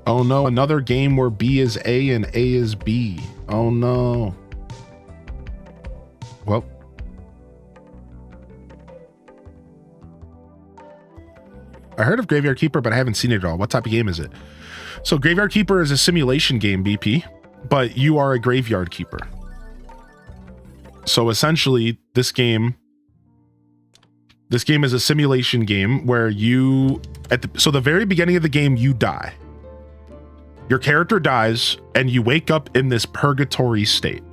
Oh no, another game where B is A and A is B. Oh no. Well. I heard of Graveyard Keeper, but I haven't seen it at all. What type of game is it? So Graveyard Keeper is a simulation game, BP, but you are a graveyard keeper. So essentially, this game is a simulation game where you, so the very beginning of the game, you die. Your character dies and you wake up in this purgatory state.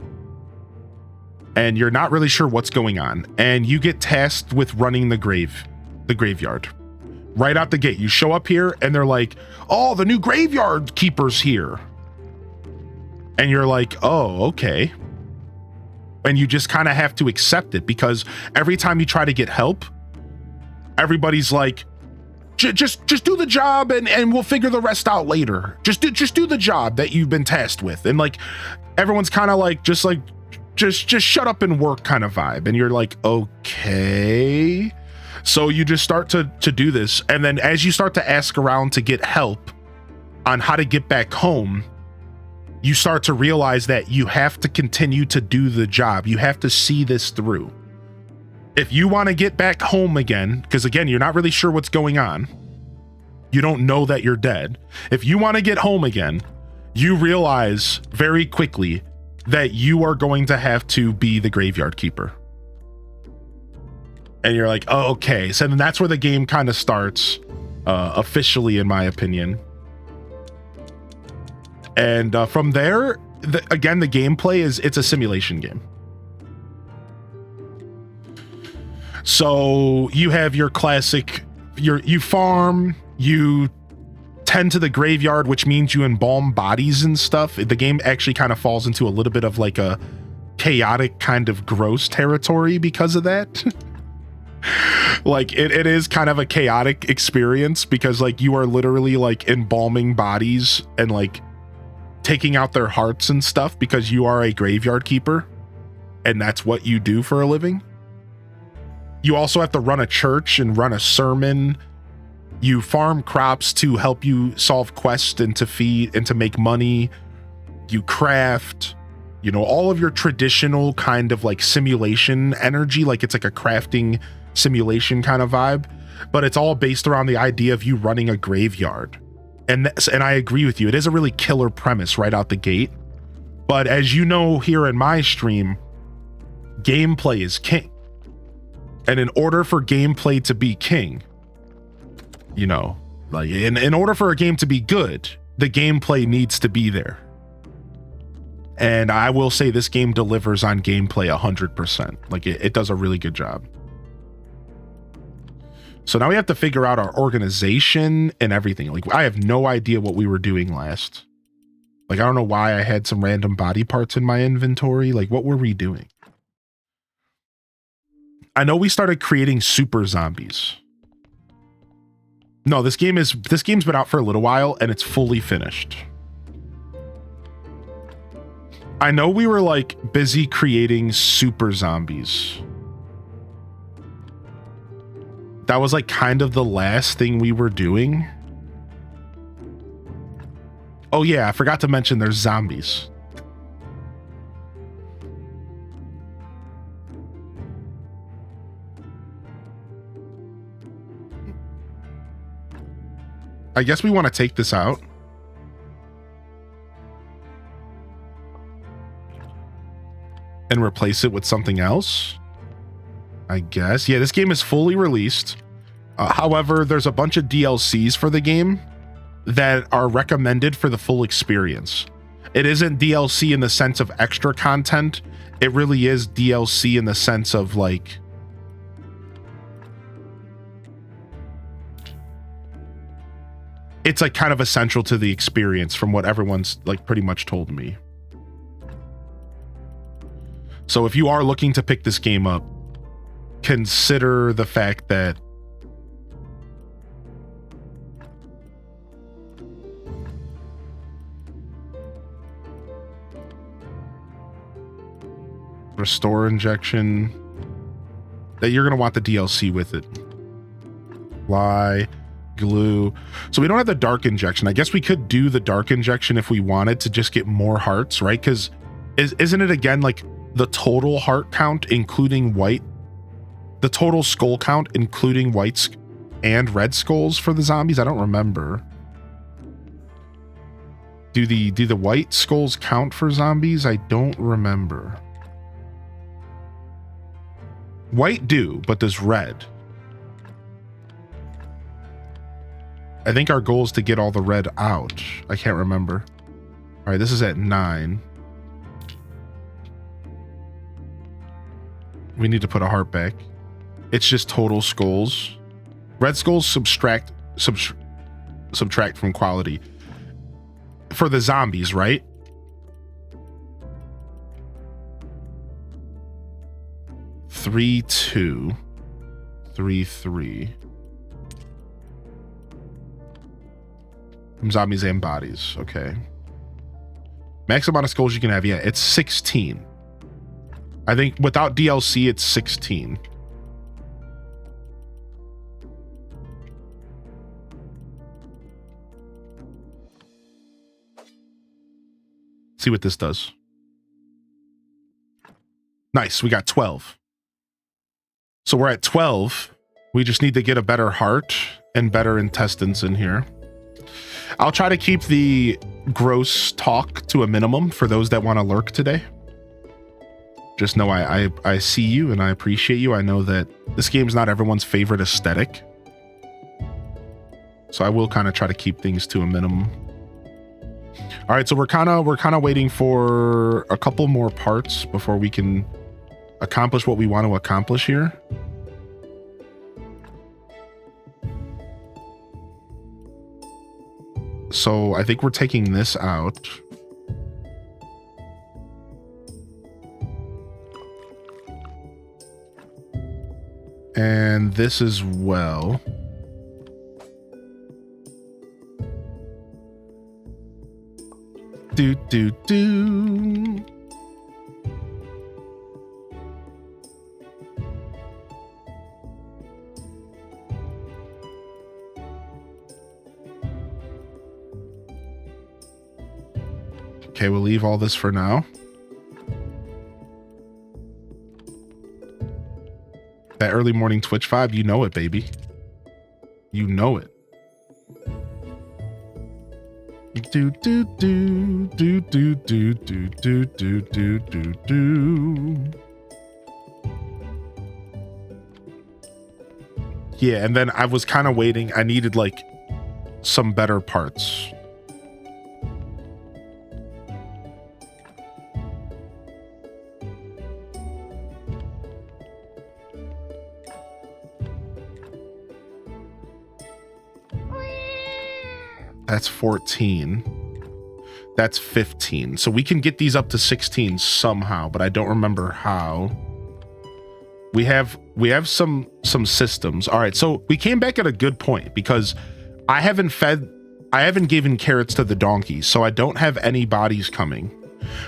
And you're not really sure what's going on. And you get tasked with running the graveyard. Right out the gate, you show up here and they're like, oh, the new graveyard keeper's here. And you're like, oh, okay. And you just kind of have to accept it, because every time you try to get help, everybody's like, just do the job and we'll figure the rest out later. Just do the job that you've been tasked with. And like, everyone's kind of like, just shut up and work kind of vibe. And you're like, okay. So you just start to do this. And then as you start to ask around to get help on how to get back home, you start to realize that you have to continue to do the job. You have to see this through. If you want to get back home again, because again, you're not really sure what's going on. You don't know that you're dead. If you want to get home again, you realize very quickly that you are going to have to be the graveyard keeper. And you're like, oh, okay. So then that's where the game kind of starts, officially, in my opinion. And from there, again, the gameplay it's a simulation game. So you have your classic, you farm, you tend to the graveyard, which means you embalm bodies and stuff. The game actually kind of falls into a little bit of like a chaotic kind of gross territory because of that. Like it is kind of a chaotic experience, because like you are literally like embalming bodies and like taking out their hearts and stuff, because you are a graveyard keeper and that's what you do for a living. You also have to run a church and run a sermon. You farm crops to help you solve quests and to feed and to make money. You craft, all of your traditional kind of like simulation energy, like it's like a crafting simulation kind of vibe, but it's all based around the idea of you running a graveyard. And I agree with you, it is a really killer premise right out the gate. But as you know, here in my stream, gameplay is king. And in order for gameplay to be king, like in order for a game to be good, the gameplay needs to be there. And I will say this game delivers on gameplay 100%. Like it does a really good job. So now we have to figure out our organization and everything. Like I have no idea what we were doing last. Like I don't know why I had some random body parts in my inventory. Like what were we doing? I know we started creating super zombies. No, this game's been out for a little while and it's fully finished. I know we were like busy creating super zombies. That was like kind of the last thing we were doing. Oh yeah, I forgot to mention there's zombies. I guess we want to take this out. And replace it with something else, I guess. Yeah, this game is fully released. However, there's a bunch of DLCs for the game that are recommended for the full experience. It isn't DLC in the sense of extra content. It really is DLC in the sense of like, it's like kind of essential to the experience from what everyone's like pretty much told me. So if you are looking to pick this game up, consider the fact that restore injection, that you're going to want the DLC with it. Why? glue. So we don't have the dark injection. I guess we could do the dark injection if we wanted to just get more hearts, right? Because isn't it again like the total heart count including white, the total skull count including whites and red skulls for the zombies? I don't remember. Do the white skulls count for zombies? I don't remember. White do, but does red? I think our goal is to get all the red out. I can't remember. All right, this is at 9. We need to put a heart back. It's just total skulls. Red skulls subtract from quality. For the zombies, right? Three, 2, 3, 3. Zombies and bodies. Okay. Max amount of skulls you can have. Yeah, it's 16. I think without DLC, it's 16. See what this does. Nice, we got 12. So we're at 12. We just need to get a better heart and better intestines in here. I'll try to keep the gross talk to a minimum for those that want to lurk today. Just know I see you and I appreciate you. I know that this game's not everyone's favorite aesthetic. So I will kind of try to keep things to a minimum. All right, so we're kind of waiting for a couple more parts before we can accomplish what we want to accomplish here. So I think we're taking this out. And this as well. Do. Okay, we'll leave all this for now. That early morning Twitch vibe, you know it, baby. You know it. Do. Yeah, and then I was kind of waiting. I needed like some better parts. That's 14. That's 15. So we can get these up to 16 somehow, but I don't remember how. We have some systems. All right, so we came back at a good point because I haven't given carrots to the donkeys, so I don't have any bodies coming.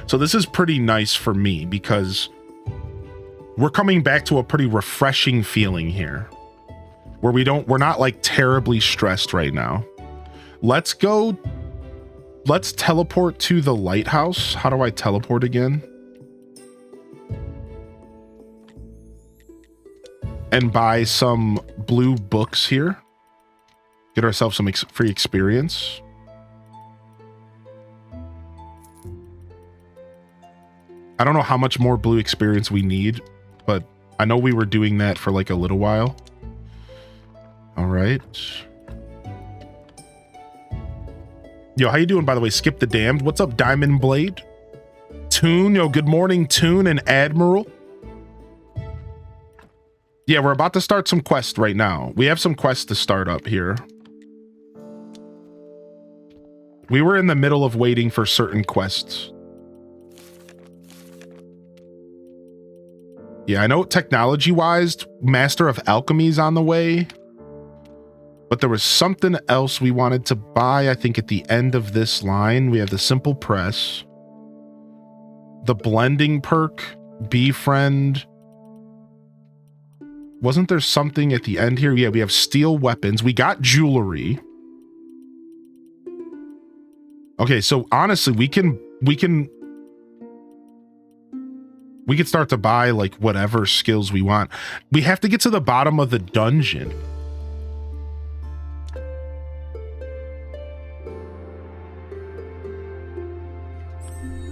So this is pretty nice for me because we're coming back to a pretty refreshing feeling here where we're not like terribly stressed right now. Let's teleport to the lighthouse. How do I teleport again? And buy some blue books here. Get ourselves some free experience. I don't know how much more blue experience we need, but I know we were doing that for like a little while. All right. Yo, how you doing, by the way? Skip the Damned. What's up, Diamond Blade? Toon, yo, good morning, Toon and Admiral. Yeah, we're about to start some quests right now. We have some quests to start up here. We were in the middle of waiting for certain quests. Yeah, I know technology-wise, Master of Alchemy's on the way. But there was something else we wanted to buy, I think, at the end of this line. We have the Simple Press, the Blending perk, Befriend, Wasn't there something at the end here? Yeah, we have steel weapons. We got jewelry. Okay, so honestly, we can start to buy like whatever skills we want. We have to get to the bottom of the dungeon.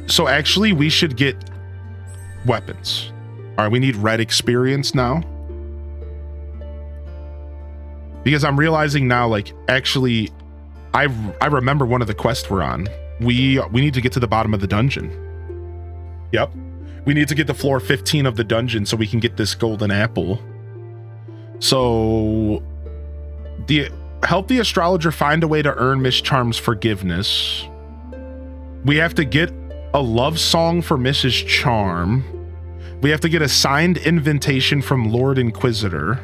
So actually, we should get weapons. All right, we need red experience now. Because I'm realizing now, like, actually, I remember one of the quests we're on. We need to get to the bottom of the dungeon. Yep. We need to get to floor 15 of the dungeon so we can get this golden apple. So, help the astrologer find a way to earn Miss Charm's forgiveness. We have to get a love song for Mrs. Charm. We have to get a signed invitation from Lord Inquisitor.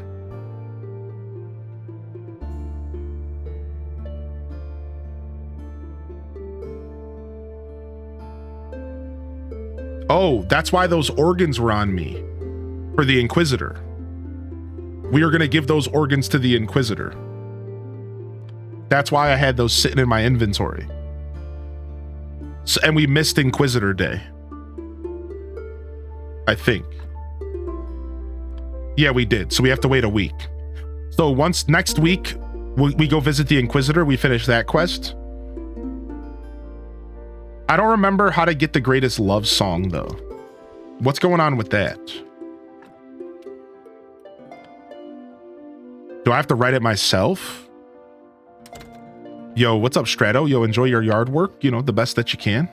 Oh, that's why those organs were on me. For the Inquisitor. We are going to give those organs to the Inquisitor. That's why I had those sitting in my inventory. So, and we missed Inquisitor Day. I think. Yeah, we did. So we have to wait a week. So once next week, we go visit the Inquisitor, we finish that quest. I don't remember how to get the greatest love song, though. What's going on with that? Do I have to write it myself? Yo, what's up, Strato? Yo, enjoy your yard work, you know, the best that you can.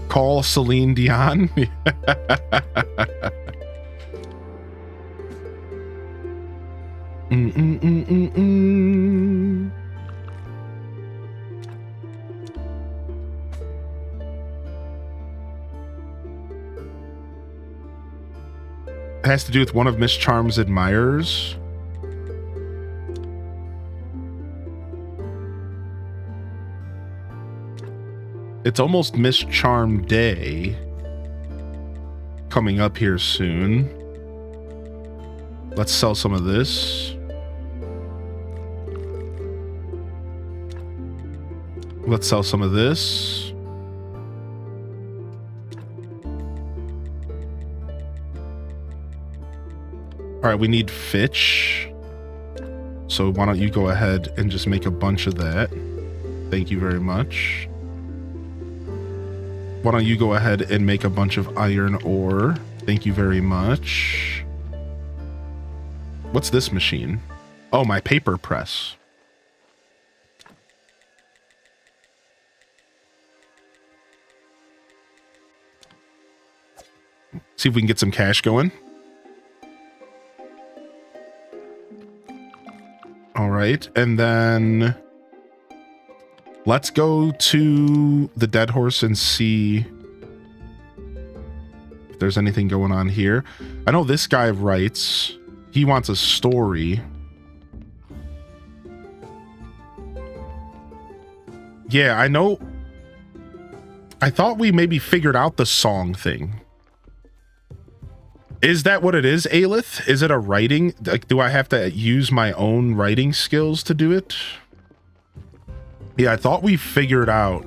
Call Celine Dion. It has to do with one of Miss Charm's admirers. It's almost Miss Charm Day coming up here soon. Let's sell some of this. Let's sell some of this. All right, we need Fitch. So why don't you go ahead and just make a bunch of that? Thank you very much. Why don't you go ahead and make a bunch of iron ore? Thank you very much. What's this machine? Oh, my paper press. See if we can get some cash going. All right, and then let's go to the Dead Horse and see if there's anything going on here. I know this guy writes. He wants a story. Yeah, I know. I thought we maybe figured out the song thing. Is that what it is, Aelith? Is it a writing? Like, do I have to use my own writing skills to do it? Yeah, I thought we figured out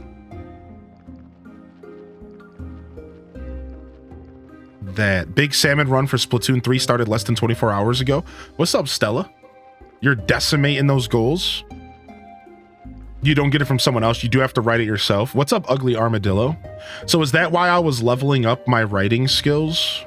that Big Salmon Run for Splatoon 3 started less than 24 hours ago. What's up, Stella? You're decimating those goals. You don't get it from someone else. You do have to write it yourself. What's up, Ugly Armadillo? So is that why I was leveling up my writing skills?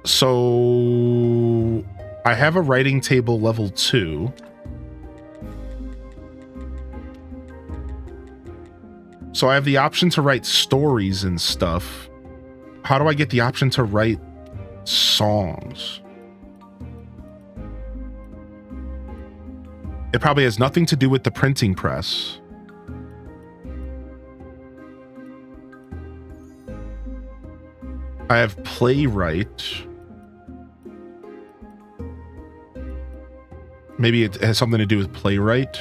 So I have a writing table level 2. So I have the option to write stories and stuff. How do I get the option to write songs? It probably has nothing to do with the printing press. I have playwright. Maybe it has something to do with playwright.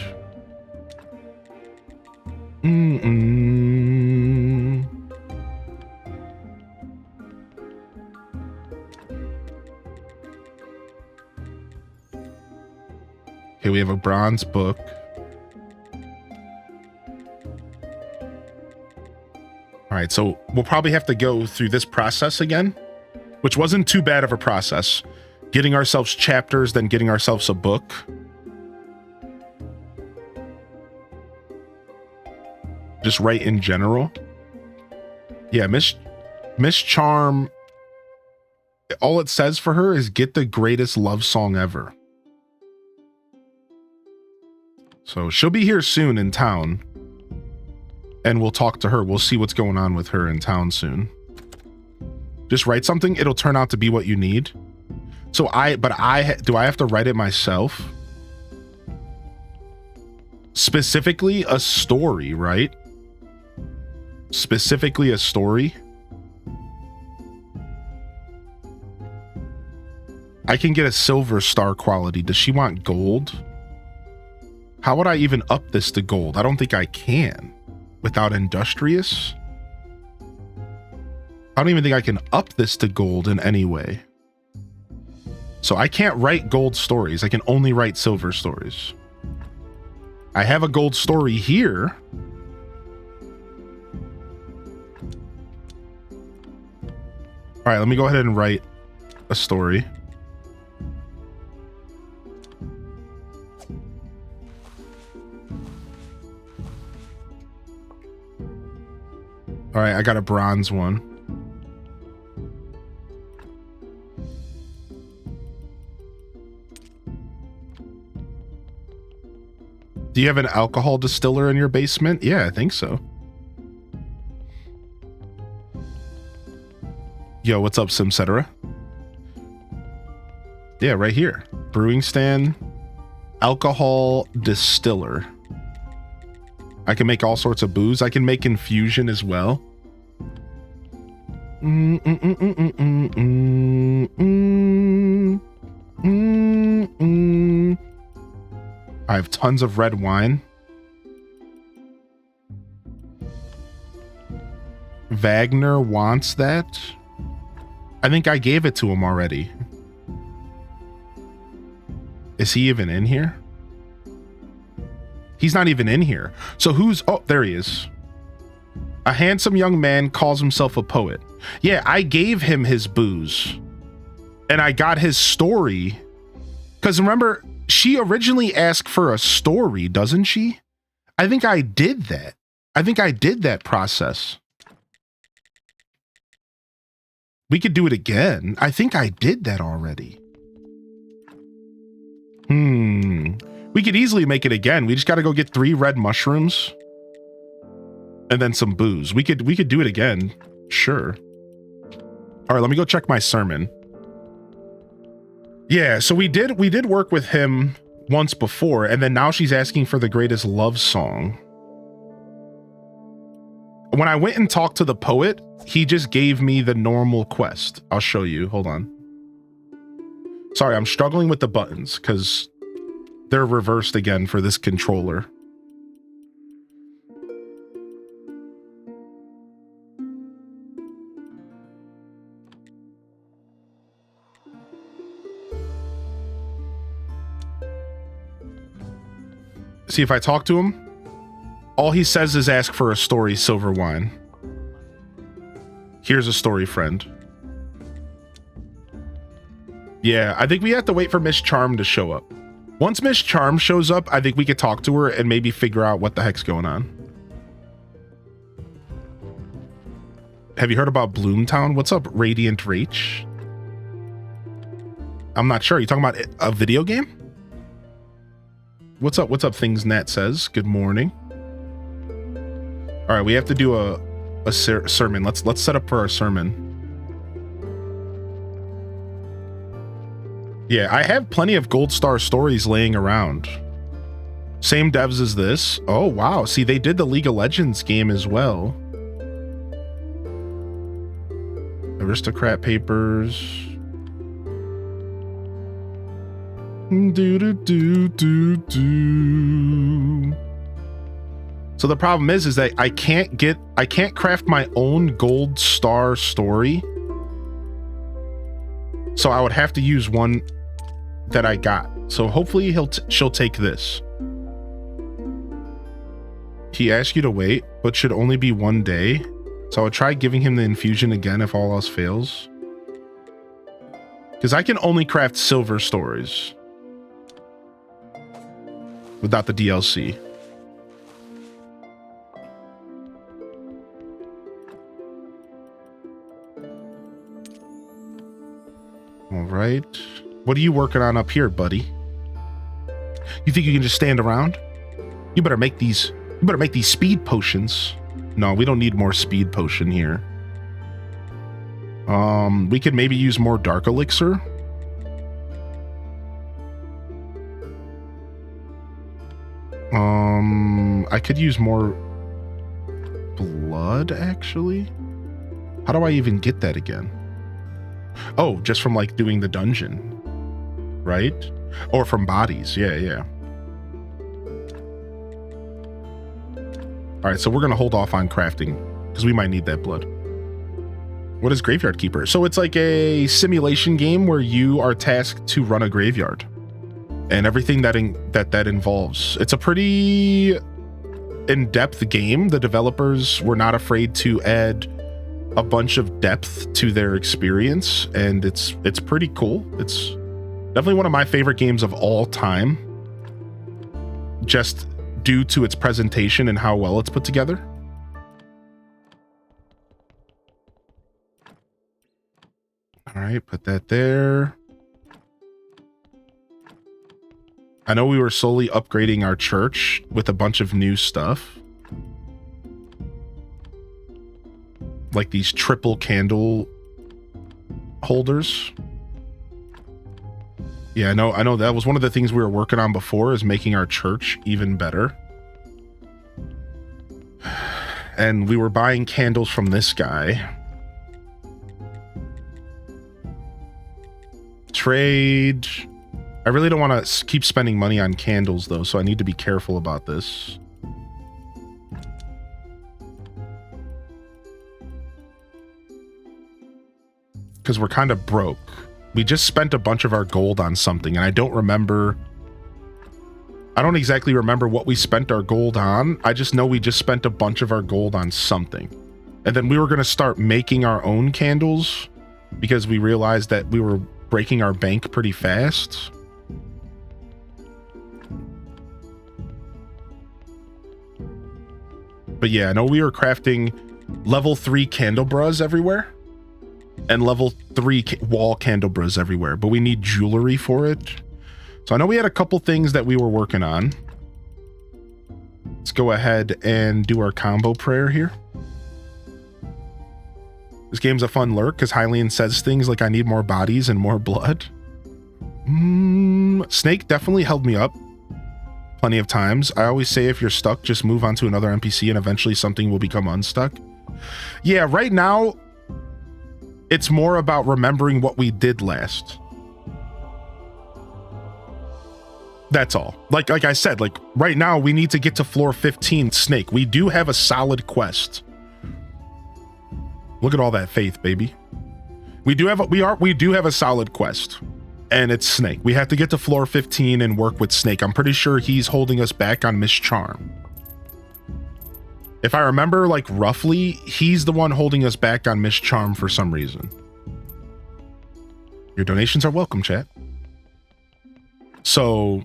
Okay, we have a bronze book. All right, so we'll probably have to go through this process again, which wasn't too bad of a process. Getting ourselves chapters, then getting ourselves a book. Just right in general. Yeah, Miss Charm, all it says for her is get the greatest love song ever. So she'll be here soon in town. And we'll talk to her. We'll see what's going on with her in town soon. Just write something. It'll turn out to be what you need. So do I have to write it myself? Specifically a story, right? Specifically a story. I can get a silver star quality. Does she want gold? How would I even up this to gold? I don't think I can. Without industrious? I don't even think I can up this to gold in any way. So I can't write gold stories. I can only write silver stories. I have a gold story here. All right, let me go ahead and write a story. All right, I got a bronze one. Do you have an alcohol distiller in your basement? Yeah, I think so. Yo, what's up, Simcetera? Yeah, right here. Brewing stand, alcohol distiller. I can make all sorts of booze. I can make infusion as well. I have tons of red wine. Wagner wants that. I think I gave it to him already. Is he even in here? He's not even in here. So who's... Oh, there he is. A handsome young man calls himself a poet. Yeah, I gave him his booze. And I got his story. Because remember, she originally asked for a story, doesn't she? I think I did that. I think I did that process. We could do it again. I think I did that already. We could easily make it again. We just got to go get 3 red mushrooms and then some booze. We could do it again. Sure. All right, let me go check my sermon. Yeah, so we did work with him once before, and then now she's asking for the greatest love song. When I went and talked to the poet, he just gave me the normal quest. I'll show you. Hold on. Sorry, I'm struggling with the buttons because they're reversed again for this controller. See, if I talk to him, all he says is ask for a story, silver wine. Here's a story, friend. Yeah, I think we have to wait for Miss Charm to show up. Once Miss Charm shows up, I think we could talk to her and maybe figure out what the heck's going on. Have you heard about Bloomtown? What's up, Radiant Rach? I'm not sure. Are you talking about a video game? What's up? What's up, Things Nat says. Good morning. All right, we have to do a sermon. Let's set up for our sermon. Yeah, I have plenty of gold star stories laying around. Same devs as this. Oh, wow. See, they did the League of Legends game as well. Aristocrat papers. So the problem is that I can't craft my own gold star story. So I would have to use one that I got. So hopefully she'll take this. He asked you to wait, but should only be 1 day. So I would try giving him the infusion again if all else fails. Because I can only craft silver stories without the DLC. All right. What are you working on up here, buddy? You think you can just stand around? You better make these speed potions. No, we don't need more speed potion here. We could maybe use more dark elixir. I could use more blood, actually. How do I even get that again? Oh, just from like doing the dungeon, right? Or from bodies. Yeah. All right, so we're gonna hold off on crafting because we might need that blood. What is Graveyard Keeper? So it's like a simulation game where you are tasked to run a graveyard and everything that involves. It's a pretty in-depth game. The developers were not afraid to add a bunch of depth to their experience, and it's pretty cool. It's definitely one of my favorite games of all time, just due to its presentation and how well it's put together. All right, put that there. I know we were slowly upgrading our church with a bunch of new stuff. Like these triple candle holders. Yeah, I know that was one of the things we were working on before, is making our church even better. And we were buying candles from this guy. Trade. I really don't want to keep spending money on candles though, so I need to be careful about this. Because we're kind of broke. We just spent a bunch of our gold on something, and I don't exactly remember what we spent our gold on. I just know we just spent a bunch of our gold on something. And then we were going to start making our own candles because we realized that we were breaking our bank pretty fast. But yeah, I know we were crafting level 3 candelabras everywhere and level 3 wall candelabras everywhere, but we need jewelry for it. So I know we had a couple things that we were working on. Let's go ahead and do our combo prayer here. This game's a fun lurk because Hylian says things like, I need more bodies and more blood. Snake definitely held me up plenty of times. I always say if you're stuck, just move on to another NPC and eventually something will become unstuck. Yeah, right now, it's more about remembering what we did last. That's all. Like I said, like right now we need to get to floor 15, Snake. We do have a solid quest. Look at all that faith, baby. We do have a solid quest, and it's Snake. We have to get to floor 15 and work with Snake. I'm pretty sure he's holding us back on Miss Charm. If I remember, like roughly, he's the one holding us back on Miss Charm for some reason. Your donations are welcome, chat. So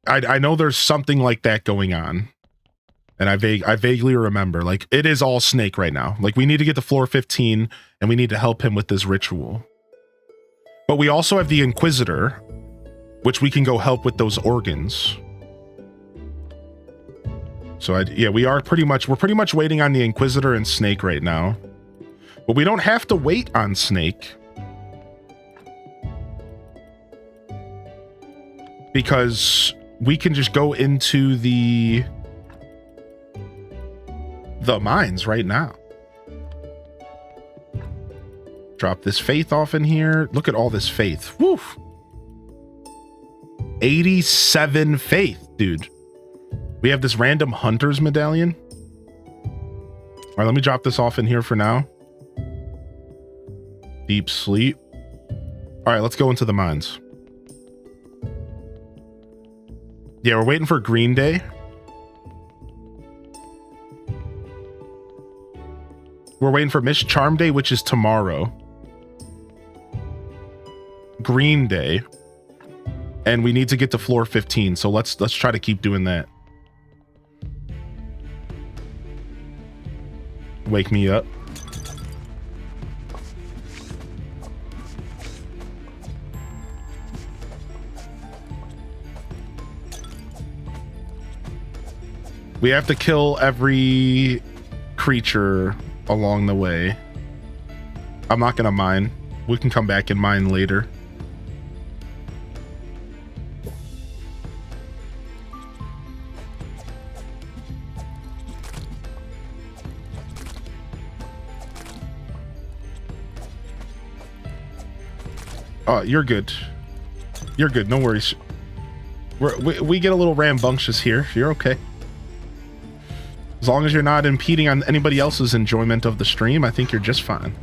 I know there's something like that going on. And I vaguely remember, like, it is all Snake right now. Like, we need to get to floor 15, and we need to help him with this ritual. But we also have the Inquisitor, which we can go help with those organs. So, yeah, we're pretty much waiting on the Inquisitor and Snake right now. But we don't have to wait on Snake. Because we can just go into the mines right now. Drop this faith off in here. Look at all this faith. Woo! 87 faith, dude. We have this random hunter's medallion. All right, let me drop this off in here for now. Deep sleep. All right, let's go into the mines. Yeah, we're waiting for Green Day. We're waiting for Miss Charm Day, which is tomorrow. Green Day. And we need to get to floor 15, so let's try to keep doing that. Wake me up. We have to kill every creature along the way. I'm not gonna mine. We can come back and mine later. Oh, you're good. You're good. No worries. We get a little rambunctious here. You're okay. As long as you're not impeding on anybody else's enjoyment of the stream, I think you're just fine.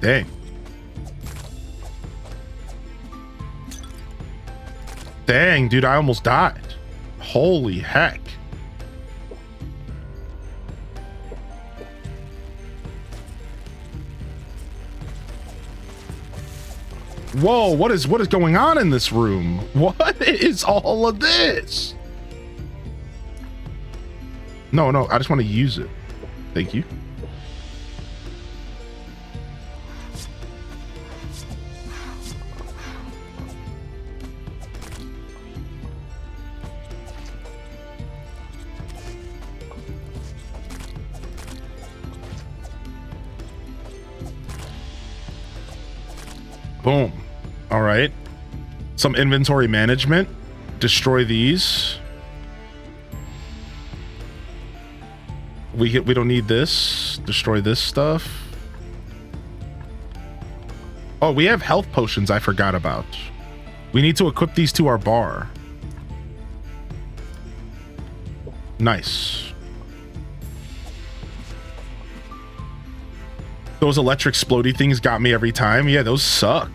Dang. Dang, dude, I almost died. Holy heck. Whoa, what is going on in this room? What is all of this? No, I just want to use it. Thank you. Boom. All right. Some inventory management. Destroy these. We don't need this. Destroy this stuff. Oh, we have health potions I forgot about. We need to equip these to our bar. Nice. Those electric explodey things got me every time. Yeah, those suck.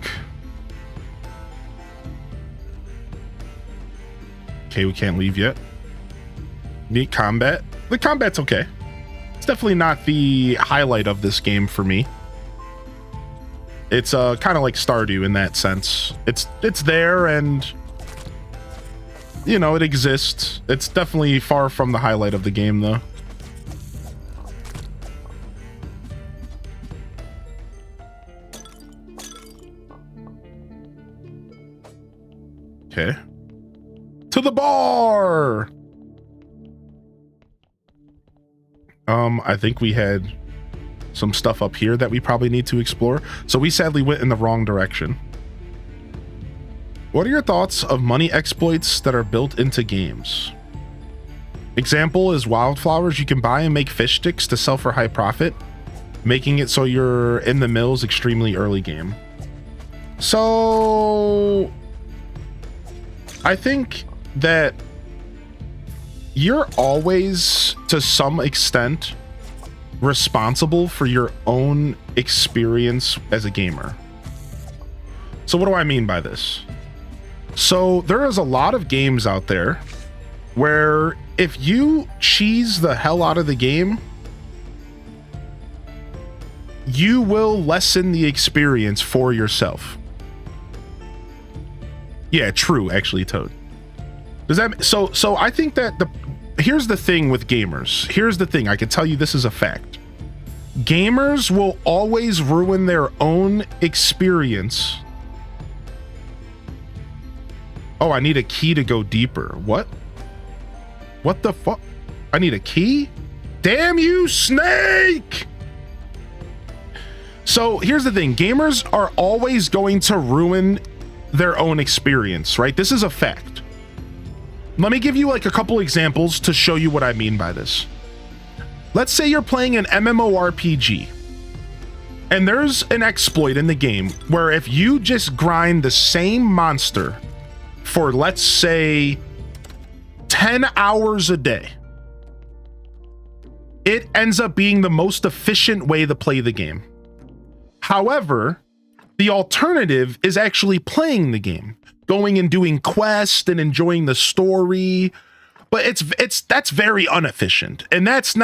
Okay, we can't leave yet. Meet combat. The combat's okay. It's definitely not the highlight of this game for me. It's kind of like Stardew in that sense. It's there and you know, it exists. It's definitely far from the highlight of the game though. Okay. To the bar. I think we had some stuff up here that we probably need to explore. So we sadly went in the wrong direction. What are your thoughts of money exploits that are built into games? Example is wildflowers. You can buy and make fish sticks to sell for high profit, making it so you're in the mills extremely early game. So I think that you're always, to some extent, responsible for your own experience as a gamer. So what do I mean by this? So there is a lot of games out there where if you cheese the hell out of the game, you will lessen the experience for yourself. Yeah, true, actually, Toad. Does that so I think that here's the thing with gamers. Here's the thing. I can tell you this is a fact. Gamers will always ruin their own experience. Oh, I need a key to go deeper. What? What the fuck? I need a key? Damn you, Snake! So here's the thing. Gamers are always going to ruin their own experience, right? This is a fact. Let me give you like a couple examples to show you what I mean by this. let's say you're playing an MMORPG, and there's an exploit in the game where if you just grind the same monster for, let's say, 10 hours a day, it ends up being the most efficient way to play the game. However, the alternative is actually playing the game, going and doing quests and enjoying the story. But that's very inefficient, and that's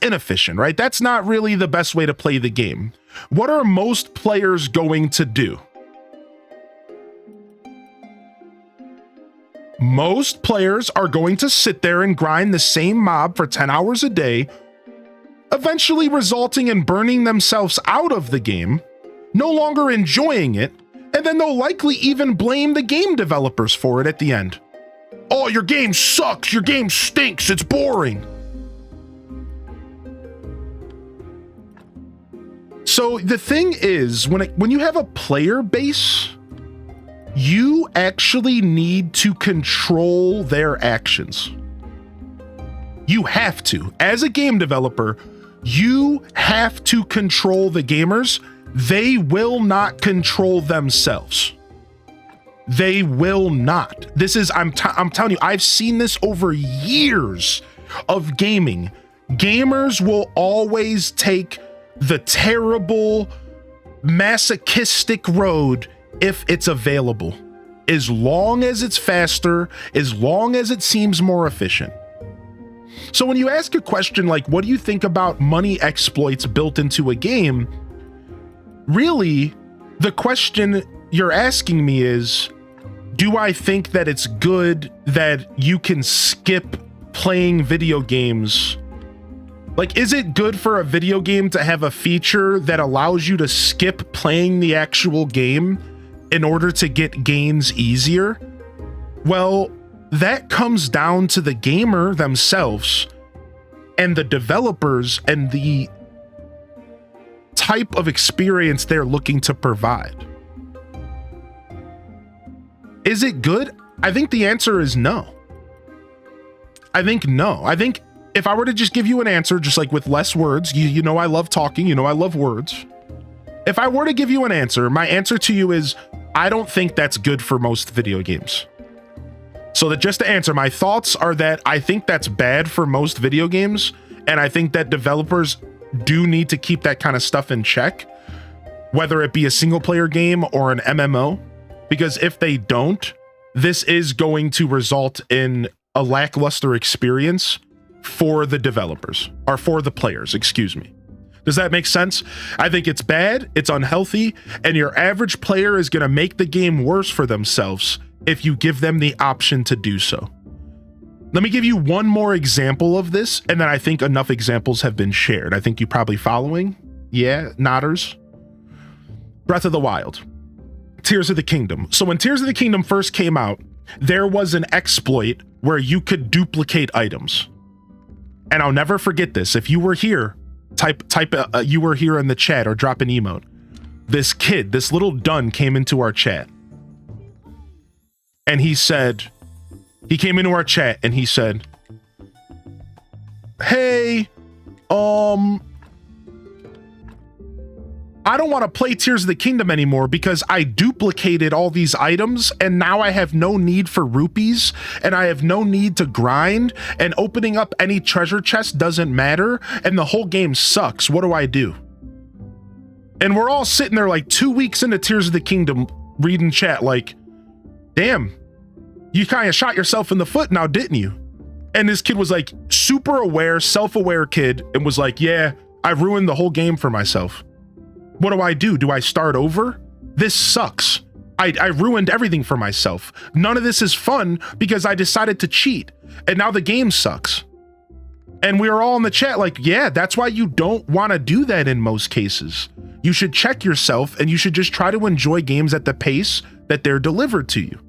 inefficient, right? That's not really the best way to play the game. What are most players going to do? Most players are going to sit there and grind the same mob for 10 hours a day, eventually resulting in burning themselves out of the game, no longer enjoying it, and then they'll likely even blame the game developers for it at the end. Oh, your game sucks, your game stinks, it's boring. So the thing is, when you have a player base, you actually need to control their actions. You have to. As a game developer, you have to control the gamers. They will not control themselves. They will not. This is, I'm telling you, I've seen this over years of gaming. Gamers will always take the terrible, masochistic road if it's available, as long as it's faster, as long as it seems more efficient. So when you ask a question like, what do you think about money exploits built into a game? Really, the question you're asking me is, do I think that it's good that you can skip playing video games? Like, is it good for a video game to have a feature that allows you to skip playing the actual game in order to get gains easier? Well, that comes down to the gamer themselves and the developers and the type of experience they're looking to provide. Is it good? I think the answer is no. I think no. I think if I were to just give you an answer, just like with less words, you know I love talking, you know I love words. If I were to give you an answer, my answer to you is, I don't think that's good for most video games. So that just to answer, my thoughts are that I think that's bad for most video games, and I think that developers do need to keep that kind of stuff in check, whether it be a single player game or an MMO. Because if they don't, this is going to result in a lackluster experience for the developers, or for the players, excuse me. Does that make sense? I think it's bad, it's unhealthy, and your average player is going to make the game worse for themselves if you give them the option to do so. Let me give you one more example of this, and then I think enough examples have been shared. I think you're probably following. Yeah, nodders. Breath of the Wild. Tears of the Kingdom. So when Tears of the Kingdom first came out, there was an exploit where you could duplicate items. And I'll never forget this. If you were here, type you were here in the chat or drop an emote. This kid, this little dun came into our chat. And he came into our chat and he said, hey, I don't want to play Tears of the Kingdom anymore because I duplicated all these items and now I have no need for rupees and I have no need to grind, and opening up any treasure chest doesn't matter and the whole game sucks. What do I do? And we're all sitting there like 2 weeks into Tears of the Kingdom reading chat like, damn, you kind of shot yourself in the foot now, didn't you? And this kid was like super aware, self-aware kid, and was like, yeah, I ruined the whole game for myself. What do I do? Do I start over? This sucks. I ruined everything for myself. None of this is fun because I decided to cheat and now the game sucks. And we were all in the chat like, yeah, that's why you don't want to do that in most cases. You should check yourself and you should just try to enjoy games at the pace that they're delivered to you,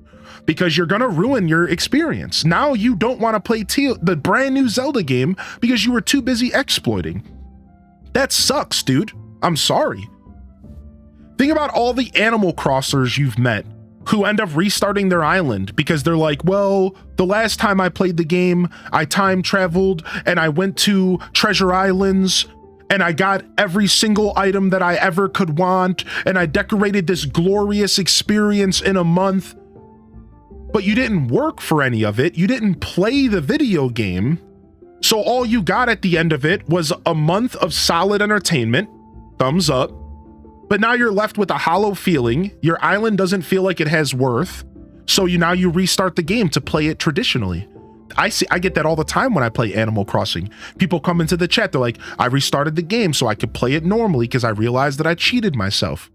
because you're going to ruin your experience. Now you don't want to play the brand new Zelda game because you were too busy exploiting. That sucks, dude. I'm sorry. Think about all the Animal Crossers you've met who end up restarting their island because they're like, well, the last time I played the game, I time traveled and I went to Treasure Islands and I got every single item that I ever could want and I decorated this glorious experience in a month. But you didn't work for any of it. You didn't play the video game. So all you got at the end of it was a month of solid entertainment, thumbs up. But now you're left with a hollow feeling. Your island doesn't feel like it has worth. So now you restart the game to play it traditionally. I get that all the time when I play Animal Crossing. People come into the chat, they're like, I restarted the game so I could play it normally because I realized that I cheated myself.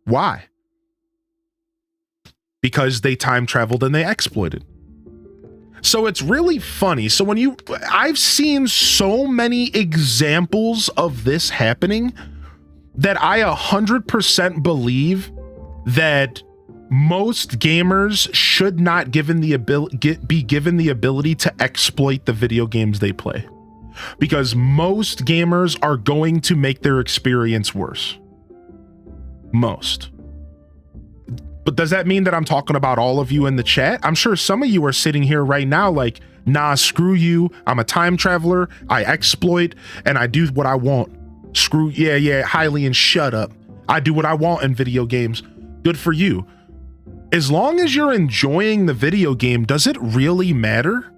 Why? Because they time traveled and they exploited. So it's really funny. So I've seen so many examples of this happening that I 100% believe that most gamers should not be given the ability to exploit the video games they play, because most gamers are going to make their experience worse. Most. But does that mean that I'm talking about all of you in the chat? I'm sure some of you are sitting here right now like, nah, screw you. I'm a time traveler. I exploit and I do what I want. Screw, yeah, Hylian, shut up. I do what I want in video games. Good for you. As long as you're enjoying the video game, does it really matter?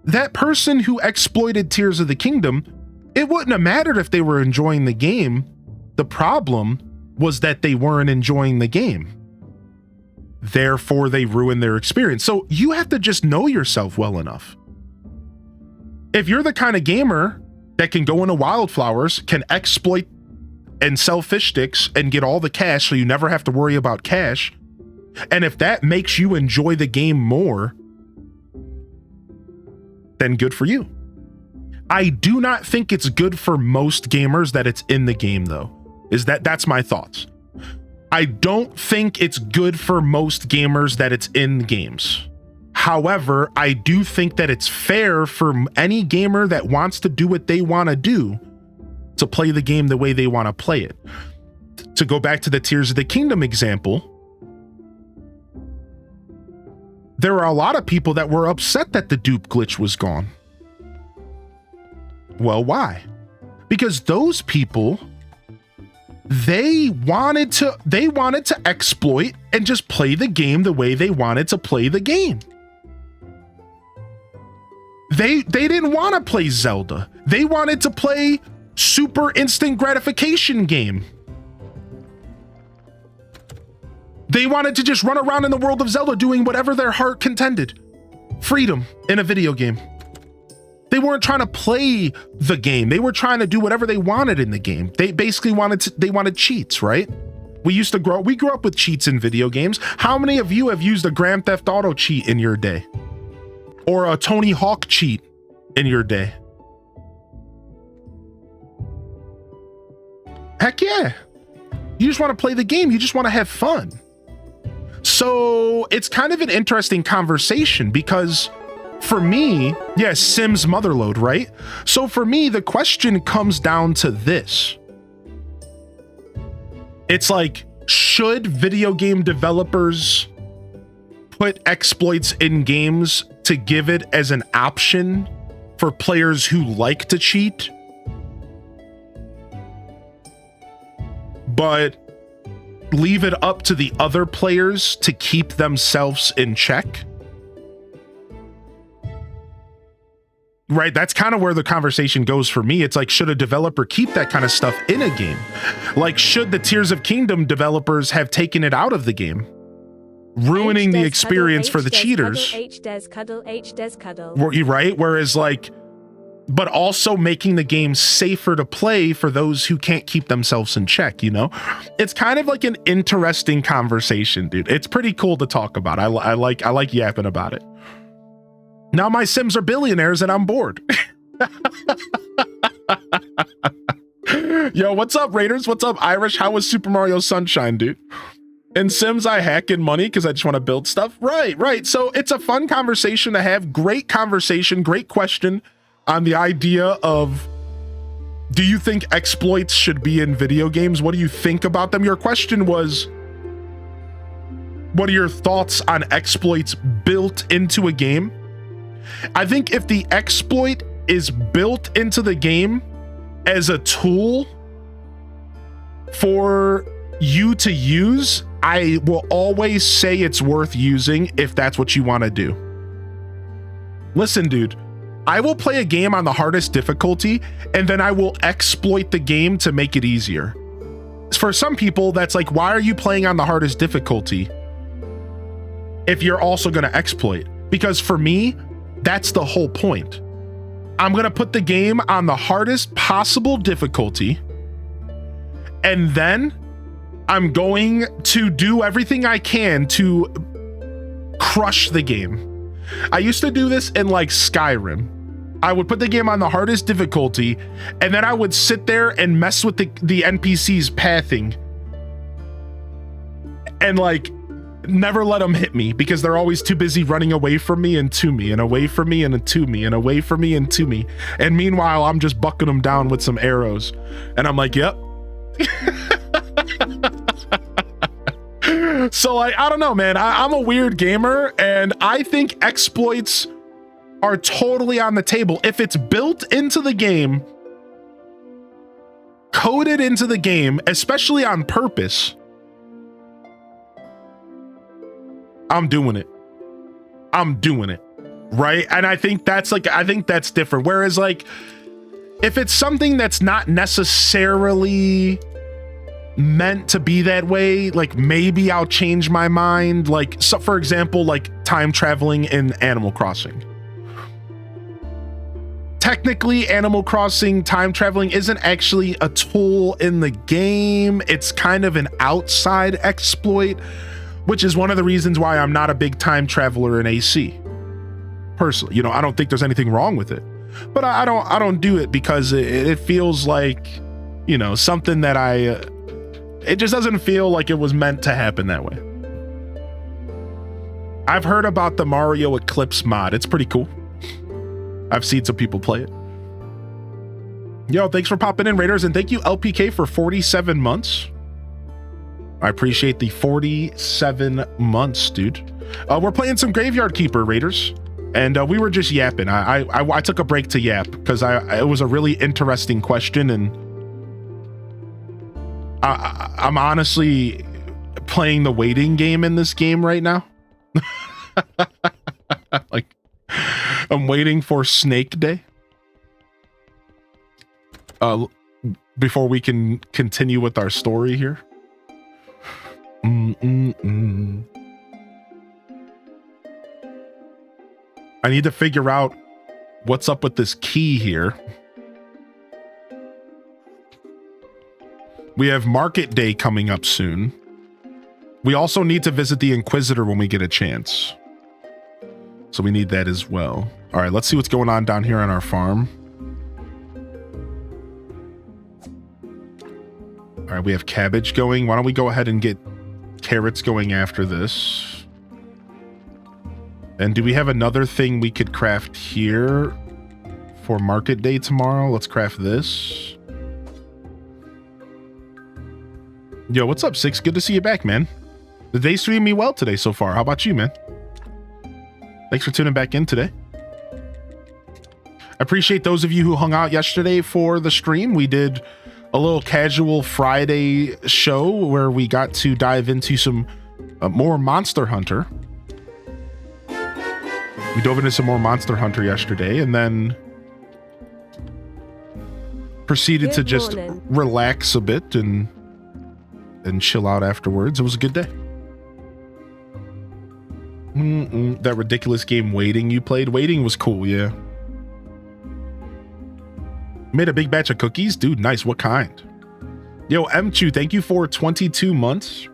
That person who exploited Tears of the Kingdom, it wouldn't have mattered if they were enjoying the game. The problem was that they weren't enjoying the game. Therefore, they ruined their experience. So you have to just know yourself well enough. If you're the kind of gamer that can go into Wildflowers, can exploit and sell fish sticks and get all the cash so you never have to worry about cash, and if that makes you enjoy the game more, then good for you. I do not think it's good for most gamers that it's in the game, though. That's my thoughts. I don't think it's good for most gamers that it's in games. However, I do think that it's fair for any gamer that wants to do what they want to do to play the game the way they want to play it. To go back to the Tears of the Kingdom example, there are a lot of people that were upset that the dupe glitch was gone. Well, why? Because those people, they wanted to exploit and just play the game the way they wanted to play the game. They didn't want to play Zelda. They wanted to play super instant gratification game. They wanted to just run around in the world of Zelda doing whatever their heart contended. Freedom in a video game. They weren't trying to play the game. They were trying to do whatever they wanted in the game. They basically wanted cheats, right? We grew up with cheats in video games. How many of you have used a Grand Theft Auto cheat in your day? Or a Tony Hawk cheat in your day? Heck yeah. You just want to play the game. You just want to have fun. So it's kind of an interesting conversation because for me, yeah, Sims Motherload, right? So for me, the question comes down to this. It's like, should video game developers put exploits in games to give it as an option for players who like to cheat, but leave it up to the other players to keep themselves in check? Right, that's kind of where the conversation goes for me. It's like, should a developer keep that kind of stuff in a game? Like, should the Tears of Kingdom developers have taken it out of the game, ruining the experience for the cheaters? Right, whereas like, but also making the game safer to play for those who can't keep themselves in check, you know? It's kind of like an interesting conversation, dude. It's pretty cool to talk about. I like yapping about it. Now my Sims are billionaires and I'm bored. Yo, what's up, Raiders? What's up, Irish? How was Super Mario Sunshine, dude? In Sims, I hack in money because I just want to build stuff. Right. So it's a fun conversation to have. Great conversation, great question on the idea of, do you think exploits should be in video games? What do you think about them? Your question was, what are your thoughts on exploits built into a game? I think if the exploit is built into the game as a tool for you to use, I will always say it's worth using if that's what you want to do. Listen, dude, I will play a game on the hardest difficulty and then I will exploit the game to make it easier. For some people, that's like, why are you playing on the hardest difficulty if you're also going to exploit? Because for me, that's the whole point. I'm going to put the game on the hardest possible difficulty, and then I'm going to do everything I can to crush the game. I used to do this in like Skyrim. I would put the game on the hardest difficulty, and then I would sit there and mess with the NPCs pathing and like never let them hit me because they're always too busy running away from me and to me and away from me and to me and away from me and to me. And meanwhile, I'm just bucking them down with some arrows. And I'm like, yep. So like, I don't know, man. I'm a weird gamer, and I think exploits are totally on the table. If it's built into the game, coded into the game, especially on purpose, I'm doing it. Right? And I think that's different. Whereas like, if it's something that's not necessarily meant to be that way, like maybe I'll change my mind. Like, so for example, like time traveling in Animal Crossing. Technically, Animal Crossing time traveling isn't actually a tool in the game. It's kind of an outside exploit, which is one of the reasons why I'm not a big time traveler in AC. Personally, you know, I don't think there's anything wrong with it, but I don't do it because it feels like, you know, something that it just doesn't feel like it was meant to happen that way. I've heard about the Mario Eclipse mod. It's pretty cool. I've seen some people play it. Yo, thanks for popping in, Raiders, and thank you, LPK, for 47 months. I appreciate the 47 months, dude. We're playing some Graveyard Keeper, Raiders, and we were just yapping. I took a break to yap because it was a really interesting question, and I'm honestly playing the waiting game in this game right now. Like, I'm waiting for Snake Day. Before we can continue with our story here. I need to figure out what's up with this key here. We have Market Day coming up soon. We also need to visit the Inquisitor when we get a chance. So we need that as well. All right, let's see what's going on down here on our farm. All right, we have cabbage going. Why don't we go ahead and get carrots going after this? And do we have another thing we could craft here for Market Day tomorrow? Let's craft this. Yo, what's up, Six? Good to see you back, man. The day's treating me well today so far. How about you, man? Thanks for tuning back in today. I appreciate those of you who hung out yesterday for the stream. We did a little casual Friday show where we got to dive into some more Monster Hunter. We dove into some more Monster Hunter yesterday and then proceeded to just relax a bit and chill out afterwards. It was a good day. That ridiculous game Waiting you played. Waiting was cool, yeah. Made a big batch of cookies? Dude, nice. What kind? Yo, M2, thank you for 22 months.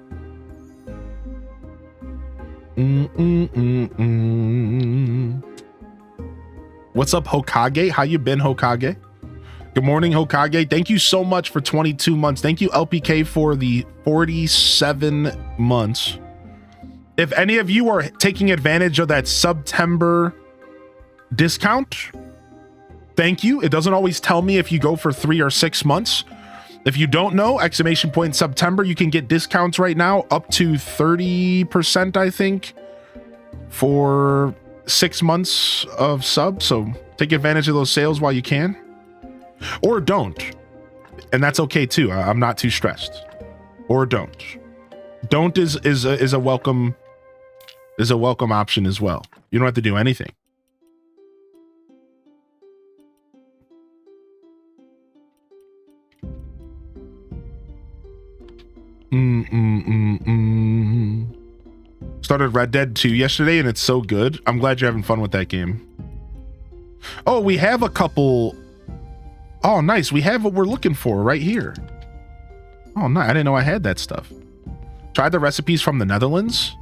What's up, Hokage? How you been, Hokage? Good morning, Hokage. Thank you so much for 22 months. Thank you, LPK, for the 47 months. If any of you are taking advantage of that September discount, thank you. It doesn't always tell me if you go for 3 or 6 months. If you don't know, exclamation point September, you can get discounts right now up to 30%, I think, for 6 months of sub. So take advantage of those sales while you can, or don't. And that's okay too. I'm not too stressed. Or don't. Don't is a welcome option as well. You don't have to do anything. Started Red Dead 2 yesterday and it's so good. I'm glad you're having fun with that game. Oh, we have a couple. Oh, nice. We have what we're looking for right here. Oh, no, I didn't know I had that stuff. Tried the recipes from the Netherlands.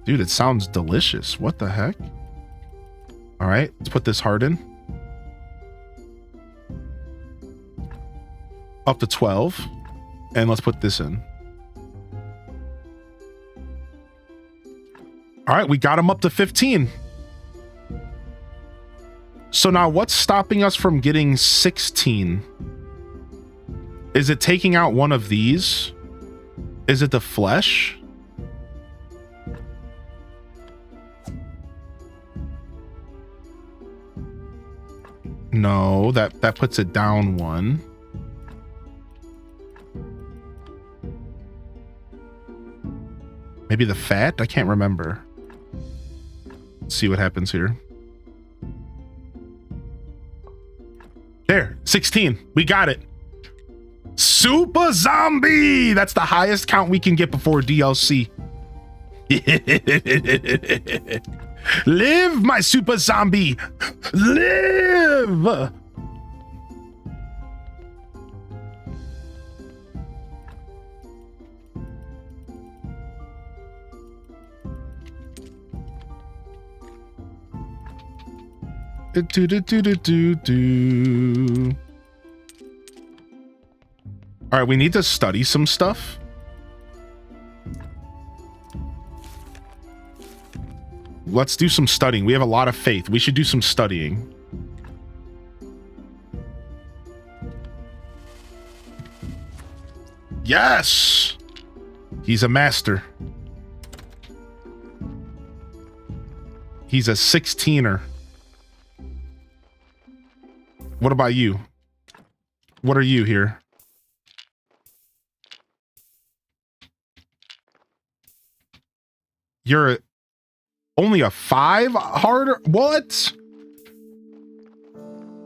Dude, it sounds delicious. What the heck? All right, let's put this heart in. Up to 12. And let's put this in. All right, we got him up to 15. So now what's stopping us from getting 16? Is it taking out one of these? Is it the flesh? No, that puts it down one. Maybe the fat? I can't remember. Let's see what happens here. There, 16. We got it. Super Zombie! That's the highest count we can get before DLC. Live, my Super Zombie! Live! All right, we need to study some stuff. Let's do some studying. We have a lot of faith. We should do some studying. Yes! He's a master. He's a 16er. What about you? What are you here? You're only a 5 harder? What?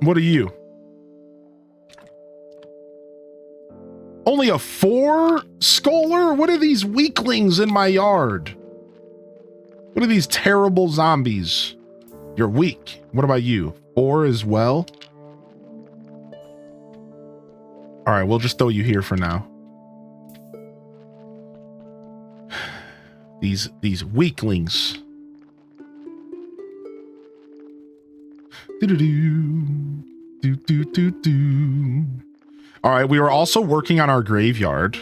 What are you? Only a 4 scholar? What are these weaklings in my yard? What are these terrible zombies? You're weak. What about you? 4 as well? All right, we'll just throw you here for now. These weaklings. All right, we were also working on our graveyard.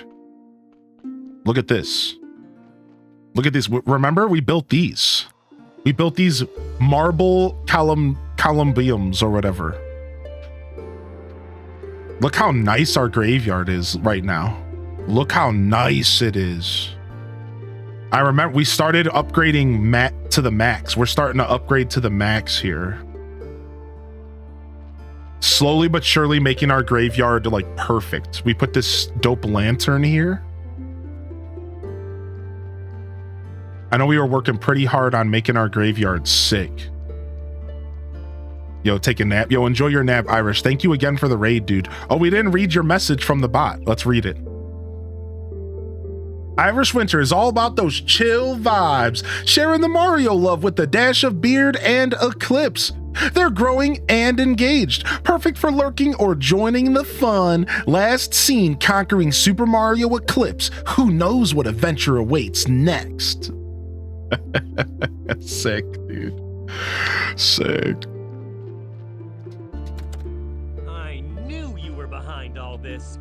Look at this. Look at this. Remember, we built these. We built these marble columbiums or whatever. Look how nice our graveyard is right now. Look how nice it is. I remember we started upgrading to the max. We're starting to upgrade to the max here. Slowly but surely making our graveyard like perfect. We put this dope lantern here. I know we were working pretty hard on making our graveyard sick. Yo, take a nap. Yo, enjoy your nap, Irish. Thank you again for the raid, dude. Oh, we didn't read your message from the bot. Let's read it. Irish Winter is all about those chill vibes, sharing the Mario love with a dash of beard and Eclipse. They're growing and engaged, perfect for lurking or joining the fun. Last seen conquering Super Mario Eclipse. Who knows what adventure awaits next? Sick, dude. Sick. I knew you were behind all this.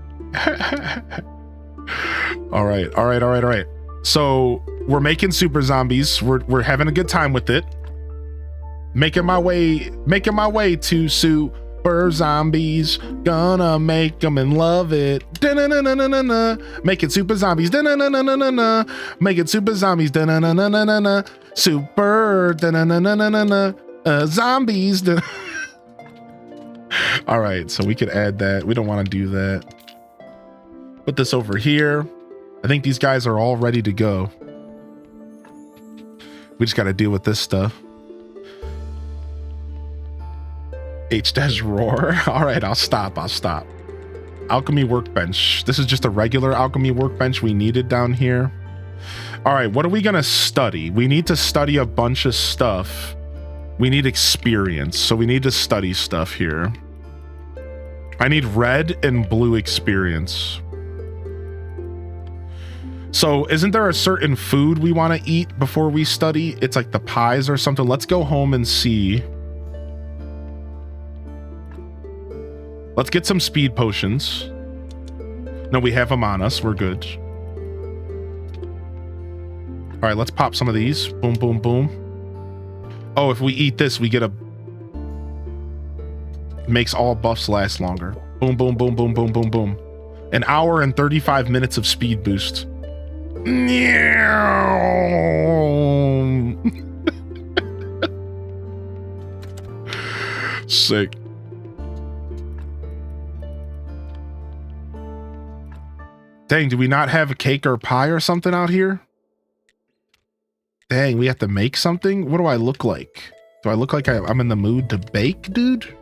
All right. So we're making super zombies. We're having a good time with it. Making my way to super zombies, gonna make them and love it. Da-na-na-na-na-na. Make it super zombies. Da-na-na-na-na-na. Make it super zombies. Da-na-na-na-na-na. Super da-na-na-na-na-na. Zombies. All right, so we could add that. We don't want to do that. Put this over here. I think these guys are all ready to go. We just got to deal with this stuff. H-roar. All right, I'll stop. Alchemy workbench. This is just a regular alchemy workbench we needed down here. All right, what are we going to study? We need to study a bunch of stuff. We need experience, so we need to study stuff here. I need red and blue experience. So isn't there a certain food we want to eat before we study? It's like the pies or something. Let's go home and see. Let's get some speed potions. No, we have them on us. We're good. All right, let's pop some of these. Boom, boom, boom. Oh, if we eat this, we get a... Makes all buffs last longer. Boom, boom, boom, boom, boom, boom, boom. An hour and 35 minutes of speed boost. Sick. Dang, do we not have a cake or pie or something out here? Dang, we have to make something? What do I look like? Do I look like I'm in the mood to bake, dude?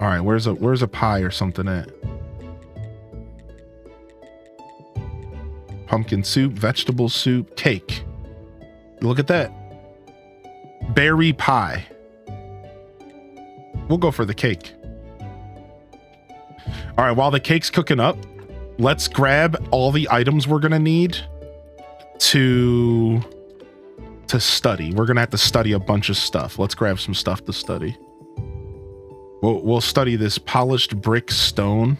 All right, where's a pie or something at? Pumpkin soup, vegetable soup, cake. Look at that. Berry pie. We'll go for the cake. All right, while the cake's cooking up, let's grab all the items we're gonna need to study. We're gonna have to study a bunch of stuff. Let's grab some stuff to study. We'll study this polished brick stone,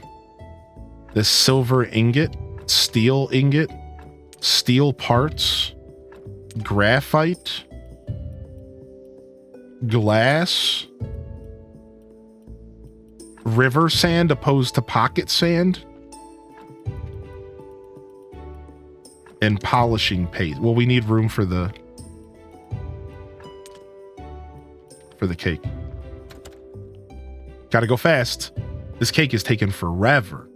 this silver ingot, steel ingot, steel parts, graphite, glass, river sand opposed to pocket sand, and polishing paste. Well, we need room for the cake. Gotta go fast. This cake is taking forever.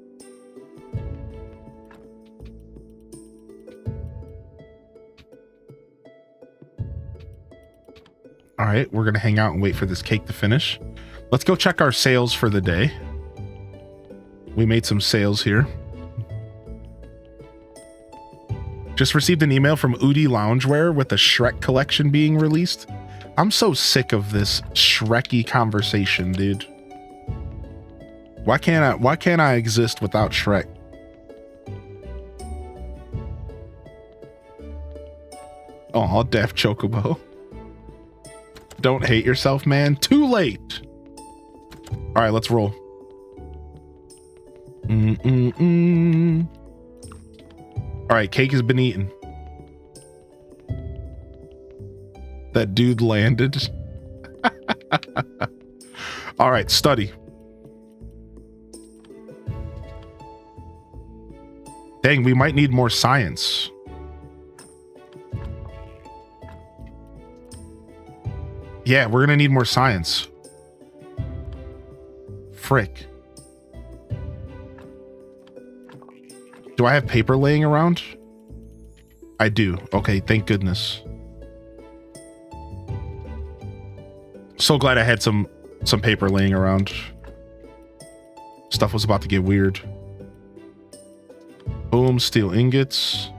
All right, we're gonna hang out and wait for this cake to finish. Let's go check our sales for the day. We made some sales here. Just received an email from Udi Loungewear with the Shrek collection being released. I'm so sick of this Shreky conversation, dude. Why can't I exist without Shrek? Oh, Daft Chocobo. Don't hate yourself, man. Too late. All right, let's roll. All right, cake has been eaten. That dude landed. All right, study. Dang, we might need more science. Yeah, we're gonna need more science. Frick. Do I have paper laying around? I do. Okay, thank goodness. So glad I had some paper laying around. Stuff was about to get weird. Boom, steel ingots.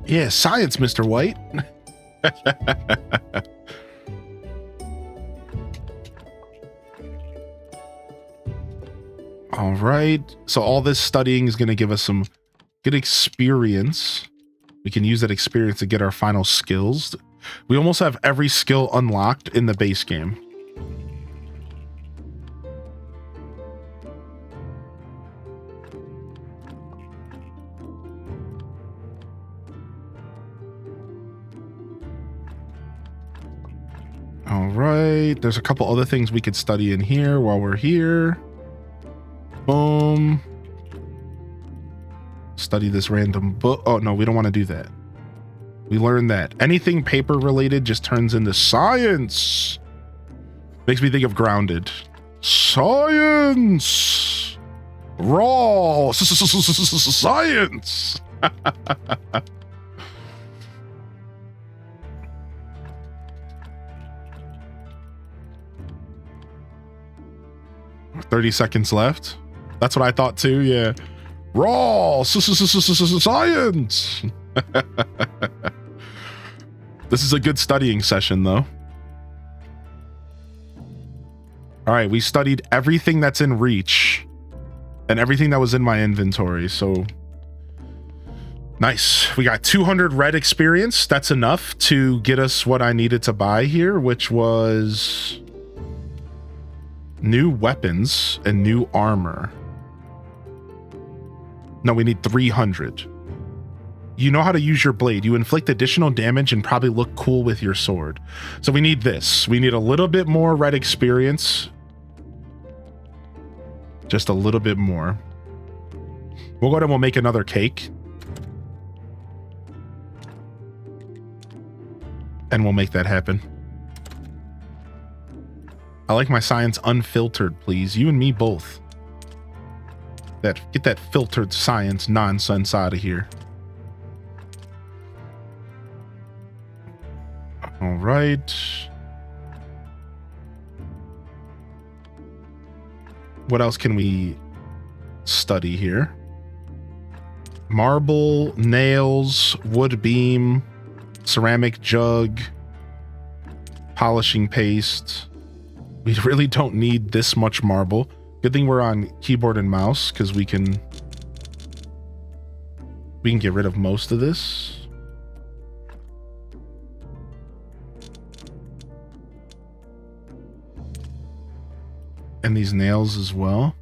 Yeah, science, Mr. White. All right. So all this studying is going to give us some good experience. We can use that experience to get our final skills. We almost have every skill unlocked in the base game. All right. There's a couple other things we could study in here while we're here. Boom. Study this random book. Oh, no, we don't want to do that. We learned that anything paper related just turns into science. Makes me think of Grounded. Science. Raw. Science. 30 seconds left. That's what I thought too. Yeah. Raw science. This is a good studying session though. All right, we studied everything that's in reach and everything that was in my inventory. So nice. We got 200 red experience. That's enough to get us what I needed to buy here, which was new weapons and new armor. No, we need 300. You know how to use your blade. You inflict additional damage and probably look cool with your sword. So we need this. We need a little bit more red experience. Just a little bit more. We'll go ahead and we'll make another cake. And we'll make that happen. I like my science unfiltered, please. You and me both. Get that filtered science nonsense out of here. All right. What else can we study here? Marble, nails, wood beam, ceramic jug, polishing paste. We really don't need this much marble. Good thing we're on keyboard and mouse because we can get rid of most of this. And these nails as well.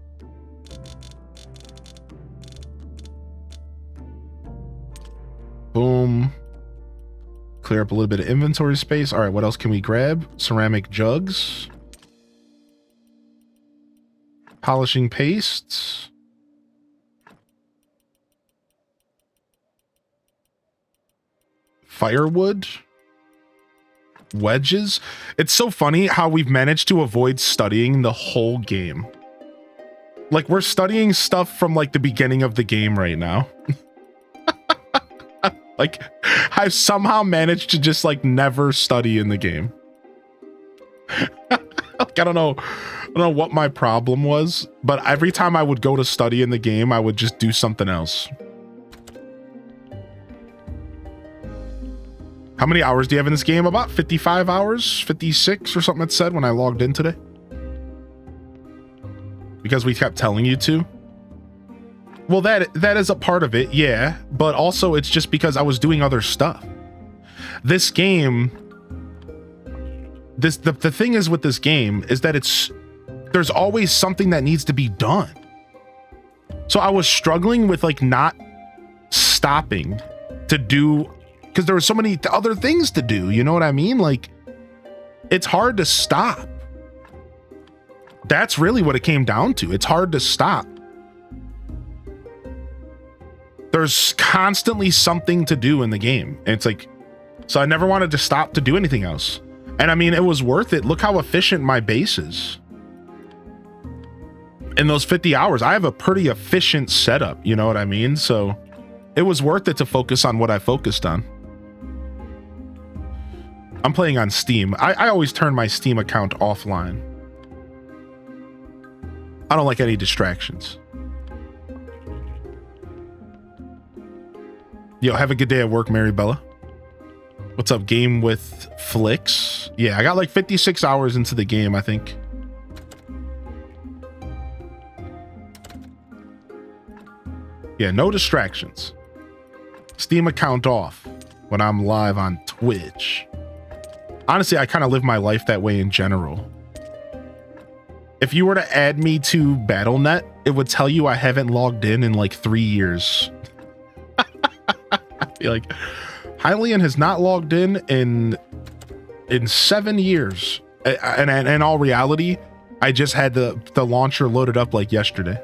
Boom. Clear up a little bit of inventory space. All right, what else can we grab? Ceramic jugs. Polishing pastes. Firewood. Wedges. It's so funny how we've managed to avoid studying the whole game. Like, we're studying stuff from like the beginning of the game right now. Like, I've somehow managed to just like never study in the game. Like, I don't know what my problem was, but every time I would go to study in the game, I would just do something else. How many hours do you have in this game? About 55 hours, 56 or something it said when I logged in today. Because we kept telling you to. Well, that is a part of it, yeah. But also it's just because I was doing other stuff. This game, the thing is with this game is that there's always something that needs to be done. So I was struggling with like not stopping to do, because there were so many other things to do, you know what I mean? Like, it's hard to stop. That's really what it came down to. It's hard to stop. There's constantly something to do in the game. And it's like, so I never wanted to stop to do anything else. And I mean, it was worth it. Look how efficient my base is. In those 50 hours, I have a pretty efficient setup, you know what I mean? So it was worth it to focus on what I focused on. I'm playing on Steam. I always turn my Steam account offline. I don't like any distractions. Yo, have a good day at work, Mary Bella. What's up, Game with Flicks? Yeah, I got like 56 hours into the game, I think. Yeah, no distractions. Steam account off when I'm live on Twitch. Honestly, I kind of live my life that way in general. If you were to add me to BattleNet, it would tell you I haven't logged in like 3 years. I'd be like, Hylian has not logged in in 7 years. And in all reality, I just had the launcher loaded up like yesterday.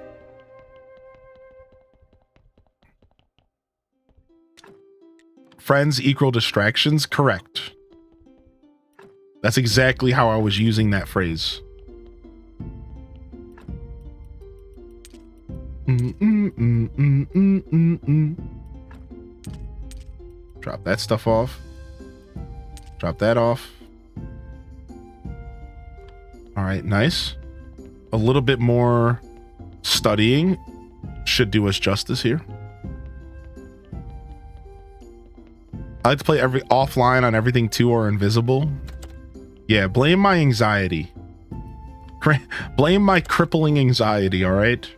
Friends equal distractions? Correct. That's exactly how I was using that phrase. Drop that stuff off. Drop that off. All right, nice. A little bit more studying should do us justice here. I like to play every offline on everything 2 or invisible. Yeah, blame my anxiety. Blame my crippling anxiety, all right?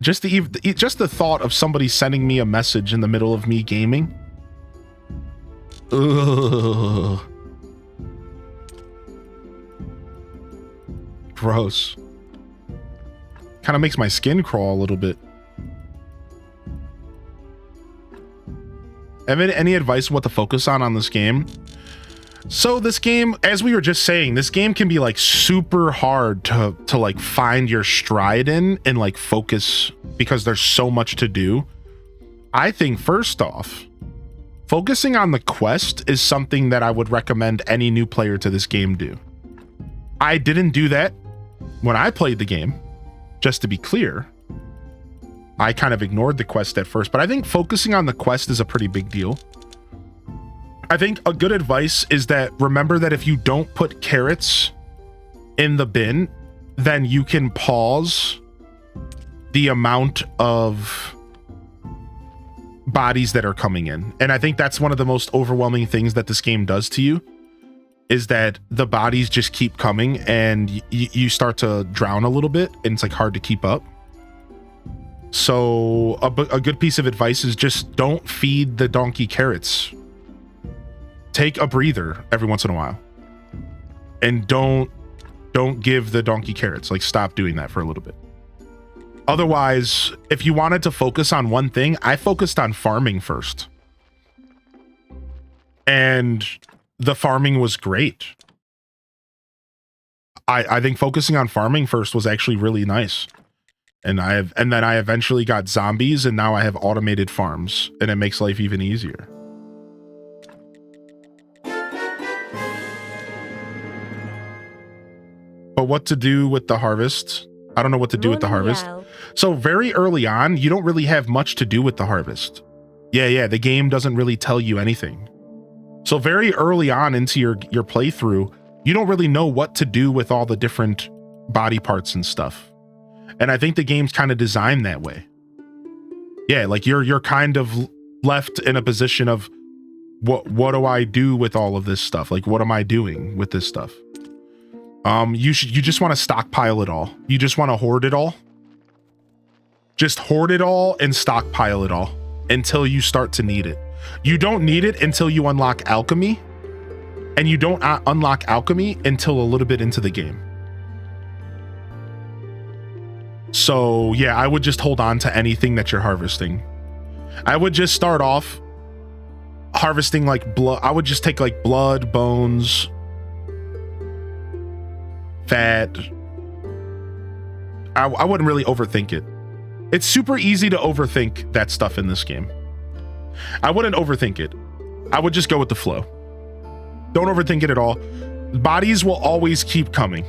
Just the thought of somebody sending me a message in the middle of me gaming. Ugh. Gross. Kind of makes my skin crawl a little bit. Evan, any advice on what to focus on this game? So this game, as we were just saying, this game can be like super hard to like find your stride in and like focus because there's so much to do. I think first off, focusing on the quest is something that I would recommend any new player to this game do. I didn't do that when I played the game, just to be clear. I kind of ignored the quest at first, but I think focusing on the quest is a pretty big deal. I think a good advice is that remember that if you don't put carrots in the bin, then you can pause the amount of bodies that are coming in. And I think that's one of the most overwhelming things that this game does to you, is that the bodies just keep coming and you start to drown a little bit and it's like hard to keep up. So a good piece of advice is just don't feed the donkey carrots. Take a breather every once in a while and don't give the donkey carrots. Like, stop doing that for a little bit. Otherwise, if you wanted to focus on one thing, I focused on farming first. And the farming was great. I think focusing on farming first was actually really nice. And then I eventually got zombies, and now I have automated farms, and it makes life even easier. But what to do with the harvest? I don't know what to do with the harvest. So very early on, you don't really have much to do with the harvest. Yeah, the game doesn't really tell you anything. So very early on into your playthrough, you don't really know what to do with all the different body parts and stuff. And I think the game's kind of designed that way. Yeah, like you're kind of left in a position of what do I do with all of this stuff? Like, what am I doing with this stuff? You just want to stockpile it all. You just want to hoard it all. Just hoard it all and stockpile it all until you start to need it. You don't need it until you unlock alchemy, and you don't unlock alchemy until a little bit into the game. So yeah, I would just hold on to anything that you're harvesting. I would just start off harvesting like blood. I would just take like blood, bones, fat. I wouldn't really overthink it. It's super easy to overthink that stuff in this game. I wouldn't overthink it. I would just go with the flow. Don't overthink it at all. Bodies will always keep coming.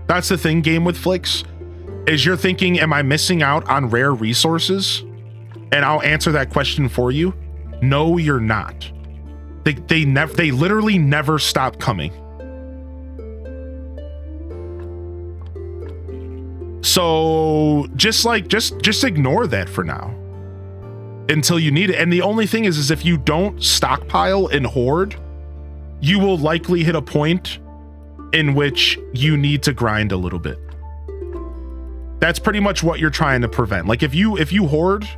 That's the thing, Game with Flicks, is you're thinking, am I missing out on rare resources? And I'll answer that question for you. No, you're not. They literally never stop coming. So just ignore that for now until you need it. And the only thing is if you don't stockpile and hoard, you will likely hit a point in which you need to grind a little bit. That's pretty much what you're trying to prevent. Like if you hoard,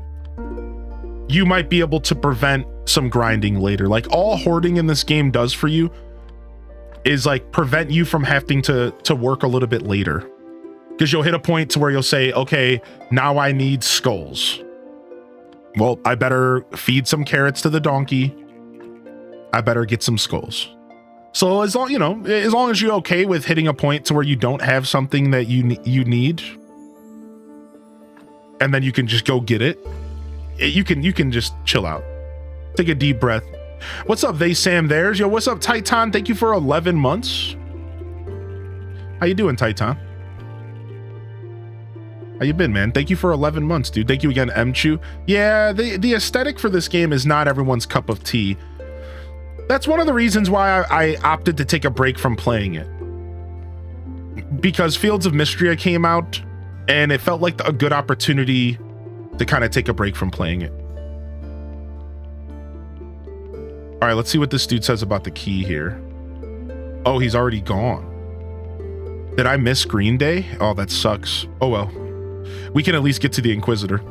you might be able to prevent some grinding later. Like all hoarding in this game does for you is like prevent you from having to work a little bit later. Because you'll hit a point to where you'll say, okay, now I need skulls. Well, I better feed some carrots to the donkey I better get some skulls. So as long, you know, as long as you're okay with hitting a point to where you don't have something that you need, and then you can just go get it, you can just chill out. Take a deep breath. What's up, they Sam there's? Yo, what's up, Titan? Thank you for 11 months. How you doing, Titan? How you been, man? Thank you for 11 months, dude. Thank you again, Mchu. Yeah, the aesthetic for this game is not everyone's cup of tea. That's one of the reasons why I opted to take a break from playing it. Because Fields of Mystria came out, and it felt like a good opportunity to kind of take a break from playing it. All right, let's see what this dude says about the key here. Oh, he's already gone. Did I miss Green Day? Oh, that sucks. Oh, well. We can at least get to the Inquisitor.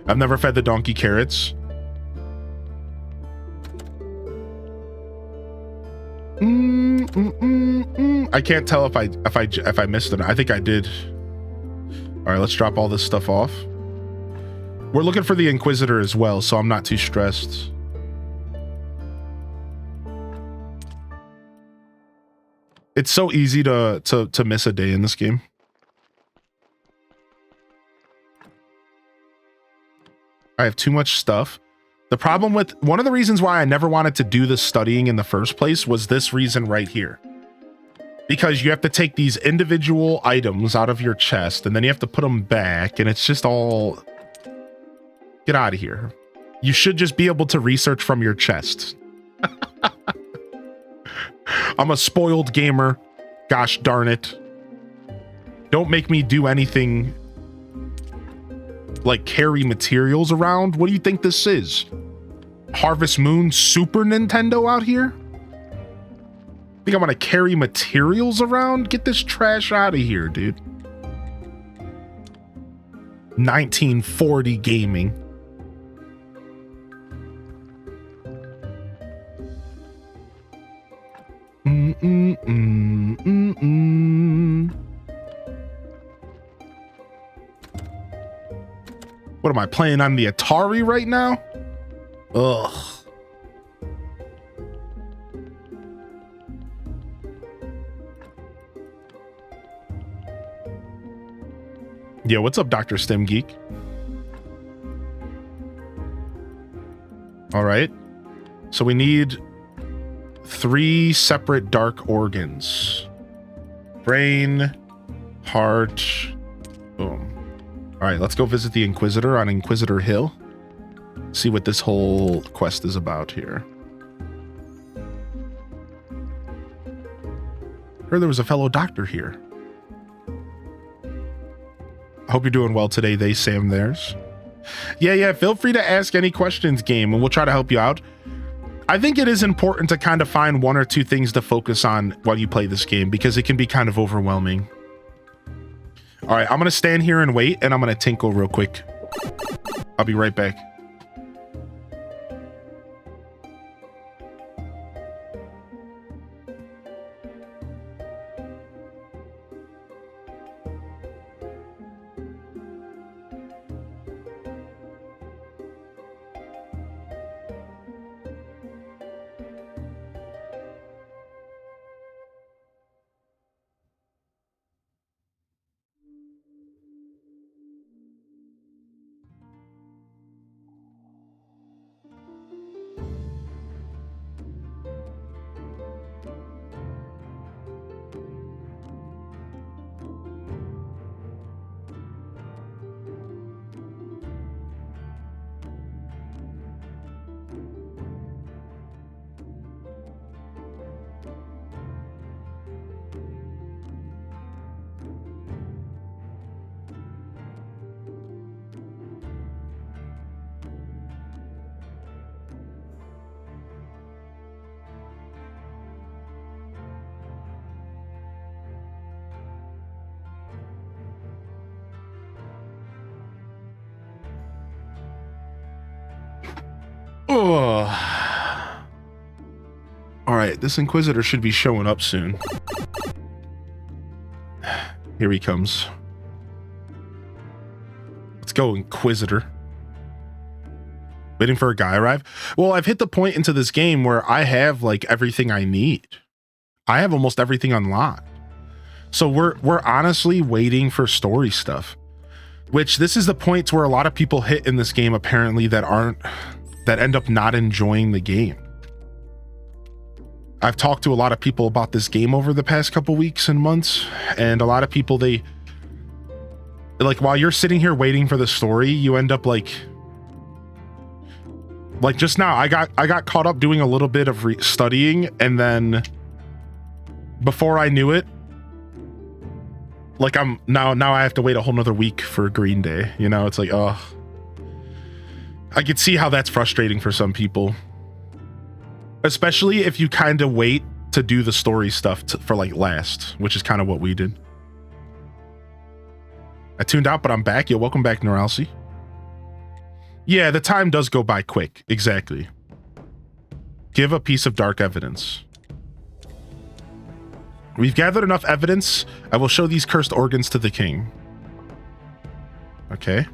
I've never fed the donkey carrots. I can't tell if I missed it. I think I did. All right, let's drop all this stuff off. We're looking for the Inquisitor as well, so I'm not too stressed. It's so easy to miss a day in this game. I have too much stuff. The problem with one of the reasons why I never wanted to do the studying in the first place was this reason right here. Because you have to take these individual items out of your chest and then you have to put them back, and it's just all... Get out of here. You should just be able to research from your chest. I'm a spoiled gamer. Gosh darn it. Don't make me do anything like carry materials around. What do you think this is? Harvest Moon Super Nintendo out here? Think I'm gonna carry materials around? Get this trash out of here, dude. 1940 gaming. What am I playing on the Atari right now? Ugh. Yo, what's up, Dr. STEM Geek? All right. So we need 3 separate dark organs. Brain, heart, boom. All right, let's go visit the Inquisitor on Inquisitor Hill. See what this whole quest is about here. Heard there was a fellow doctor here. I hope you're doing well today, they Sam theirs. Yeah, feel free to ask any questions, game, and we'll try to help you out. I think it is important to kind of find 1 or 2 things to focus on while you play this game, because it can be kind of overwhelming. All right, I'm going to stand here and wait, and I'm going to tinkle real quick. I'll be right back. Oh. All right, this Inquisitor should be showing up soon. Here he comes. Let's go, Inquisitor. Waiting for a guy arrive. Well, I've hit the point into this game where I have like everything I need. I have almost everything unlocked. So we're honestly waiting for story stuff, which this is the point where a lot of people hit in this game apparently that end up not enjoying the game. I've talked to a lot of people about this game over the past couple weeks and months, and a lot of people, they like, while you're sitting here waiting for the story, you end up like just now I got caught up doing a little bit of studying, and then before I knew it, like I'm now I have to wait a whole nother week for Green Day. You know, it's like, oh, I could see how that's frustrating for some people, especially if you kind of wait to do the story stuff for like last, which is kind of what we did. I tuned out, but I'm back. Yo, welcome back, Noralsi. Yeah, the time does go by quick. Exactly. Give a piece of dark evidence. We've gathered enough evidence. I will show these cursed organs to the king. Okay.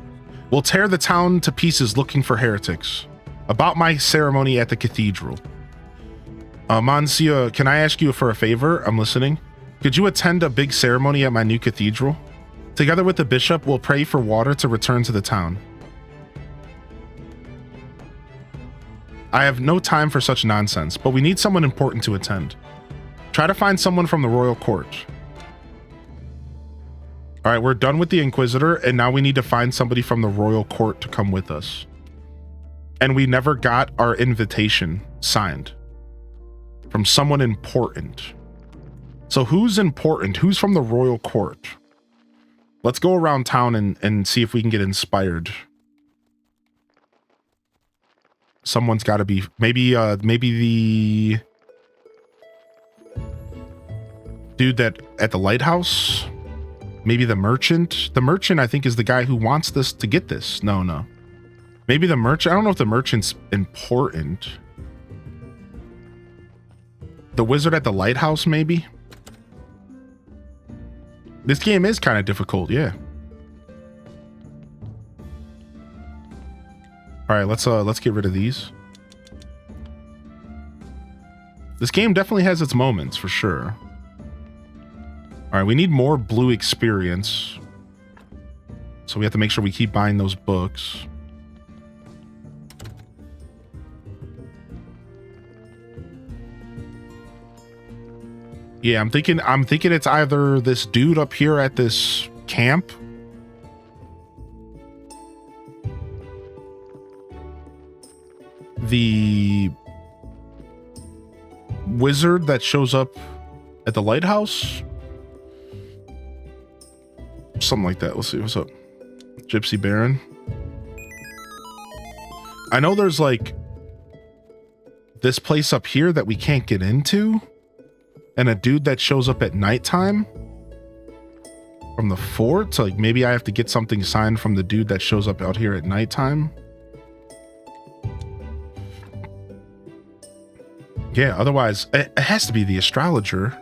We'll tear the town to pieces looking for heretics. About my ceremony at the cathedral. Monsieur, can I ask you for a favor? I'm listening. Could you attend a big ceremony at my new cathedral? Together with the bishop, we'll pray for water to return to the town. I have no time for such nonsense, but we need someone important to attend. Try to find someone from the royal court. All right, we're done with the Inquisitor, and now we need to find somebody from the royal court to come with us. And we never got our invitation signed from someone important. So who's important? Who's from the royal court? Let's go around town and see if we can get inspired. Someone's got to be, maybe the dude that at the lighthouse, maybe the merchant. The merchant, I think, is the guy who wants this to get this. No. Maybe the merchant. I don't know if the merchant's important. The wizard at the lighthouse, maybe. This game is kind of difficult, yeah. All right, let's get rid of these. This game definitely has its moments for sure. All right, we need more blue experience. So we have to make sure we keep buying those books. Yeah, I'm thinking it's either this dude up here at this camp. The wizard that shows up at the lighthouse. Something like that. Let's see what's up. Gypsy Baron. I know there's like this place up here that we can't get into. And a dude that shows up at nighttime from the fort. So like maybe I have to get something signed from the dude that shows up out here at nighttime. Yeah, otherwise it has to be the astrologer.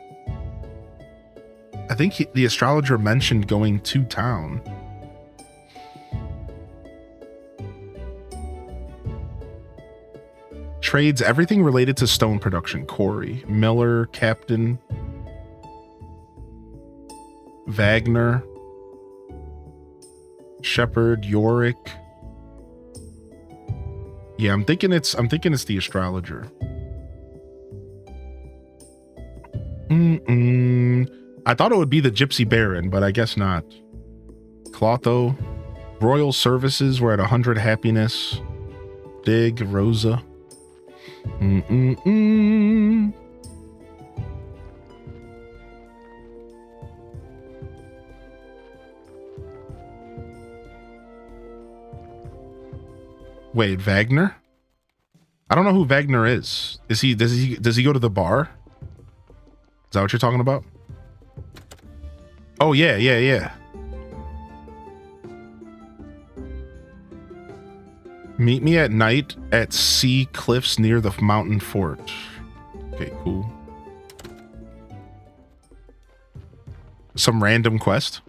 I think the astrologer mentioned going to town. Trades everything related to stone production. Corey, Miller, Captain, Wagner, Shepard, Yorick. Yeah, I'm thinking it's the astrologer. I thought it would be the Gypsy Baron, but I guess not. Clotho, Royal Services, we're at 100 happiness. Dig, Rosa. Wait, Wagner? I don't know who Wagner is. Does he go to the bar? Is that what you're talking about? Oh yeah. Meet me at night at Sea Cliffs near the mountain fort. Okay, cool. Some random quest.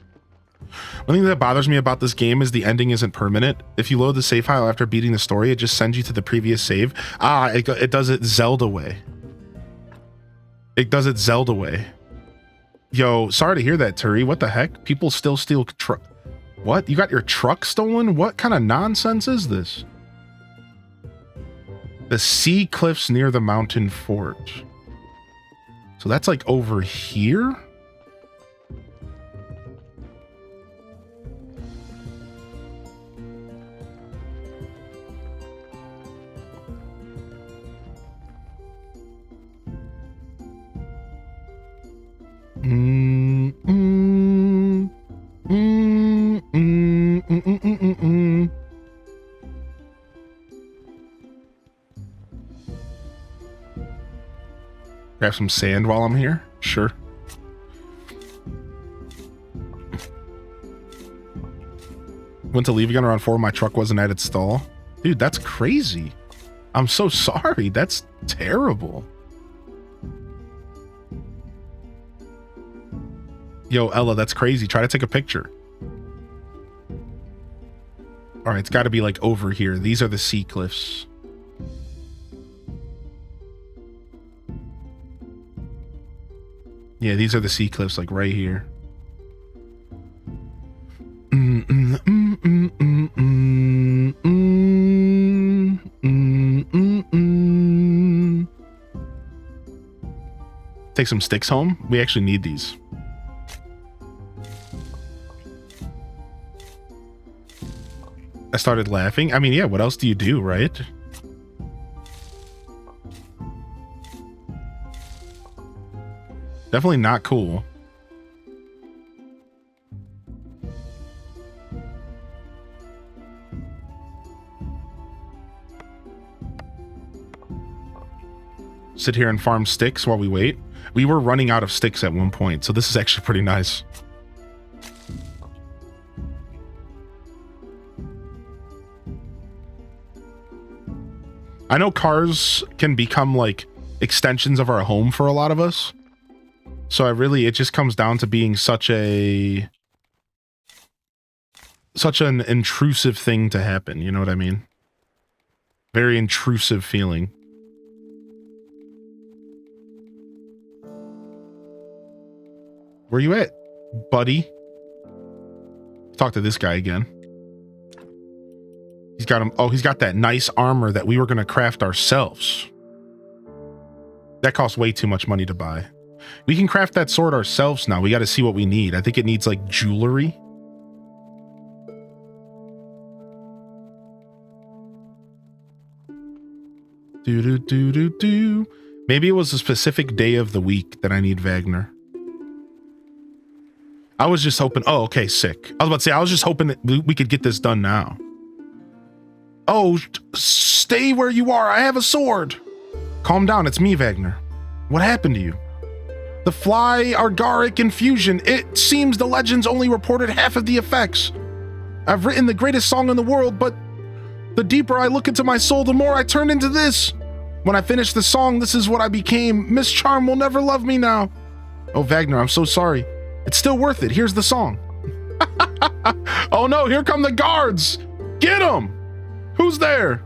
One thing that bothers me about this game is the ending isn't permanent. If you load the save file after beating the story, it just sends you to the previous save. It does it Zelda way. It does it Zelda way. Yo, sorry to hear that, Turi. What the heck? People still steal truck. What? You got your truck stolen? What kind of nonsense is this? The sea cliffs near the mountain fort. So that's like over here? Grab some sand while I'm here? Sure. Went to leave again around 4. My truck wasn't at its stall. Dude, that's crazy. I'm so sorry. That's terrible. Yo, Ella, that's crazy. Try to take a picture. All right, it's got to be like over here. These are the sea cliffs. Yeah, these are the sea cliffs, like right here. Take some sticks home. We actually need these. I started laughing. I mean, yeah, what else do you do, right? Definitely not cool. Sit here and farm sticks while we wait. We were running out of sticks at one point, so this is actually pretty nice. I know cars can become like extensions of our home for a lot of us. So it just comes down to being such an intrusive thing to happen. You know what I mean? Very intrusive feeling. Where you at, buddy? Talk to this guy again. He's got him. Oh, he's got that nice armor that we were going to craft ourselves. That costs way too much money to buy. We can craft that sword ourselves now. We got to see what we need. I think it needs like jewelry. Do. Maybe it was a specific day of the week that I need Wagner. I was just hoping. Oh, okay, sick. I was about to say, I was just hoping that we could get this done now. Oh, stay where you are. I have a sword. Calm down. It's me, Wagner. What happened to you? The fly Argaric infusion. It seems the legends only reported half of the effects. I've written the greatest song in the world, but the deeper I look into my soul, the more I turn into this. When I finish the song, this is what I became. Miss Charm will never love me now. Oh, Wagner, I'm so sorry. It's still worth it. Here's the song. Oh no, here come the guards. Get him. Who's there?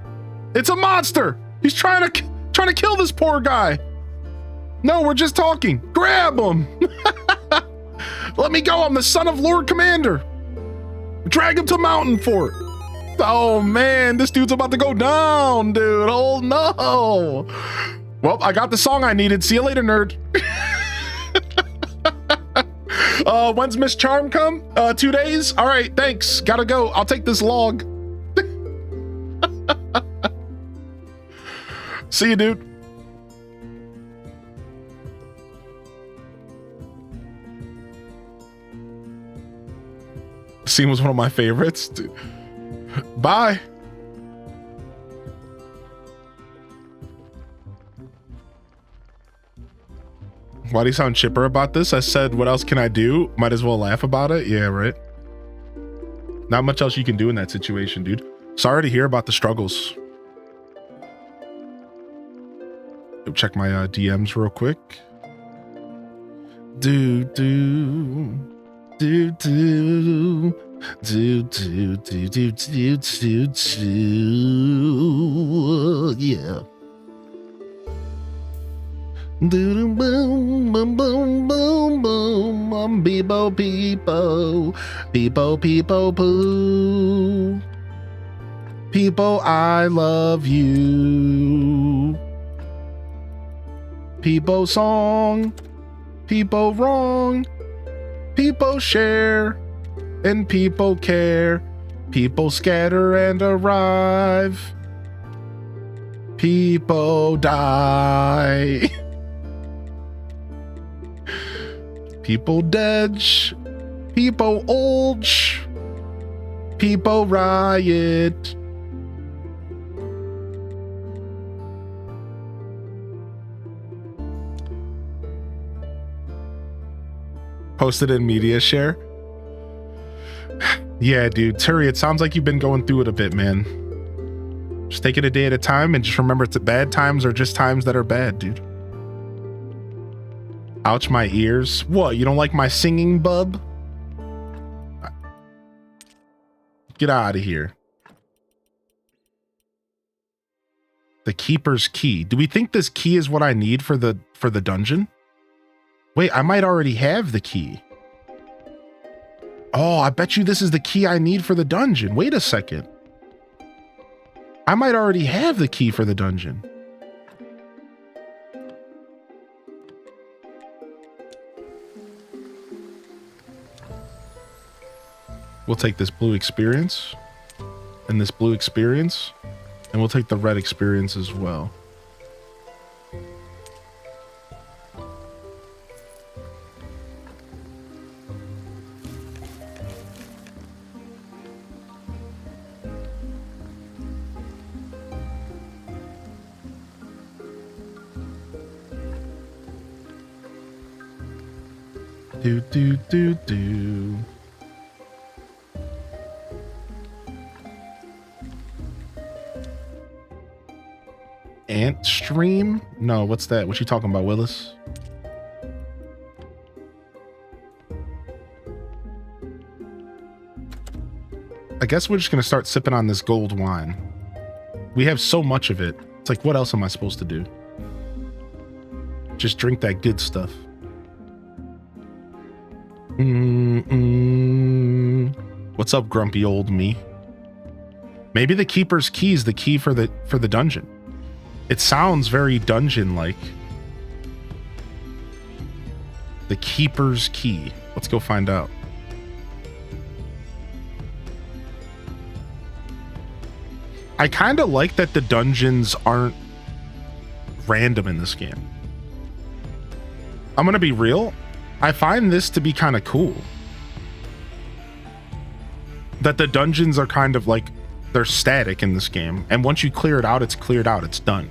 It's a monster. He's trying to kill this poor guy. No, we're just talking. Grab him. Let me go. I'm the son of Lord Commander. Drag him to Mountain Fort. Oh man, this dude's about to go down, dude. Oh no. Well, I got the song I needed. See you later, nerd. When's Miss Charm come? 2 days? All right, thanks. Gotta go. I'll take this log. See you, dude. Scene was one of my favorites. Dude. Bye. Why do you sound chipper about this? I said, what else can I do? Might as well laugh about it. Yeah, right. Not much else you can do in that situation, dude. Sorry to hear about the struggles. Go check my DMs real quick. Do do do do do do do do do. Yeah. Do boom boom boom boom boom. Beebo peepo, peepo peepo poo. People, I love you. People song, people wrong. People share and people care. People scatter and arrive. People die. People dead. People old. People riot. Posted in media share. Yeah, dude. Turi, it sounds like you've been going through it a bit, man. Just take it a day at a time and just remember it's bad times are just times that are bad, dude. Ouch, my ears. What, you don't like my singing, bub? Get out of here. The Keeper's Key. Do we think this key is what I need for the dungeon? Wait, I might already have the key. Oh, I bet you this is the key I need for the dungeon. Wait a second. I might already have the key for the dungeon. We'll take this blue experience and this blue experience, and we'll take the red experience as well. Do do do do. Ant stream? No, what's that? What you talking about, Willis? I guess we're just gonna start sipping on this gold wine. We have so much of it. It's like, what else am I supposed to do? Just drink that good stuff. What's up, grumpy old me? Maybe the Keeper's Key is the key for the dungeon. It sounds very dungeon-like. The Keeper's Key. Let's go find out. I kind of like that the dungeons aren't random in this game. I'm gonna be real. I find this to be kind of cool. That the dungeons are kind of like, they're static in this game. And once you clear it out, it's cleared out. It's done.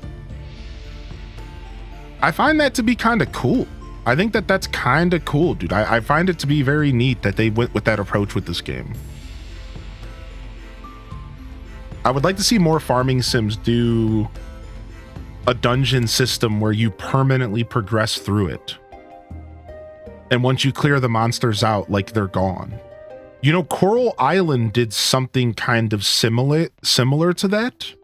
I find that to be kind of cool. I think that that's kind of cool, dude. I find it to be very neat that they went with that approach with this game. I would like to see more farming sims do a dungeon system where you permanently progress through it. And once you clear the monsters out, like, they're gone. You know, Coral Island did something kind of similar to that,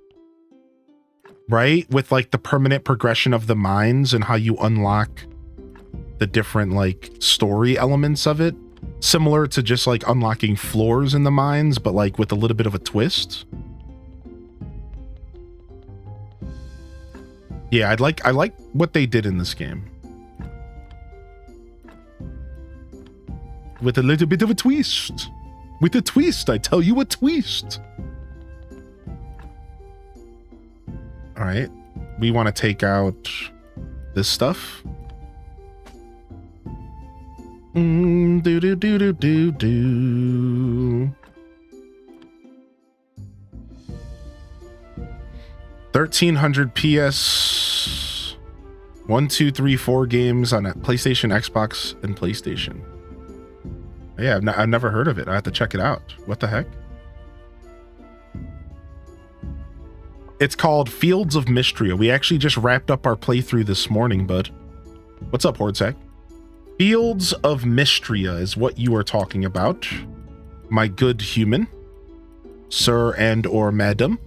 right? With like the permanent progression of the mines and how you unlock the different like story elements of it. Similar to just like unlocking floors in the mines, but like with a little bit of a twist. Yeah, I like what they did in this game. With a little bit of a twist. With a twist, I tell you, a twist. All right. We want to take out this stuff. Do do do do do do. 1300 PS. 1, 2, 3, 4 games on a PlayStation, Xbox, and PlayStation. Yeah, I've never heard of it. I have to check it out. What the heck? It's called Fields of Mystria. We actually just wrapped up our playthrough this morning, bud. What's up, Hordzak? Fields of Mystria is what you are talking about, my good human, sir and or madam.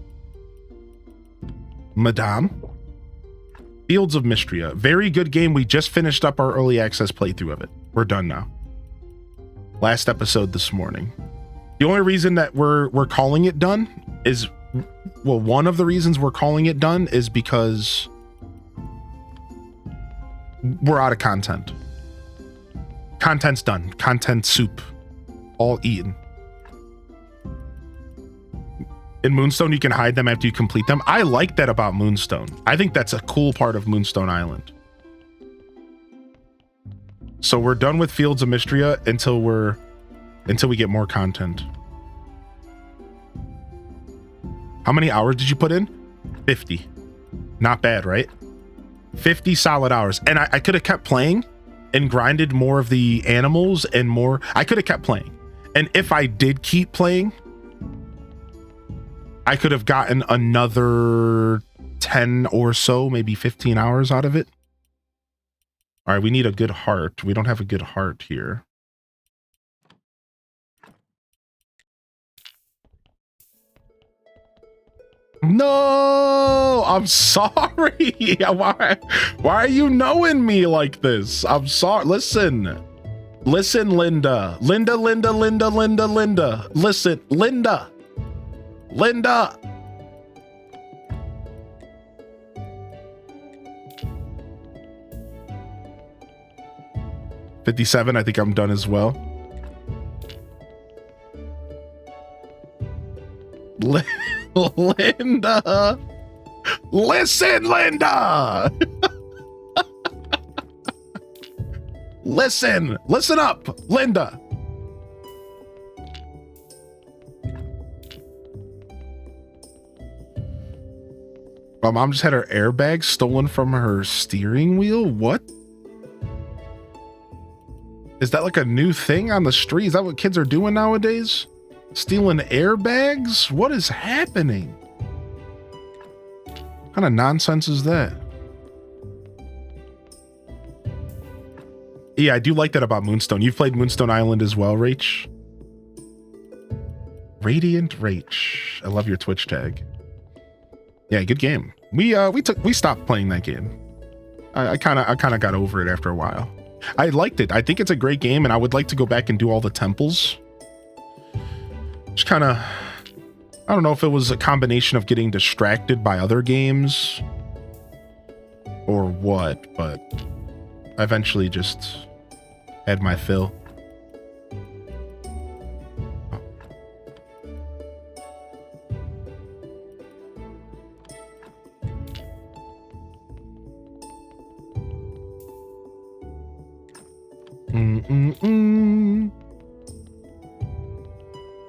Fields of Mystria, very good game. We just finished up our early access playthrough of it. We're done now. Last episode this morning. The only reason that we're calling it done is, well, one of the reasons we're calling it done is because we're out of content. Content's done. Content soup. All eaten. In Moonstone, you can hide them after you complete them. I like that about Moonstone. I think that's a cool part of Moonstone Island. So we're done with Fields of Mystria until we get more content. How many hours did you put in? 50. Not bad, right? 50 solid hours. And I could have kept playing and grinded more of the animals and more. I could have kept playing. And if I did keep playing, I could have gotten another 10 or so, maybe 15 hours out of it. All right, we need a good heart. We don't have a good heart here. No, I'm sorry. Why are you knowing me like this? I'm sorry. Listen, Linda. Listen, Linda. 57, I think I'm done as well. Linda. Listen, Linda. Listen up, Linda. My mom just had her airbag stolen from her steering wheel. What? Is that like a new thing on the street? Is that what kids are doing nowadays? Stealing airbags? What is happening? What kind of nonsense is that? Yeah, I do like that about Moonstone. You've played Moonstone Island as well, Rach? Radiant Rach. I love your Twitch tag. Yeah, good game. We stopped playing that game. I kind of got over it after a while. I liked it. I think it's a great game, and I would like to go back and do all the temples. Just kind of, I don't know if it was a combination of getting distracted by other games or what, but I eventually just had my fill.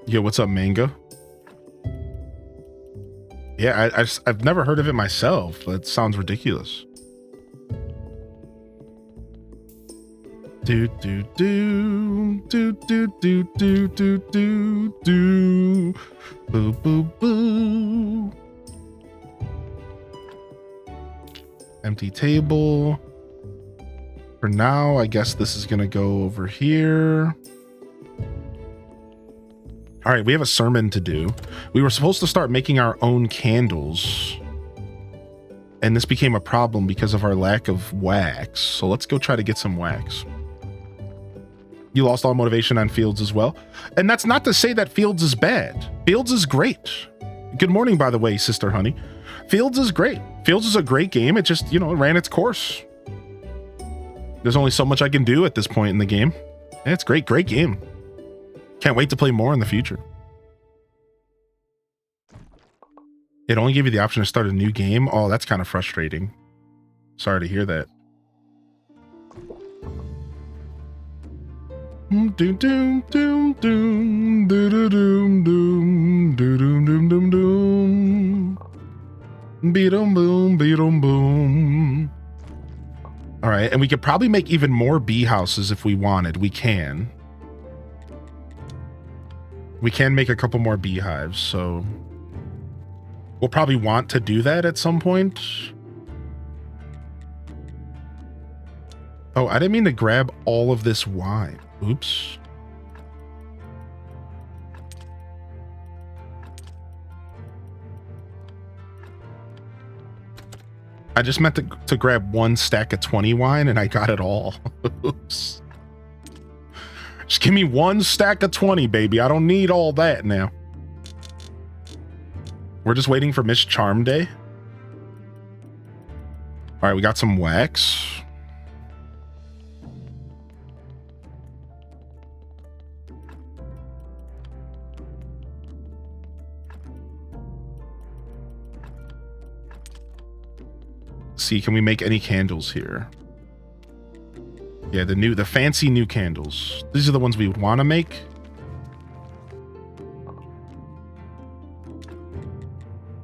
Yo, what's up, Mango? Yeah, I've never heard of it myself. That sounds ridiculous. Do do do do do do do do do do boo boo boo. Empty table. For now, I guess this is gonna go over here. All right, we have a sermon to do. We were supposed to start making our own candles, and this became a problem because of our lack of wax. So let's go try to get some wax. You lost all motivation on Fields as well. And that's not to say that Fields is bad. Fields is great. Good morning, by the way, Sister Honey. Fields is great. Fields is a great game. It just, it ran its course. There's only so much I can do at this point in the game. Yeah, it's great, great game. Can't wait to play more in the future. It only gave you the option to start a new game. Oh, that's kind of frustrating. Sorry to hear that. Doom doom doom doom doom doom doom doom doom doom. Beat-em boom, beat-em boom. All right, and we could probably make even more bee houses if we wanted. We can. We can make a couple more beehives, so we'll probably want to do that at some point. Oh, I didn't mean to grab all of this wine. Oops. I just meant to grab one stack of 20 wine and I got it all. Oops. Just give me one stack of 20, baby. I don't need all that now. We're just waiting for Miss Charm Day. All right, we got some wax. See, can we make any candles here? Yeah, the fancy new candles. These are the ones we would want to make.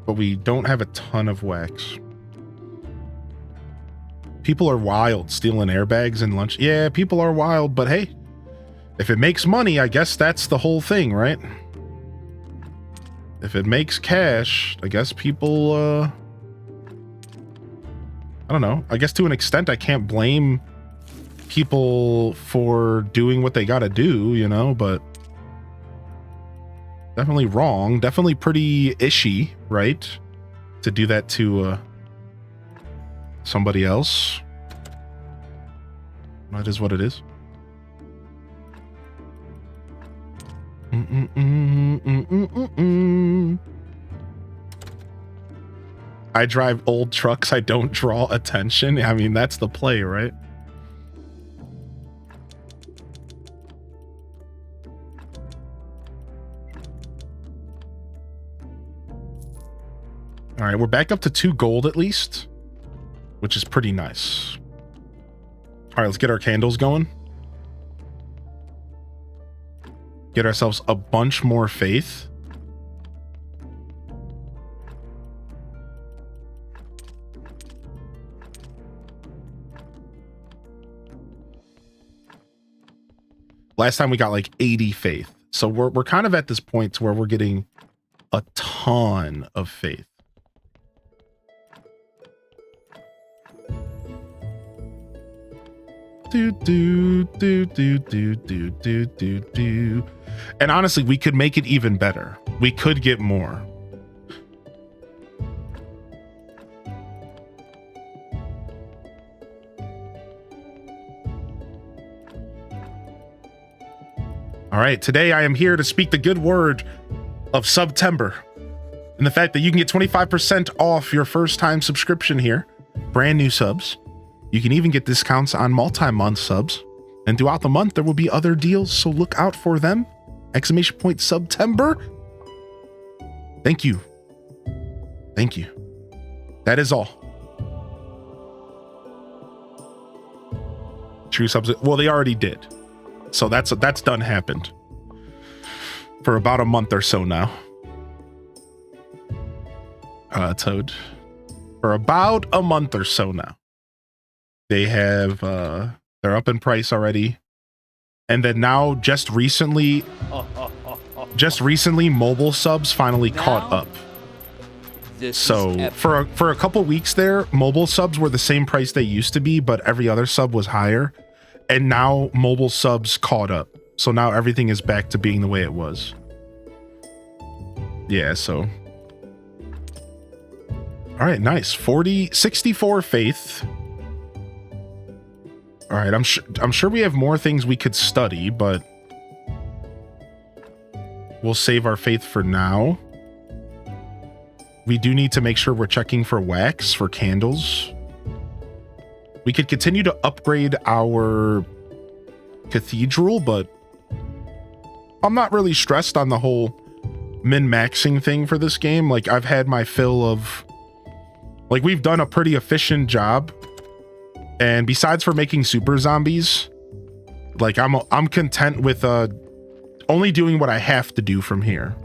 But we don't have a ton of wax. People are wild stealing airbags and lunch. Yeah, people are wild, but hey, if it makes money, I guess that's the whole thing, right? If it makes cash, I guess people, I don't know. I guess to an extent, I can't blame people for doing what they gotta do, you know, but definitely wrong. Definitely pretty ishy, right? To do that to somebody else. That is what it is. I drive old trucks. I don't draw attention. I mean, that's the play, right? All right, we're back up to 2 gold at least, which is pretty nice. All right, let's get our candles going. Get ourselves a bunch more faith. Last time we got like 80 faith. So we're kind of at this point where we're getting a ton of faith. Do. And honestly, we could make it even better. We could get more. All right, today I am here to speak the good word of September and the fact that you can get 25% off your first time subscription here. Brand new subs. You can even get discounts on multi-month subs. And throughout the month, there will be other deals, so look out for them. Exclamation point September. Thank you. Thank you. That is all. True subs. Well, they already did. So that's done happened. For about a month or so now. Toad. For about a month or so now. They have, they're up in price already. And then now, just recently, mobile subs finally caught up. So for a couple weeks there, mobile subs were the same price they used to be, but every other sub was higher. And now mobile subs caught up. So now everything is back to being the way it was. Yeah, so. All right, nice. 64 faith. All right, I'm sure we have more things we could study, but we'll save our faith for now. We do need to make sure we're checking for wax for candles. We could continue to upgrade our cathedral, but I'm not really stressed on the whole min-maxing thing for this game. Like, I've had my fill of, like, we've done a pretty efficient job. And besides for making super zombies, like I'm content with only doing what I have to do from here.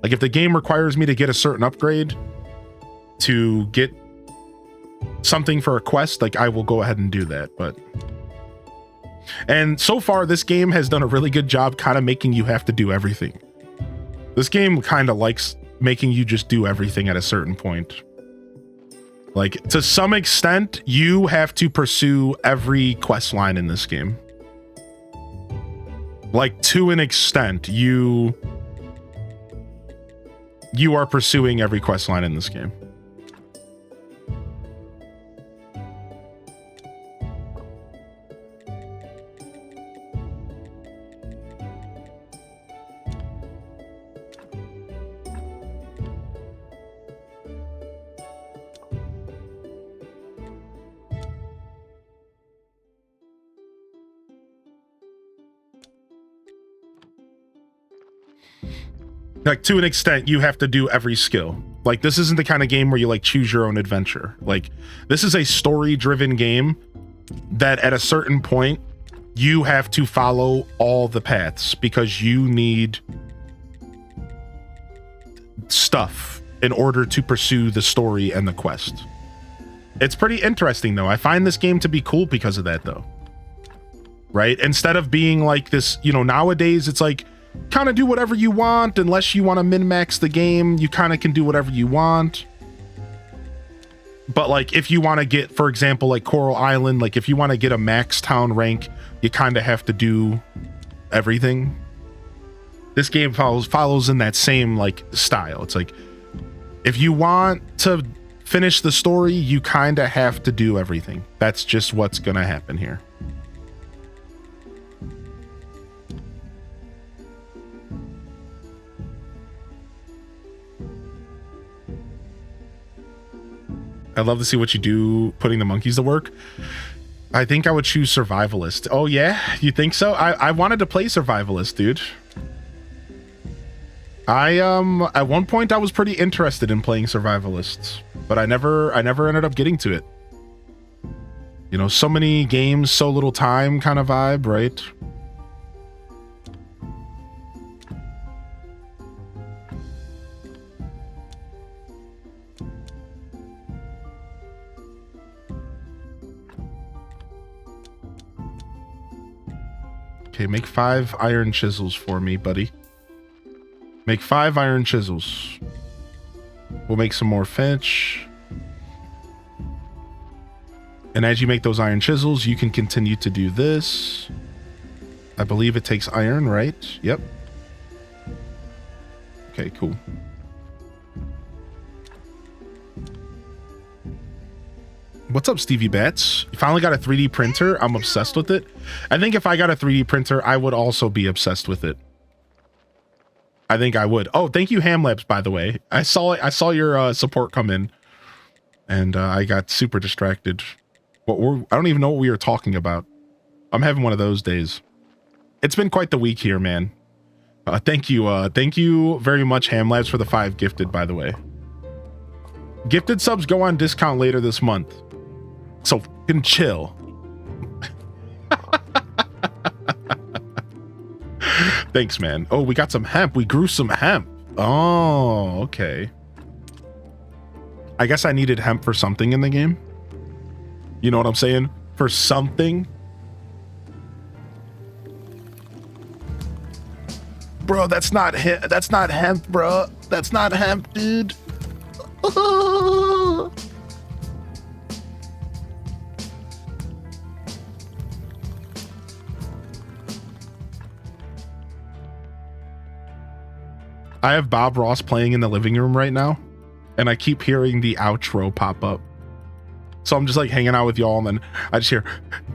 Like if the game requires me to get a certain upgrade to get something for a quest, like I will go ahead and do that. And so far this game has done a really good job kind of making you have to do everything. This game kind of likes making you just do everything at a certain point. Like, to some extent, you have to pursue every quest line in this game. Like, to an extent, you are pursuing every quest line in this game. Like, to an extent, you have to do every skill. Like, this isn't the kind of game where you, like, choose your own adventure. Like, this is a story-driven game that at a certain point, you have to follow all the paths because you need stuff in order to pursue the story and the quest. It's pretty interesting, though. I find this game to be cool because of that, though. Right? Instead of being like this, you know, nowadays, it's like, kind of do whatever you want. Unless you want to min-max the game, you kind of can do whatever you want. But like, if you want to get, for example, like Coral Island, like if you want to get a max town rank, you kind of have to do everything. This game follows in that same like style. It's like, if you want to finish the story, you kind of have to do everything. That's just what's gonna happen here. I'd love to see what you do putting the monkeys to work. I think I would choose Survivalist. Oh yeah, you think so? I wanted to play Survivalist, dude. At one point I was pretty interested in playing Survivalists, but I never ended up getting to it. You know, so many games, so little time kind of vibe, right? Okay, make 5 iron chisels for me, buddy. Make 5 iron chisels. We'll make some more fetch. And as you make those iron chisels, you can continue to do this. I believe it takes iron, right? Yep. Okay, cool. What's up, Stevie Bats? You finally got a 3D printer. I'm obsessed with it. I think if I got a 3D printer, I would also be obsessed with it. I think I would. Oh, thank you, Hamlabs, by the way. I saw your support come in, and I got super distracted. I don't even know what we were talking about. I'm having one of those days. It's been quite the week here, man. Thank you very much, Hamlabs, for the 5 gifted, by the way. Gifted subs go on discount later this month. So fucking chill. Thanks, man. Oh, we got some hemp. We grew some hemp. Oh, okay. I guess I needed hemp for something in the game. You know what I'm saying? For something. Bro, that's not hemp, bro. That's not hemp, dude. I have Bob Ross playing in the living room right now, and I keep hearing the outro pop up. So I'm just like hanging out with y'all, and then I just hear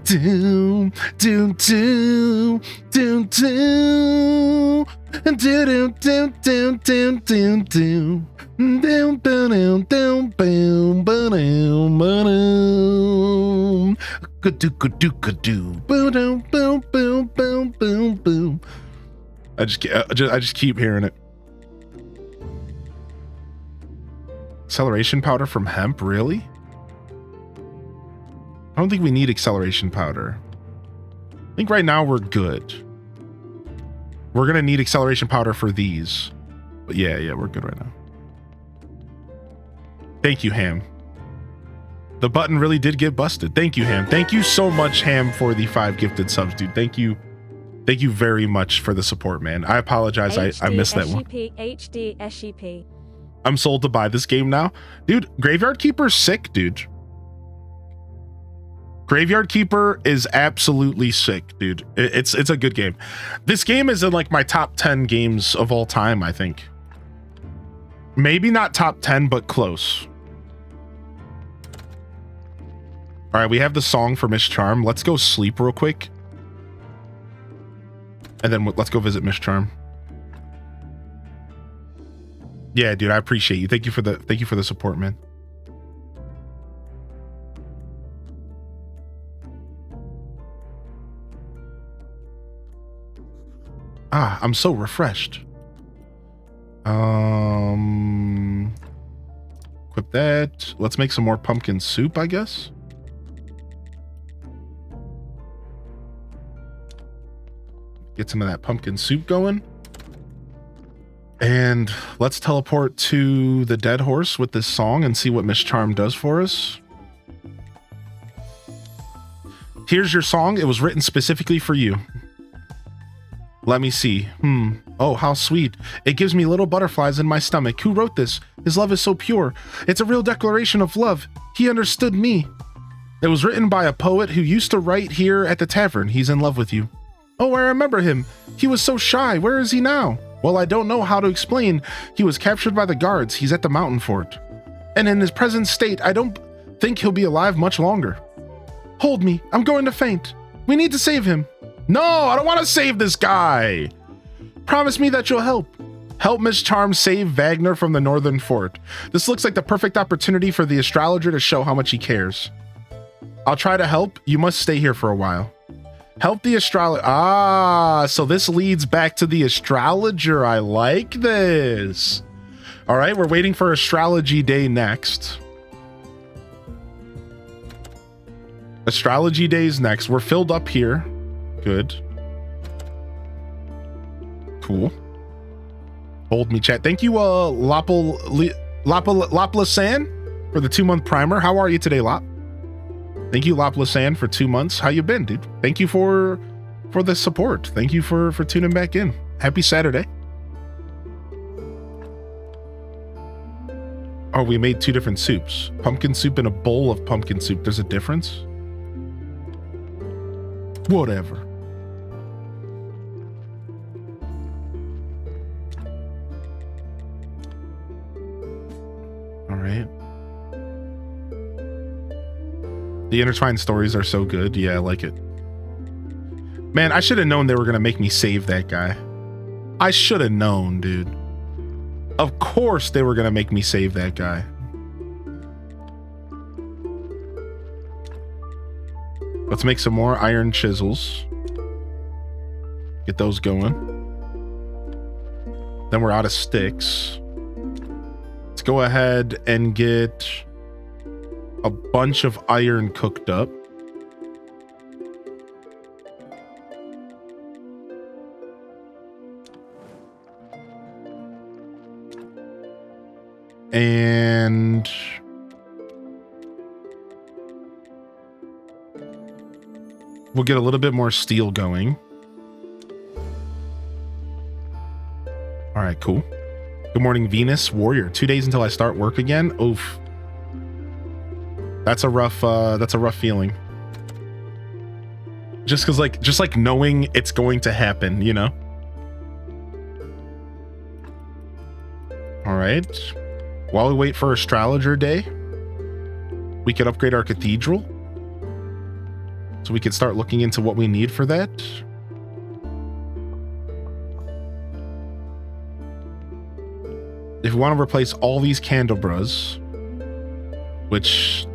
doom doom doom doom doom doom doom doom doom doom doom doom doom boom doom boom boom boom boom boom boom boom boom boom. I just keep hearing it. Acceleration powder from hemp, really? I don't think we need acceleration powder. I think right now we're good. We're gonna need acceleration powder for these. But yeah, we're good right now. Thank you, Ham. The button really did get busted. Thank you, Ham. Thank you so much, Ham, for the 5 gifted subs, dude. Thank you. Thank you very much for the support, man. I apologize. I missed that one. HD SCP. I'm sold to buy this game now. Dude, Graveyard Keeper's sick, dude. Graveyard Keeper is absolutely sick, dude. It's a good game. This game is in like my top 10 games of all time, I think. Maybe not top 10, but close. All right, we have the song for Miss Charm. Let's go sleep real quick. And then let's go visit Miss Charm. Yeah, dude, I appreciate you. Thank you for the support, man. Ah, I'm so refreshed. Equip that. Let's make some more pumpkin soup, I guess. Get some of that pumpkin soup going. And let's teleport to the Dead Horse with this song and see what Miss Charm does for us. Here's your song. It was written specifically for you. Let me see. Oh, how sweet. It gives me little butterflies in my stomach. Who wrote this? His love is so pure. It's a real declaration of love. He understood me. It was written by a poet who used to write here at the tavern. He's in love with you. Oh, I remember him. He was so shy. Where is he now? Well, I don't know how to explain. He was captured by the guards. He's at the mountain fort. And in his present state, I don't think he'll be alive much longer. Hold me. I'm going to faint. We need to save him. No, I don't want to save this guy. Promise me that you'll help. Help Miss Charm save Wagner from the northern fort. This looks like the perfect opportunity for the astrologer to show how much he cares. I'll try to help. You must stay here for a while. Help the astrologer. Ah, so this leads back to the astrologer. I like this. All right, we're waiting for astrology day next. Astrology days next. We're filled up here. Good. Cool. Hold me, chat. Thank you, Laplasan for the 2-month primer. How are you today, Lop? Thank you, Laplasan, for 2 months. How you been, dude? Thank you for the support. Thank you for tuning back in. Happy Saturday. Oh, we made 2 different soups. Pumpkin soup and a bowl of pumpkin soup. There's a difference? Whatever. All right. The intertwined stories are so good. Yeah, I like it. Man, I should have known they were going to make me save that guy. I should have known, dude. Of course they were going to make me save that guy. Let's make some more iron chisels. Get those going. Then we're out of sticks. Let's go ahead and get a bunch of iron cooked up. And we'll get a little bit more steel going. All right, cool. Good morning, Venus Warrior. 2 days until I start work again. Oof. That's a rough feeling. Just like knowing it's going to happen, you know? All right. While we wait for astrologer day, we could upgrade our cathedral. So we could start looking into what we need for that. If we want to replace all these candelabras, which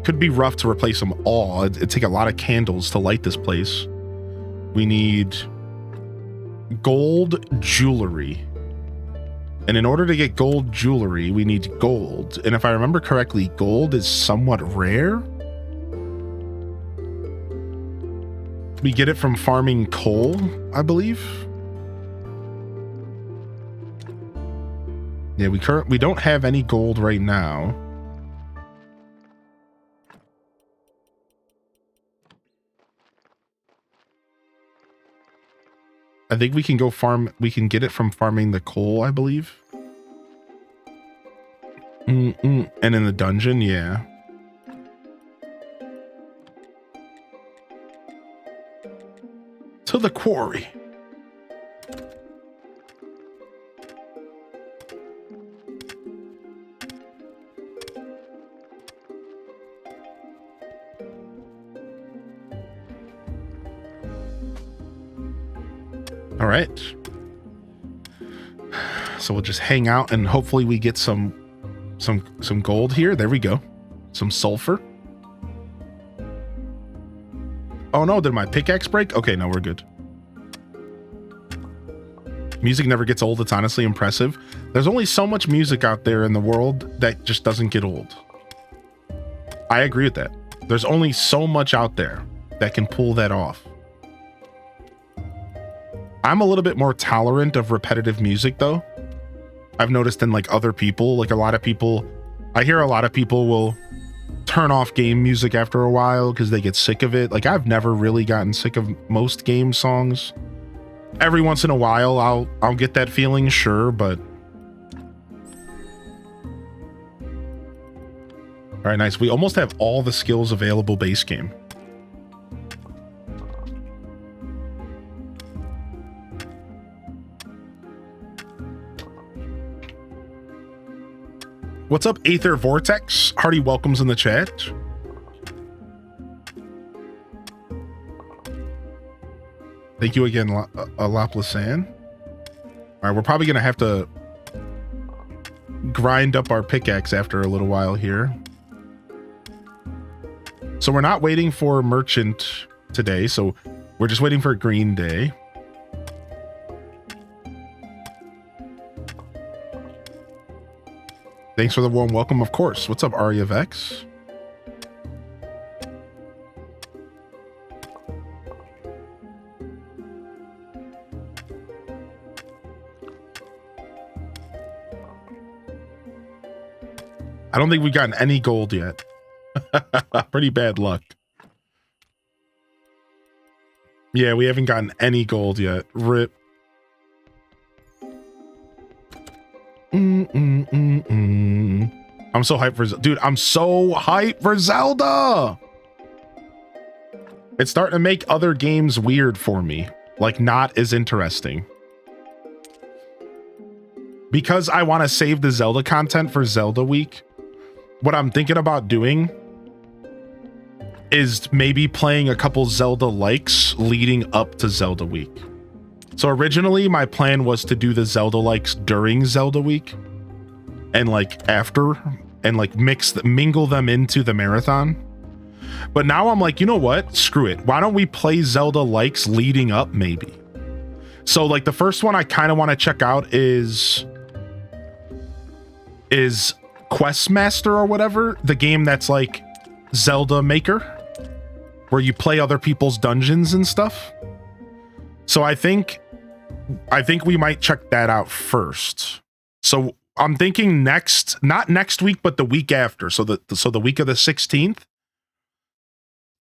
could be rough to replace them all. It'd take a lot of candles to light this place. We need gold jewelry. And in order to get gold jewelry, we need gold. And if I remember correctly, gold is somewhat rare. We get it from farming coal, I believe. Yeah, we don't have any gold right now. I think we can go farm, we can get it from farming the coal, I believe. And in the dungeon, yeah. To the quarry. All right. So we'll just hang out and hopefully we get some gold here. There we go. Some sulfur. Oh no, did my pickaxe break? Okay, no, we're good. Music never gets old. It's honestly impressive. There's only so much music out there in the world that just doesn't get old. I agree with that. There's only so much out there that can pull that off. I'm a little bit more tolerant of repetitive music though. I've noticed in like other people, like a lot of people, I hear a lot of people will turn off game music after a while because they get sick of it. Like I've never really gotten sick of most game songs. Every once in a while I'll get that feeling, sure, but all right, nice. We almost have all the skills available base game. What's up, Aether Vortex? Hearty welcomes in the chat. Thank you again, Laplasan. All right, we're probably going to have to grind up our pickaxe after a little while here. So we're not waiting for Merchant today, so we're just waiting for Green Day. Thanks for the warm welcome, of course. What's up, Arya Vex? I don't think we've gotten any gold yet. Pretty bad luck. Yeah, we haven't gotten any gold yet. RIP. I'm so hyped for dude. I'm so hyped for Zelda. It's starting to make other games weird for me, like not as interesting. Because I want to save the Zelda content for Zelda week. What I'm thinking about doing is maybe playing a couple Zelda likes leading up to Zelda week. So originally my plan was to do the Zelda likes during Zelda week and like after and like mingle them into the marathon. But now I'm like, you know what? Screw it. Why don't we play Zelda likes leading up maybe? So like the first one I kind of want to check out is Questmaster or whatever, the game that's like Zelda Maker, where you play other people's dungeons and stuff. So I think we might check that out first. So I'm thinking not next week, but the week after. So the week of the 16th,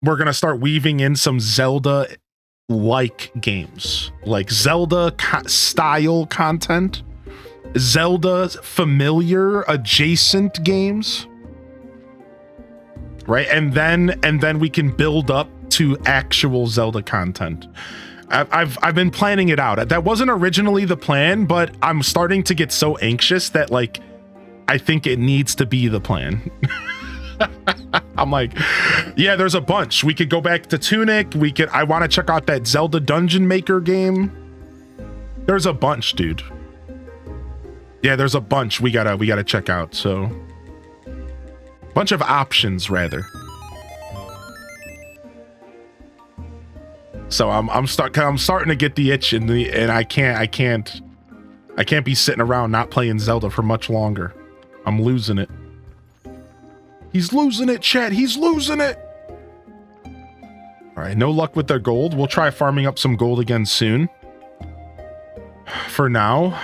we're going to start weaving in some Zelda like games, like Zelda style content, Zelda familiar adjacent games. Right. And then we can build up to actual Zelda content. I've been planning it out. That wasn't originally the plan, but I'm starting to get so anxious that like I think it needs to be the plan. I'm like, yeah, there's a bunch. We could go back to Tunic. I want to check out that Zelda Dungeon Maker game. There's a bunch, dude. Yeah, there's a bunch we gotta check out. So bunch of options rather. So I'm starting to get the itch and I can't be sitting around not playing Zelda for much longer. I'm losing it. He's losing it, chat. He's losing it. All right, no luck with their gold. We'll try farming up some gold again soon. For now,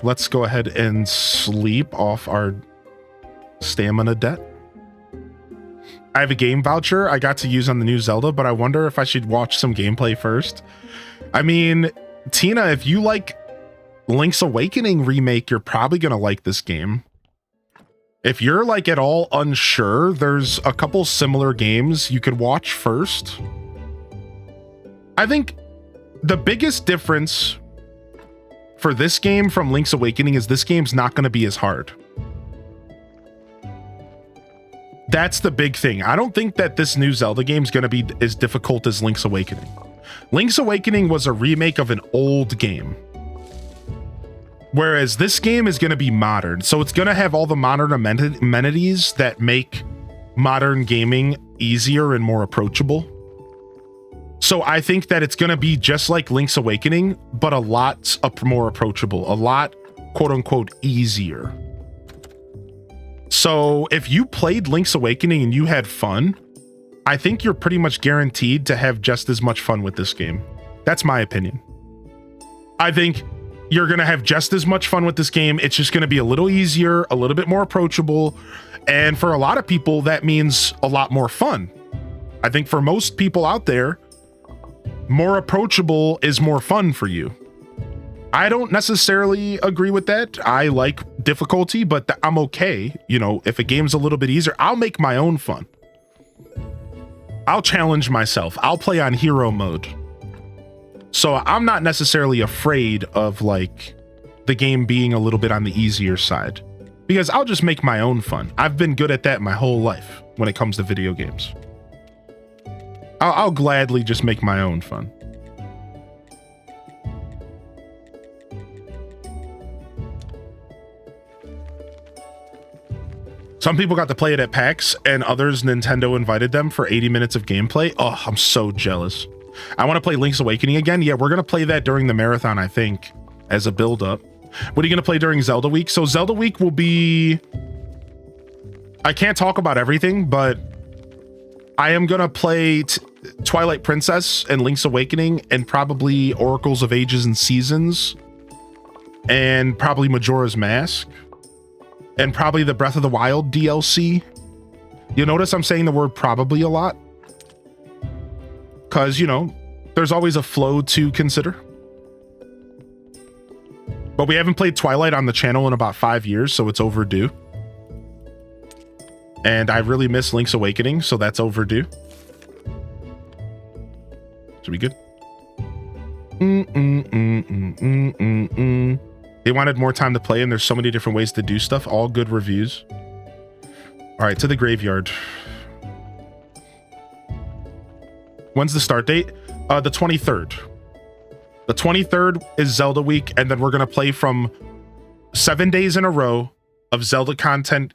let's go ahead and sleep off our stamina debt. I have a game voucher I got to use on the new Zelda, but I wonder if I should watch some gameplay first. I mean, Tina, if you like Link's Awakening remake, you're probably going to like this game. If you're like at all unsure, there's a couple similar games you could watch first. I think the biggest difference for this game from Link's Awakening is this game's not going to be as hard. That's the big thing. I don't think that this new Zelda game is going to be as difficult as Link's Awakening. Link's Awakening was a remake of an old game, whereas this game is going to be modern. So it's going to have all the modern amenities that make modern gaming easier and more approachable. So I think that it's going to be just like Link's Awakening, but a lot more approachable, a lot quote unquote easier. So if you played Link's Awakening and you had fun, I think you're pretty much guaranteed to have just as much fun with this game. That's my opinion. I think you're going to have just as much fun with this game. It's just going to be a little easier, a little bit more approachable. And for a lot of people, that means a lot more fun. I think for most people out there, more approachable is more fun for you. I don't necessarily agree with that. I like difficulty, but I'm okay. You know, if a game's a little bit easier, I'll make my own fun. I'll challenge myself. I'll play on hero mode. So I'm not necessarily afraid of like the game being a little bit on the easier side, because I'll just make my own fun. I've been good at that my whole life when it comes to video games. I'll gladly just make my own fun. Some people got to play it at PAX, and others Nintendo invited them for 80 minutes of gameplay. Oh, I'm so jealous. I want to play Link's Awakening again. Yeah, we're going to play that during the marathon, I think, as a build-up. What are you going to play during Zelda Week? So Zelda Week will be... I can't talk about everything, but I am going to play Twilight Princess and Link's Awakening, and probably Oracles of Ages and Seasons, and probably Majora's Mask, and probably the Breath of the Wild DLC. You'll notice I'm saying the word probably a lot, because, you know, there's always a flow to consider. But we haven't played Twilight on the channel in about 5 years, so it's overdue. And I really miss Link's Awakening, so that's overdue. Should be good. They wanted more time to play, and there's so many different ways to do stuff. All good reviews. All right, to the graveyard. When's the start date? The 23rd. The 23rd is Zelda Week, and then we're going to play from 7 days in a row of Zelda content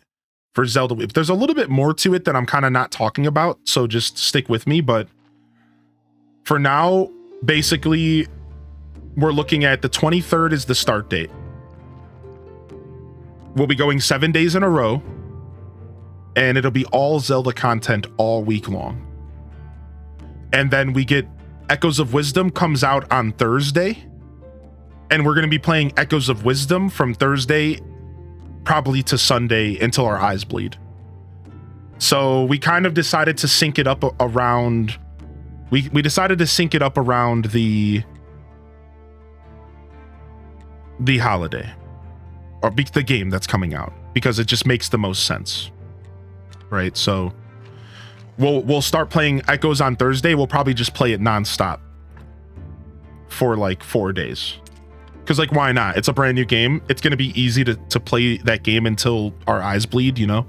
for Zelda Week. There's a little bit more to it that I'm kind of not talking about, so just stick with me. But for now, basically, we're looking at the 23rd is the start date. We'll be going 7 days in a row, and it'll be all Zelda content all week long. And then we get Echoes of Wisdom comes out on Thursday, and we're going to be playing Echoes of Wisdom from Thursday probably to Sunday until our eyes bleed. So we kind of decided to sync it up around... We decided to sync it up around the holiday, or the game that's coming out, because it just makes the most sense, right? So we'll start playing Echoes on Thursday. We'll probably just play it nonstop for like 4 days, because like, why not? It's a brand new game. It's going to be easy to play that game until our eyes bleed, you know?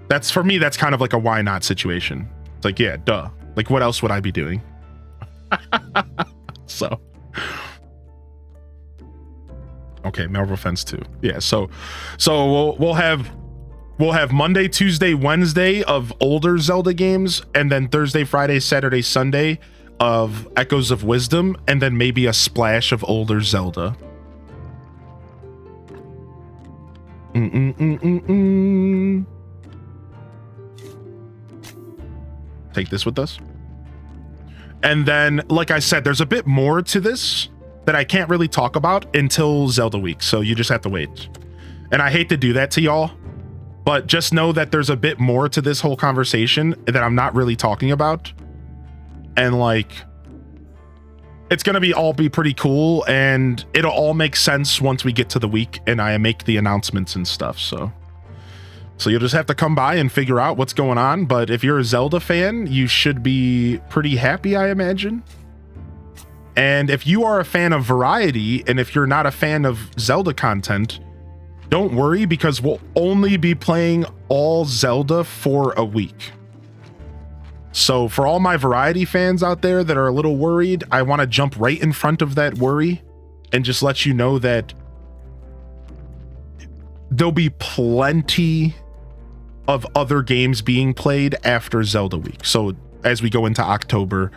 That's, for me, that's kind of like a why not situation. It's like, yeah, duh. Like, what else would I be doing? So, okay, Marvel Fence 2. Yeah, so we'll have Monday, Tuesday, Wednesday of older Zelda games, and then Thursday, Friday, Saturday, Sunday of Echoes of Wisdom, and then maybe a splash of older Zelda. Take this with us. And then, like I said, there's a bit more to this that I can't really talk about until Zelda Week, so you just have to wait. And I hate to do that to y'all, but just know that there's a bit more to this whole conversation that I'm not really talking about. And like, it's gonna be pretty cool, and it'll all make sense once we get to the week and I make the announcements and stuff. So So you'll just have to come by and figure out what's going on. But if you're a Zelda fan, you should be pretty happy, I imagine. And if you are a fan of variety, and if you're not a fan of Zelda content, don't worry, because we'll only be playing all Zelda for a week. So for all my variety fans out there that are a little worried, I want to jump right in front of that worry and just let you know that there'll be plenty of other games being played after Zelda week. So as we go into October,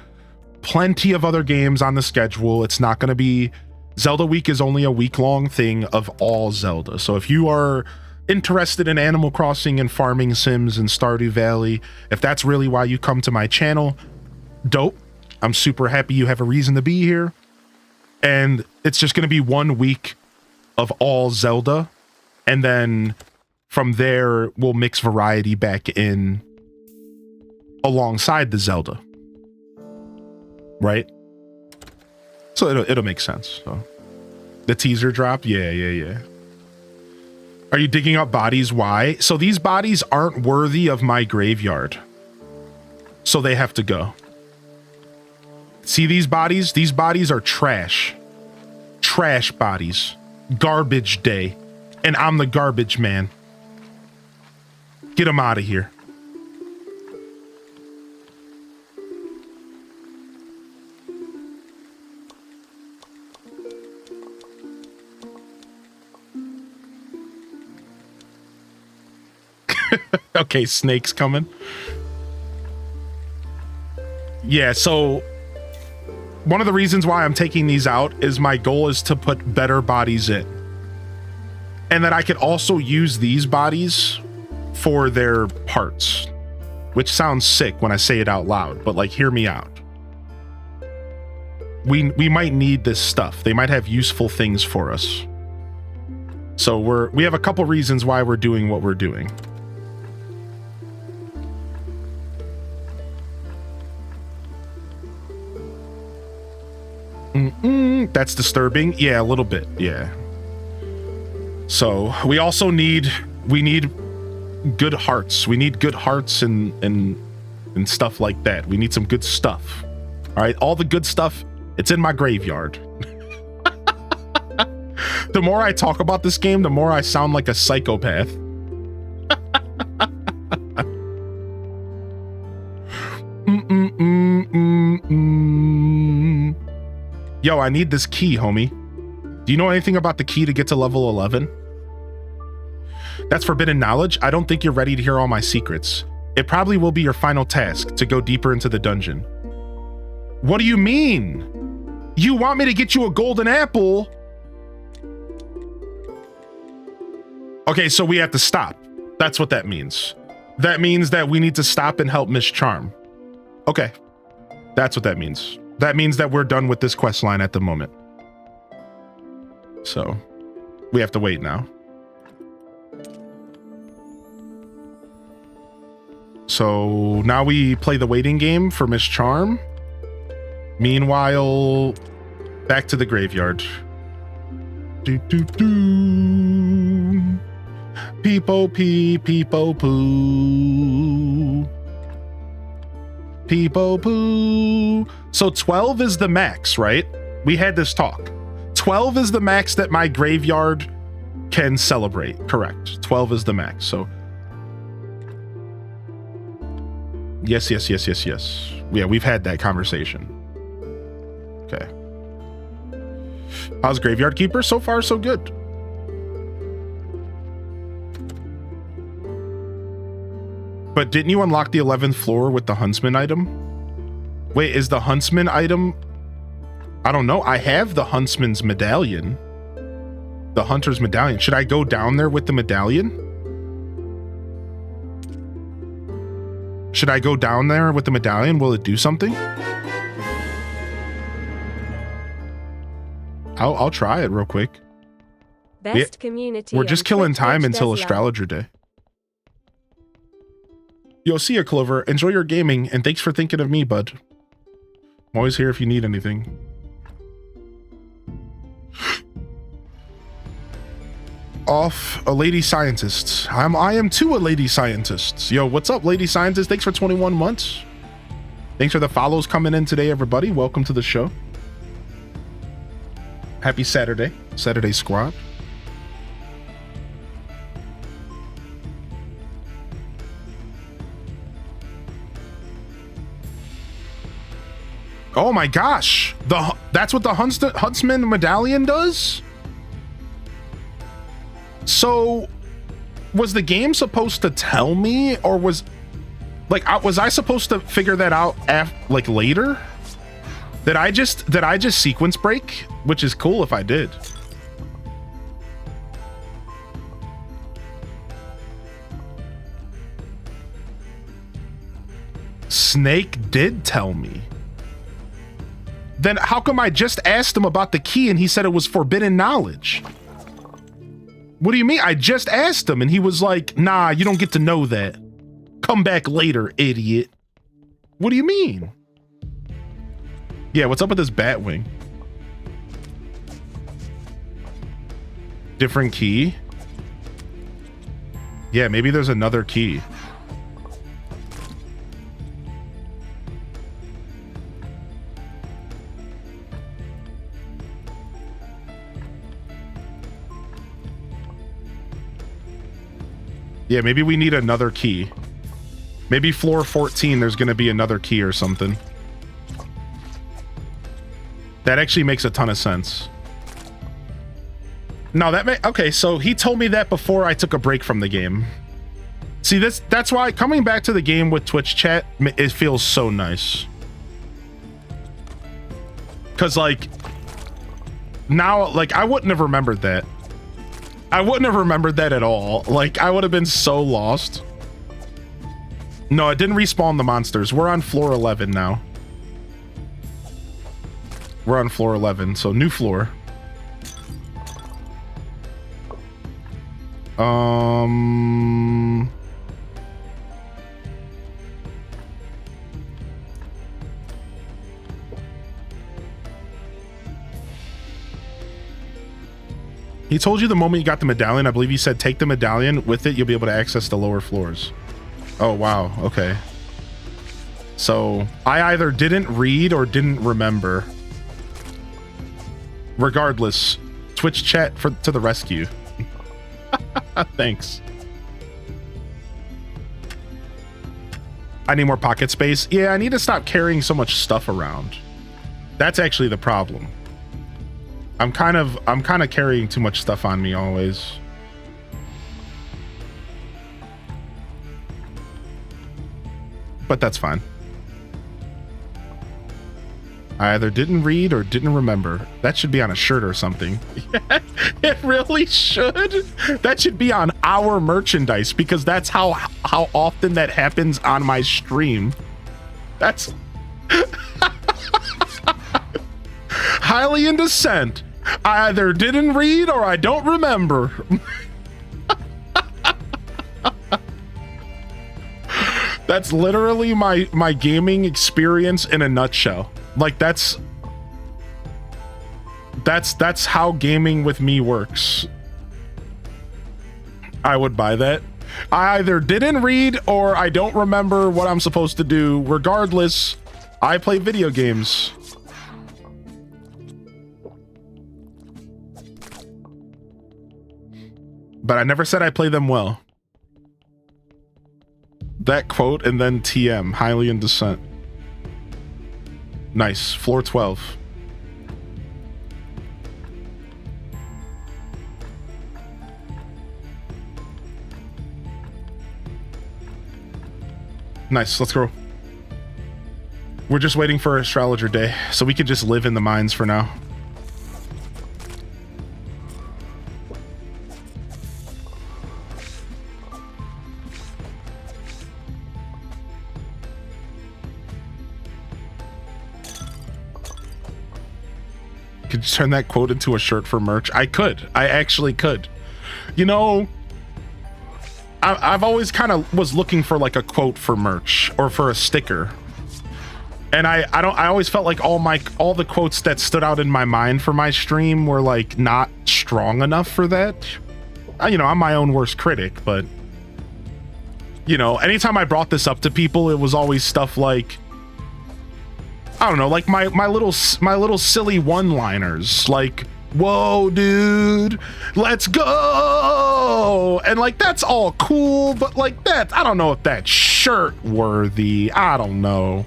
plenty of other games on the schedule. It's not going to be, Zelda week is only a week-long thing of all Zelda. So if you are interested in Animal Crossing and farming sims and Stardew Valley, if that's really why you come to my channel, dope. I'm super happy you have a reason to be here. And it's just going to be 1 week of all Zelda. And then from there, we'll mix variety back in alongside the Zelda. Right? So it'll make sense. So the teaser drop, yeah. Are you digging up bodies? Why? So these bodies aren't worthy of my graveyard, so they have to go. See these bodies? These bodies are trash bodies, garbage day, and I'm the garbage man. Get them out of here. Okay, snakes coming. Yeah, so one of the reasons why I'm taking these out is my goal is to put better bodies in. And that I could also use these bodies for their parts. Which sounds sick when I say it out loud, but like, hear me out. We might need this stuff. They might have useful things for us. So we have a couple reasons why we're doing what we're doing. That's disturbing. Yeah, a little bit. Yeah. So we also need good hearts. We need good hearts and stuff like that. We need some good stuff. All right, all the good stuff, it's in my graveyard. The more I talk about this game, the more I sound like a psychopath. Yo, I need this key, homie. Do you know anything about the key to get to level 11? That's forbidden knowledge. I don't think you're ready to hear all my secrets. It probably will be your final task to go deeper into the dungeon. What do you mean? You want me to get you a golden apple? Okay, so we have to stop. That's what that means. That means that we need to stop and help Miss Charm. Okay, that's what that means. That means that we're done with this quest line at the moment. So we have to wait now. So now we play the waiting game for Miss Charm. Meanwhile, back to the graveyard. Do do do. Peepo pee, peepo poo. Peepo poo. So 12 is the max, right? We had this talk. 12 is the max that my graveyard can celebrate. Correct. 12 is the max. So yes. Yeah, we've had that conversation. Okay. How's Graveyard Keeper? So far, so good. But didn't you unlock the 11th floor with the Huntsman item? Wait, is the Huntsman item... I don't know. I have the Huntsman's medallion. The Hunter's medallion. Should I go down there with the medallion? Should I go down there with the medallion? Will it do something? I'll try it real quick. Best community. We're just killing time until Astrologer Day. Yo, see ya, Clover. Enjoy your gaming, and thanks for thinking of me, bud. I'm always here if you need anything. off a lady scientist. I am too a lady scientist. Yo, what's up, lady scientist? Thanks for 21 months. Thanks for the follows coming in today, everybody. Welcome to the show. Happy Saturday, Saturday Squad. Oh my gosh, that's what the Huntsman medallion does? So, was the game supposed to tell me, or was I supposed to figure that out like later? Did I just sequence break? Which is cool if I did. Snake did tell me. Then how come I just asked him about the key and he said it was forbidden knowledge? What do you mean? I just asked him and he was like, nah, you don't get to know that. Come back later, idiot. What do you mean? Yeah, what's up with this Batwing? Different key? Yeah, maybe there's another key. Yeah, maybe we need another key. Maybe floor 14, there's going to be another key or something. That actually makes a ton of sense. No, okay, so he told me that before I took a break from the game. See, that's why coming back to the game with Twitch chat, it feels so nice. Because, like, now, like, I wouldn't have remembered that. I wouldn't have remembered that at all. Like, I would have been so lost. No, it didn't respawn the monsters. We're on floor 11 now. We're on floor 11, so new floor. He told you the moment you got the medallion. I believe he said take the medallion. With it, you'll be able to access the lower floors. Oh, wow. Okay. So I either didn't read or didn't remember. Regardless, Twitch chat to the rescue. Thanks. I need more pocket space. Yeah, I need to stop carrying so much stuff around. That's actually the problem. I'm kind of carrying too much stuff on me always. But that's fine. I either didn't read or didn't remember. That should be on a shirt or something. It really should. That should be on our merchandise because that's how often that happens on my stream. That's highly in dissent. I either didn't read or I don't remember. That's literally my gaming experience in a nutshell. Like that's how gaming with me works. I would buy that. I either didn't read or I don't remember what I'm supposed to do. Regardless, I play video games. But I never said I play them well. That quote and then TM, highly in dissent. Nice, floor 12. Nice, let's go. We're just waiting for Astrologer Day, so we can just live in the mines for now. Could you turn that quote into a shirt for merch? I could. I actually could. You know, I've always kind of was looking for like a quote for merch or for a sticker. And I always felt like all the quotes that stood out in my mind for my stream were like not strong enough for that. you know, I'm my own worst critic, but you know, anytime I brought this up to people, it was always stuff like, I don't know, like my little silly one-liners, like, whoa, dude, let's go. And like, that's all cool, but like that, I don't know if that's shirt worthy. I don't know.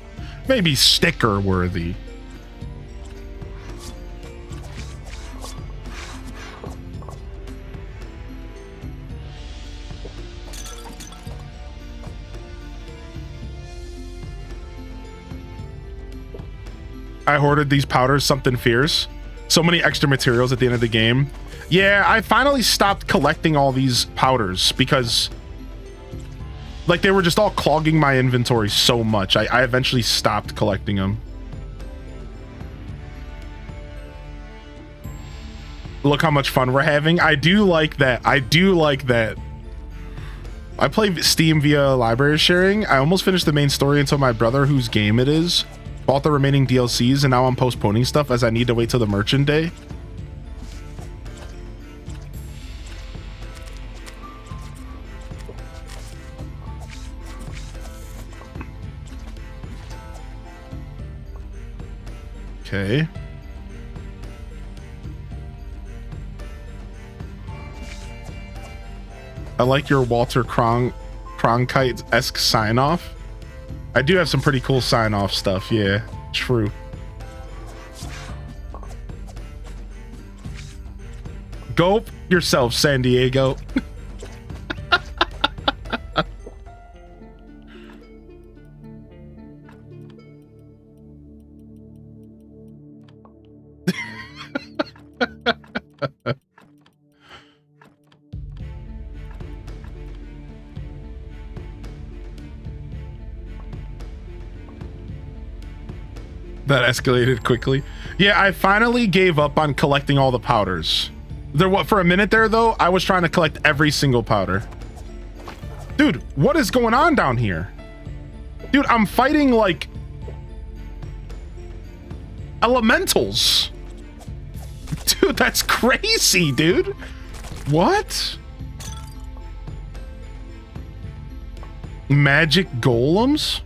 Maybe sticker worthy. I hoarded these powders, something fierce. So many extra materials at the end of the game. Yeah, I finally stopped collecting all these powders because like they were just all clogging my inventory so much. I eventually stopped collecting them. Look how much fun we're having. I do like that. I do like that. I play Steam via library sharing. I almost finished the main story until my brother, whose game it is, bought the remaining DLCs, and now I'm postponing stuff as I need to wait till the merchant day. Okay. I like your Walter Cronkite-esque sign-off. I do have some pretty cool sign-off stuff, yeah, true. Go yourself, San Diego. That escalated quickly. Yeah, I finally gave up on collecting all the powders. For a minute there, though, I was trying to collect every single powder. Dude, what is going on down here? Dude, I'm fighting, like, elementals. Dude, that's crazy, dude. What? Magic golems?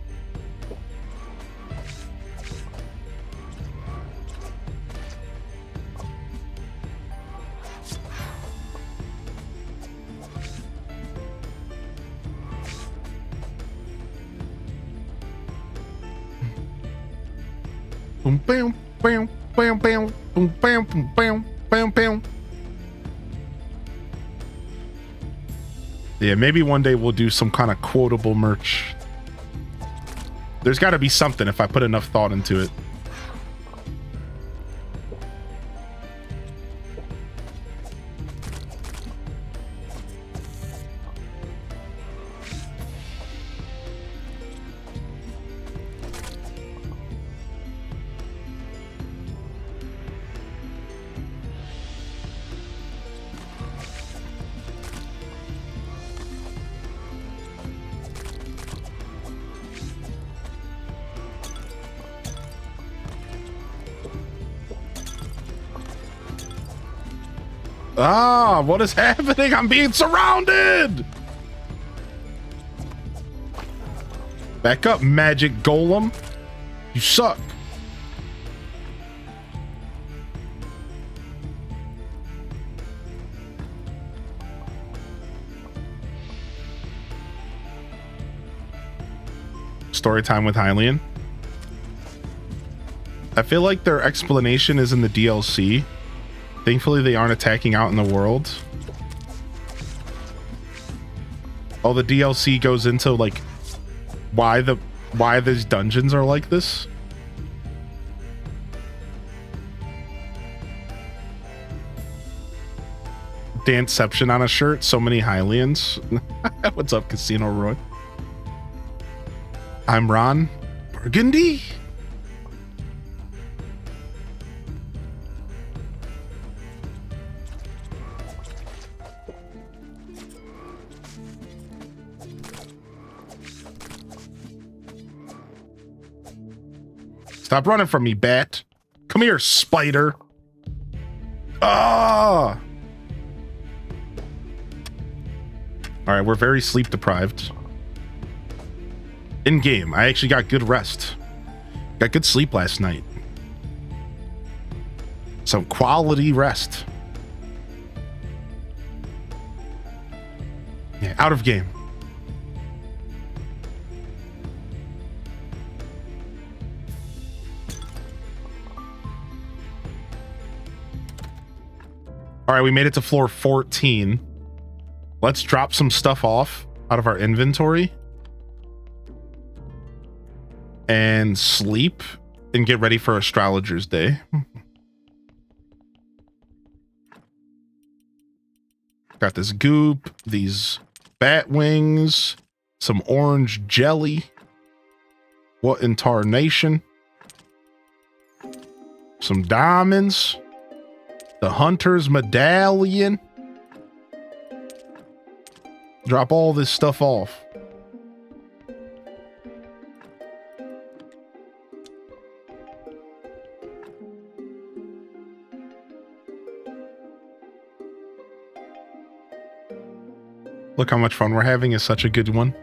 Boom, bam, bam, bam, bam, boom, bam, boom, bam, bam, bam. Yeah, maybe one day we'll do some kind of quotable merch. There's got to be something if I put enough thought into it. Ah, what is happening? I'm being surrounded! Back up, magic golem. You suck. Story time with Hylian. I feel like their explanation is in the DLC. Thankfully, they aren't attacking out in the world. Oh, the DLC goes into like why these dungeons are like this. Danception on a shirt. So many Hylians. What's up, Casino Roy? I'm Ron Burgundy. Stop running from me, bat. Come here, spider. Ah! All right, we're very sleep deprived. In game, I actually got good rest. Got good sleep last night. Some quality rest. Yeah, out of game. All right, we made it to floor 14. Let's drop some stuff off out of our inventory and sleep and get ready for Astrologer's Day. Got this goop, these bat wings, some orange jelly. What in tarnation? Some diamonds. The Hunter's Medallion. Drop all this stuff off. Look how much fun we're having is such a good one.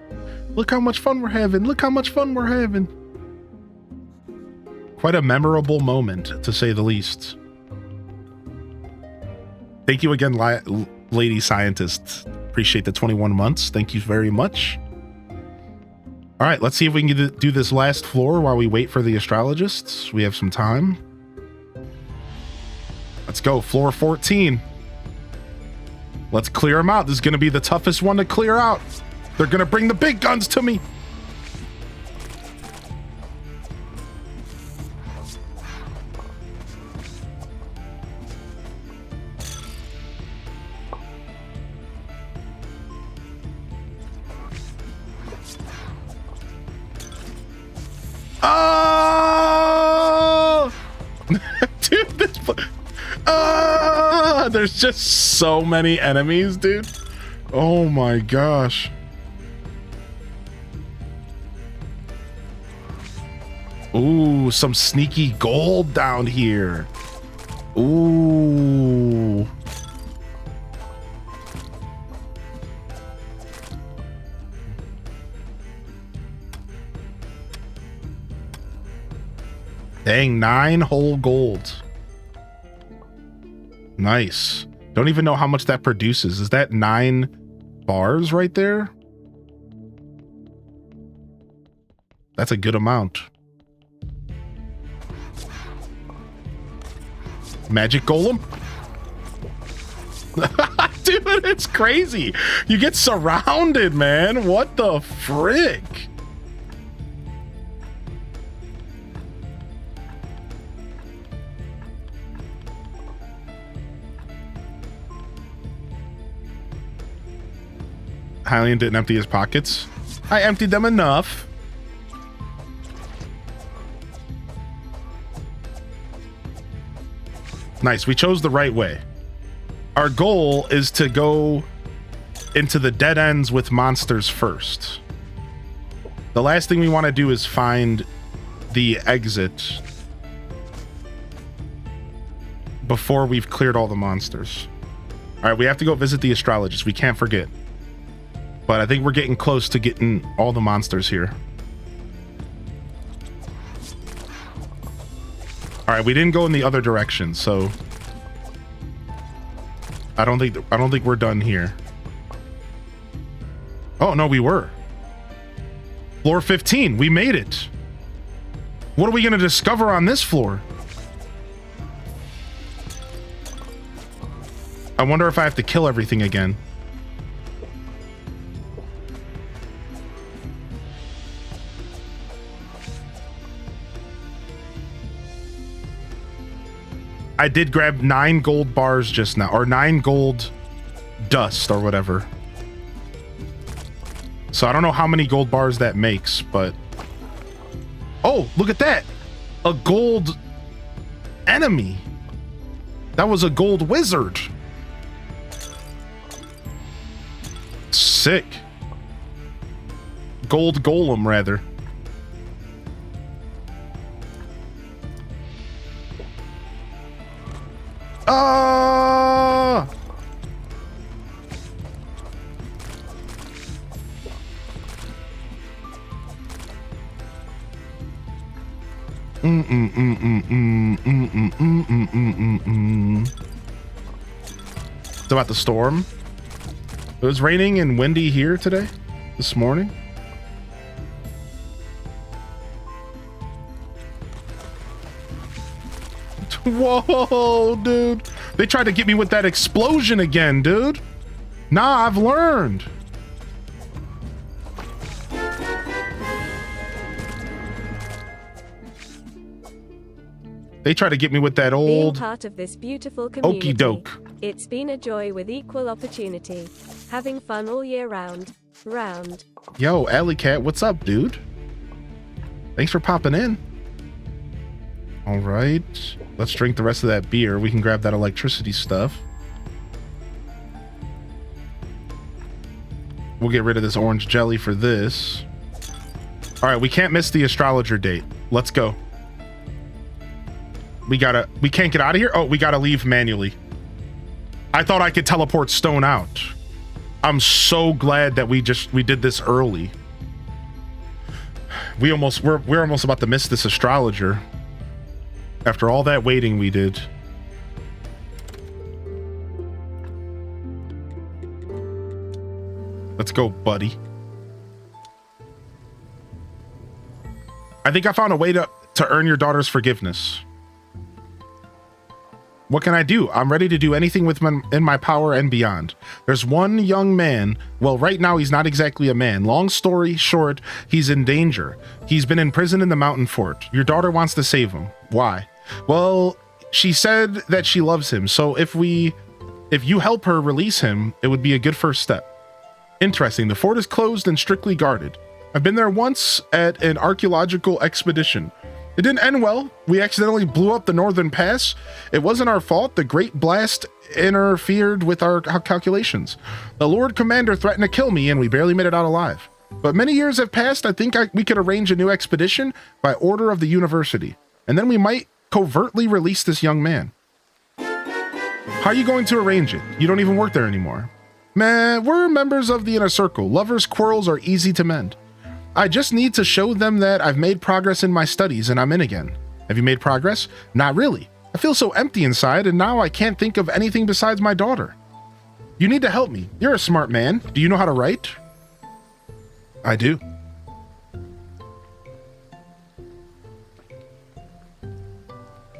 Look how much fun we're having. Look how much fun we're having. Quite a memorable moment, to say the least. Thank you again, Lady Scientist. Appreciate the 21 months. Thank you very much. All right, let's see if we can do this last floor while we wait for the astrologists. We have some time. Let's go, floor 14. Let's clear them out. This is going to be the toughest one to clear out. They're going to bring the big guns to me. Oh! Dude, this... there's just so many enemies, dude. Oh my gosh. Ooh, some sneaky gold down here. Ooh. Dang, 9 whole gold. Nice. Don't even know how much that produces. Is that 9 bars right there? That's a good amount. Magic golem? Dude, it's crazy. You get surrounded, man. What the frick? Hylian didn't empty his pockets. I emptied them enough. Nice, we chose the right way. Our goal is to go into the dead ends with monsters first. The last thing we want to do is find the exit before we've cleared all the monsters. All right, we have to go visit the astrologist. We can't forget. But I think we're getting close to getting all the monsters here. All right, we didn't go in the other direction, so I don't think we're done here. Oh no, we were. Floor 15, we made it. What are we going to discover on this floor? I wonder if I have to kill everything again. I did grab 9 gold bars just now, or 9 gold dust or whatever. So I don't know how many gold bars that makes, but... Oh, look at that! A gold enemy. That was a gold wizard. Sick. Gold golem, rather. It's about the storm. It was raining and windy here today, this morning. Whoa, dude. They tried to get me with that explosion again, dude. Nah, I've learned. They try to get me with that old Being part of this beautiful community. okey doke. It's been a joy with equal opportunity. Having fun all year round. Yo, Alley Cat, what's up, dude? Thanks for popping in. All right, let's drink the rest of that beer. We can grab that electricity stuff. We'll get rid of this orange jelly for this. All right, we can't miss the astrologer date. Let's go. We can't get out of here. Oh, we gotta leave manually. I thought I could teleport Stone out. I'm so glad that we did this early. We're almost about to miss this astrologer. After all that waiting we did. Let's go, buddy. I think I found a way to earn your daughter's forgiveness. What can I do? I'm ready to do anything in my power and beyond. There's one young man. Well, right now he's not exactly a man. Long story short, he's in danger. He's been in prison in the mountain fort. Your daughter wants to save him. Why? Well, she said that she loves him. So if you help her release him, it would be a good first step. Interesting. The fort is closed and strictly guarded. I've been there once at an archaeological expedition. It didn't end well. We accidentally blew up the northern pass. It wasn't our fault. The Great Blast interfered with our calculations. The Lord Commander threatened to kill me, and we barely made it out alive. But many years have passed. I think we could arrange a new expedition by order of the university. And then we might covertly release this young man. How are you going to arrange it? You don't even work there anymore. Man, we're members of the inner circle. Lovers' quarrels are easy to mend. I just need to show them that I've made progress in my studies and I'm in again. Have you made progress? Not really. I feel so empty inside and now I can't think of anything besides my daughter. You need to help me. You're a smart man. Do you know how to write? I do.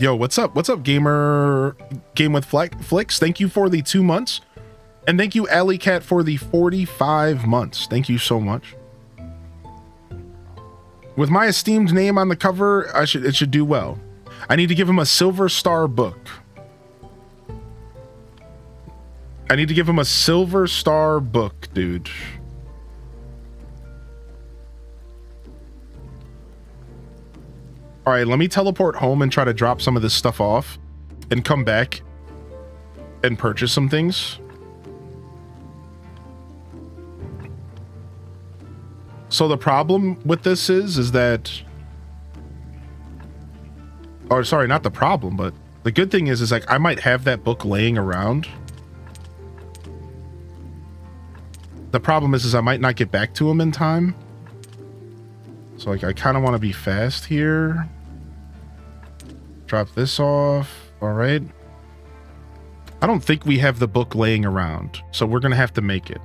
Yo, what's up? What's up, gamer? Game with Flicks. Thank you for the 2 months. And thank you, Alley Cat, for the 45 months. Thank you so much. With my esteemed name on the cover, it should do well. I need to give him a Silver Star book. I need to give him a Silver Star book, dude. All right, let me teleport home and try to drop some of this stuff off and come back and purchase some things. So the problem with this is that, or sorry, not the problem, but the good thing is like I might have that book laying around. The problem is I might not get back to him in time. So like I kind of want to be fast here. Drop this off. All right. I don't think we have the book laying around, so we're gonna have to make it.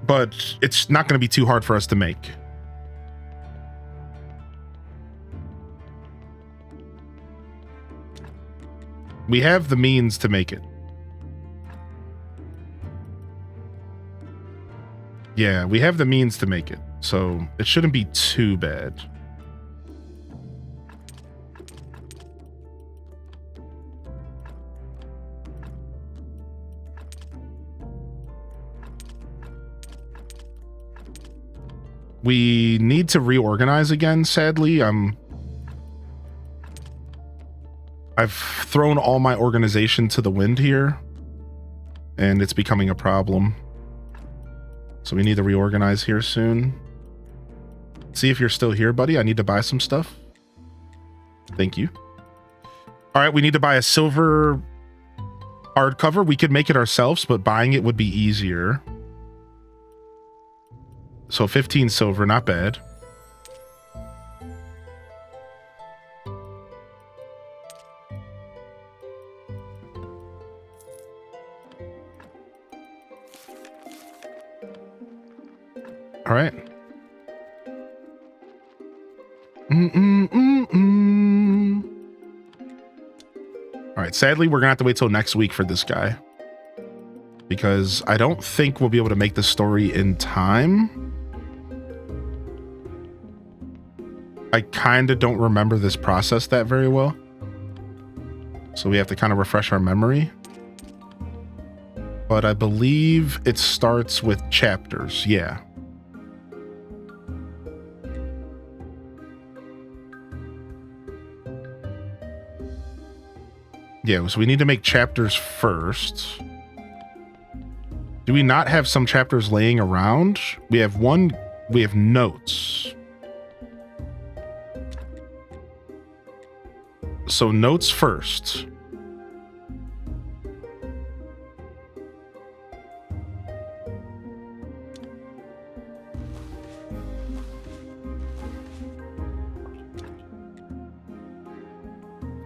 But it's not going to be too hard for us to make. We have the means to make it. Yeah, we have the means to make it. So it shouldn't be too bad. We need to reorganize again, sadly. I've thrown all my organization to the wind here, and it's becoming a problem. So we need to reorganize here soon. See if you're still here, buddy. I need to buy some stuff. Thank you. All right, we need to buy a silver hardcover. We could make it ourselves, but buying it would be easier. So 15 silver, not bad. All right. All right. Sadly, we're gonna have to wait till next week for this guy because I don't think we'll be able to make the story in time. I kind of don't remember this process that very well, so we have to kind of refresh our memory. But I believe it starts with chapters. Yeah. Yeah, so we need to make chapters first. Do we not have some chapters laying around? We have notes. So notes first.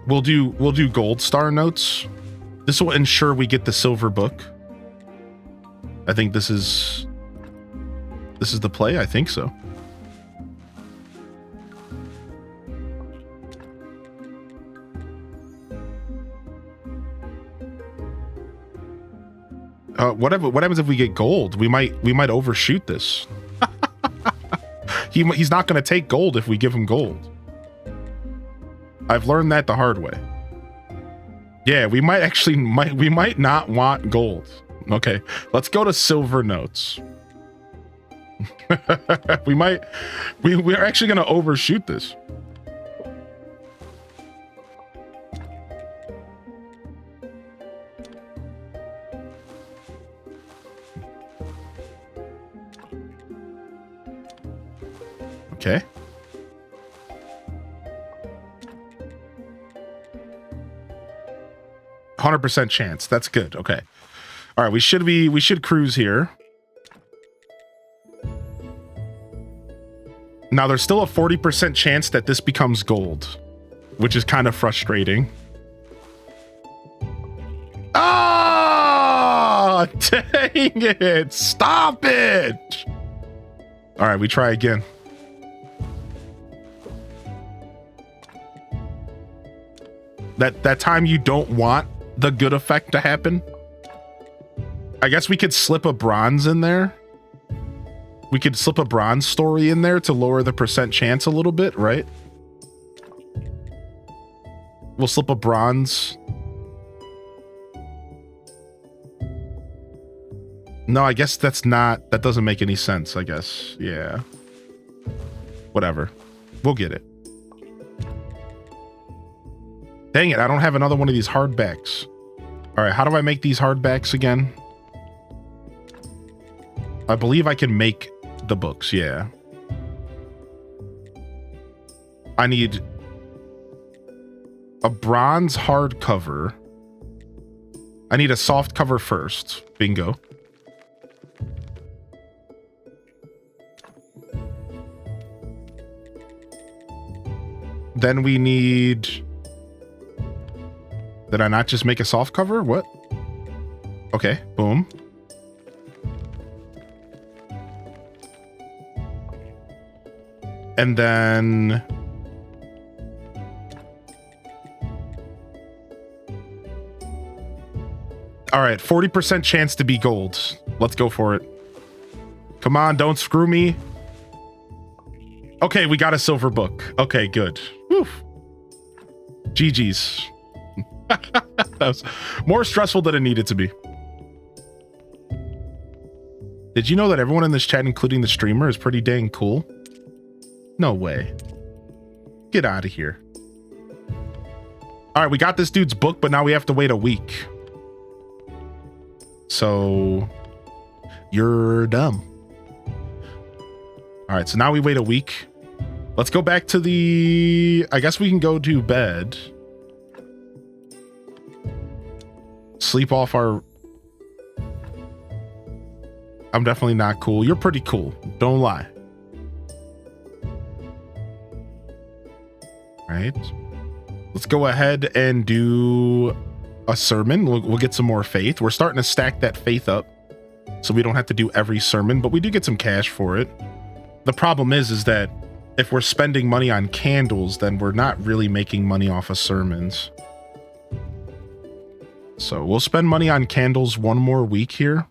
We'll do gold star notes. This will ensure we get the silver book. I think this is the play. I think so. What happens if we get gold? We might overshoot this. He's not going to take gold if we give him gold. I've learned that the hard way. Yeah, we might not want gold. Okay, let's go to silver notes. We're actually going to overshoot this. Okay. %100 chance. That's good. Okay. All right. We should cruise here. Now there's still a 40% chance that this becomes gold, which is kind of frustrating. Ah, dang it. Stop it. All right. We try again. That time you don't want the good effect to happen. I guess we could slip a bronze in there. We could slip a bronze story in there to lower the % chance a little bit, right? We'll slip a bronze. No, I guess that doesn't make any sense, I guess. Yeah. Whatever. We'll get it. Dang it, I don't have another one of these hardbacks. All right, how do I make these hardbacks again? I believe I can make the books, yeah. I need a bronze hardcover. I need a soft cover first. Bingo. Then we need... Did I not just make a soft cover? What? Okay, boom. And then... All right, 40% chance to be gold. Let's go for it. Come on, don't screw me. Okay, we got a silver book. Okay, good. Whew. GG's. That was more stressful than it needed to be. Did you know that everyone in this chat, including the streamer, is pretty dang cool? No way. Get out of here. All right, we got this dude's book, but now we have to wait a week. So you're dumb. All right, so now we wait a week. Let's go back to the... I guess we can go to bed. Sleep off our... I'm definitely not cool. You're pretty cool. Don't lie. All right. Let's go ahead and do a sermon. We'll get some more faith. We're starting to stack that faith up. so we don't have to do every sermon, but we do get some cash for it. The problem is that if we're spending money on candles, then we're not really making money off of sermons. So we'll spend money on candles one more week here.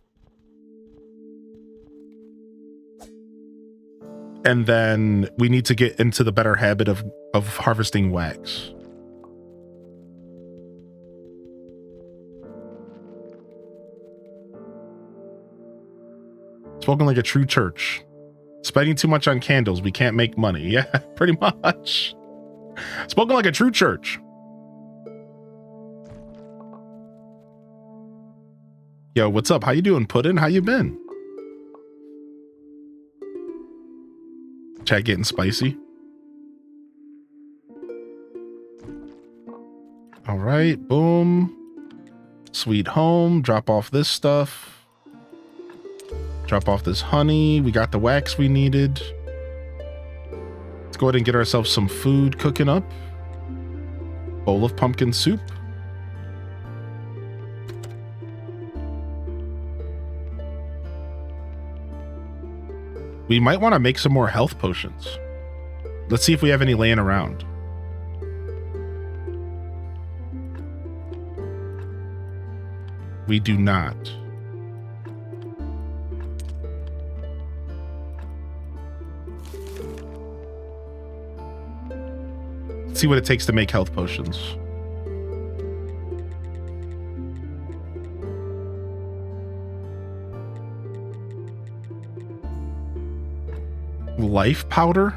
And then we need to get into the better habit of harvesting wax. Spoken like a true church. Spending too much on candles, we can't make money. Yeah, pretty much. Spoken like a true church. Yo, what's up? How you doing, Puddin'? How you been? Chat getting spicy. All right, boom. Sweet home. Drop off this stuff. Drop off this honey. We got the wax we needed. Let's go ahead and get ourselves some food cooking up. Bowl of pumpkin soup. We might want to make some more health potions. Let's see if we have any laying around. We do not. Let's see what it takes to make health potions. Life powder?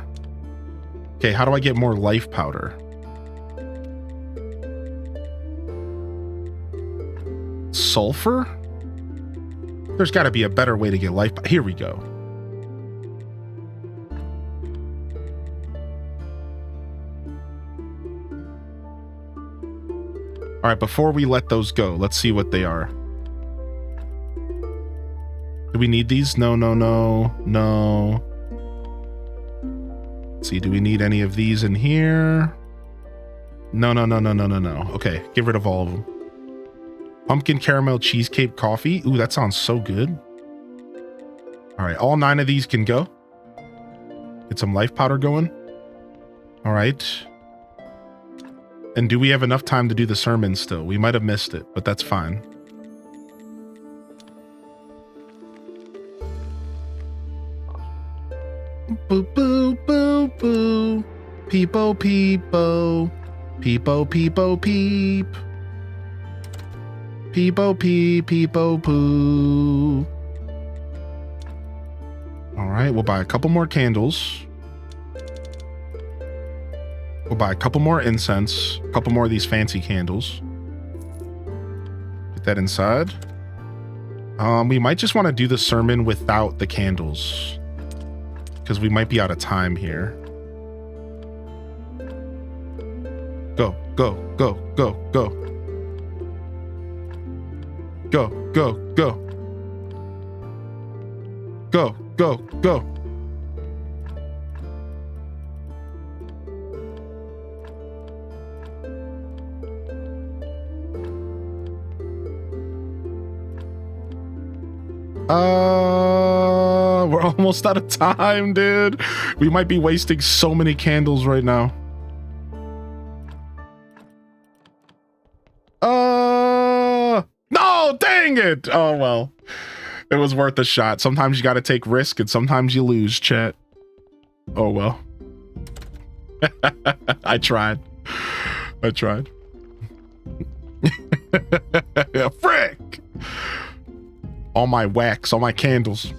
Okay, how do I get more life powder? Sulfur? There's got to be a better way to get life. Here we go. All right, before we let those go, let's see what they are. Do we need these? No, no, no, no. Let's see, do we need any of these in here? No, no, no, no, no, no, no. Okay, get rid of all of them. Pumpkin caramel cheesecake coffee. Ooh, that sounds so good. All right, all 9 of these can go. Get some life powder going. All right. And do we have enough time to do the sermon still? We might have missed it, but that's fine. Boo, boo, boo, boo. Peepo, peepo. Peepo, peepo, peep. Peepo, peep, peepo, poo. All right, we'll buy a couple more candles. We'll buy a couple more incense, a couple more of these fancy candles. Get that inside. We might just want to do the sermon without the candles, because we might be out of time here. Go, go, go, go, go. Go, go, go. Go, go, go. We're almost out of time, dude. We might be wasting so many candles right now. No, dang it. Oh, well, it was worth a shot. Sometimes you got to take risk and sometimes you lose, chat. Oh, well. I tried. Yeah, frick. All my wax, all my candles.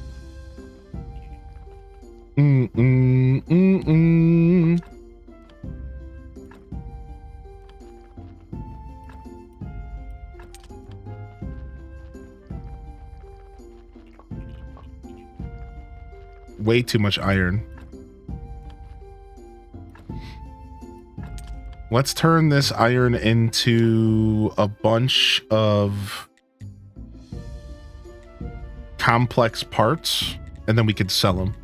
Way too much iron. Let's turn this iron into a bunch of complex parts, and then we could sell them.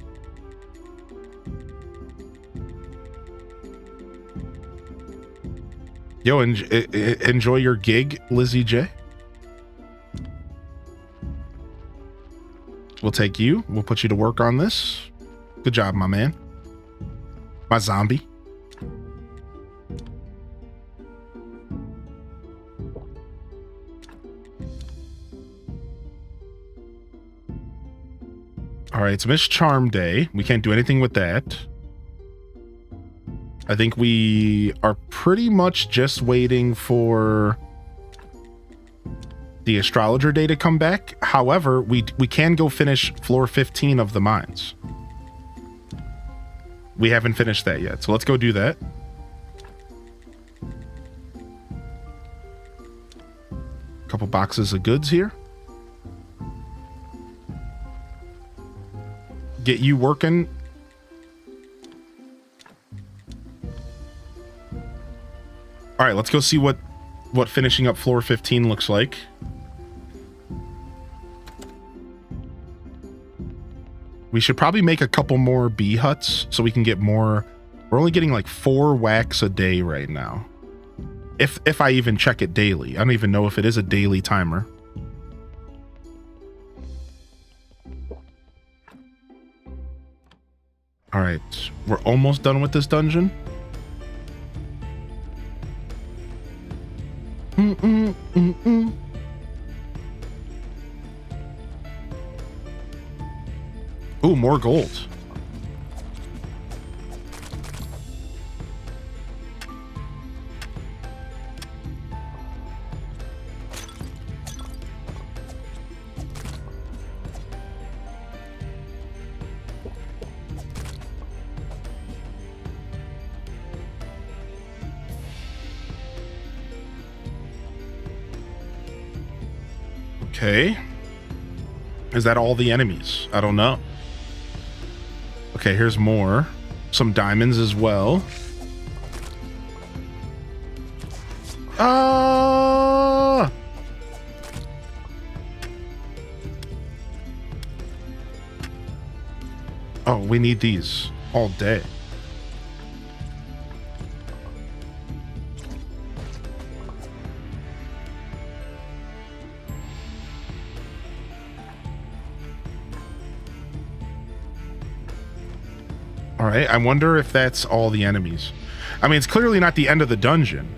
Yo, enjoy your gig, Lizzie J. we'll take you. We'll put you to work on this. Good job, my man. My zombie. All right, it's Miss Charm Day. We can't do anything with that. I think we are pretty much just waiting for the astrologer day to come back. However, we can go finish floor 15 of the mines. We haven't finished that yet, so let's go do that. Couple boxes of goods here. Get you working. All right, let's go see what finishing up floor 15 looks like. We should probably make a couple more bee huts so we can get more. We're only getting like 4 wax a day right now. If I even check it daily. I don't even know if it is a daily timer. All right, we're almost done with this dungeon. Ooh, more gold. Okay. Is that all the enemies? I don't know. Okay, here's more. Some diamonds as well. Ah! Oh, we need these all day. All right, I wonder if that's all the enemies. I mean, it's clearly not the end of the dungeon.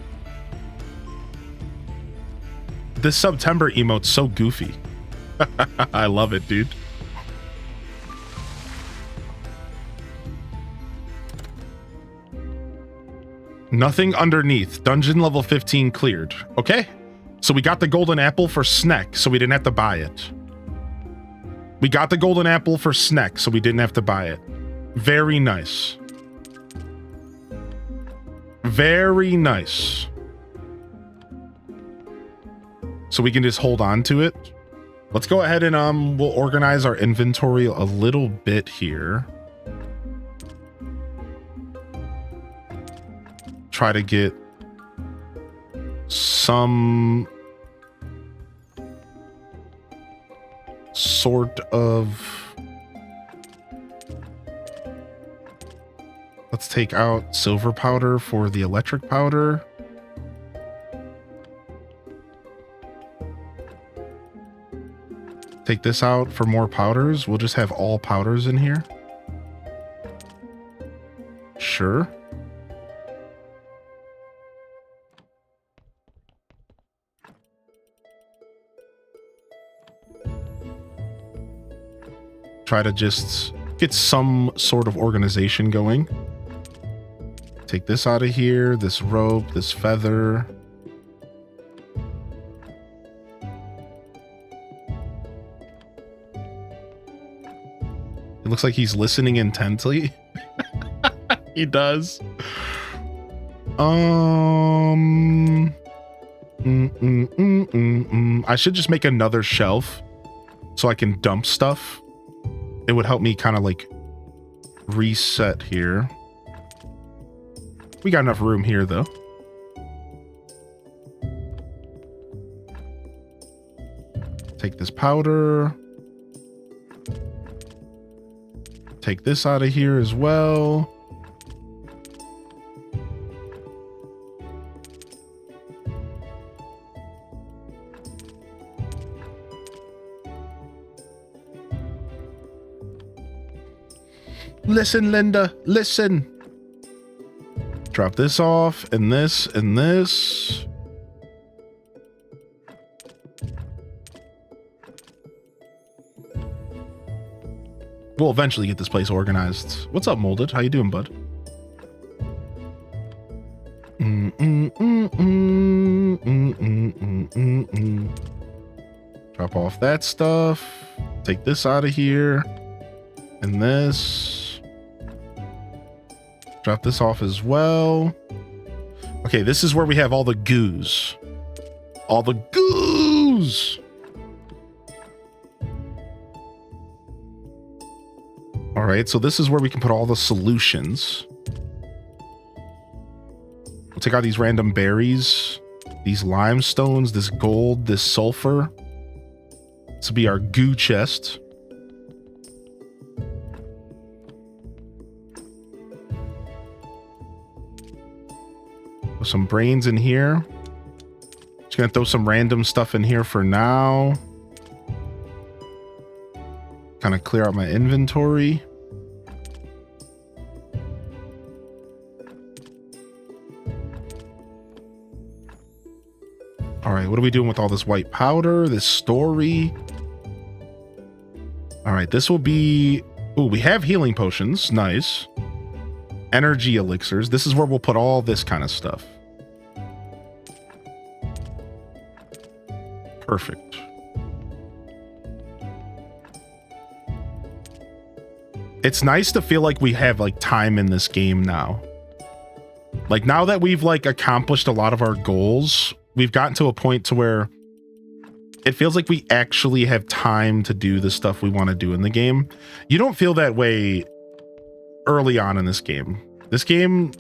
This September emote's so goofy. I love it, dude. Nothing underneath. Dungeon level 15 cleared. Okay, so we got the golden apple for Sneck, so we didn't have to buy it. We got the golden apple for Sneck, so we didn't have to buy it. Very nice. Very nice. So we can just hold on to it. Let's go ahead and we'll organize our inventory a little bit here. Try to get some sort of. Let's take out silver powder for the electric powder. Take this out for more powders. We'll just have all powders in here. Sure. Try to just get some sort of organization going. Take this out of here, this rope, this feather. It looks like he's listening intently. He does. I should just make another shelf so I can dump stuff. It would help me kind of like reset here. We got enough room here though. Take this powder. Take this out of here as well. Listen, Linda, listen. Drop this off, and this, and this. We'll eventually get this place organized. What's up, Molded? How you doing, bud? Drop off that stuff. Take this out of here. And this. Drop this off as well. Okay, this is where we have all the goos. All the goos! All right, so this is where we can put all the solutions. We'll take out these random berries, these limestones, this gold, this sulfur. This will be our goo chest. Put some brains in here. Just gonna throw some random stuff in here for now. Kind of clear out my inventory. All right, what are we doing with all this white powder, this story? All right, this will be... Oh, we have healing potions. Nice. Energy elixirs. This is where we'll put all this kind of stuff. Perfect. It's nice to feel like we have like time in this game now. Like now that we've like accomplished a lot of our goals, we've gotten to a point to where it feels like we actually have time to do the stuff we want to do in the game. You don't feel that way early on in this game. This game,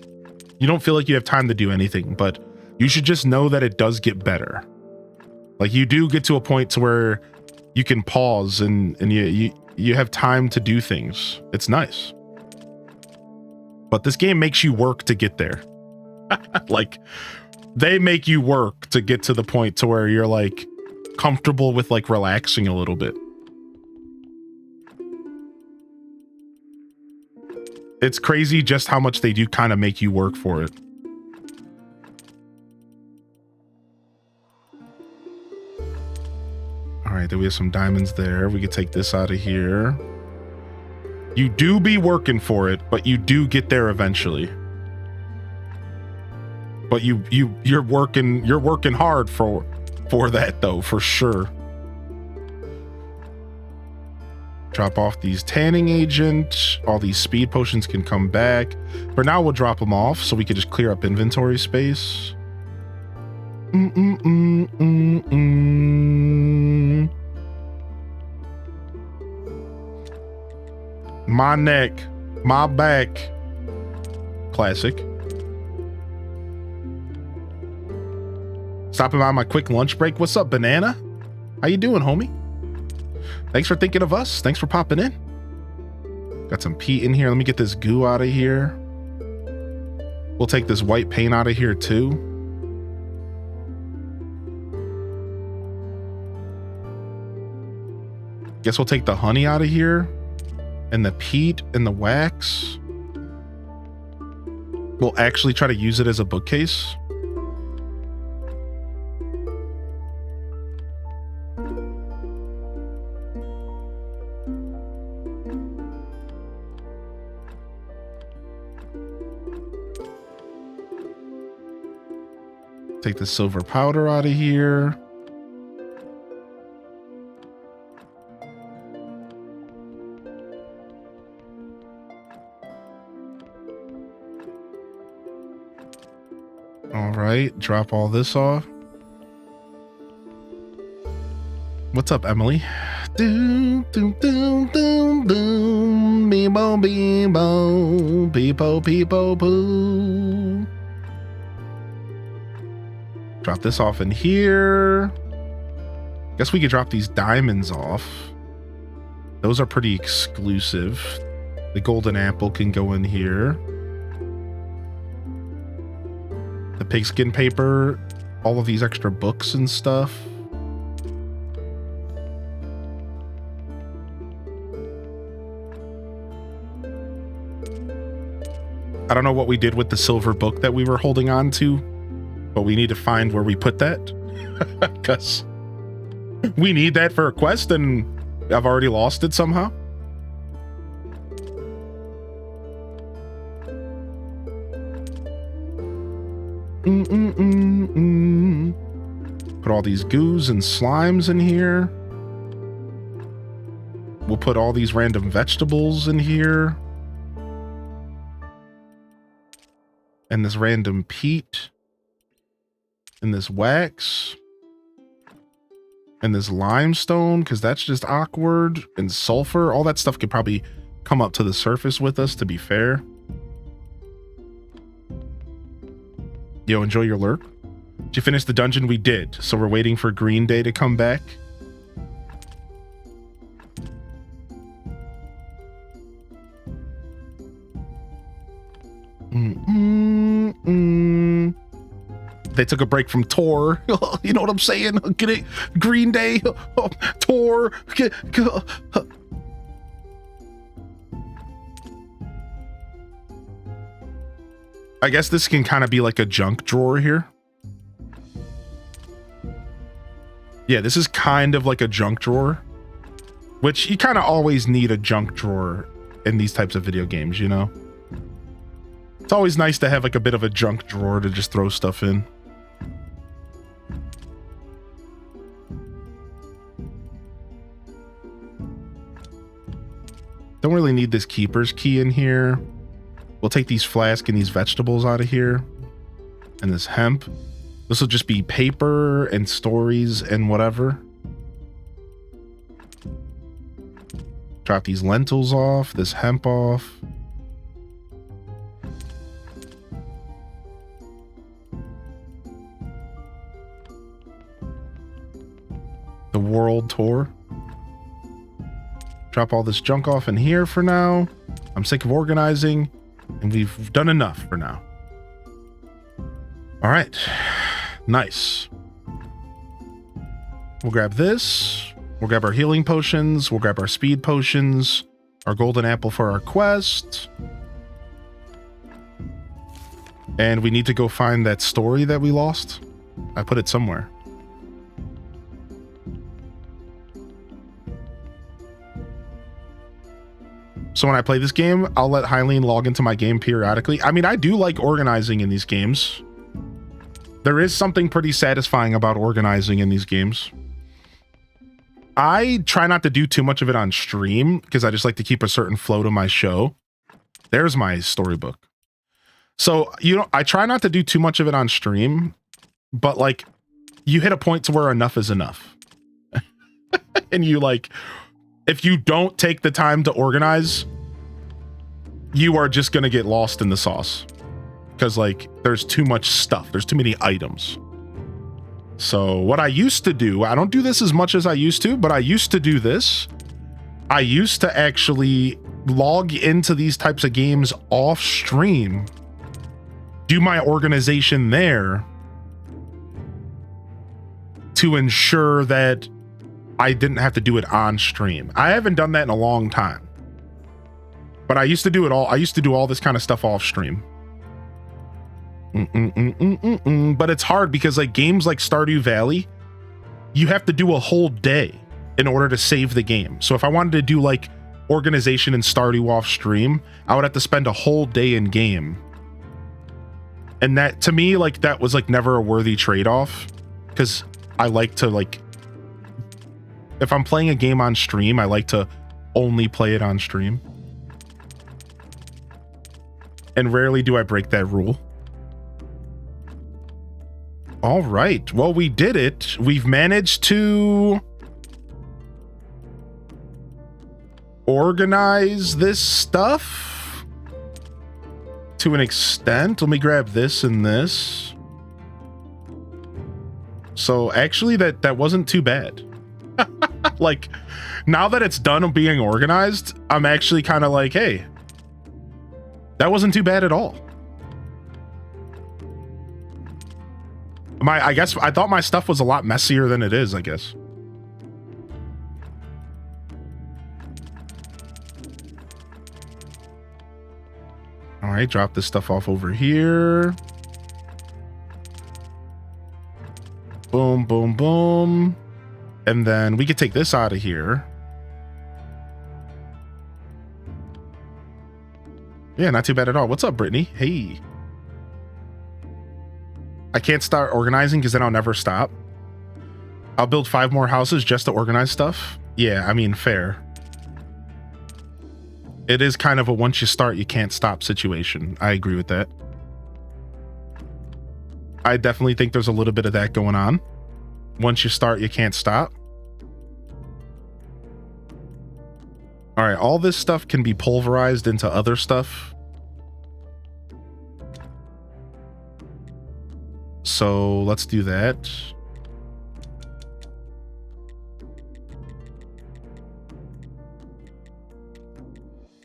you don't feel like you have time to do anything, but you should just know that it does get better. Like you do get to a point to where you can pause and you have time to do things. It's nice. But this game makes you work to get there. Like they make you work to get to the point to where you're like comfortable with like relaxing a little bit. It's crazy just how much they do kind of make you work for it. All right, then we have some diamonds there. We could take this out of here. You do be working for it, but you do get there eventually. But you're working hard for that though, for sure. Drop off these tanning agent. All these speed potions can come back. For now, we'll drop them off so we can just clear up inventory space. My neck, my back. Classic. Stopping by my quick lunch break. What's up, Banana? How you doing, homie? Thanks for thinking of us. Thanks for popping in. Got some peat in here. Let me get this goo out of here. We'll take this white paint out of here too. Guess we'll take the honey out of here. And the peat and the wax. We'll actually try to use it as a bookcase. Take the silver powder out of here. All right, drop all this off. What's up, Emily? Doom, doom, doom, doom, doom. Beebo, beebo. Peepo, peepo, poo. Drop this off in here. Guess we could drop these diamonds off. Those are pretty exclusive. The golden apple can go in here. The pigskin paper, all of these extra books and stuff. I don't know what we did with the silver book that we were holding on to, but we need to find where we put that because we need that for a quest and I've already lost it somehow. Put all these goos and slimes in here. We'll put all these random vegetables in here. And this random peat. And this wax. And this limestone, because that's just awkward. And sulfur. All that stuff could probably come up to the surface with us, to be fair. Yo, enjoy your lurk. Did you finish the dungeon? We did. So we're waiting for Green Day to come back. They took a break from Tor. You know what I'm saying? Get it? Green Day, Tor. I guess this can kind of be like a junk drawer here. Yeah, this is kind of like a junk drawer, which you kind of always need a junk drawer in these types of video games, you know? It's always nice to have like a bit of a junk drawer to just throw stuff in. Don't really need this keeper's key in here. We'll take these flasks and these vegetables out of here. And this hemp. This will just be paper and stories and whatever. Drop these lentils off, this hemp off. The world tour. Drop all this junk off in here for now. I'm sick of organizing, and we've done enough for now. All right. Nice. We'll grab this. We'll grab our healing potions. We'll grab our speed potions. Our golden apple for our quest. And we need to go find that story that we lost. I put it somewhere. So when I play this game, I'll let Hylian log into my game periodically. I mean, I do like organizing in these games. There is something pretty satisfying about organizing in these games. I try not to do too much of it on stream because I just like to keep a certain flow to my show. There's my storybook. So, you know, I try not to do too much of it on stream, but like you hit a point to where enough is enough. And you like, if you don't take the time to organize, you are just going to get lost in the sauce. Because like there's too much stuff. There's too many items. So what I used to do, I don't do this as much as I used to, but I used to do this. I used to actually log into these types of games off stream, do my organization there to ensure that I didn't have to do it on stream. I haven't done that in a long time, but I used to do it all. I used to do all this kind of stuff off stream. But it's hard because like games like Stardew Valley, you have to do a whole day in order to save the game. So if I wanted to do like organization in Stardew off stream, I would have to spend a whole day in game. And that to me, like that was like never a worthy trade-off, because I like to like, if I'm playing a game on stream, I like to only play it on stream. And rarely do I break that rule. All right. Well, we did it. We've managed to organize this stuff to an extent. Let me grab this and this. So actually that wasn't too bad. Like now that it's done being organized, I'm actually kind of like, hey, that wasn't too bad at all. I guess I thought my stuff was a lot messier than it is, I guess. All right, drop this stuff off over here. Boom, boom, boom. And then we could take this out of here. Yeah, not too bad at all. What's up, Brittany? Hey. I can't start organizing because then I'll never stop. I'll build 5 more houses just to organize stuff. Yeah, I mean, fair. It is kind of a once you start, you can't stop situation. I agree with that. I definitely think there's a little bit of that going on. Once you start, you can't stop. All right, all this stuff can be pulverized into other stuff. So let's do that.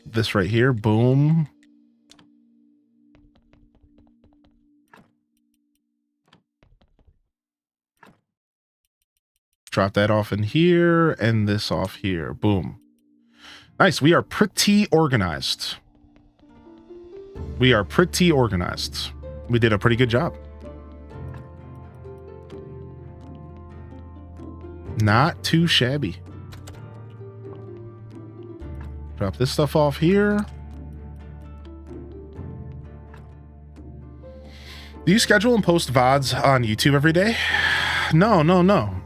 This right here, boom. Drop that off in here and this off here, boom. Nice, we are pretty organized. We are pretty organized. We did a pretty good job. Not too shabby. Drop this stuff off here. Do you schedule and post VODs on YouTube every day? No.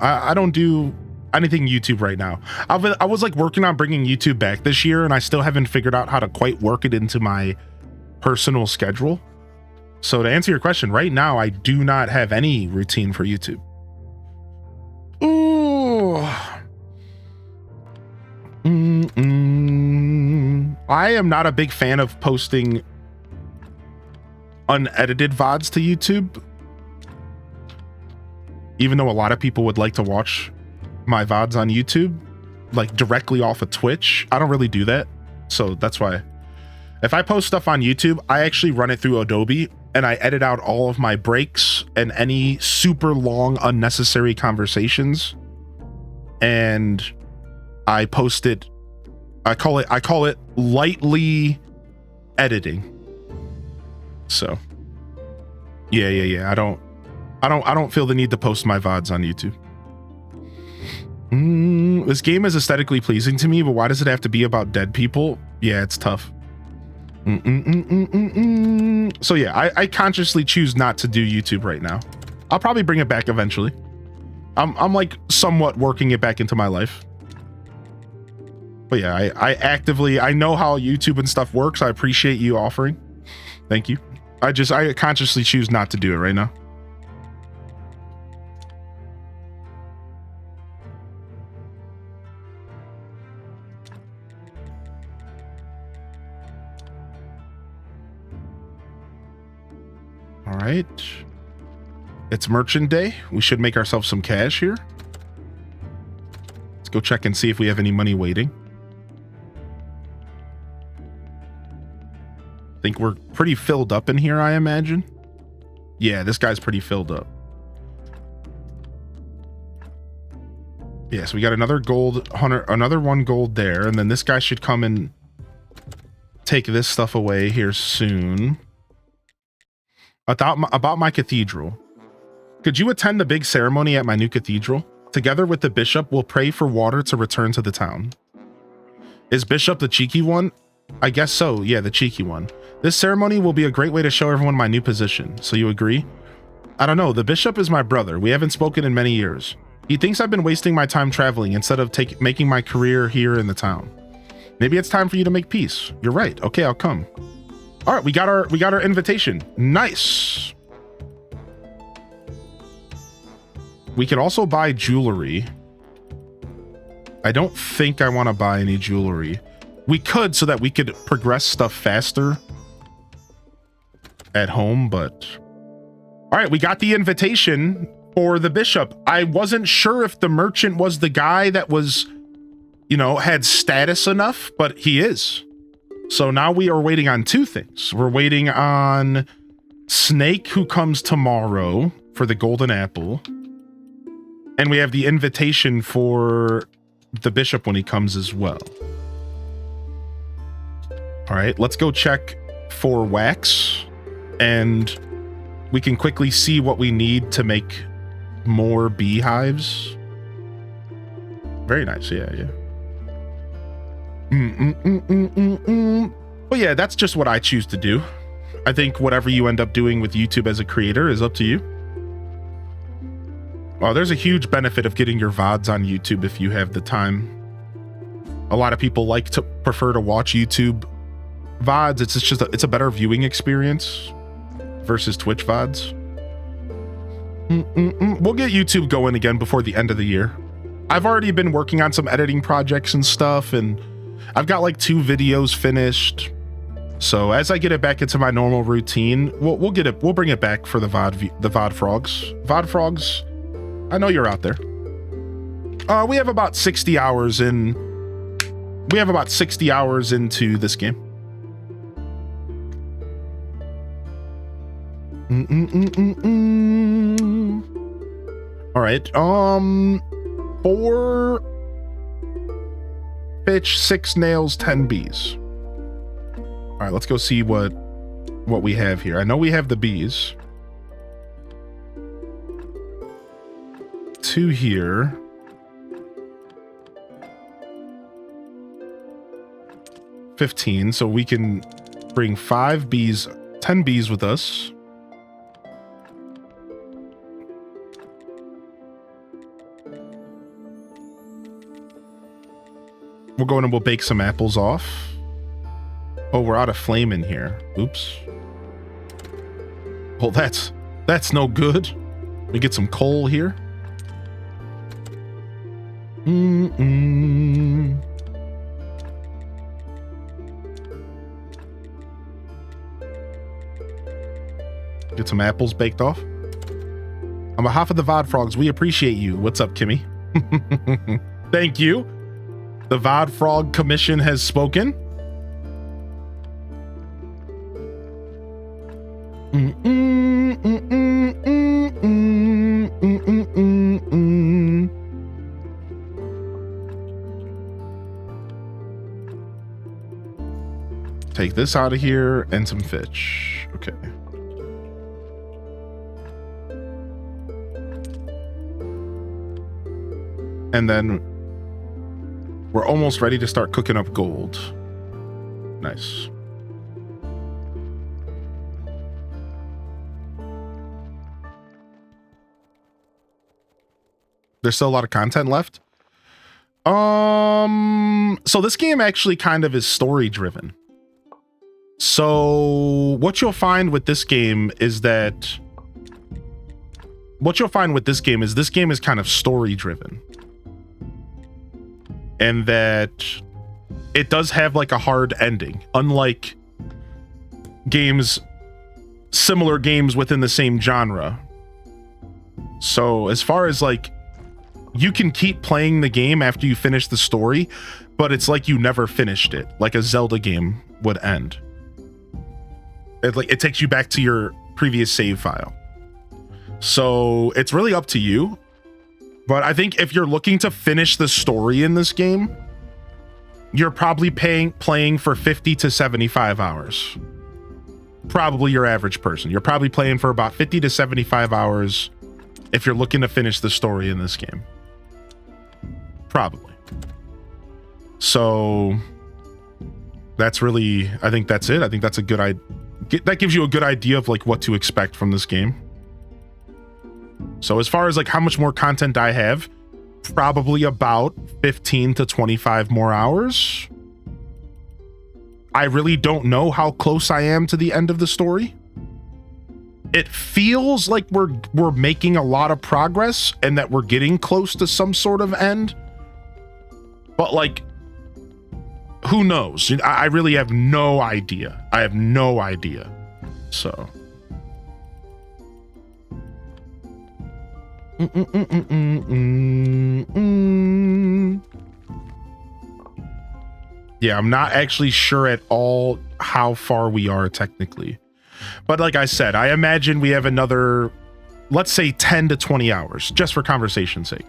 I don't do anything YouTube right now. I was like working on bringing YouTube back this year, and I still haven't figured out how to quite work it into my personal schedule. So to answer your question, right now, I do not have any routine for YouTube. Ooh. I am not a big fan of posting unedited VODs to YouTube. Even though a lot of people would like to watch my VODs on YouTube, like directly off of Twitch, I don't really do that. So that's why if I post stuff on YouTube, I actually run it through Adobe and I edit out all of my breaks and any super long unnecessary conversations. And I post it. I call it lightly editing. So yeah. I don't feel the need to post my VODs on YouTube. This game is aesthetically pleasing to me, but why does it have to be about dead people? Yeah, it's tough. So yeah, I consciously choose not to do YouTube right now. I'll probably bring it back eventually. I'm like somewhat working it back into my life. But yeah, I know how YouTube and stuff works. I appreciate you offering. Thank you. I consciously choose not to do it right now. All right. It's merchant day. We should make ourselves some cash here. Let's go check and see if we have any money waiting. I think we're pretty filled up in here, I imagine. Yeah, this guy's pretty filled up. Yeah, so we got another gold, another 1 gold there, and then this guy should come and take this stuff away here soon. About my cathedral. Could you attend the big ceremony at my new cathedral? Together with the bishop, we'll pray for water to return to the town. Is Bishop the cheeky one? I guess so. Yeah, the cheeky one. This ceremony will be a great way to show everyone my new position. So you agree? I don't know. The bishop is my brother. We haven't spoken in many years. He thinks I've been wasting my time traveling instead of making my career here in the town. Maybe it's time for you to make peace. You're right. Okay, I'll come. All right, we got our invitation. Nice. We could also buy jewelry. I don't think I want to buy any jewelry. We could so that we could progress stuff faster at home, but all right, we got the invitation for the bishop. I wasn't sure if the merchant was the guy that was, had status enough, but he is. So now we are waiting on 2 things. We're waiting on Snake, who comes tomorrow for the golden apple. And we have the invitation for the bishop when he comes as well. All right, let's go check for wax, and we can quickly see what we need to make more beehives. Very nice. Yeah. But yeah, that's just what I choose to do. I think whatever you end up doing with YouTube as a creator is up to you. Oh, there's a huge benefit of getting your VODs on YouTube if you have the time. A lot of people prefer to watch YouTube VODs. It's a better viewing experience versus Twitch VODs. We'll get YouTube going again before the end of the year. I've already been working on some editing projects and stuff, and I've got like 2 videos finished. So as I get it back into my normal routine, we'll bring it back for the VOD frogs. VOD frogs, I know you're out there. We have about 60 hours in. We have about 60 hours into this game. All right. 4 fish, 6 nails, 10 bees. All right, let's go see what we have here. I know we have the bees. 2 here. 15, so we can bring 5 bees, 10 bees with us. We'll go in and we'll bake some apples off. Oh, we're out of flame in here. Oops. Well, that's no good. We get some coal here. Get some apples baked off. On behalf of the VOD frogs, we appreciate you. What's up, Kimmy? Thank you. The VOD Frog Commission has spoken. Take this out of here and some fish. Okay. And then we're almost ready to start cooking up gold. Nice. There's still a lot of content left. So this game actually kind of is story driven. So what you'll find with this game is this game is kind of story driven. And that it does have like a hard ending, unlike similar games within the same genre. So as far as like, you can keep playing the game after you finish the story, but it's like you never finished it, like a Zelda game would end. It takes you back to your previous save file. So it's really up to you. But I think if you're looking to finish the story in this game, you're probably playing for 50 to 75 hours. Probably your average person. You're probably playing for about 50 to 75 hours if you're looking to finish the story in this game. Probably. So that's really, I think that's it. I think that's a good idea. That gives you a good idea of like what to expect from this game. So as far as like how much more content I have, probably about 15 to 25 more hours. I really don't know how close I am to the end of the story. It feels like we're making a lot of progress and that we're getting close to some sort of end. But like, who knows? I really have no idea. I have no idea. So. Yeah, I'm not actually sure at all how far we are technically. But like I said, I imagine we have another, let's say 10 to 20 hours, just for conversation's sake.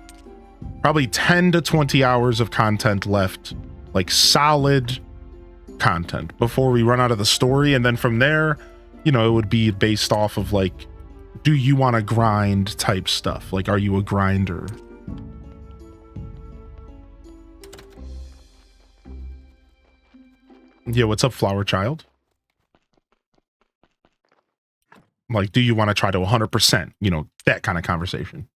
Probably 10 to 20 hours of content left, like solid content before we run out of the story, and then from there, you know, it would be based off of like, do you want to grind type stuff? Like, are you a grinder? Yeah, what's up, Flower Child? Like, do you want to try to 100%? You know, that kind of conversation.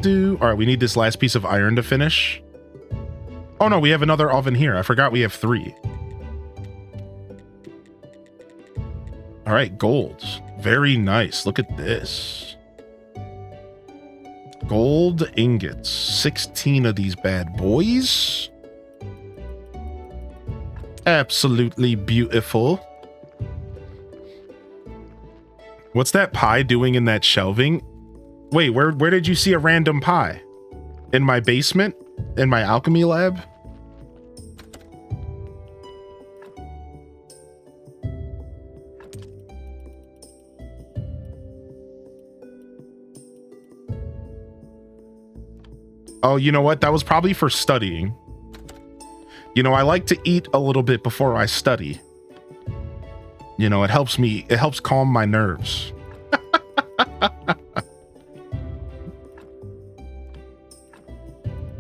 Do. All right, we need this last piece of iron to finish. Oh no, we have another oven here. I forgot we have 3. All right, gold. Very nice. Look at this. Gold ingots. 16 of these bad boys. Absolutely beautiful. What's that pie doing in that shelving? Wait, where did you see a random pie? In my basement? In my alchemy lab? Oh, you know what? That was probably for studying. You know, I like to eat a little bit before I study. You know, it helps calm my nerves.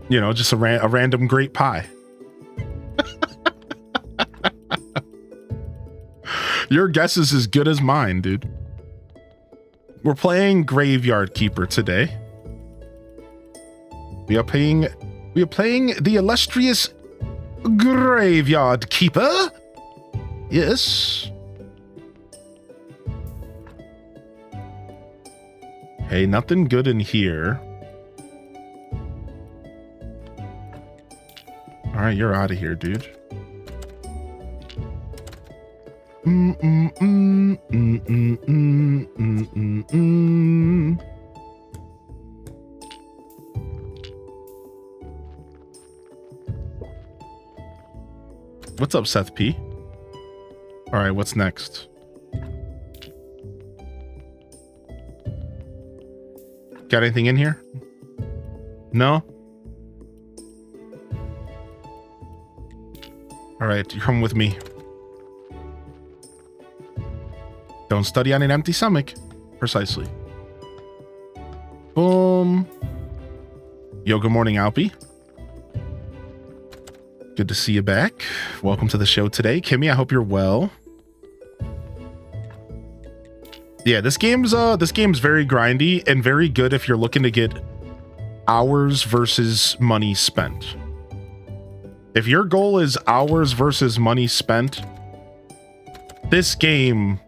You know, just a random great pie. Your guess is as good as mine, dude. We're playing Graveyard Keeper today. We are playing the illustrious Graveyard Keeper. Yes. Hey, nothing good in here. All right, you're out of here, dude. What's up, Seth P? All right, what's next? Got anything in here? No? All right, you come with me. Don't study on an empty stomach. Precisely. Boom. Yo, good morning, Alpy. Good to see you back. Welcome to the show today. Kimmy, I hope you're well. Yeah, this game's very grindy and very good if you're looking to get hours versus money spent. If your goal is hours versus money spent, this game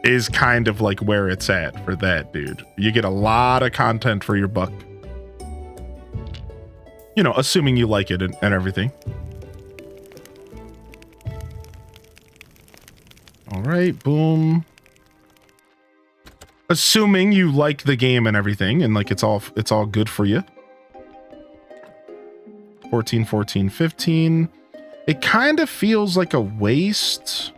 is kind of like where it's at for that, dude. You get a lot of content for your buck. You know, assuming you like it and everything. All right, boom. Assuming you like the game and everything, and like it's all good for you. 14, 14, 15. It kind of feels like a waste.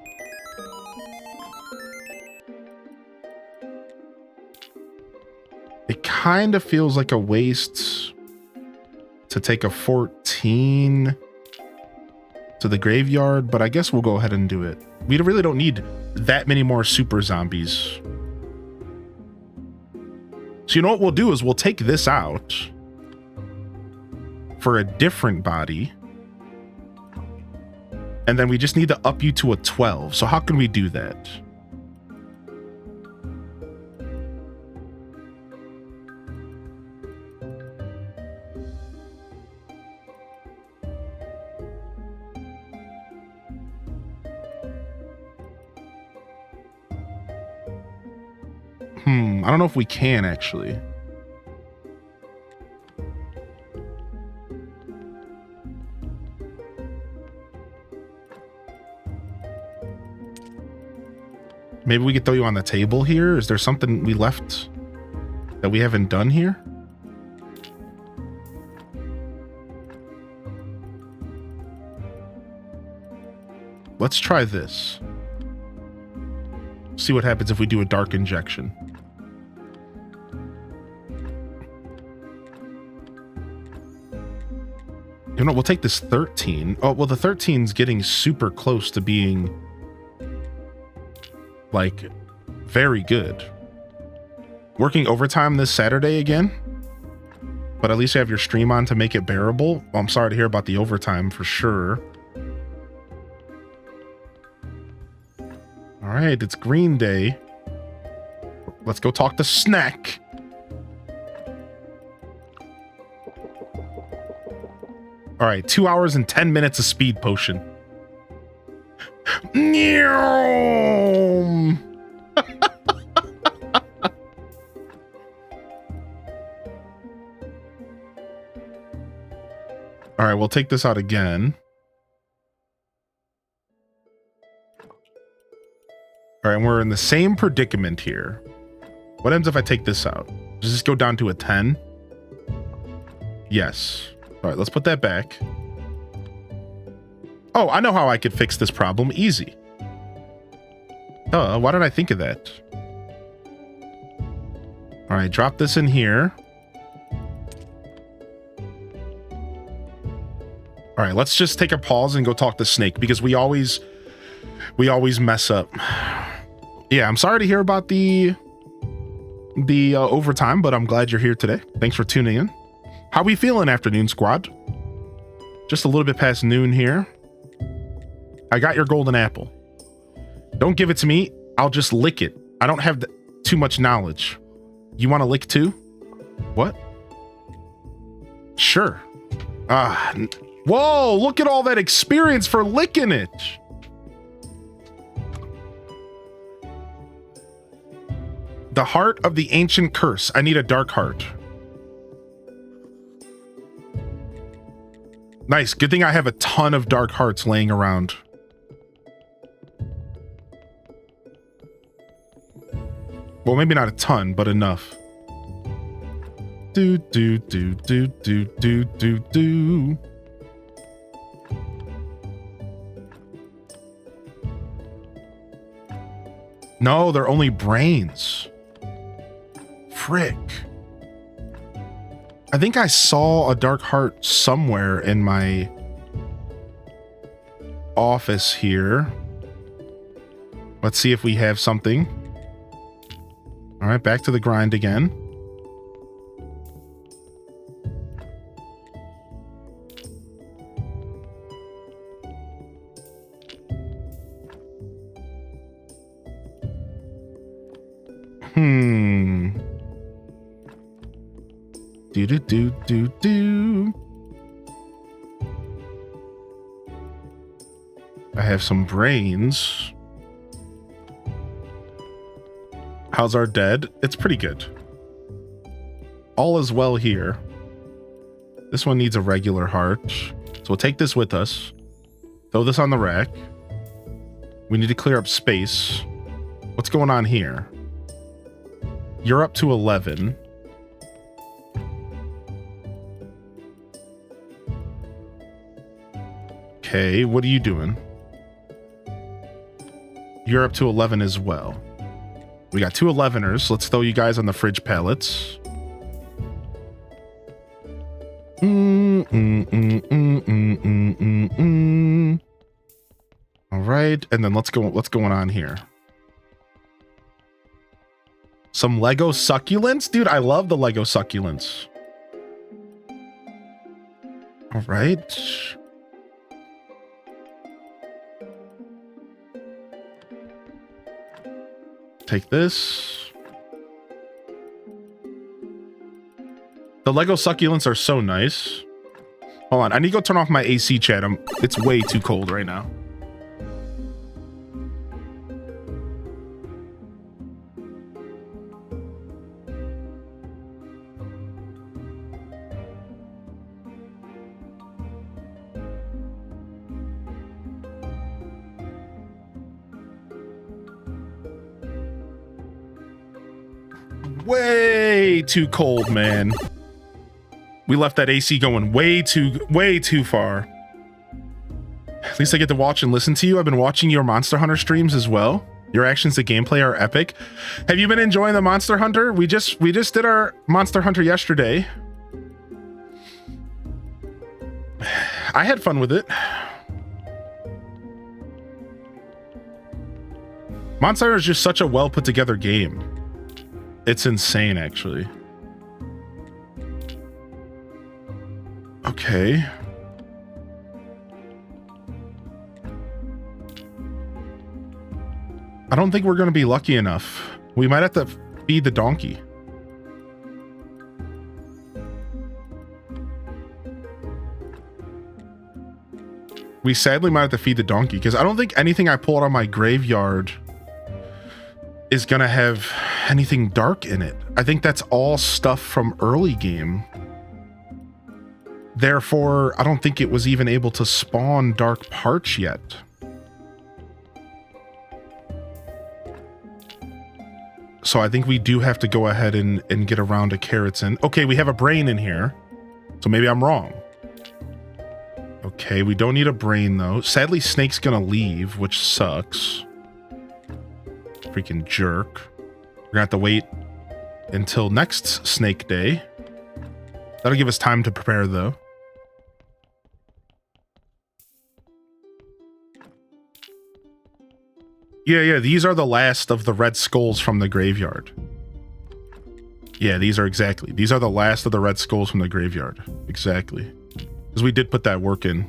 It kind of feels like a waste to take a 14 to the graveyard, but I guess we'll go ahead and do it. We really don't need that many more super zombies. So you know what we'll do is we'll take this out for a different body. And then we just need to up you to a 12. So how can we do that? I don't know if we can actually. Maybe we could throw you on the table here. Is there something we left that we haven't done here? Let's try this. See what happens if we do a dark injection. You know, we'll take this 13. Oh, well, the 13's getting super close to being like very good. Working overtime this Saturday again, but at least you have your stream on to make it bearable. Well, I'm sorry to hear about the overtime for sure. All right, it's Green Day. Let's go talk to Snack. All right, 2 hours and 10 minutes of speed potion. All right, we'll take this out again. All right, and we're in the same predicament here. What happens if I take this out? Does this go down to a 10? Yes. All right, let's put that back. Oh, I know how I could fix this problem. Easy. Why didn't I think of that? All right, drop this in here. All right, let's just take a pause and go talk to Snake because we always mess up. Yeah, I'm sorry to hear about the overtime, but I'm glad you're here today. Thanks for tuning in. How we feeling, Afternoon Squad? Just a little bit past noon here. I got your golden apple. Don't give it to me. I'll just lick it. I don't have too much knowledge. You want to lick too? What? Sure. Whoa, look at all that experience for licking it. The heart of the ancient curse. I need a dark heart. Nice. Good thing I have a ton of dark hearts laying around. Well, maybe not a ton, but enough. Do, do, do, do, do, do, do, do. No, they're only brains. Frick. I think I saw a dark heart somewhere in my office here. Let's see if we have something. All right, back to the grind again. Do do do do do. I have some brains. How's our dead? It's pretty good. All is well here. This one needs a regular heart. So we'll take this with us. Throw this on the rack. We need to clear up space. What's going on here? You're up to 11. Okay, what are you doing? You're up to 11 as well. We got 2 11ers. Let's throw you guys on the fridge pallets. All right, and then let's go. What's going on here? Some Lego succulents, dude. I love the Lego succulents. All right. Take this. The Lego succulents are so nice. Hold on, I need to go turn off my AC chat. It's way too cold right now. Way too cold, man. We left that AC going way too far. At least I get to watch and listen to you. I've been watching your Monster Hunter streams as well. Your actions to gameplay are epic. Have you been enjoying the Monster Hunter? We just did our Monster Hunter yesterday. I had fun with it. Monster is just such a well put together game. It's insane, actually. Okay. I don't think we're going to be lucky enough. We might have to feed the donkey. We sadly might have to feed the donkey because I don't think anything I pull out of my graveyard is going to have anything dark in it. I think that's all stuff from early game. Therefore, I don't think it was even able to spawn dark parts yet. So I think we do have to go ahead and get around to carrots in. Okay, we have a brain in here. So maybe I'm wrong. Okay, we don't need a brain though. Sadly, Snake's gonna leave, which sucks. Freaking jerk. We're gonna have to wait until next Snake Day. That'll give us time to prepare though. Yeah, these are the last of the red skulls from the graveyard. Yeah, these are the last of the red skulls from the graveyard. Exactly. Because we did put that work in.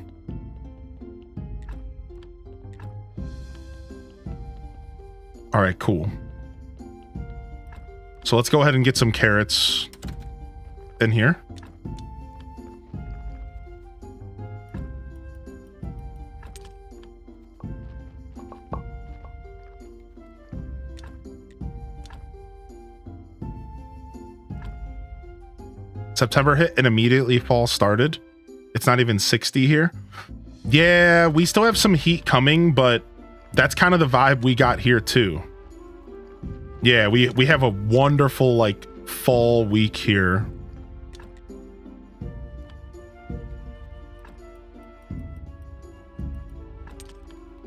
All right, cool. So let's go ahead and get some carrots in here. September hit and immediately fall started. It's not even 60 here. Yeah, we still have some heat coming, but that's kind of the vibe we got here too. Yeah, we have a wonderful like fall week here.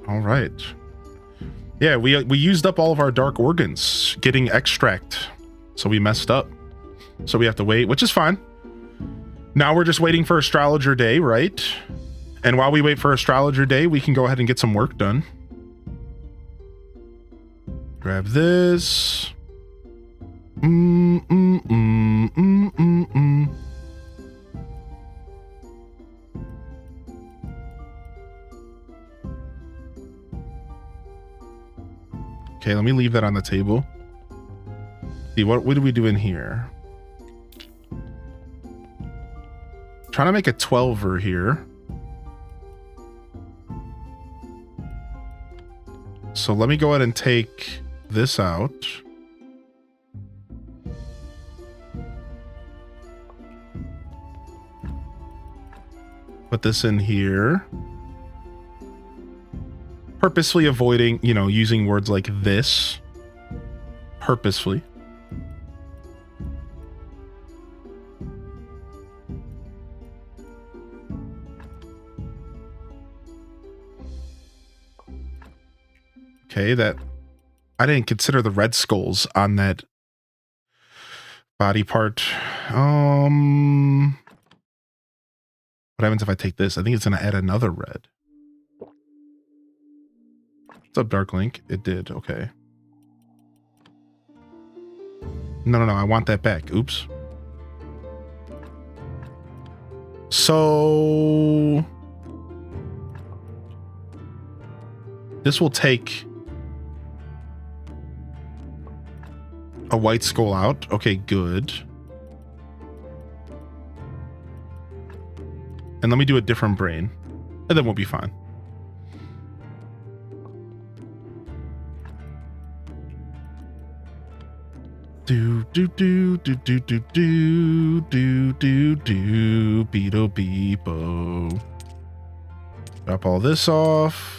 All right. Yeah, we used up all of our dark organs getting extract, so we messed up. So we have to wait, which is fine. Now we're just waiting for Astrologer Day, right? And while we wait for Astrologer Day, we can go ahead and get some work done. Grab this. Okay, let me leave that on the table. See, what do we do in here? Trying to make a 12er here. So let me go ahead and take this out. Put this in here. Purposely avoiding, you know, using words like this. Purposefully. Okay, that I didn't consider the red skulls on that body part. What happens if I take this? I think it's going to add another red. What's up, Dark Link? It did. Okay. No, I want that back. Oops. So this will take a white skull out. Okay, good. And let me do a different brain. And then we'll be fine. Do do do do do do do do do do beedo beepo. Drop all this off.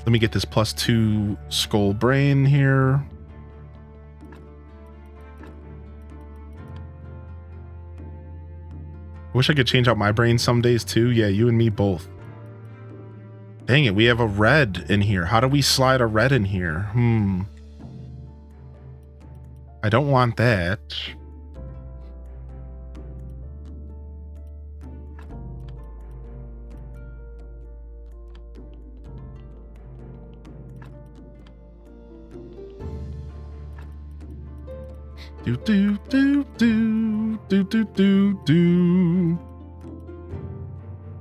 Let me get this +2 skull brain here. Wish I could change out my brain some days too. Yeah, you and me both. Dang it, we have a red in here. How do we slide a red in here? I don't want that. Do do do do do do do do.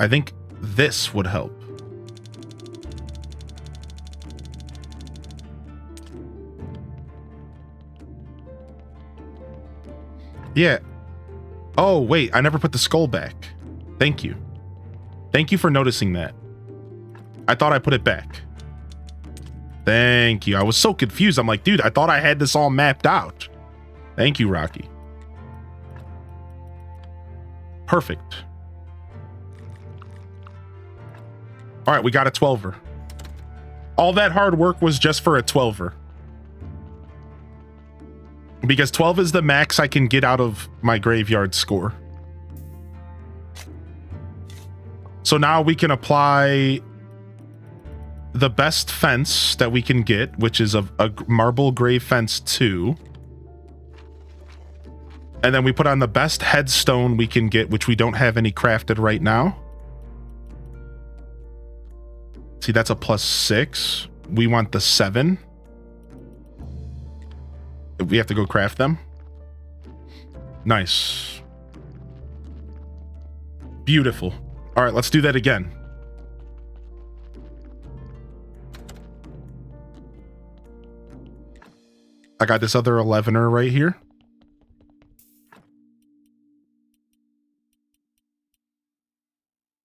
I think this would help. Yeah. Oh, wait, I never put the skull back. Thank you. Thank you for noticing that. I thought I put it back. Thank you. I was so confused. I'm like, dude, I thought I had this all mapped out. Thank you, Rocky. Perfect. All right, we got a 12er. All that hard work was just for a 12er. Because 12 is the max I can get out of my graveyard score. So now we can apply the best fence that we can get, which is a marble grave fence 2. And then we put on the best headstone we can get, which we don't have any crafted right now. See, that's a +6. We want the 7. We have to go craft them. Nice. Beautiful. All right, let's do that again. I got this other 11er right here.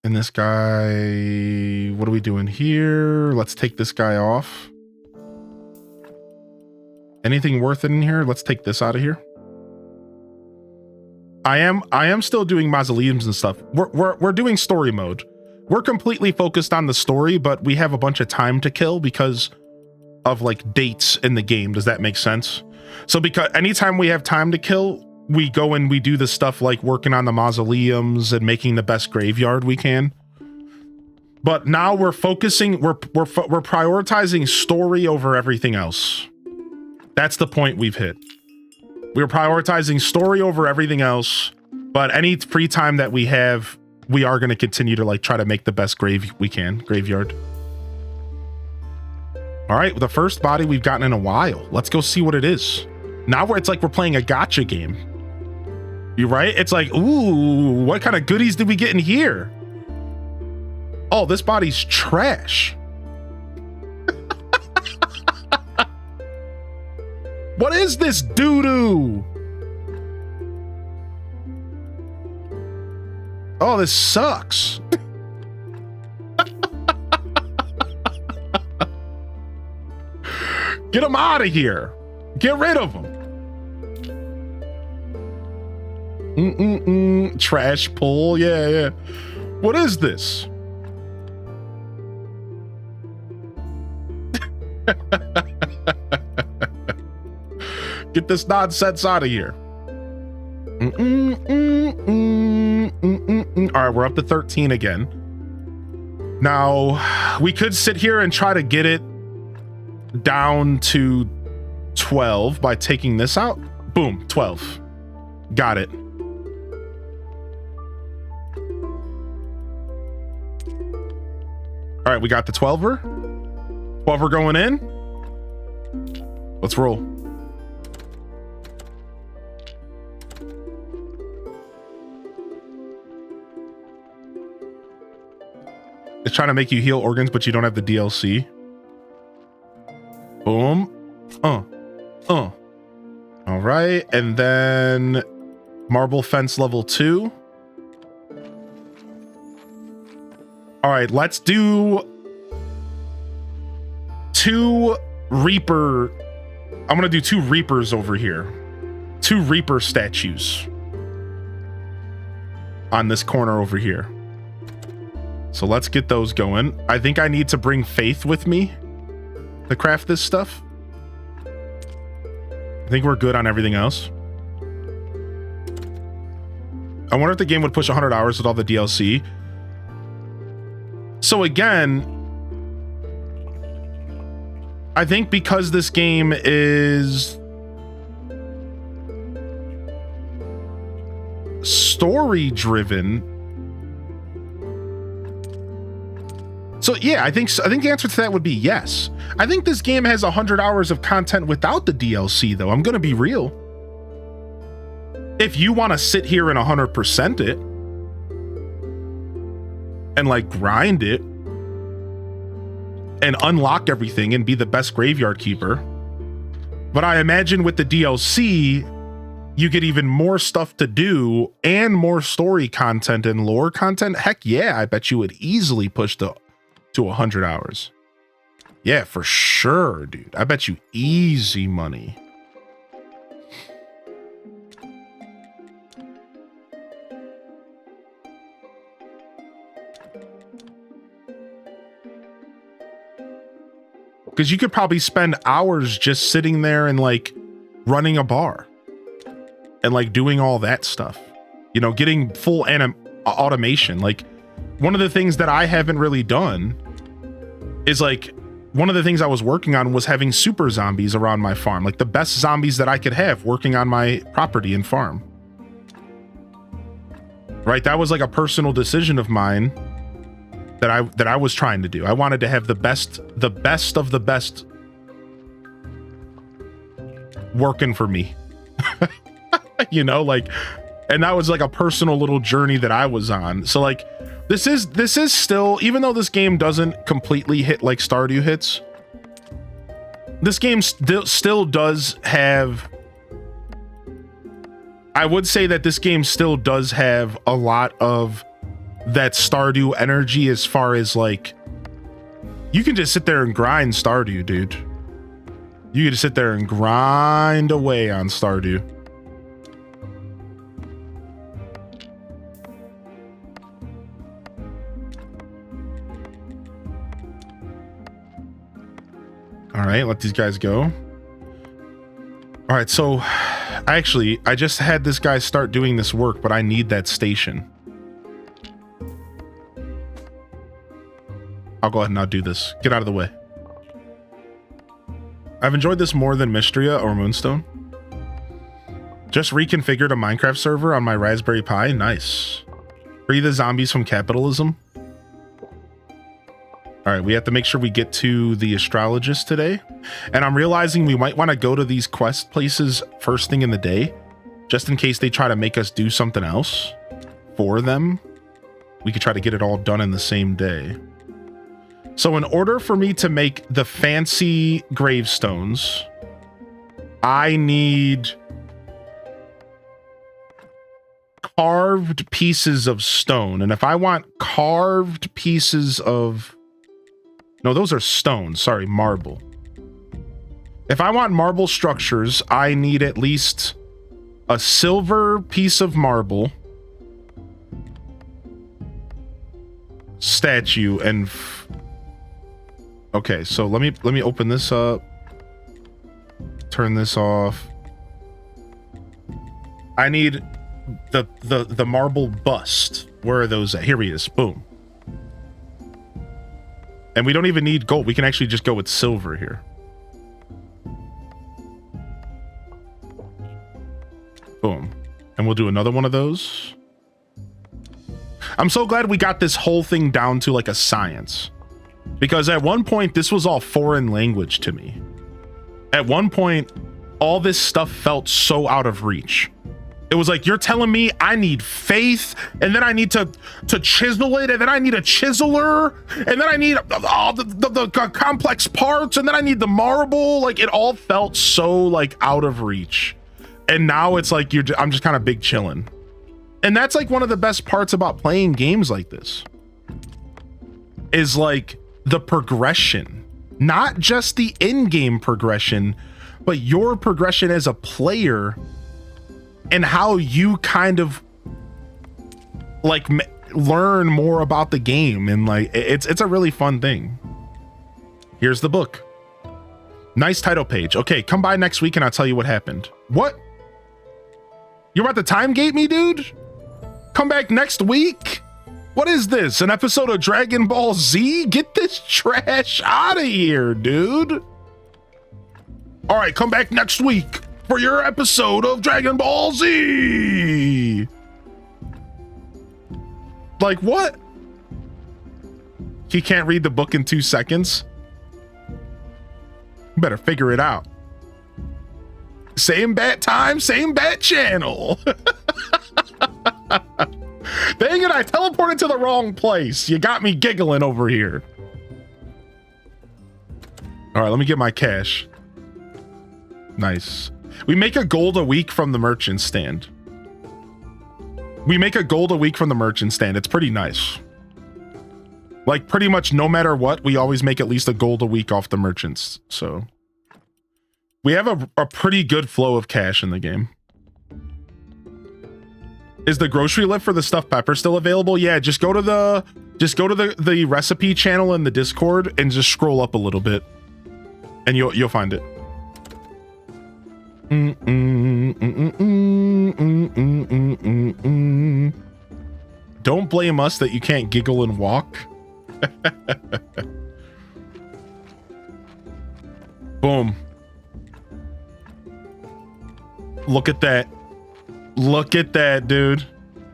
And this guy, what are we doing here? Let's take this guy off. Anything worth it in here? Let's take this out of here. I am still doing mausoleums and stuff. We're doing story mode. We're completely focused on the story, but we have a bunch of time to kill because of like dates in the game. Does that make sense? So because anytime we have time to kill, we go and we do the stuff like working on the mausoleums and making the best graveyard we can. But now we're focusing, we're prioritizing story over everything else. That's the point we've hit. We're prioritizing story over everything else, but any free time that we have, we are going to continue to like try to make the best graveyard. All right, the first body we've gotten in a while. Let's go see what it is. Now it's like we're playing a gacha game. You right? It's like, ooh, what kind of goodies did we get in here? Oh, this body's trash. What is this doo-doo? Oh, this sucks. Get him out of here. Get rid of him. Trash pull. Yeah. What is this? Get this nonsense out of here. All right, we're up to 13 again. Now, we could sit here and try to get it down to 12 by taking this out. Boom, 12. Got it. All right, we got the 12er. 12er going in. Let's roll. It's trying to make you heal organs, but you don't have the DLC. Boom. All right, and then marble fence level 2. All right, let's do 2 Reaper. I'm gonna do 2 Reapers over here. 2 Reaper statues on this corner over here. So let's get those going. I think I need to bring Faith with me to craft this stuff. I think we're good on everything else. I wonder if the game would push 100 hours with all the DLC. So again, I think because this game is story driven. So yeah, I think the answer to that would be yes. I think this game has 100 hours of content without the DLC though. I'm going to be real. If you want to sit here and 100% it and like grind it and unlock everything and be the best graveyard keeper. But I imagine with the DLC, you get even more stuff to do and more story content and lore content. Heck yeah, I bet you would easily push to 100 hours. Yeah, for sure, dude. I bet you easy money. Because you could probably spend hours just sitting there and like running a bar and like doing all that stuff, you know, getting full automation. Like one of the things that I haven't really done is like, one of the things I was working on was having super zombies around my farm, like the best zombies that I could have working on my property and farm. Right? That was like a personal decision of mine that I was trying to do. I wanted to have the best of the best working for me. You know, like, and that was like a personal little journey that I was on. So like this is still, even though this game doesn't completely hit like Stardew hits, this game still does have, I would say that this game still does have a lot of that Stardew energy, as far as like, you can just sit there and grind Stardew, dude. You can just sit there and grind away on Stardew. All right, let these guys go. All right, so I just had this guy start doing this work, but I need that station. I'll go ahead and not do this. Get out of the way. I've enjoyed this more than Mystria or Moonstone. Just reconfigured a Minecraft server on my Raspberry Pi. Nice. Free the zombies from capitalism. All right, we have to make sure we get to the astrologist today. And I'm realizing we might want to go to these quest places first thing in the day, just in case they try to make us do something else for them. We could try to get it all done in the same day. So in order for me to make the fancy gravestones, I need carved pieces of stone. And if I want carved pieces of... No, those are stone. Sorry, marble. If I want marble structures, I need at least a silver piece of marble, statue, and... Okay, so let me open this up. Turn this off. I need the marble bust. Where are those at? Here he is. Boom. And we don't even need gold. We can actually just go with silver here. Boom. And we'll do another one of those. I'm so glad we got this whole thing down to like a science. Because at one point, this was all foreign language to me. At one point, all this stuff felt so out of reach. It was like, you're telling me I need faith, and then I need to chisel it, and then I need a chiseler, and then I need all the complex parts, and then I need the marble. Like, it all felt so like out of reach. And now it's like I'm just kind of big chilling. And that's like one of the best parts about playing games like this. Is like the progression, not just the in-game progression, but your progression as a player and how you kind of like learn more about the game. And like, it's a really fun thing. Here's the book. Nice title page. Okay, come by next week and I'll tell you what happened. What? You're about to time gate me, dude? Come back next week? What is this? An episode of Dragon Ball Z? Get this trash out of here, dude. All right, come back next week for your episode of Dragon Ball Z. Like, what? He can't read the book in 2 seconds? You better figure it out. Same bat time, same bat channel. Dang it, I teleported to the wrong place. You got me giggling over here. All right, let me get my cash. Nice. We make a gold a week from the merchant stand. We make a gold a week from the merchant stand. It's pretty nice. Like, pretty much no matter what, we always make at least a gold a week off the merchants. So we have a pretty good flow of cash in the game. Is the grocery lift for the stuffed pepper still available? Yeah, just go to the recipe channel in the Discord and just scroll up a little bit, and you'll find it. Don't blame us that you can't giggle and walk. Boom. Look at that. Look at that, dude.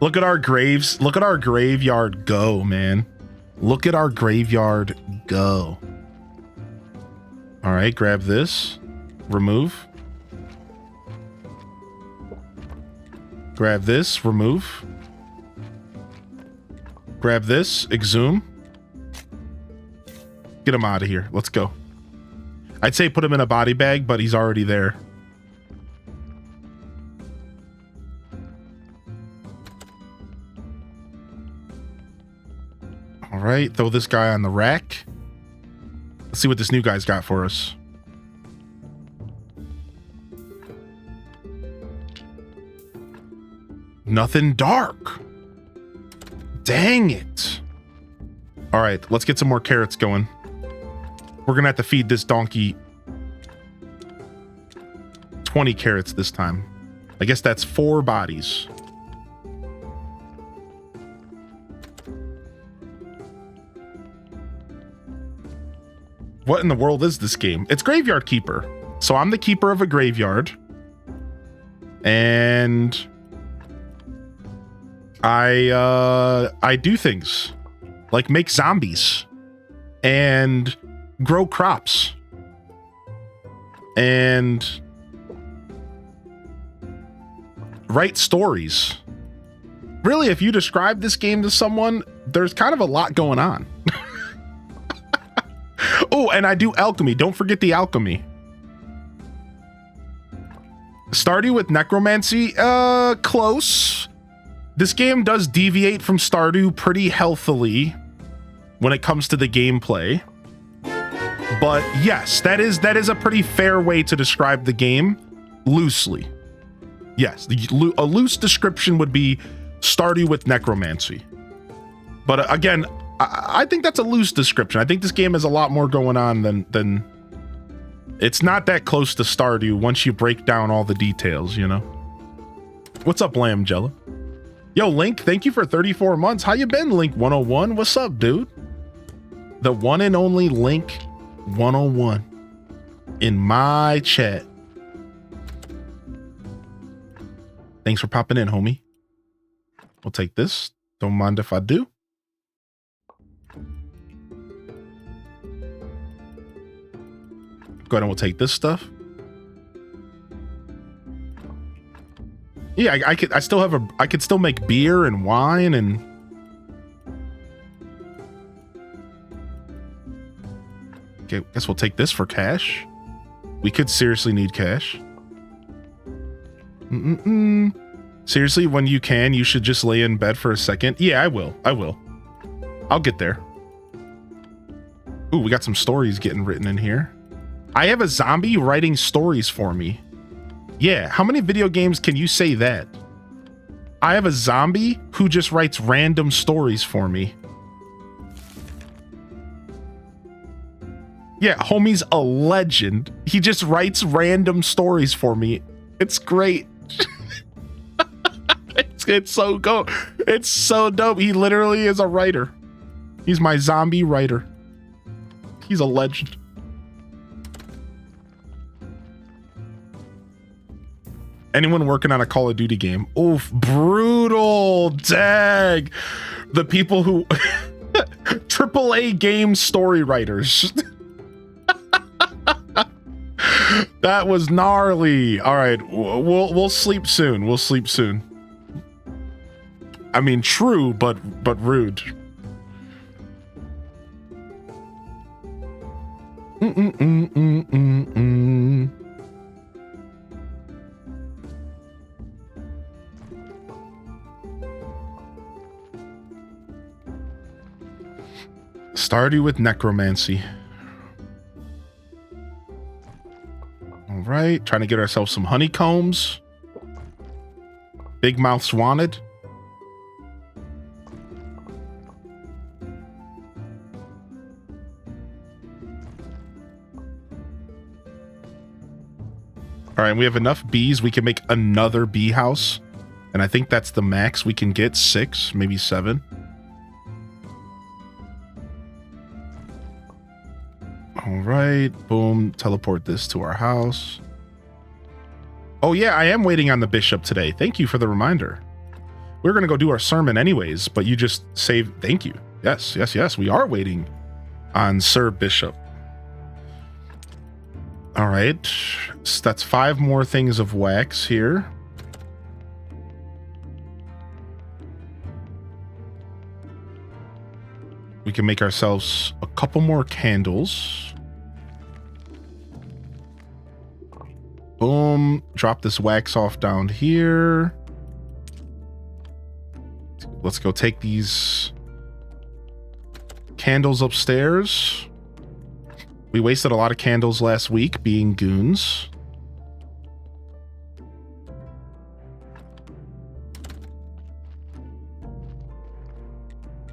Look at our graves. Look at our graveyard go, man. Look at our graveyard go. All right, grab this. Remove. Grab this. Remove. Grab this. Exhume. Get him out of here. Let's go. I'd say put him in a body bag, but he's already there. All right, throw this guy on the rack. Let's see what this new guy's got for us. Nothing dark. Dang it. All right, let's get some more carrots going. We're gonna have to feed this donkey 20 carrots this time. I guess that's 4 bodies. What in the world is this game? It's Graveyard Keeper. So I'm the keeper of a graveyard. And I do things like make zombies and grow crops and write stories. Really, if you describe this game to someone, there's kind of a lot going on. Oh, and I do alchemy. Don't forget the alchemy. Stardew with necromancy? Close. This game does deviate from Stardew pretty healthily when it comes to the gameplay. But yes, that is a pretty fair way to describe the game loosely. Yes, a loose description would be Stardew with necromancy. But again, I think that's a loose description. I think this game has a lot more going on than it's not that close to Stardew once you break down all the details, you know? What's up, Lamb Jella? Yo, Link, thank you for 34 months. How you been, Link 101? What's up, dude? The one and only Link 101 in my chat. Thanks for popping in, homie. We'll take this. Don't mind if I do. Go ahead and we'll take this stuff. Yeah, I could still make beer and wine and okay, guess we'll take this for cash. We could seriously need cash. Seriously, when you can, you should just lay in bed for a second. Yeah, I will. I'll get there. Ooh, we got some stories getting written in here. I have a zombie writing stories for me. Yeah, how many video games can you say that? I have a zombie who just writes random stories for me. Yeah, homie's a legend. He just writes random stories for me. It's great. It's so dope. It's so dope. He literally is a writer. He's my zombie writer. He's a legend. Anyone working on a Call of Duty game? Oof, brutal. Dag. The people who AAA game story writers. That was gnarly. All right, we'll sleep soon. We'll sleep soon. I mean, true, but rude. Started with necromancy. All right, trying to get ourselves some honeycombs. Big mouths wanted. All right, we have enough bees. We can make another bee house. And I think that's the max we can get, 6, maybe 7. All right, boom, teleport this to our house. Oh yeah, I am waiting on the bishop today. Thank you for the reminder. We're gonna go do our sermon anyways, but you just saved, thank you. Yes, yes, yes, we are waiting on Sir Bishop. All right, so that's 5 more things of wax here. We can make ourselves a couple more candles. Boom, drop this wax off down here. Let's go take these candles upstairs. We wasted a lot of candles last week being goons.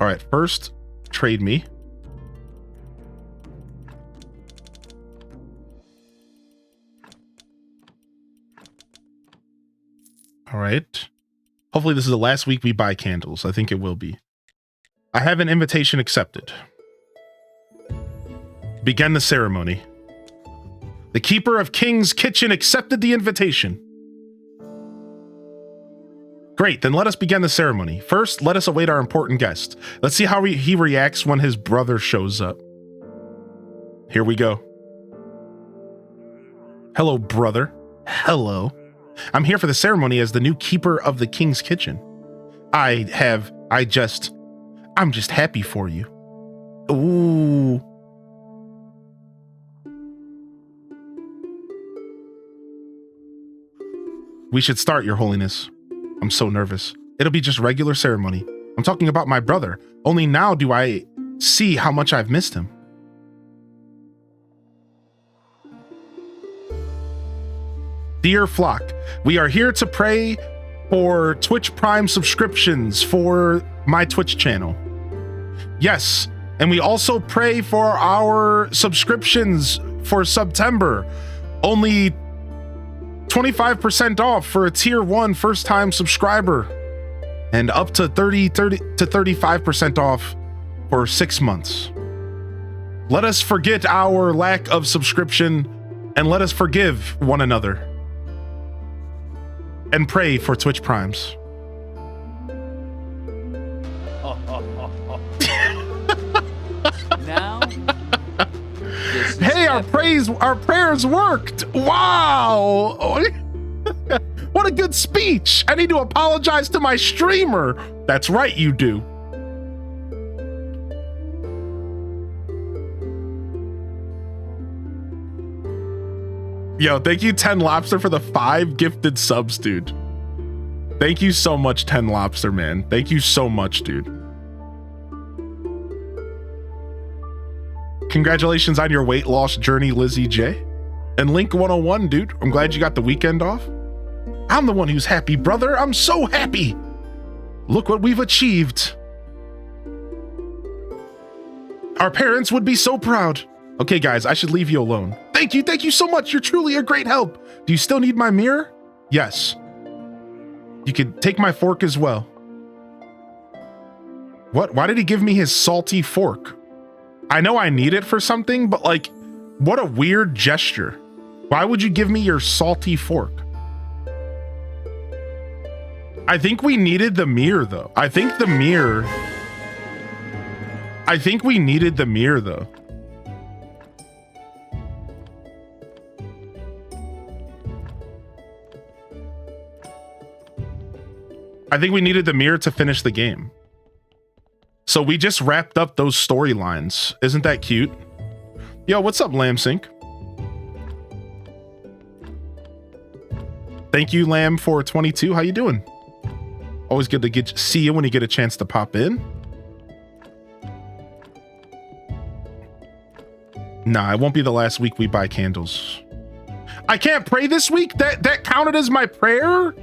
All right, first, trade me. All right. Hopefully this is the last week we buy candles. I think it will be. I have an invitation accepted. Begin the ceremony. The Keeper of King's Kitchen accepted the invitation. Great, then let us begin the ceremony. First, let us await our important guest. Let's see how he reacts when his brother shows up. Here we go. Hello, brother. Hello. I'm here for the ceremony as the new Keeper of the King's Kitchen. I'm just happy for you. Ooh. We should start, Your Holiness. I'm so nervous. It'll be just regular ceremony. I'm talking about my brother. Only now do I see how much I've missed him. Dear flock, we are here to pray for Twitch Prime subscriptions for my Twitch channel. Yes, and we also pray for our subscriptions for September. Only 25% off for a tier 1 first-time subscriber, and up to 30 to 35% off for 6 months. Let us forget our lack of subscription and let us forgive one another and pray for Twitch Primes. Now, hey, our prayers worked. Wow. What a good speech. I need to apologize to my streamer. That's right, you do. Yo, thank you, 10 Lobster, for the 5 gifted subs, dude. Thank you so much, 10 Lobster, man. Thank you so much, dude. Congratulations on your weight loss journey, Lizzie J. And Link 101, dude. I'm glad you got the weekend off. I'm the one who's happy, brother. I'm so happy. Look what we've achieved. Our parents would be so proud. Okay, guys, I should leave you alone. Thank you so much. You're truly a great help. Do you still need my mirror? Yes. You could take my fork as well. What? Why did he give me his salty fork? I know I need it for something, but like, what a weird gesture. Why would you give me your salty fork? I think we needed the mirror, though. I think we needed the mirror, though. I think we needed the mirror to finish the game. So we just wrapped up those storylines. Isn't that cute? Yo, what's up, Lamsync? Thank you, Lamb, for 22. How you doing? Always good to see you when you get a chance to pop in. Nah, it won't be the last week we buy candles. I can't pray this week? That counted as my prayer?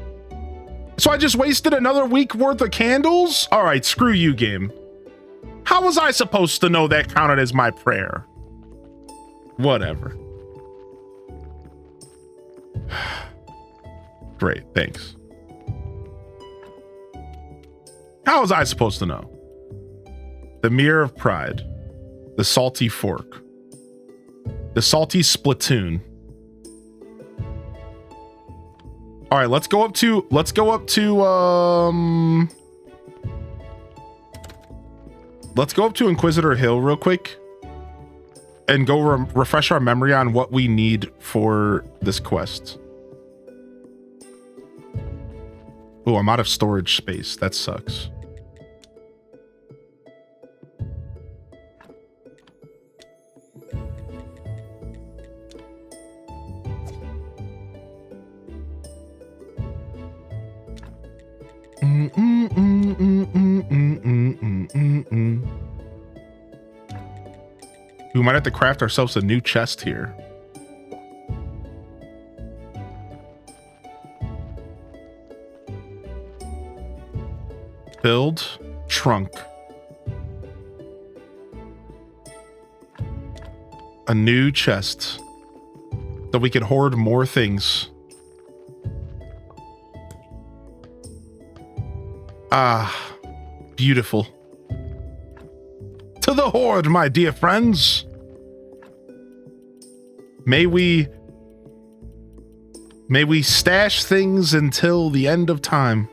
So I just wasted another week worth of candles? All right, screw you, game. How was I supposed to know that counted as my prayer? Whatever. Great, thanks. How was I supposed to know? The Mirror of Pride. The Salty Fork. The Salty Splatoon. All right, let's go up to let's go up to Inquisitor Hill real quick and go refresh our memory on what we need for this quest. Oh, I'm out of storage space. That sucks. We might have to craft ourselves a new chest here. Build trunk. A new chest that we can hoard more things. Ah, beautiful. To the horde, my dear friends. May we stash things until the end of time.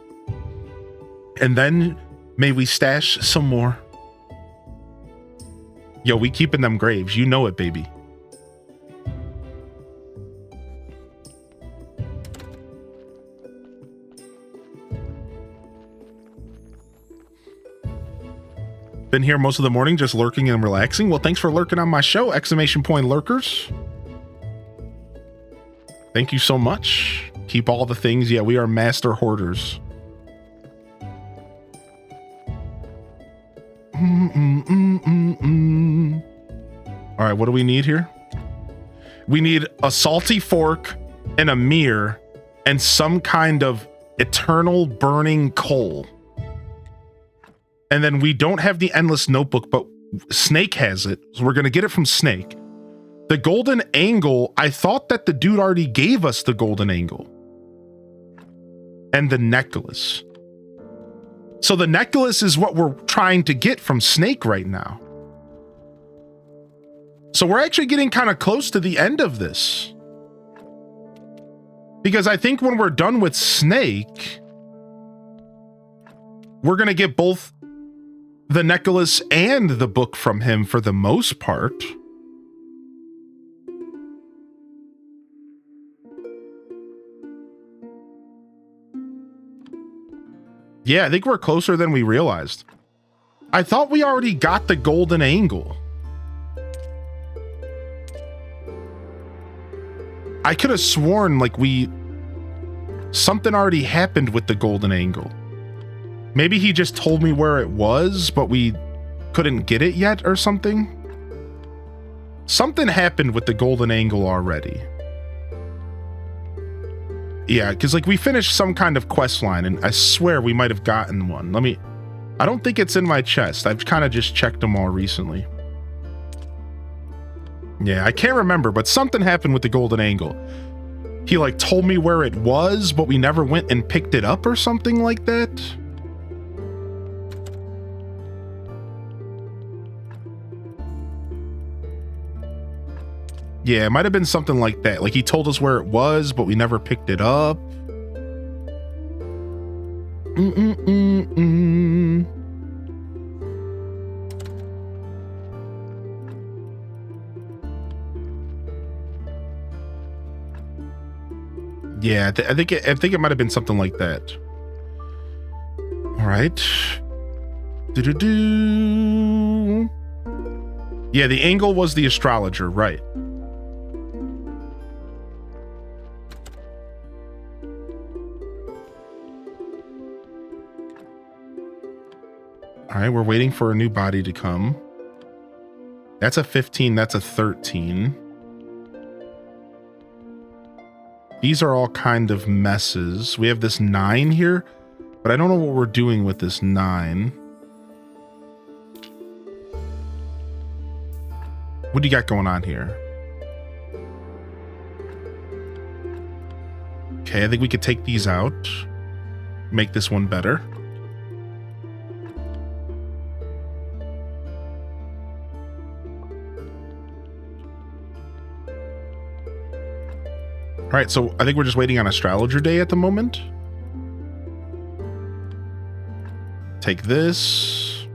And then may we stash some more. Yo, we keeping them graves. You know it, baby. Been here most of the morning, just lurking and relaxing. Well, thanks for lurking on my show! Exclamation point lurkers. Thank you so much. Keep all the things. Yeah, we are master hoarders. All right, what do we need here? We need a salty fork and a mirror and some kind of eternal burning coal. And then we don't have the endless notebook, but Snake has it. So we're going to get it from Snake. The golden angle, I thought that the dude already gave us the golden angle. And the necklace. So the necklace is what we're trying to get from Snake right now. So we're actually getting kind of close to the end of this. Because I think when we're done with Snake, we're going to get both the necklace and the book from him for the most part. Yeah, I think we're closer than we realized. I thought we already got the golden angle. I could have sworn like something already happened with the golden angle. Maybe he just told me where it was, but we couldn't get it yet or something. Something happened with the golden angle already. Yeah, because like we finished some kind of quest line and I swear we might have gotten one. I don't think it's in my chest. I've kind of just checked them all recently. Yeah, I can't remember, but something happened with the golden angle. He like told me where it was, but we never went and picked it up or something like that. Yeah, it might have been something like that. Like he told us where it was, but we never picked it up. Yeah, I think it might have been something like that. All right. Do-do-do. Yeah, the angle was the astrologer, right. All right, we're waiting for a new body to come. That's a 15, that's a 13. These are all kind of messes. We have this 9 here, but I don't know what we're doing with this 9. What do you got going on here? Okay, I think we could take these out. Make this one better. All right, so I think we're just waiting on Astrologer Day at the moment. Take this.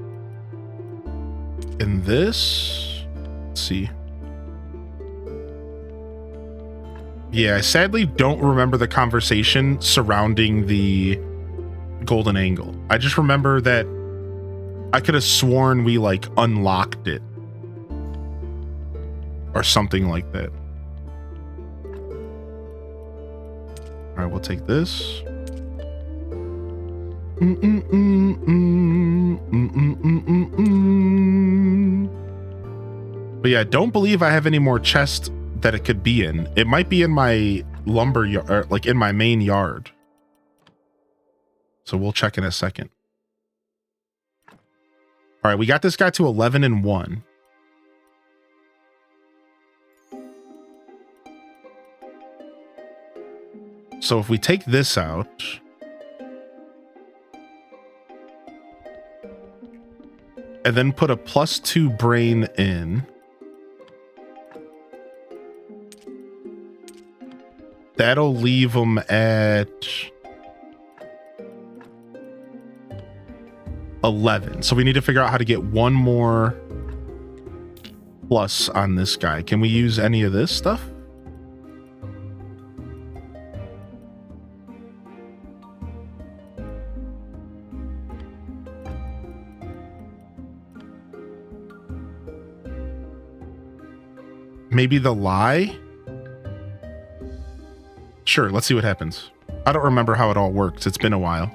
And this. Let's see. Yeah, I sadly don't remember the conversation surrounding the golden angle. I just remember that I could have sworn we like unlocked it. Or something like that. All right, we'll take this. But yeah, I don't believe I have any more chests that it could be in. It might be in my lumber yard, or like in my main yard. So we'll check in a second. All right, we got this guy to 11 and 1. So if we take this out, and then put a +2 brain in, that'll leave them at 11. So we need to figure out how to get one more plus on this guy. Can we use any of this stuff? Maybe the lie? Sure, let's see what happens. I don't remember how it all works. It's been a while.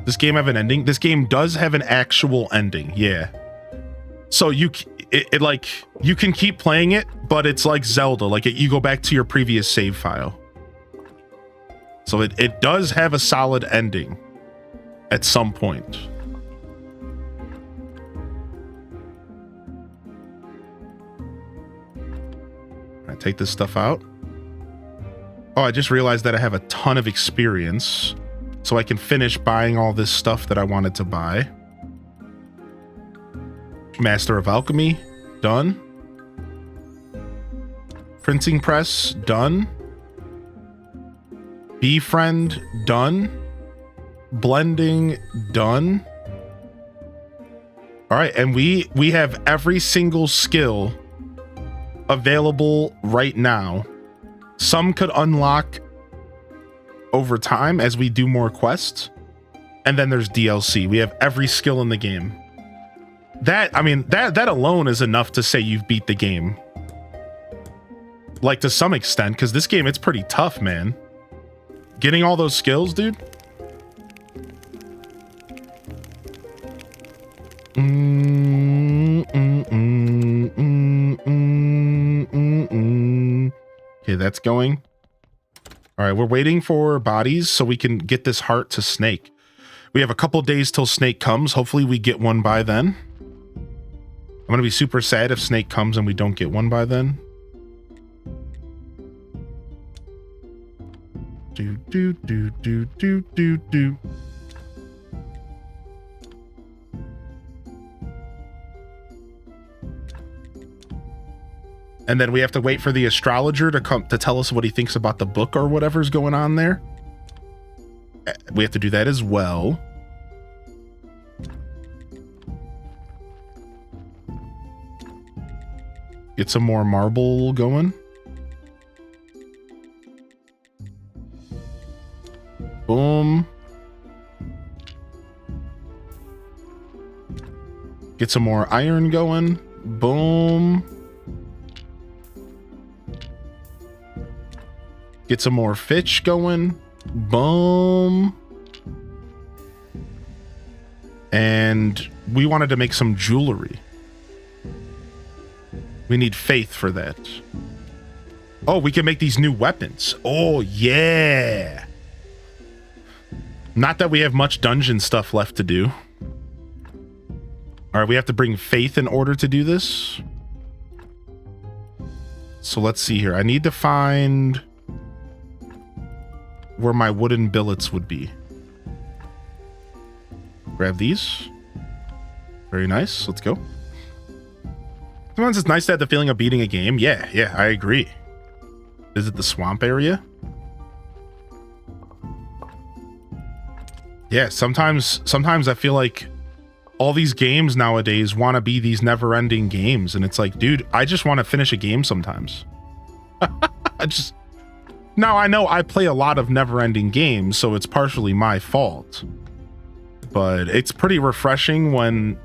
This game have an ending? This game does have an actual ending, yeah. So it like, you can keep playing it, but it's like Zelda. Like you go back to your previous save file. So it does have a solid ending at some point. Take this stuff out. Oh, I just realized that I have a ton of experience, so I can finish buying all this stuff that I wanted to buy. Master of Alchemy, done. Printing press, done. Befriend, done. Blending, done. All right, and we have every single skill available right now. Some could unlock over time as we do more quests, and then there's DLC. We have every skill in the game. That, I mean, that alone is enough to say you've beat the game, like to some extent, because this game, it's pretty tough, man. Getting all those skills, dude. Okay, that's going. All right, we're waiting for bodies so we can get this heart to Snake. We have a couple days till Snake comes. Hopefully we get one by then. I'm gonna be super sad if Snake comes and we don't get one by then. Do. And then we have to wait for the astrologer to come to tell us what he thinks about the book or whatever's going on there. We have to do that as well. Get some more marble going. Boom. Get some more iron going. Boom. Get some more fish going. Boom. And we wanted to make some jewelry. We need faith for that. Oh, we can make these new weapons. Oh, yeah. Not that we have much dungeon stuff left to do. All right, we have to bring faith in order to do this. So let's see here. I need to find where my wooden billets would be. Grab these. Very nice. Let's go. Sometimes it's nice to have the feeling of beating a game. Yeah, I agree. Visit the swamp area. Yeah, sometimes I feel like all these games nowadays want to be these never-ending games, and it's like, dude, I just want to finish a game sometimes. Now I know I play a lot of never-ending games, so it's partially my fault. But it's pretty refreshing when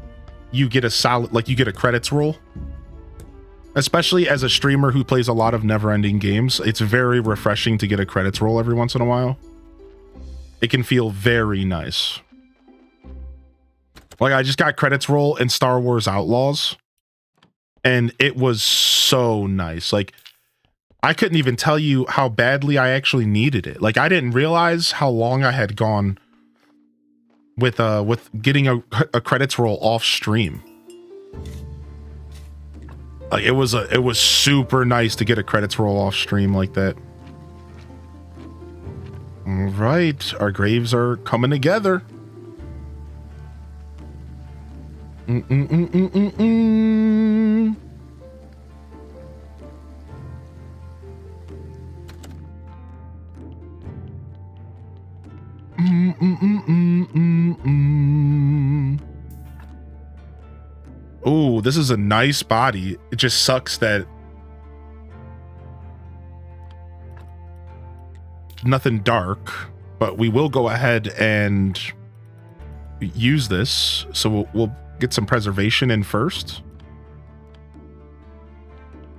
you get you get a credits roll. Especially as a streamer who plays a lot of never-ending games, it's very refreshing to get a credits roll every once in a while. It can feel very nice. Like, I just got credits roll in Star Wars Outlaws, and it was so nice. Like, I couldn't even tell you how badly I actually needed it. Like, I didn't realize how long I had gone with getting a credits roll off stream. Like, it was super nice to get a credits roll off stream like that. All right, our graves are coming together. Oh, this is a nice body. It just sucks that nothing dark, but we will go ahead and use this. So we'll get some preservation in first.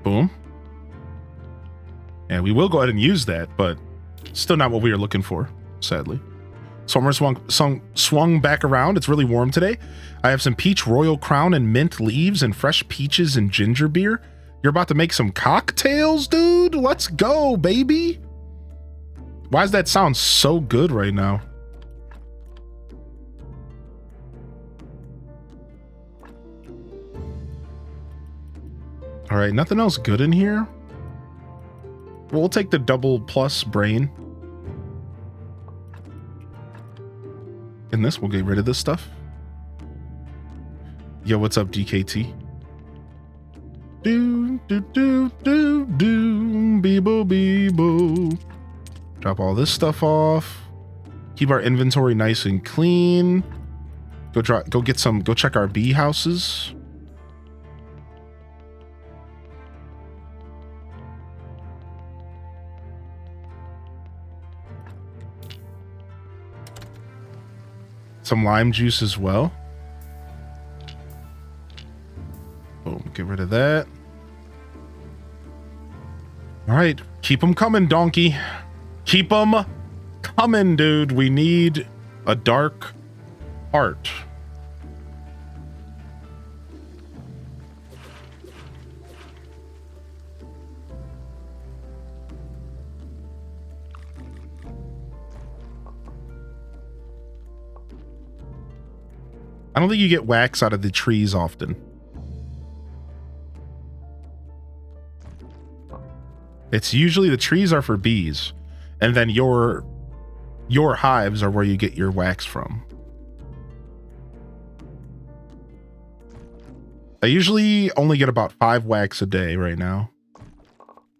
Boom. And we will go ahead and use that, but still not what we were looking for, sadly. Summer swung back around. It's really warm today. I have some peach royal crown and mint leaves and fresh peaches and ginger beer. You're about to make some cocktails, dude? Let's go, baby. Why does that sound so good right now? All right, nothing else good in here. We'll take the double plus brain. In this, we'll get rid of this stuff. Yo, what's up, DKT? Do, do, do, do, do, beebo, beebo. Drop all this stuff off. Keep our inventory nice and clean. Go check our bee houses. Some lime juice as well. Boom, get rid of that. All right, keep them coming, donkey. Keep them coming, dude. We need a dark heart. I don't think you get wax out of the trees often. It's usually the trees are for bees, and then your hives are where you get your wax from. I usually only get about 5 wax a day right now.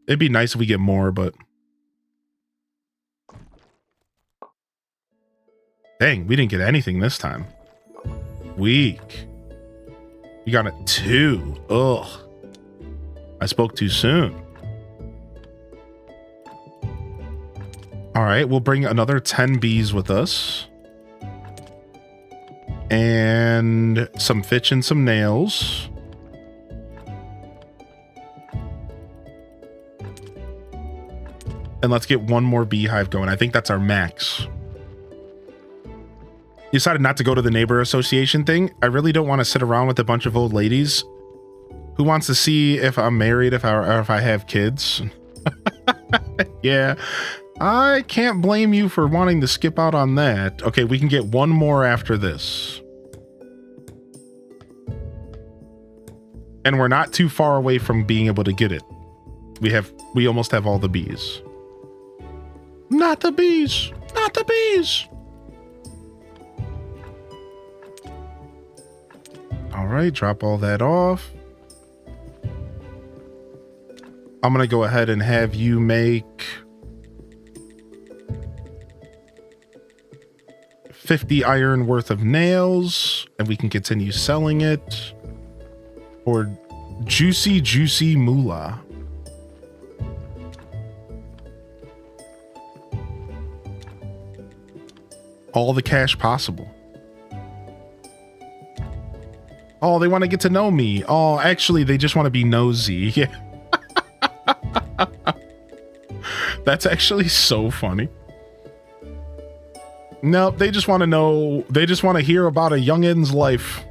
It'd be nice if we get more, but dang, we didn't get anything this time. Weak. You got a 2. Ugh. I spoke too soon. All right, we'll bring another 10 bees with us. And some fitch and some nails. And let's get one more beehive going. I think that's our max. You decided not to go to the neighbor association thing. I really don't want to sit around with a bunch of old ladies. Who wants to see if I'm married, if I have kids? Yeah, I can't blame you for wanting to skip out on that. Okay, we can get one more after this. And we're not too far away from being able to get it. We almost have all the bees. Not the bees! Not the bees! All right, drop all that off. I'm gonna go ahead and have you make 50 iron worth of nails, and we can continue selling it for juicy moolah. All the cash possible. Oh, they want to get to know me. Oh, actually, they just want to be nosy. Yeah. That's actually so funny. No, they just want to know. They just want to hear about a youngin's life.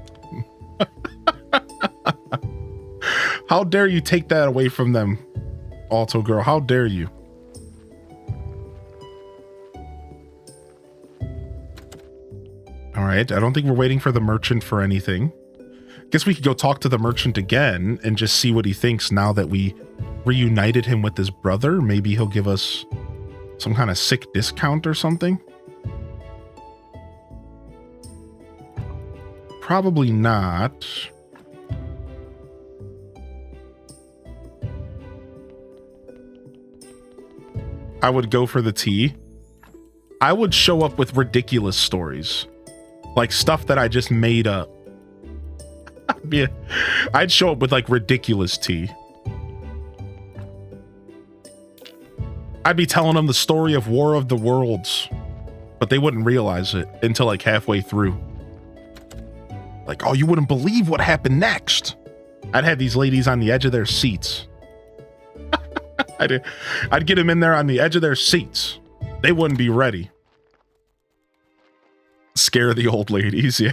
How dare you take that away from them, Alto Girl? How dare you? All right, I don't think we're waiting for the merchant for anything. Guess we could go talk to the merchant again and just see what he thinks now that we reunited him with his brother. Maybe he'll give us some kind of sick discount or something. Probably not. I would go for the tea. I would show up with ridiculous stories. Like stuff that I just made up. I'd show up with like ridiculous tea. I'd be telling them the story of War of the Worlds, but they wouldn't realize it until like halfway through. Like, oh, you wouldn't believe what happened next. I'd have these ladies on the edge of their seats. I'd get them in there on the edge of their seats. They wouldn't be ready. Scare the old ladies, yeah.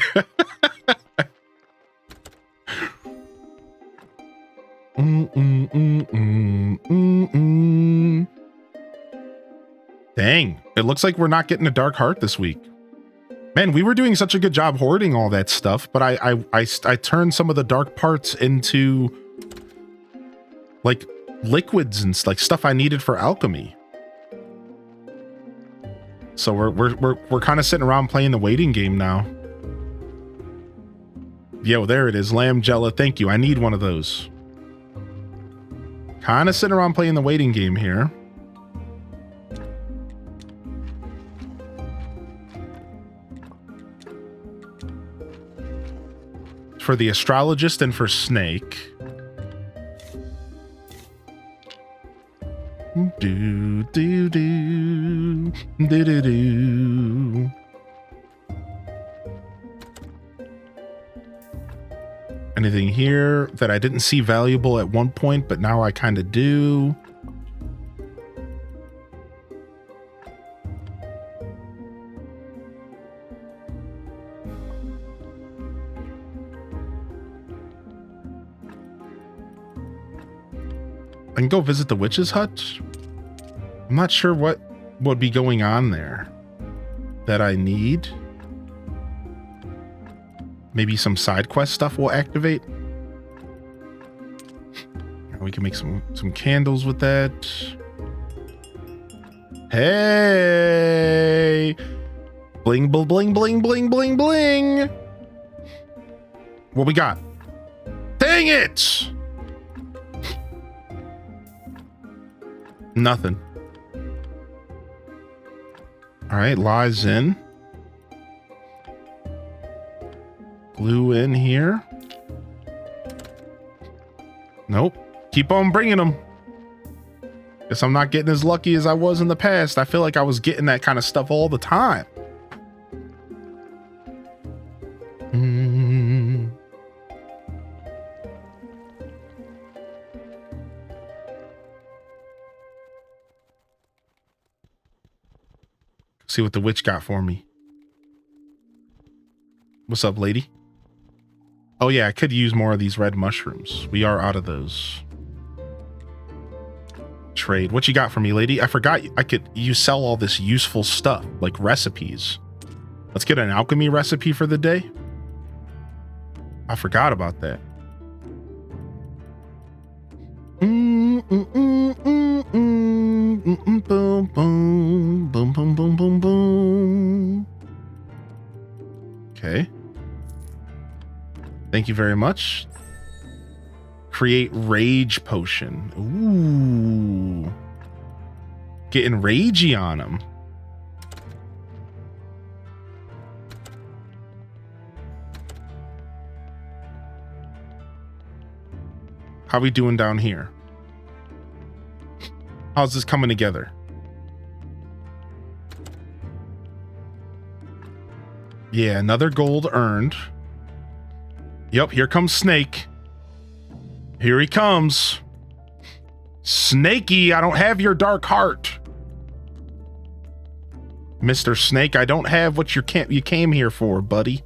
Dang, it looks like we're not getting a dark heart this week. Man, we were doing such a good job hoarding all that stuff, but I turned some of the dark parts into like liquids and like stuff I needed for alchemy. So we're kind of sitting around playing the waiting game now. Yo, there it is, Lamb Jella. Thank you. I need one of those. Kind of sitting around playing the waiting game here. For the astrologist and for Snake. Do do do do do do. Anything here that I didn't see valuable at one point, but now I kind of do? I can go visit the witch's hut. I'm not sure what would be going on there that I need. Maybe some side quest stuff will activate. We can make some candles with that. Hey! Bling, bling, bling, bling, bling, bling, bling. What we got? Dang it! Nothing. All right, lies in. Glue in here. Nope. Keep on bringing them. Guess I'm not getting as lucky as I was in the past. I feel like I was getting that kind of stuff all the time. See what the witch got for me. What's up, lady? Oh yeah, I could use more of these red mushrooms. We are out of those. Trade. What you got for me, lady? I forgot you sell all this useful stuff, like recipes. Let's get an alchemy recipe for the day. I forgot about that. Boom, boom, boom, boom, boom, boom. Okay. Thank you very much. Create rage potion. Ooh. Getting ragey on him. How we doing down here? How's this coming together? Yeah, another gold earned. Yep, here comes Snake. Here he comes. Snakey, I don't have your dark heart. Mr. Snake, I don't have what you came here for, buddy.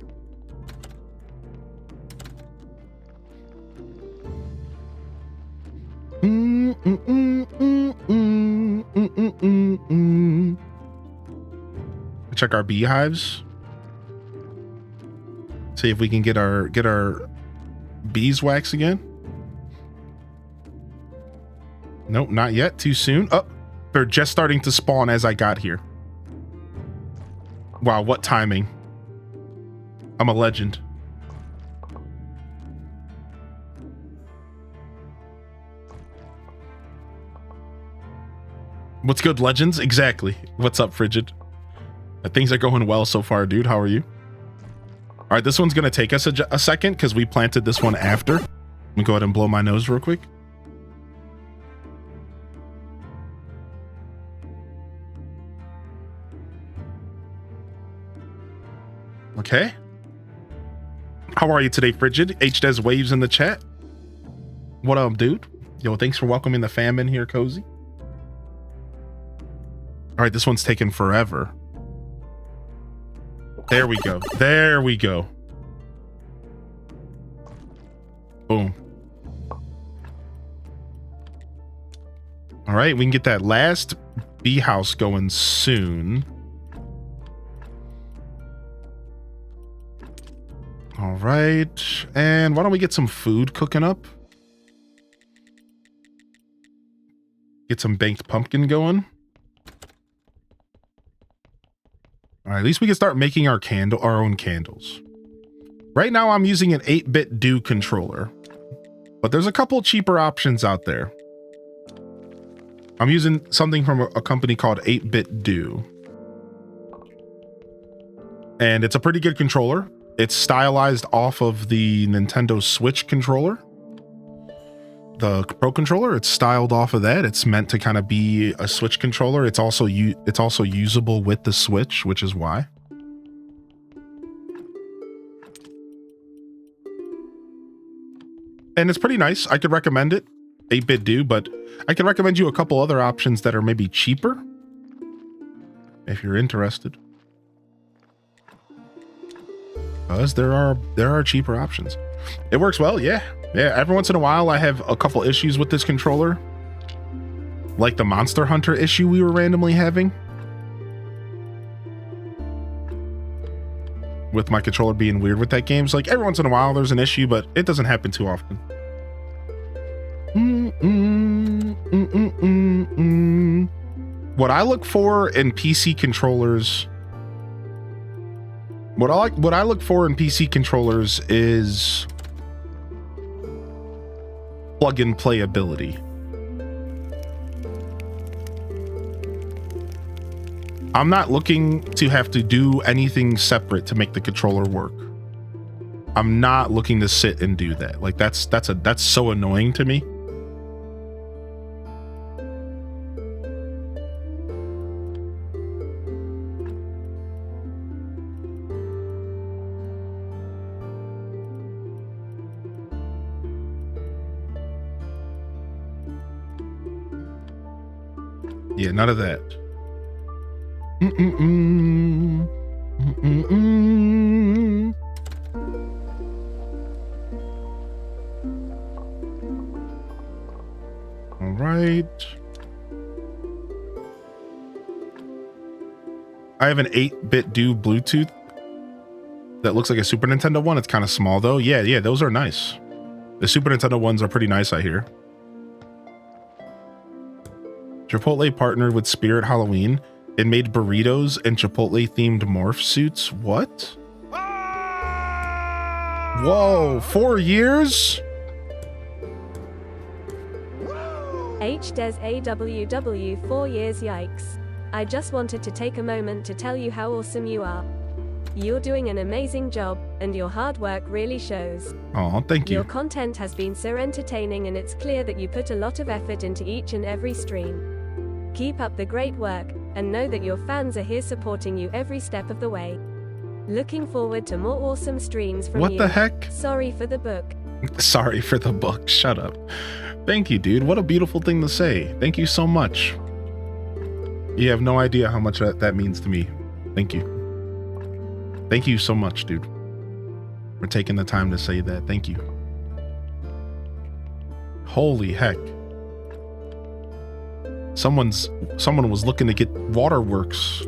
Check our beehives. See if we can get our beeswax again. Nope, not yet. Too soon. Oh, they're just starting to spawn as I got here. Wow, what timing. I'm a legend. What's good, legends? Exactly. What's up, Frigid? Things are going well so far, dude. How are you? All right, this one's going to take us a second because we planted this one after. Let me go ahead and blow my nose real quick. Okay. How are you today, Frigid? HDes waves in the chat. What up, dude? Yo, thanks for welcoming the fam in here, Cozy. All right, this one's taking forever. There we go. There we go. Boom. All right, we can get that last bee house going soon. All right, and why don't we get some food cooking up? Get some baked pumpkin going. All right, at least we can start making our own candles. Right now, I'm using an 8-bit Do controller, but there's a couple cheaper options out there. I'm using something from a company called 8-bit Do, and it's a pretty good controller. It's stylized off of the Nintendo Switch controller. The Pro controller, it's styled off of that. It's meant to kind of be a Switch controller. It's also usable with the Switch, which is why. And it's pretty nice. I could recommend it. 8-bit Do, but I can recommend you a couple other options that are maybe cheaper if you're interested. Because there are cheaper options. It works well, yeah. Yeah, every once in a while I have a couple issues with this controller. Like the Monster Hunter issue we were randomly having. With my controller being weird with that game. It's like every once in a while there's an issue, but it doesn't happen too often. What I look for in PC controllers... What I look for in PC controllers is plug-in playability. I'm not looking to have to do anything separate to make the controller work. I'm not looking to sit and do that. Like that's so annoying to me. Yeah, none of that. Mm-mm-mm. Mm-mm-mm. All right. I have an 8-bit do Bluetooth that looks like a Super Nintendo one. It's kind of small though. Yeah, those are nice. The Super Nintendo ones are pretty nice, I hear. Chipotle partnered with Spirit Halloween and made burritos and Chipotle themed morph suits. What? Whoa, 4 years? HDes AWW 4 years, yikes. I just wanted to take a moment to tell you how awesome you are. You're doing an amazing job, and your hard work really shows. Oh, thank you. Your content has been so entertaining, and it's clear that you put a lot of effort into each and every stream. Keep up the great work, and know that your fans are here supporting you every step of the way. Looking forward to more awesome streams from you. What the heck? Sorry for the book. Sorry for the book. Shut up. Thank you, dude. What a beautiful thing to say. Thank you so much. You have no idea how much that means to me. Thank you. Thank you so much, dude, for taking the time to say that. Thank you. Holy heck. Someone was looking to get Waterworks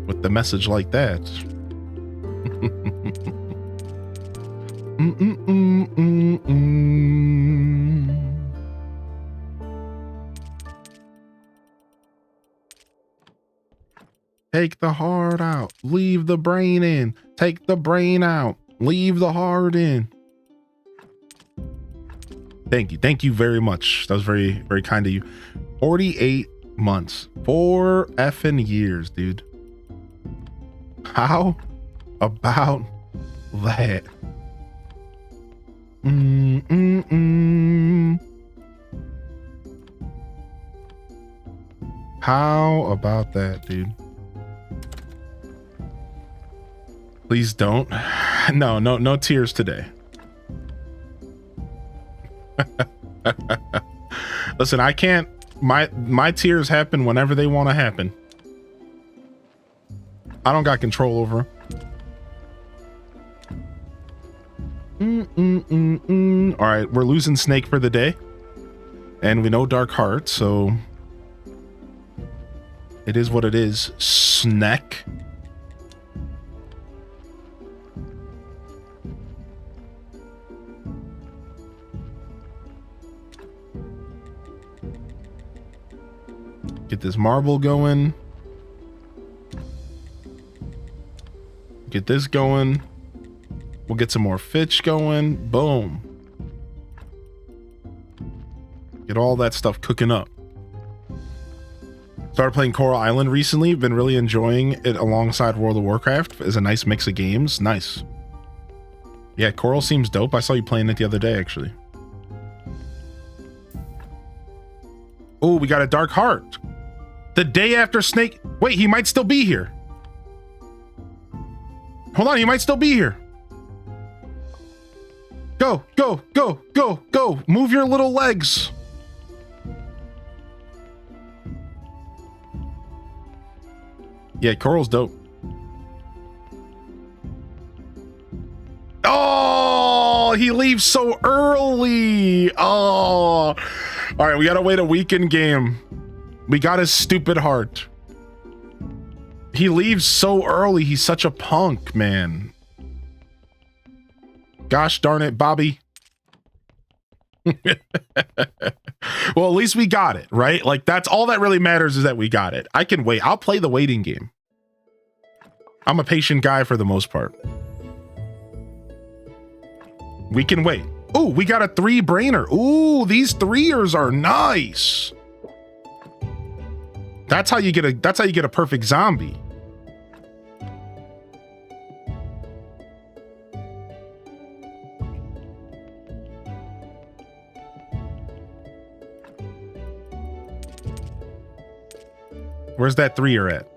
with the message like that. Take the heart out, leave the brain in. Take the brain out, leave the heart in. Thank you very much. That was very, very kind of you. 48 months, 4 effing years, dude. How about that? How about that, dude? Please don't. No tears today. Listen, I can't. My tears happen whenever they want to happen. I don't got control over them. All right, we're losing Snake for the day, and we know Dark Heart, so it is what it is. Snack. Get this marble going. Get this going. We'll get some more Fitch going. Boom. Get all that stuff cooking up. Started playing Coral Island recently. Been really enjoying it alongside World of Warcraft. It's a nice mix of games. Nice. Yeah, Coral seems dope. I saw you playing it the other day, actually. Oh, we got a Dark Heart. The day after Snake. Wait, he might still be here. Hold on, he might still be here. Go, go, go, go, go. Move your little legs. Yeah, Coral's dope. Oh, he leaves so early. Oh. All right, we gotta wait a weekend game. We got his stupid heart. He leaves so early. He's such a punk, man. Gosh darn it, Bobby. Well, at least we got it, right? Like, that's all that really matters, is that we got it. I can wait. I'll play the waiting game. I'm a patient guy for the most part. We can wait. Ooh, we got a 3-brainer. Ooh, these 3ers are nice. That's how you get a perfect zombie. Where's that 3er at?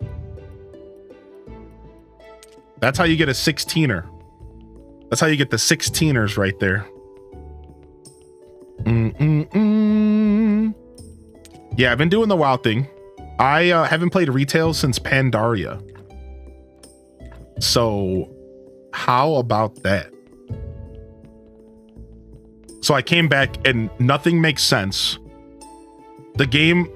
That's how you get a 16er. That's how you get the 16ers right there. Yeah, I've been doing the WoW thing. I haven't played retail since Pandaria. So how about that? So I came back and nothing makes sense. The game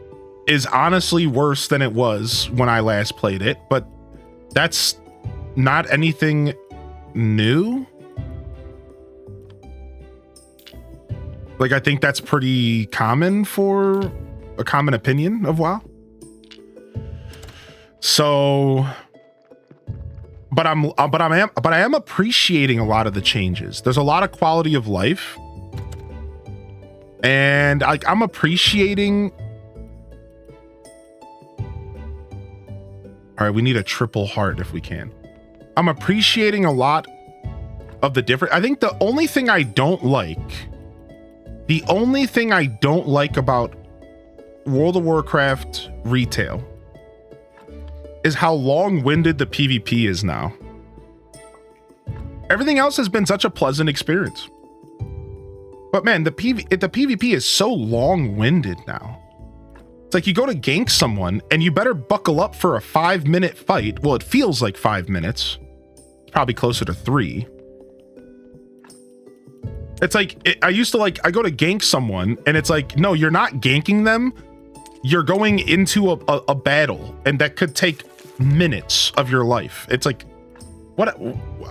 is honestly worse than it was when I last played it, but that's not anything new. Like, I think that's pretty common for a common opinion of WoW. So, but I am appreciating a lot of the changes. There's a lot of quality of life, and I'm appreciating. All right, we need a triple heart if we can. I'm appreciating a lot of the different. I think the only thing I don't like about World of Warcraft retail is how long-winded the PvP is now. Everything else has been such a pleasant experience. But man, the PvP is so long-winded now. It's like you go to gank someone and you better buckle up for a 5-minute fight. Well, it feels like 5 minutes. It's probably closer to 3. It's like, I go to gank someone and it's like, no, you're not ganking them. You're going into a battle, and that could take minutes of your life. It's like, what?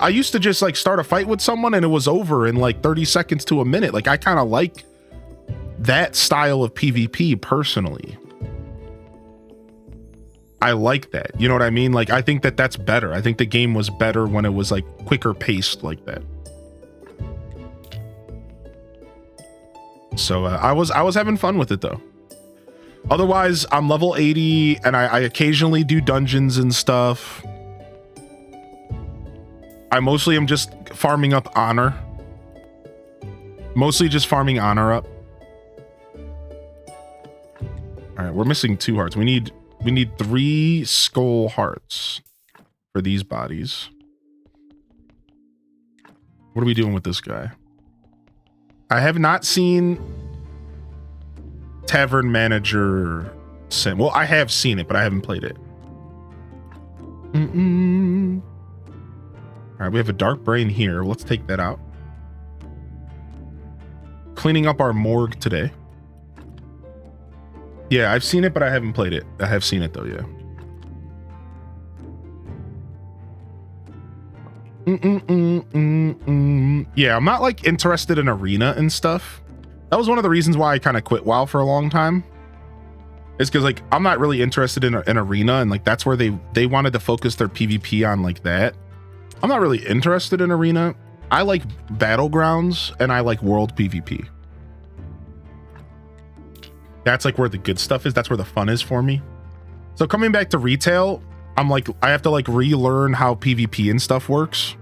I used to just like start a fight with someone and it was over in like 30 seconds to a minute. Like, I kind of like that style of PvP personally. I like that. You know what I mean? Like, I think that that's better. I think the game was better when it was like quicker paced like that. So I was having fun with it though. Otherwise, I'm level 80 and I occasionally do dungeons and stuff. I mostly am just farming up honor. Mostly just farming honor up. All right, we're missing 2 hearts. We need 3 skull hearts for these bodies. What are we doing with this guy? I have not seen Tavern Manager Sim. Well, I have seen it, but I haven't played it. All right, we have a Dark Brain here. Let's take that out. Cleaning up our morgue today. Yeah, I've seen it, but I haven't played it. I have seen it though, yeah. Yeah, I'm not like interested in arena and stuff. That was one of the reasons why I kind of quit WoW for a long time. It's because like I'm not really interested in arena, and like that's where they wanted to focus their PvP on like that. I'm not really interested in arena. I like battlegrounds and I like world PvP. That's like where the good stuff is. That's where the fun is for me. So coming back to retail, I'm like, I have to like relearn how PvP and stuff works.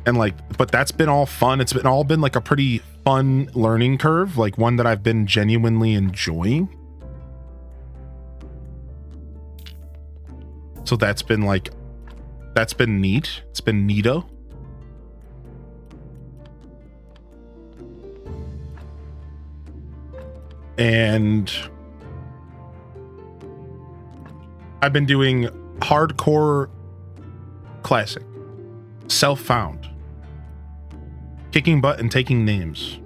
And like, but that's been all fun. It's been like a pretty fun learning curve, like one that I've been genuinely enjoying. So that's been neat. It's been neato. And I've been doing hardcore classic, self-found, kicking butt and taking names.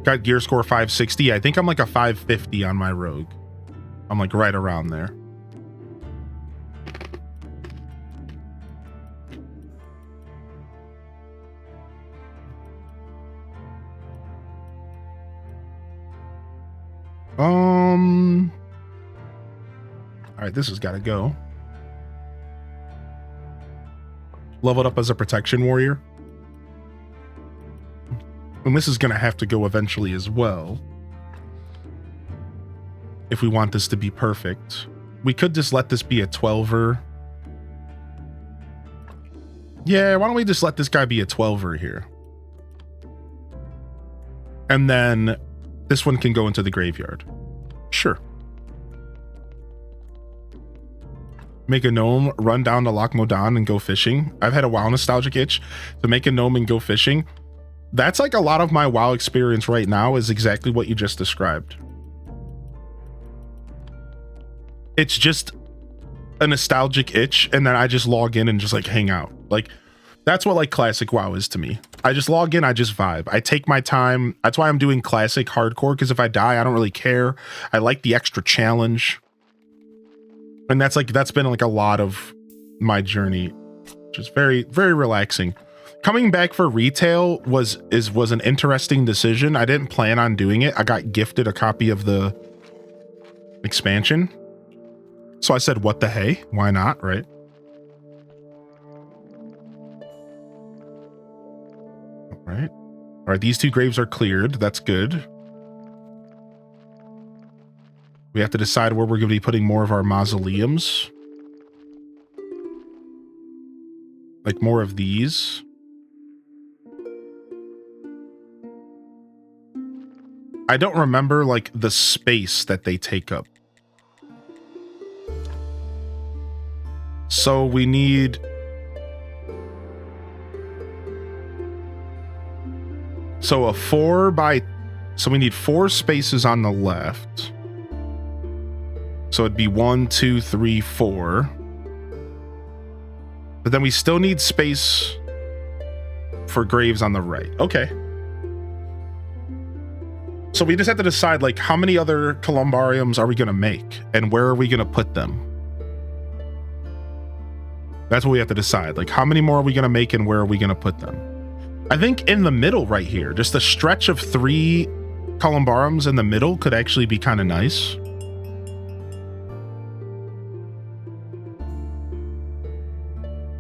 Got gear score 560. I think I'm like a 550 on my rogue. I'm like right around there. All right, this has got to go. Leveled up as a protection warrior. And this is going to have to go eventually as well. If we want this to be perfect. We could just let this be a 12er. Yeah, why don't we just let this guy be a 12er here? And then this one can go into the graveyard. Sure. Make a gnome, run down to Loch Modan and go fishing. I've had a WoW nostalgic itch to make a gnome and go fishing. that's like a lot of my WoW experience right now is exactly what you just described. It's just a nostalgic itch, and then I just log in and just like hang out. Like that's what like classic WoW is to me. I just log in, I just vibe. I take my time. That's why I'm doing classic hardcore, because if I die, I don't really care. I like the extra challenge. And that's been like a lot of my journey. Just very, very relaxing. Coming back for retail was an interesting decision. I didn't plan on doing it. I got gifted a copy of the expansion. So I said, what the hey? Why not, right? All right, these 2 graves are cleared. That's good. We have to decide where we're going to be putting more of our mausoleums. Like more of these. I don't remember like the space that they take up. So we need... So a 4 by... So we need 4 spaces on the left. So it'd be 1, 2, 3, 4. But then we still need space for graves on the right. Okay. So we just have to decide like how many other columbariums are we going to make and where are we going to put them? That's what we have to decide. Like how many more are we going to make and where are we going to put them? I think in the middle right here, just a stretch of 3 columbariums in the middle could actually be kind of nice.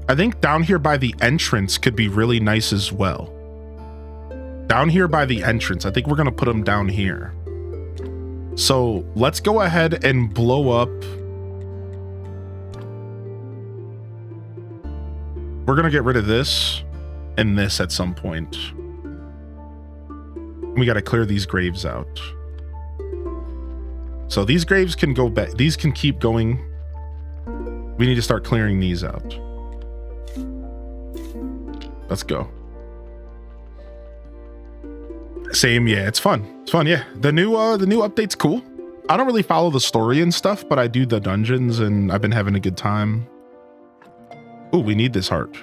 I think down here by the entrance could be really nice as well. Down here by the entrance, I think we're going to put them down here. So let's go ahead and blow up. We're going to get rid of this and this at some point. We got to clear these graves out. So these graves can go back. These can keep going. We need to start clearing these out. Let's go. Same, yeah, it's fun. It's fun, yeah. The new update's cool. I don't really follow the story and stuff, but I do the dungeons and I've been having a good time. Oh, we need this heart.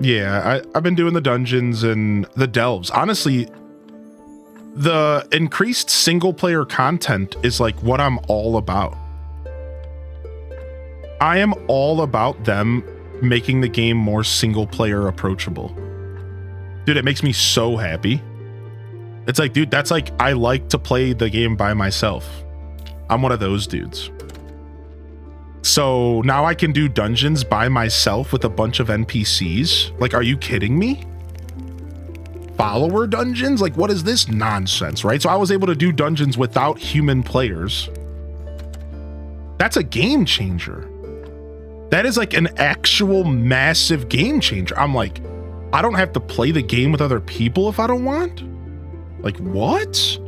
Yeah, I've been doing the dungeons and the delves. Honestly, the increased single player content is like what I'm all about. I am all about them making the game more single player approachable. Dude, it makes me so happy. It's like, dude, that's like, I like to play the game by myself. I'm one of those dudes. So now I can do dungeons by myself with a bunch of NPCs. Like, are you kidding me? Follower dungeons? Like, what is this nonsense, right? So I was able to do dungeons without human players. That's a game changer. That is like an actual massive game changer. I'm like, I don't have to play the game with other people if I don't want. Like, what?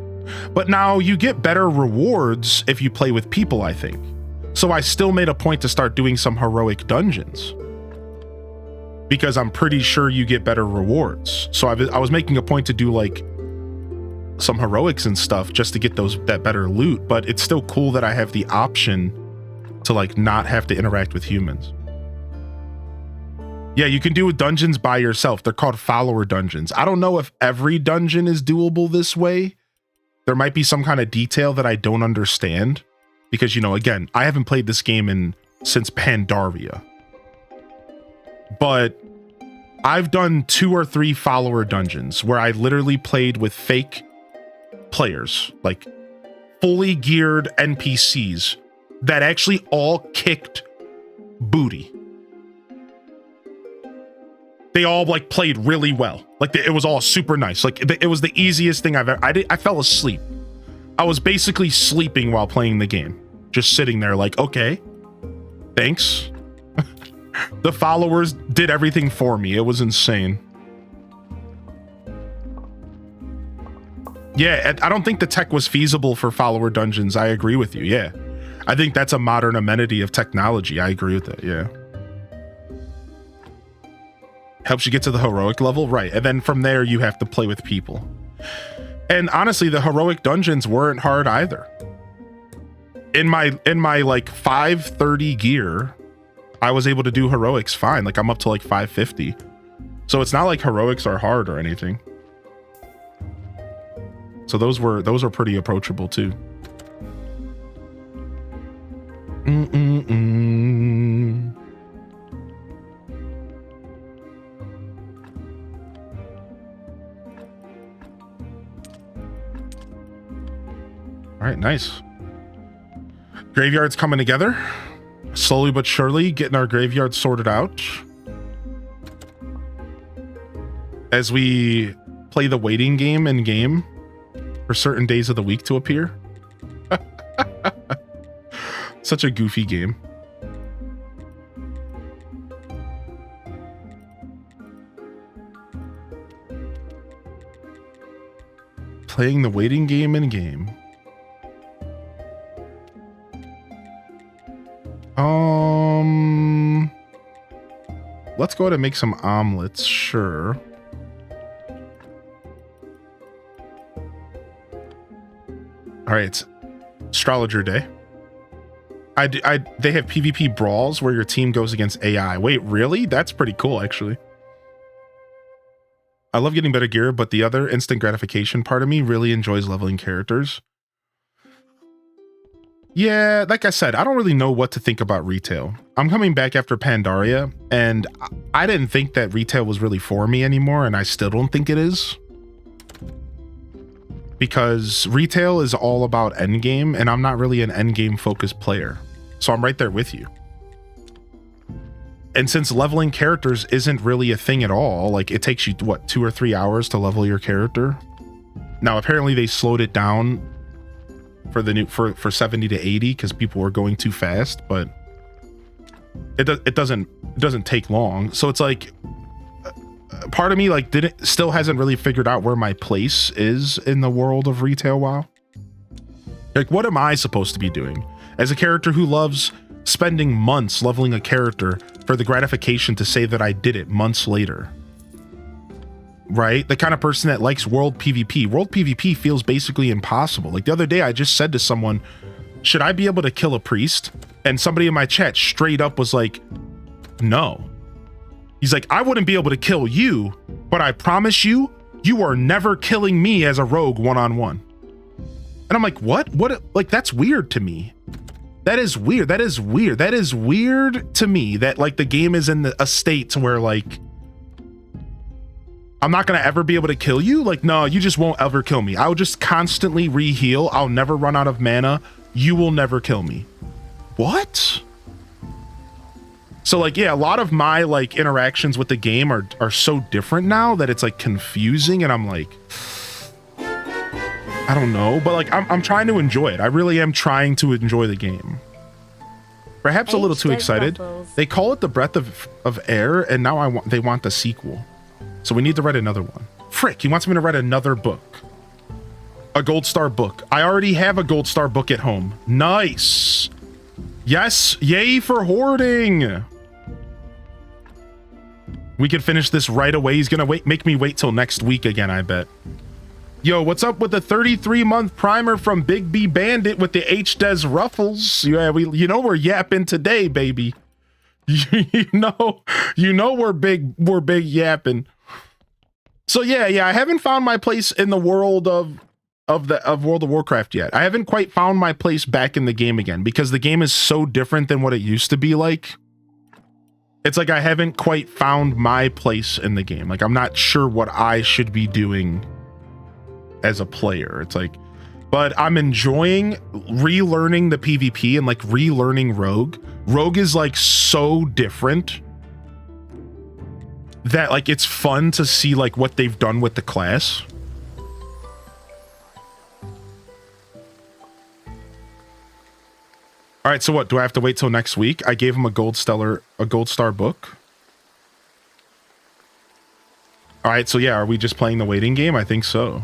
But now you get better rewards if you play with people, I think. So I still made a point to start doing some heroic dungeons because I'm pretty sure you get better rewards. So I was making a point to do like some heroics and stuff just to get that better loot, but it's still cool that I have the option to like not have to interact with humans. Yeah, you can do dungeons by yourself. They're called follower dungeons. I don't know if every dungeon is doable this way. There might be some kind of detail that I don't understand because, you know, again, I haven't played this game since Pandaria. But I've done 2 or 3 follower dungeons where I literally played with fake players, like fully geared NPCs that actually all kicked booty. They all like played really well. Like it was all super nice. Like it was the easiest thing I've ever. I fell asleep. I was basically sleeping while playing the game, just sitting there like, okay, thanks. The followers did everything for me. It was insane. Yeah, I don't think the tech was feasible for follower dungeons. I agree with you. Yeah, I think that's a modern amenity of technology. I agree with that. Yeah. helps you get to the heroic level, right? And then from there you have to play with people. And honestly, the heroic dungeons weren't hard either. In my like 530 gear, I was able to do heroics fine. Like I'm up to like 550. So it's not like heroics are hard or anything. So those were pretty approachable too. All right, nice. Graveyard's coming together. Slowly but surely getting our graveyard sorted out. As we play the waiting game in game for certain days of the week to appear. Such a goofy game. Playing the waiting game in game. Let's go ahead and make some omelets, sure. All right, Astrologer Day. They have PvP brawls where your team goes against AI. Wait, really? That's pretty cool, actually. I love getting better gear, but the other instant gratification part of me really enjoys leveling characters. Yeah, like I said, I don't really know what to think about retail. I'm coming back after Pandaria, and I didn't think that retail was really for me anymore, and I still don't think it is. Because retail is all about endgame, and I'm not really an endgame focused player. So I'm right there with you. And since leveling characters isn't really a thing at all, like it takes you, what, 2 or 3 hours to level your character? Now, apparently they slowed it down for the new for 70 to 80 because people were going too fast, but it doesn't take long. So it's like part of me like still hasn't really figured out where my place is in the world of retail WoW. Like, what am I supposed to be doing as a character who loves spending months leveling a character for the gratification to say that I did it months later? Right? The kind of person that likes world PvP. World PvP feels basically impossible. Like the other day I just said to someone, should I be able to kill a priest? And somebody in my chat straight up was like, no. He's like, I wouldn't be able to kill you, but I promise you, you are never killing me as a rogue one-on-one. And I'm like, what? Like, that's weird to me. That is weird. That is weird. That is weird to me that like the game is in a state where like, I'm not going to ever be able to kill you. Like, no, you just won't ever kill me. I'll just constantly re-heal. I'll never run out of mana. You will never kill me. What? So like, yeah, a lot of my like interactions with the game are so different now that it's like confusing, and I'm like, I don't know, but like I'm trying to enjoy it. I really am trying to enjoy the game. Perhaps a little too excited. They call it the Breath of Air, and now they want the sequel. So we need to write another one. Frick, he wants me to write another book. A gold star book. I already have a gold star book at home. Nice. Yes, yay for hoarding. We could finish this right away. He's gonna make me wait till next week again, I bet. Yo, what's up with the 33-month primer from Big B Bandit with the HDes ruffles? Yeah, you know we're yapping today, baby. You know we're big yapping. So yeah, I haven't found my place in the world of World of Warcraft yet. I haven't quite found my place back in the game again because the game is so different than what it used to be like. It's like I haven't quite found my place in the game. Like I'm not sure what I should be doing as a player. It's like, but I'm enjoying relearning the PvP and like relearning Rogue. Rogue is like so different that like it's fun to see like what they've done with the class. All right, so what, do I have to wait till next week? I gave him a gold star book. All right, so yeah, are we just playing the waiting game? I think so.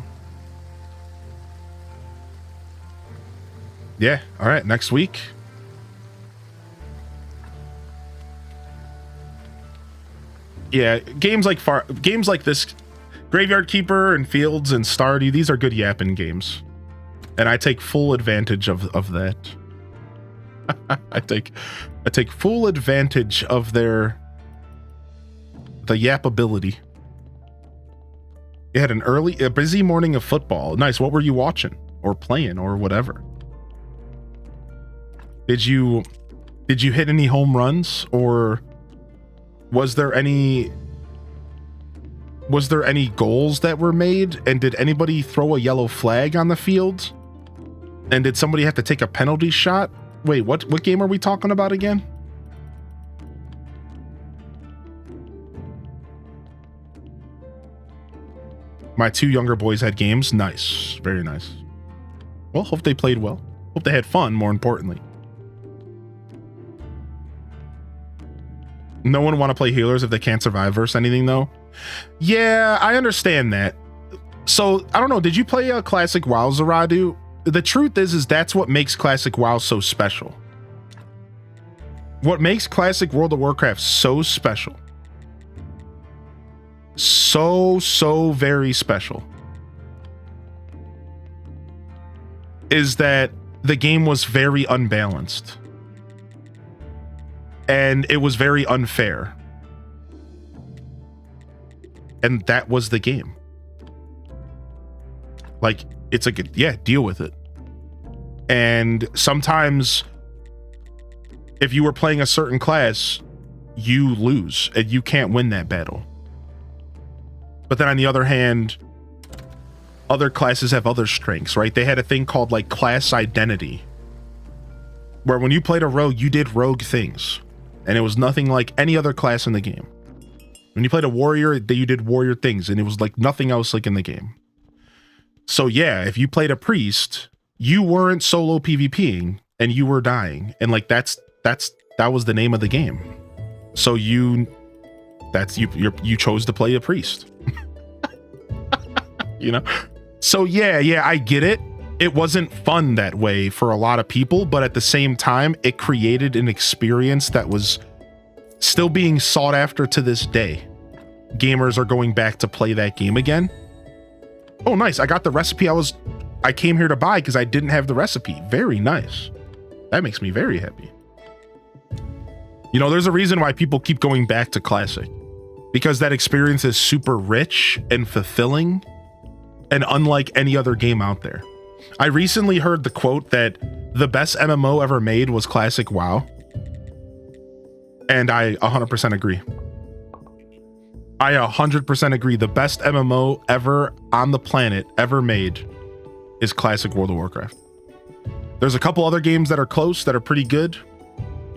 Yeah, all right, next week. Yeah, games like this, Graveyard Keeper and Fields and Stardew, these are good yapping games. And I take full advantage of that. I take full advantage of the yappability. You had a busy morning of football. Nice. What were you watching or playing or whatever? Did you hit any home runs, or was there any goals that were made, and did anybody throw a yellow flag on the field? And did somebody have to take a penalty shot? Wait, what game are we talking about again? My 2 younger boys had games. Nice. Very nice. Well, hope they played well. Hope they had fun, more importantly. No one want to play healers if they can't survive versus anything, though? Yeah, I understand that. So, I don't know. Did you play a Classic WoW, Zaradu? The truth is that's what makes Classic WoW so special. What makes Classic World of Warcraft so special, so very special, is that the game was very unbalanced. And it was very unfair. And that was the game. Like, it's like, yeah, deal with it. And sometimes, if you were playing a certain class, you lose and you can't win that battle. But then on the other hand, other classes have other strengths, right? They had a thing called like class identity, where when you played a rogue, you did rogue things. And it was nothing like any other class in the game. When you played a warrior, you did warrior things, and it was like nothing else like in the game. So yeah, if you played a priest, you weren't solo PvPing and you were dying. And like that was the name of the game. So you chose to play a priest. You know? So yeah, I get it. It wasn't fun that way for a lot of people, but at the same time, it created an experience that was still being sought after to this day. Gamers are going back to play that game again. Oh, nice. I got the recipe I came here to buy because I didn't have the recipe. Very nice. That makes me very happy. You know, there's a reason why people keep going back to Classic, because that experience is super rich and fulfilling and unlike any other game out there. I recently heard the quote that the best MMO ever made was Classic WoW. And I 100% agree. I 100% agree. The best MMO ever on the planet, ever made, is Classic World of Warcraft. There's a couple other games that are close, that are pretty good.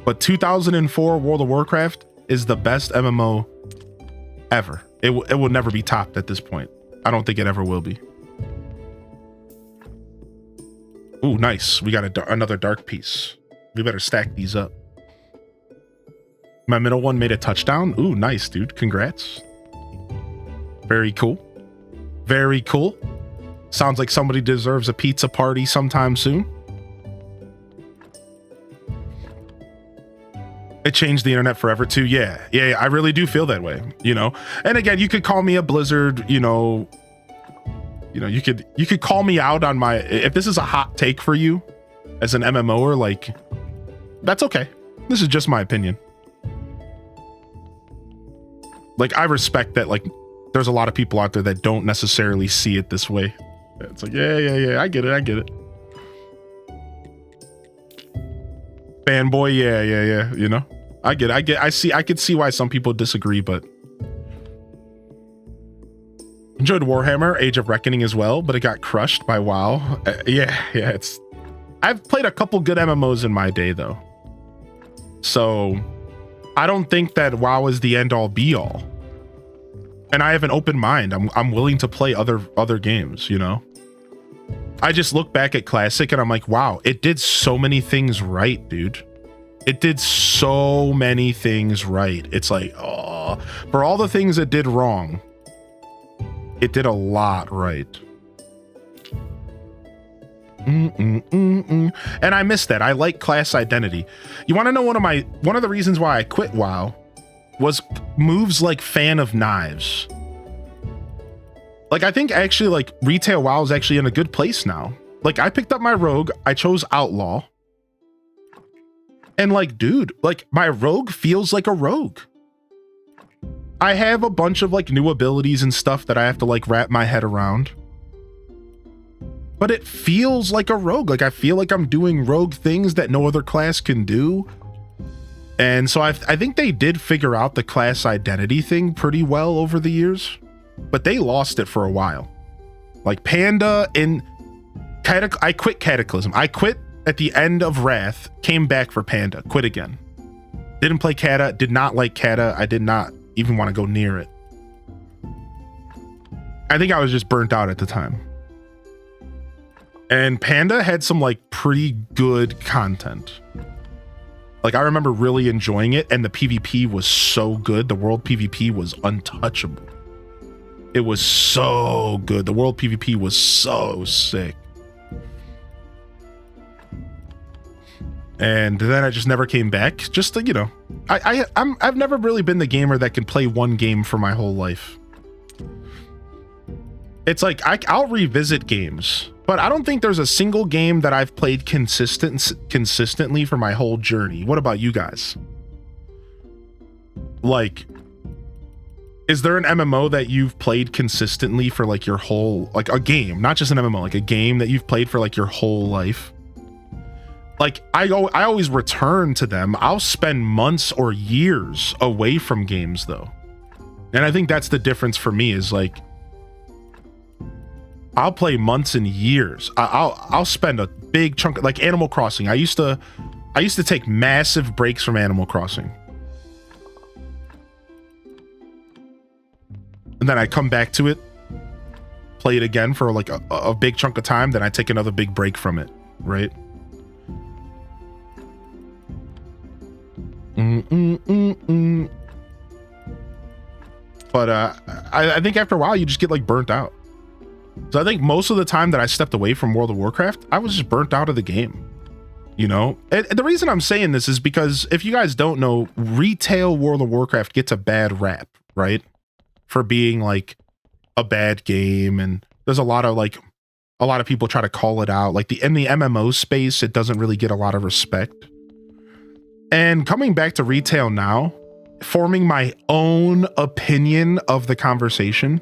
But 2004 World of Warcraft is the best MMO ever. It will never be topped at this point. I don't think it ever will be. Ooh, nice. We got another dark piece. We better stack these up. My middle one made a touchdown. Ooh, nice, dude. Congrats. Very cool. Very cool. Sounds like somebody deserves a pizza party sometime soon. It changed the internet forever too. Yeah, I really do feel that way, you know? And again, you could call me a Blizzard, you know, you could call me out on my, if this is a hot take for you as an MMOer, like, that's okay. This is just my opinion. Like, I respect that, like, there's a lot of people out there that don't necessarily see it this way. It's like, yeah, I get it. Fanboy, yeah, you know? I could see why some people disagree, but enjoyed Warhammer Age of Reckoning as well, but it got crushed by WoW. Yeah, I've played a couple good MMOs in my day though. So I don't think that WoW is the end all be all. And I have an open mind. I'm willing to play other games, you know? I just look back at Classic and I'm like, wow, it did so many things right, dude. It did so many things right. It's like, oh, for all the things it did wrong, it did a lot right. And I miss that. I like class identity. You want to know one of the reasons why I quit WoW was moves like Fan of Knives. Like, I think actually like Retail WoW is actually in a good place now. Like, I picked up my rogue, I chose Outlaw. And like, dude, like my rogue feels like a rogue. I have a bunch of like new abilities and stuff that I have to like wrap my head around. But it feels like a rogue. Like, I feel like I'm doing rogue things that no other class can do. And so I think they did figure out the class identity thing pretty well over the years, but they lost it for a while. Like Panda in I quit Cataclysm. I quit at the end of Wrath, came back for Panda, quit again. Didn't play Kata, did not like Kata. I did not even want to go near it. I think I was just burnt out at the time. And Panda had some like pretty good content. Like, I remember really enjoying it, and the PvP was so good. The world PvP was untouchable. It was so good. The world PvP was so sick. And then I just never came back. Just to, you know, I've never really been the gamer that can play one game for my whole life. It's like I'll revisit games, but I don't think there's a single game that I've played consistently for my whole journey. What about you guys? Like, is there an MMO that you've played consistently for like your whole, like a game, not just an MMO, like a game that you've played for like your whole life? Like, I always return to them. I'll spend months or years away from games though. And I think that's the difference for me, is like, I'll play months and years. I'll spend a big chunk, like Animal Crossing. I used to take massive breaks from Animal Crossing. And then I come back to it, play it again for like a big chunk of time, then I take another big break from it, right? But I think after a while you just get like burnt out. So I think most of the time that I stepped away from World of Warcraft, I was just burnt out of the game, you know? And the reason I'm saying this is because if you guys don't know, retail World of Warcraft gets a bad rap, right? For being like a bad game. And there's a lot of people try to call it out. Like in the MMO space, it doesn't really get a lot of respect. And coming back to retail now, forming my own opinion of the conversation,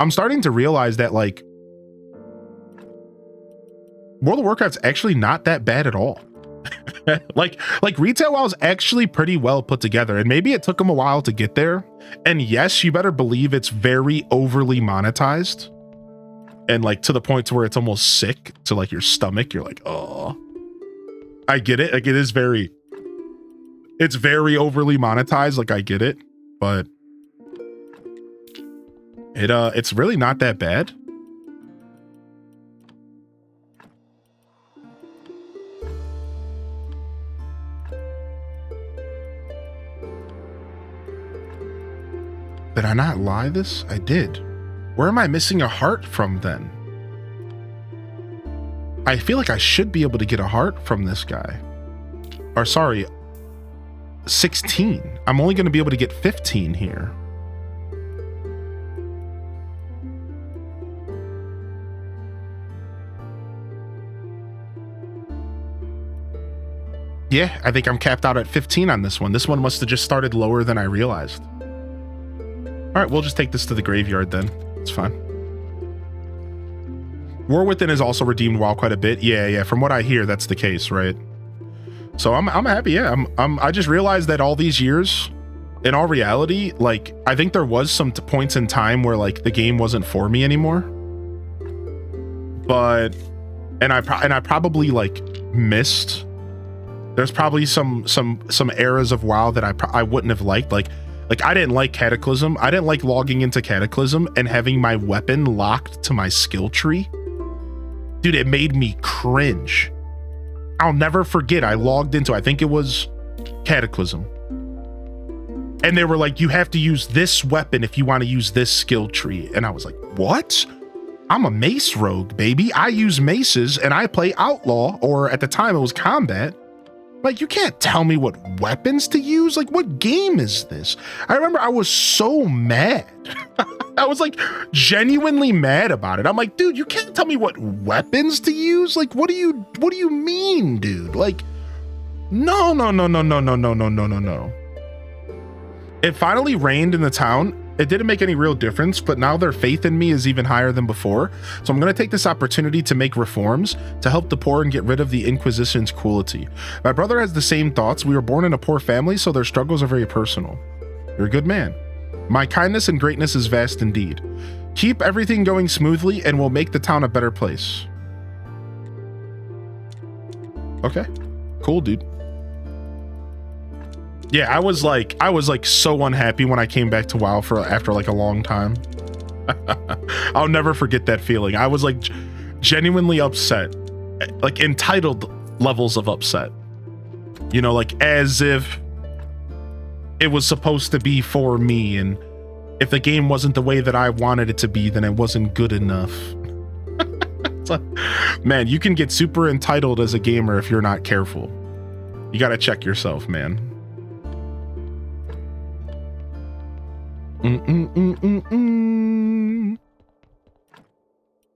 I'm starting to realize that like World of Warcraft's actually not that bad at all. like Retail WoW is actually pretty well put together, and maybe it took them a while to get there. And yes, you better believe it's very overly monetized, and like to the point to where it's almost sick to like your stomach. You're like, oh, I get it. Like it's very overly monetized. Like I get it, but it's really not that bad. Did I not lie this? I did. Where am I missing a heart from then? I feel like I should be able to get a heart from this guy. Or sorry, 16. I'm only going to be able to get 15 here. Yeah, I think I'm capped out at 15 on this one. This one must have just started lower than I realized. All right, we'll just take this to the graveyard then. It's fine. War Within is also redeemed WoW quite a bit. Yeah. From what I hear, that's the case, right? So I'm happy. Yeah, I just realized that all these years, in all reality, like I think there was some points in time where like the game wasn't for me anymore. But I probably like missed. There's probably some eras of WoW that I wouldn't have liked. Like I didn't like Cataclysm. I didn't like logging into Cataclysm and having my weapon locked to my skill tree. Dude, it made me cringe. I'll never forget. I logged into, I think it was Cataclysm. And they were like, you have to use this weapon if you want to use this skill tree. And I was like, what? I'm a mace rogue, baby. I use maces and I play outlaw, or at the time it was combat. Like, you can't tell me what weapons to use. Like, what game is this? I remember I was so mad. I was like genuinely mad about it. I'm like, dude, you can't tell me what weapons to use. Like, what do you mean, dude? Like, no. It finally rained in the town. It didn't make any real difference, but now their faith in me is even higher than before. So I'm going to take this opportunity to make reforms to help the poor and get rid of the Inquisition's cruelty. My brother has the same thoughts. We were born in a poor family, so their struggles are very personal. You're a good man. My kindness and greatness is vast indeed. Keep everything going smoothly and we'll make the town a better place. Okay, cool, dude. Yeah, I was like so unhappy when I came back to WoW after like a long time. I'll never forget that feeling. I was like genuinely upset, like entitled levels of upset. You know, like as if it was supposed to be for me, and if the game wasn't the way that I wanted it to be, then it wasn't good enough. Like, man, you can get super entitled as a gamer if you're not careful. You got to check yourself, man.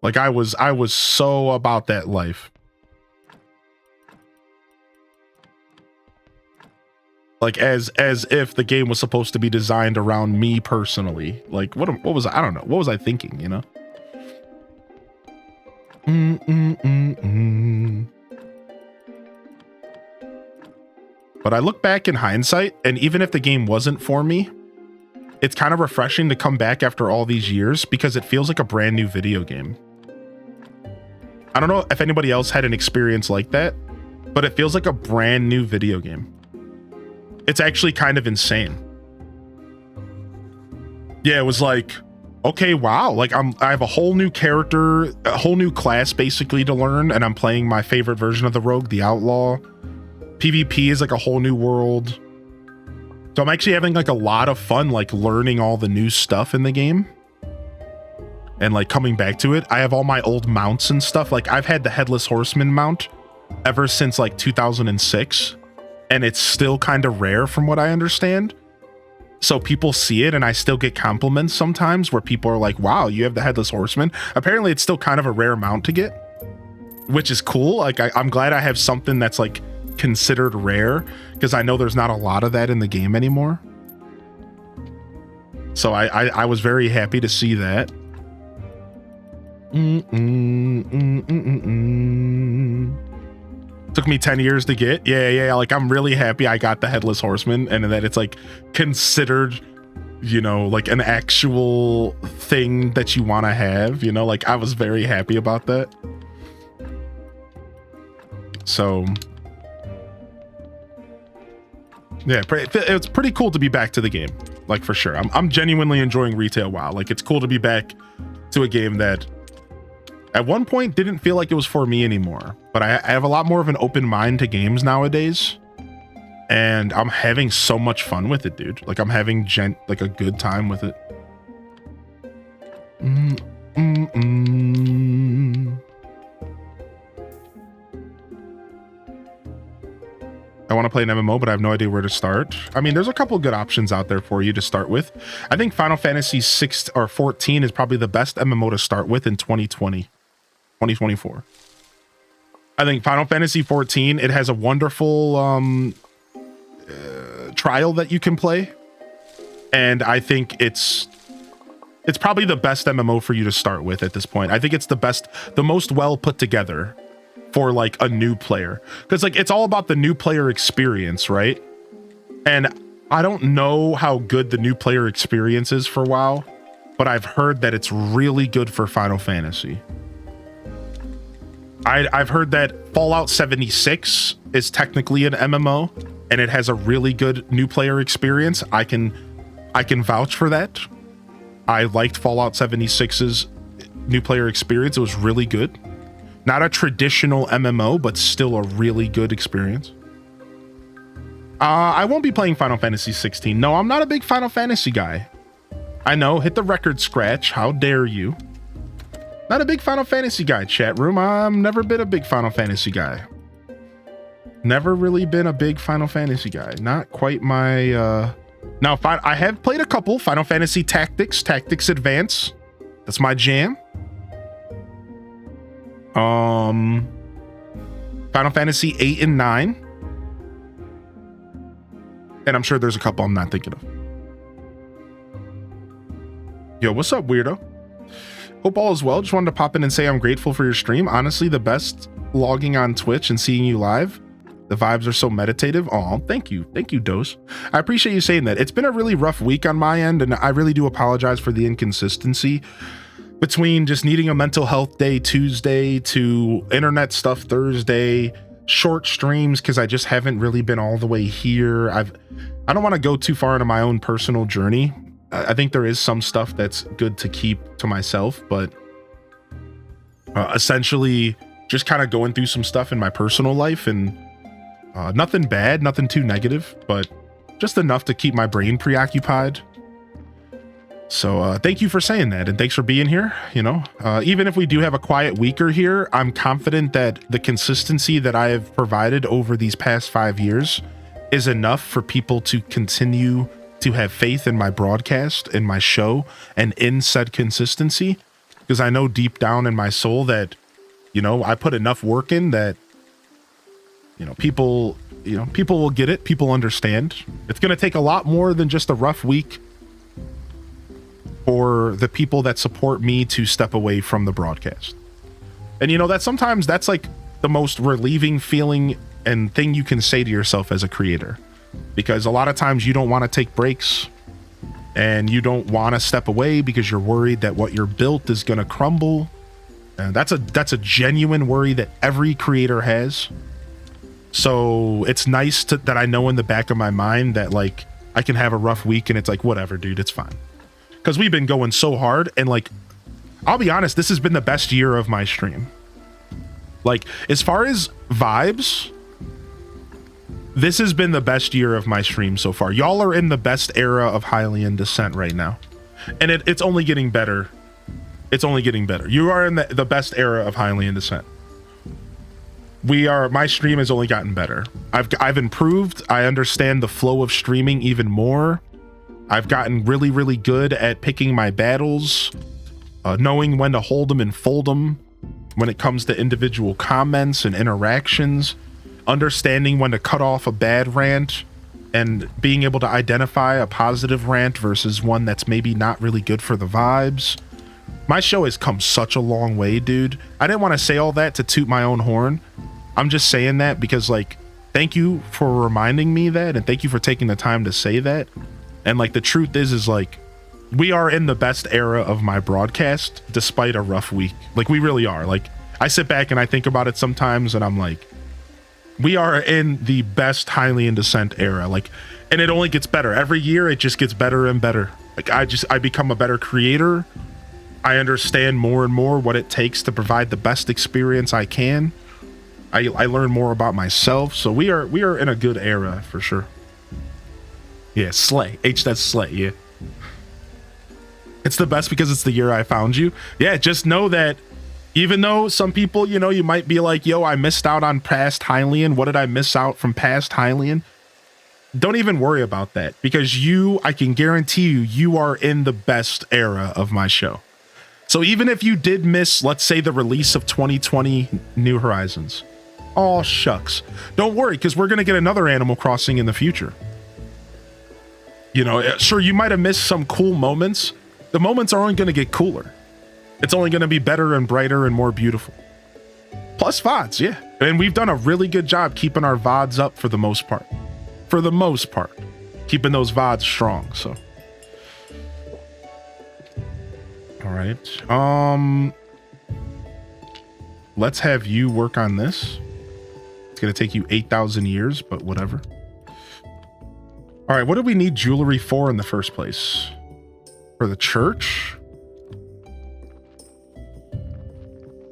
Like I was so about that life. Like as if the game was supposed to be designed around me personally. Like what was I don't know. What was I thinking, you know? But I look back in hindsight, and even if the game wasn't for me, it's kind of refreshing to come back after all these years because it feels like a brand new video game. I don't know if anybody else had an experience like that, but it feels like a brand new video game. It's actually kind of insane. Yeah, it was like, okay, wow. Like I have a whole new character, a whole new class basically to learn, and I'm playing my favorite version of the rogue, the outlaw. PvP is like a whole new world. So I'm actually having like a lot of fun, like learning all the new stuff in the game and like coming back to it. I have all my old mounts and stuff. Like I've had the Headless Horseman mount ever since like 2006, and it's still kind of rare from what I understand. So people see it and I still get compliments sometimes where people are like, wow, you have the Headless Horseman. Apparently it's still kind of a rare mount to get, which is cool. Like I'm glad I have something that's like considered rare, because I know there's not a lot of that in the game anymore. So I was very happy to see that. Took me 10 years to get. Yeah. Like I'm really happy I got the Headless Horseman and that it's like considered, you know, like an actual thing that you want to have, you know, like I was very happy about that. So yeah, it's pretty cool to be back to the game, like for sure. I'm genuinely enjoying retail WoW. Like it's cool to be back to a game that at one point didn't feel like it was for me anymore, but I have a lot more of an open mind to games nowadays, and I'm having so much fun with it, dude. Like I'm having like a good time with it. I want to play an MMO, but I have no idea where to start. I mean, there's a couple good options out there for you to start with. I think Final Fantasy 6 or 14 is probably the best MMO to start with in 2024. I think Final Fantasy 14, it has a wonderful trial that you can play. And I think it's probably the best MMO for you to start with at this point. I think it's the most well put together for like a new player, because like it's all about the new player experience, right? And I don't know how good the new player experience is for WoW, but I've heard that it's really good for Final Fantasy. I've heard that Fallout 76 is technically an MMO and it has a really good new player experience. I can vouch for that. I liked Fallout 76's new player experience. It was really good. Not a traditional MMO, but still a really good experience. I won't be playing Final Fantasy 16. No, I'm not a big Final Fantasy guy. I know, hit the record scratch. How dare you? Not a big Final Fantasy guy, chat room. I've never been a big Final Fantasy guy. Never really been a big Final Fantasy guy. Not quite my now I have played a couple Final Fantasy Tactics Advance. That's my jam. Final Fantasy 8 and 9. And I'm sure there's a couple I'm not thinking of. Yo, what's up, weirdo? Hope all is well. Just wanted to pop in and say I'm grateful for your stream. Honestly, the best logging on Twitch and seeing you live. The vibes are so meditative. Oh, thank you. Thank you, Dose. I appreciate you saying that. It's been a really rough week on my end, and I really do apologize for the inconsistency between just needing a mental health day Tuesday to internet stuff Thursday, short streams because I just haven't really been all the way here. I don't want to go too far into my own personal journey. I think there is some stuff that's good to keep to myself, but essentially just kind of going through some stuff in my personal life, and nothing bad, nothing too negative, but just enough to keep my brain preoccupied. So thank you for saying that, and thanks for being here. You know, even if we do have a quiet weeker here, I'm confident that the consistency that I have provided over these past 5 years is enough for people to continue to have faith in my broadcast, in my show, and in said consistency, because I know deep down in my soul that, you know, I put enough work in that, people will get it. People understand. It's going to take a lot more than just a rough week for the people that support me to step away from the broadcast. And that sometimes that's like the most relieving feeling and thing you can say to yourself as a creator, because a lot of times you don't want to take breaks and you don't want to step away because you're worried that what you're built is going to crumble. And that's a genuine worry that every creator has. So it's nice that I know in the back of my mind that, like, I can have a rough week and it's like, whatever, dude, it's fine. Because we've been going so hard, and, like, I'll be honest, this has been the best year of my stream. Like, as far as vibes, this has been the best year of my stream so far. Y'all are in the best era of Hylian Descent right now. And it's only getting better. It's only getting better. You are in the best era of Hylian Descent. My stream has only gotten better. I've improved. I understand the flow of streaming even more. I've gotten really, really good at picking my battles, knowing when to hold them and fold them when it comes to individual comments and interactions, understanding when to cut off a bad rant and being able to identify a positive rant versus one that's maybe not really good for the vibes. My show has come such a long way, dude. I didn't want to say all that to toot my own horn. I'm just saying that because, like, thank you for reminding me that, and thank you for taking the time to say that. And, like, the truth is like, we are in the best era of my broadcast despite a rough week. Like, we really are. Like, I sit back and I think about it sometimes and I'm like, we are in the best Hylian Descent era. Like, and it only gets better. Every year it just gets better and better. Like, I become a better creator. I understand more and more what it takes to provide the best experience I can. I learn more about myself. So we are in a good era for sure. Yeah, slay. That's slay, yeah. It's the best because it's the year I found you. Yeah, just know that even though some people, you might be like, yo, I missed out on past Hylian. What did I miss out from past Hylian? Don't even worry about that, because I can guarantee you are in the best era of my show. So even if you did miss, let's say, the release of 2020 New Horizons, oh shucks, don't worry, because we're going to get another Animal Crossing in the future. Sure, you might have missed some cool moments. The moments are only going to get cooler. It's only going to be better and brighter and more beautiful. Plus VODs, yeah. And we've done a really good job keeping our VODs up for the most part. For the most part. Keeping those VODs strong, so. All right. Let's have you work on this. It's going to take you 8,000 years, but whatever. All right, what do we need jewelry for in the first place? For the church?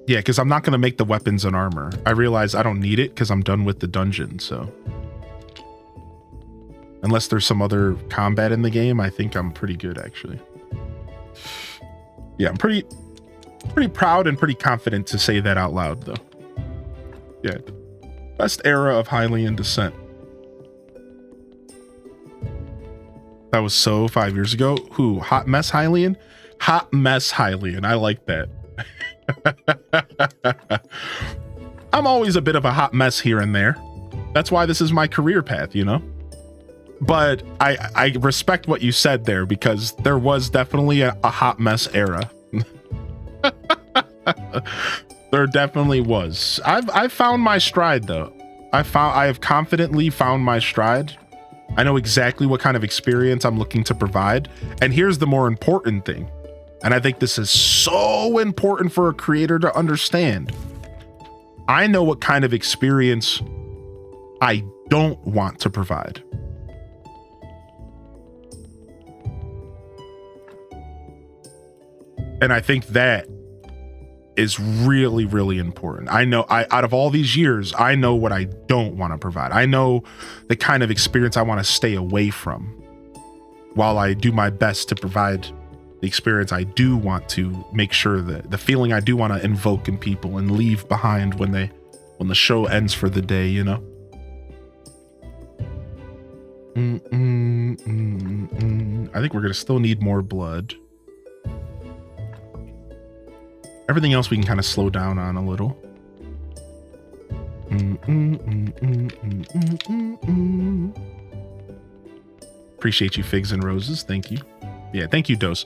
Yeah, because I'm not going to make the weapons and armor. I realize I don't need it because I'm done with the dungeon, so. Unless there's some other combat in the game, I think I'm pretty good, actually. Yeah, I'm pretty proud and pretty confident to say that out loud, though. Yeah. Best era of Hylian descent. That was so 5 years ago. Who? Hot Mess Hylian? Hot Mess Hylian. I like that. I'm always a bit of a hot mess here and there. That's why this is my career path, you know? But I respect what you said there, because there was definitely a hot mess era. There definitely was. I've found my stride though. I have confidently found my stride. I know exactly what kind of experience I'm looking to provide. And here's the more important thing. And I think this is so important for a creator to understand. I know what kind of experience I don't want to provide. And I think that is really, really important. I know out of all these years, I know what I don't want to provide. I know the kind of experience I want to stay away from, while I do my best to provide the experience I do want to make sure that the feeling I do want to invoke in people and leave behind when the show ends for the day, you know? I think we're going to still need more blood. Everything else we can kind of slow down on a little. Appreciate you, Figs and Roses. Thank you. Yeah, thank you, Dose.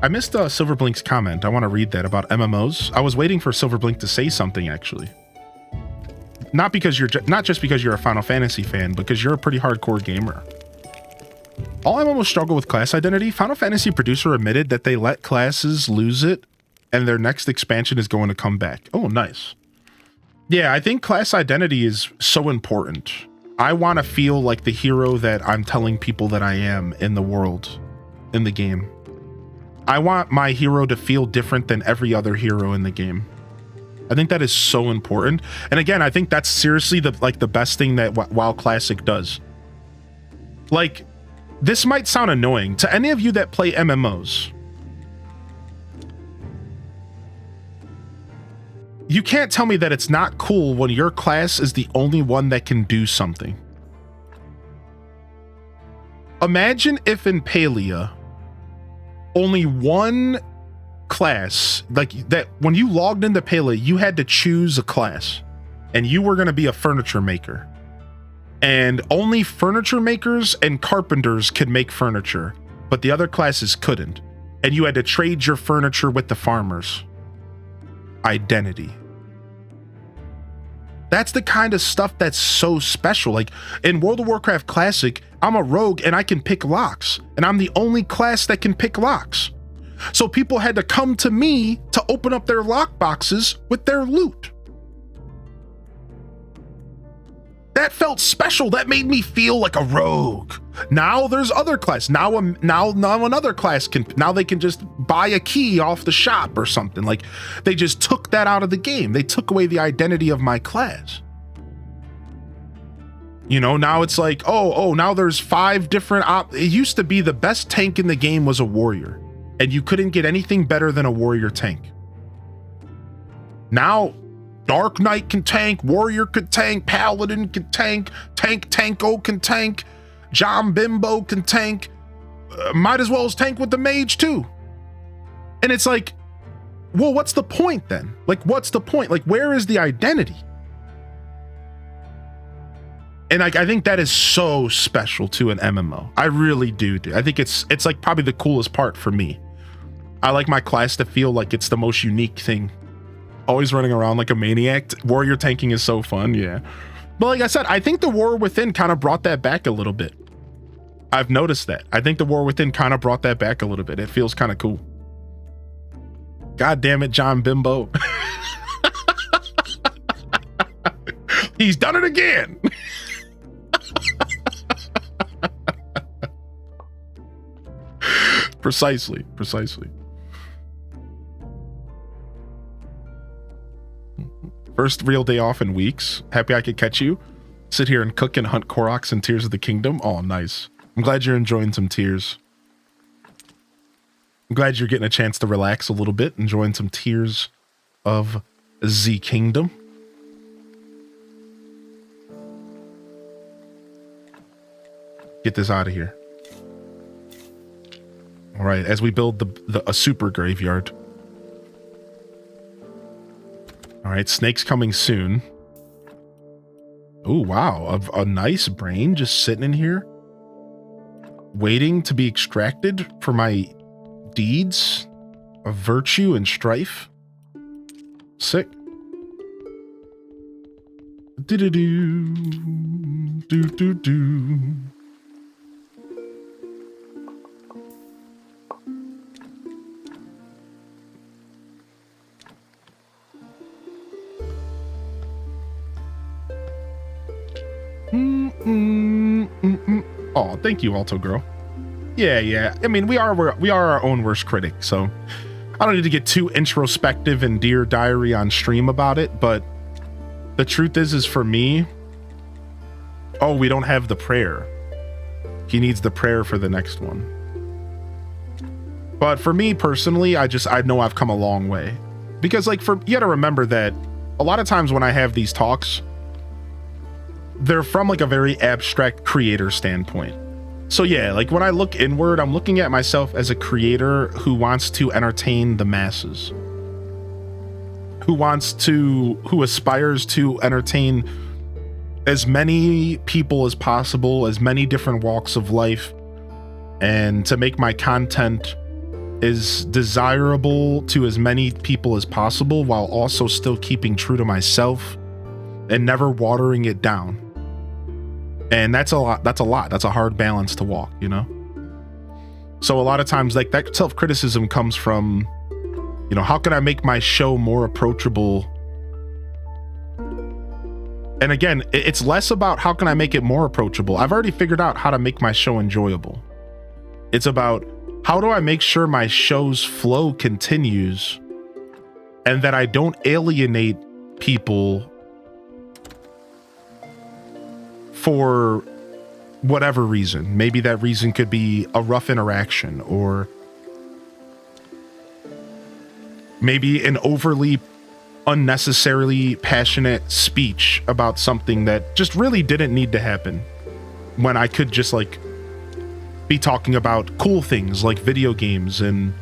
I missed Silverblink's comment. I want to read that about MMOs. I was waiting for Silverblink to say something, actually. Not just because you're a Final Fantasy fan, but because you're a pretty hardcore gamer. All MMOs struggle with class identity. Final Fantasy producer admitted that they let classes lose it, and their next expansion is going to come back. Oh, nice. Yeah, I think class identity is so important. I want to feel like the hero that I'm telling people that I am in the world, in the game. I want my hero to feel different than every other hero in the game. I think that is so important. And again, I think that's seriously the best thing that WoW Classic does. Like, this might sound annoying to any of you that play MMOs. You can't tell me that it's not cool when your class is the only one that can do something. Imagine if in Palia, only one class, like that, when you logged into Palia, you had to choose a class and you were going to be a furniture maker. And only furniture makers and carpenters could make furniture, but the other classes couldn't. And you had to trade your furniture with the farmers. Identity. That's the kind of stuff that's so special. Like in World of Warcraft Classic, I'm a rogue and I can pick locks, and I'm the only class that can pick locks. So people had to come to me to open up their lock boxes with their loot. That felt special. That made me feel like a rogue. Now there's other class. Now another class they can just buy a key off the shop or something. Like, they just took that out of the game. They took away the identity of my class. You know, now it's like, oh, now there's 5 different it used to be the best tank in the game was a warrior, and you couldn't get anything better than a warrior tank. Now Dark Knight can tank, Warrior can tank, Paladin can tank, Tanko can tank, John Bimbo can tank, might as well as tank with the mage too. And it's like, well, what's the point then? Like, what's the point? Like, where is the identity? And I think that is so special to an MMO. I really do. I think it's like probably the coolest part for me. I like my class to feel like it's the most unique thing. Always running around like a maniac. Warrior tanking is so fun, yeah. But like I said, I think the War Within kind of brought that back a little bit. I've noticed that. I think the War Within kind of brought that back a little bit. It feels kind of cool. God damn it, John Bimbo. He's done it again. Precisely. First real day off in weeks. Happy I could catch you. Sit here and cook and hunt Koroks and Tears of the Kingdom. Oh, nice. I'm glad you're enjoying some Tears. I'm glad you're getting a chance to relax a little bit, enjoying some Tears of the Kingdom. get this out of here. All right, as we build a super graveyard. All right, snakes coming soon. Oh, wow. A nice brain just sitting in here, waiting to be extracted for my deeds of virtue and strife. Sick. Do-do-do. Do-do-do. Oh, thank you, Alto Girl. Yeah. I mean, we are our own worst critic, so I don't need to get too introspective and Dear Diary on stream about it, but the truth is for me, oh, we don't have the prayer. He needs the prayer for the next one. But for me personally, I know I've come a long way. Because like you gotta remember that a lot of times when I have these talks, they're from like a very abstract creator standpoint. So yeah, like when I look inward, I'm looking at myself as a creator who wants to entertain the masses, who aspires to entertain as many people as possible, as many different walks of life, and to make my content as desirable to as many people as possible while also still keeping true to myself and never watering it down. And that's a lot. That's a hard balance to walk, you know? So a lot of times like that self-criticism comes from, you know, how can I make my show more approachable? And again, it's less about how can I make it more approachable. I've already figured out how to make my show enjoyable. It's about how do I make sure my show's flow continues and that I don't alienate people for whatever reason. Maybe that reason could be a rough interaction, or maybe an overly unnecessarily passionate speech about something that just really didn't need to happen, when I could just like be talking about cool things like video games and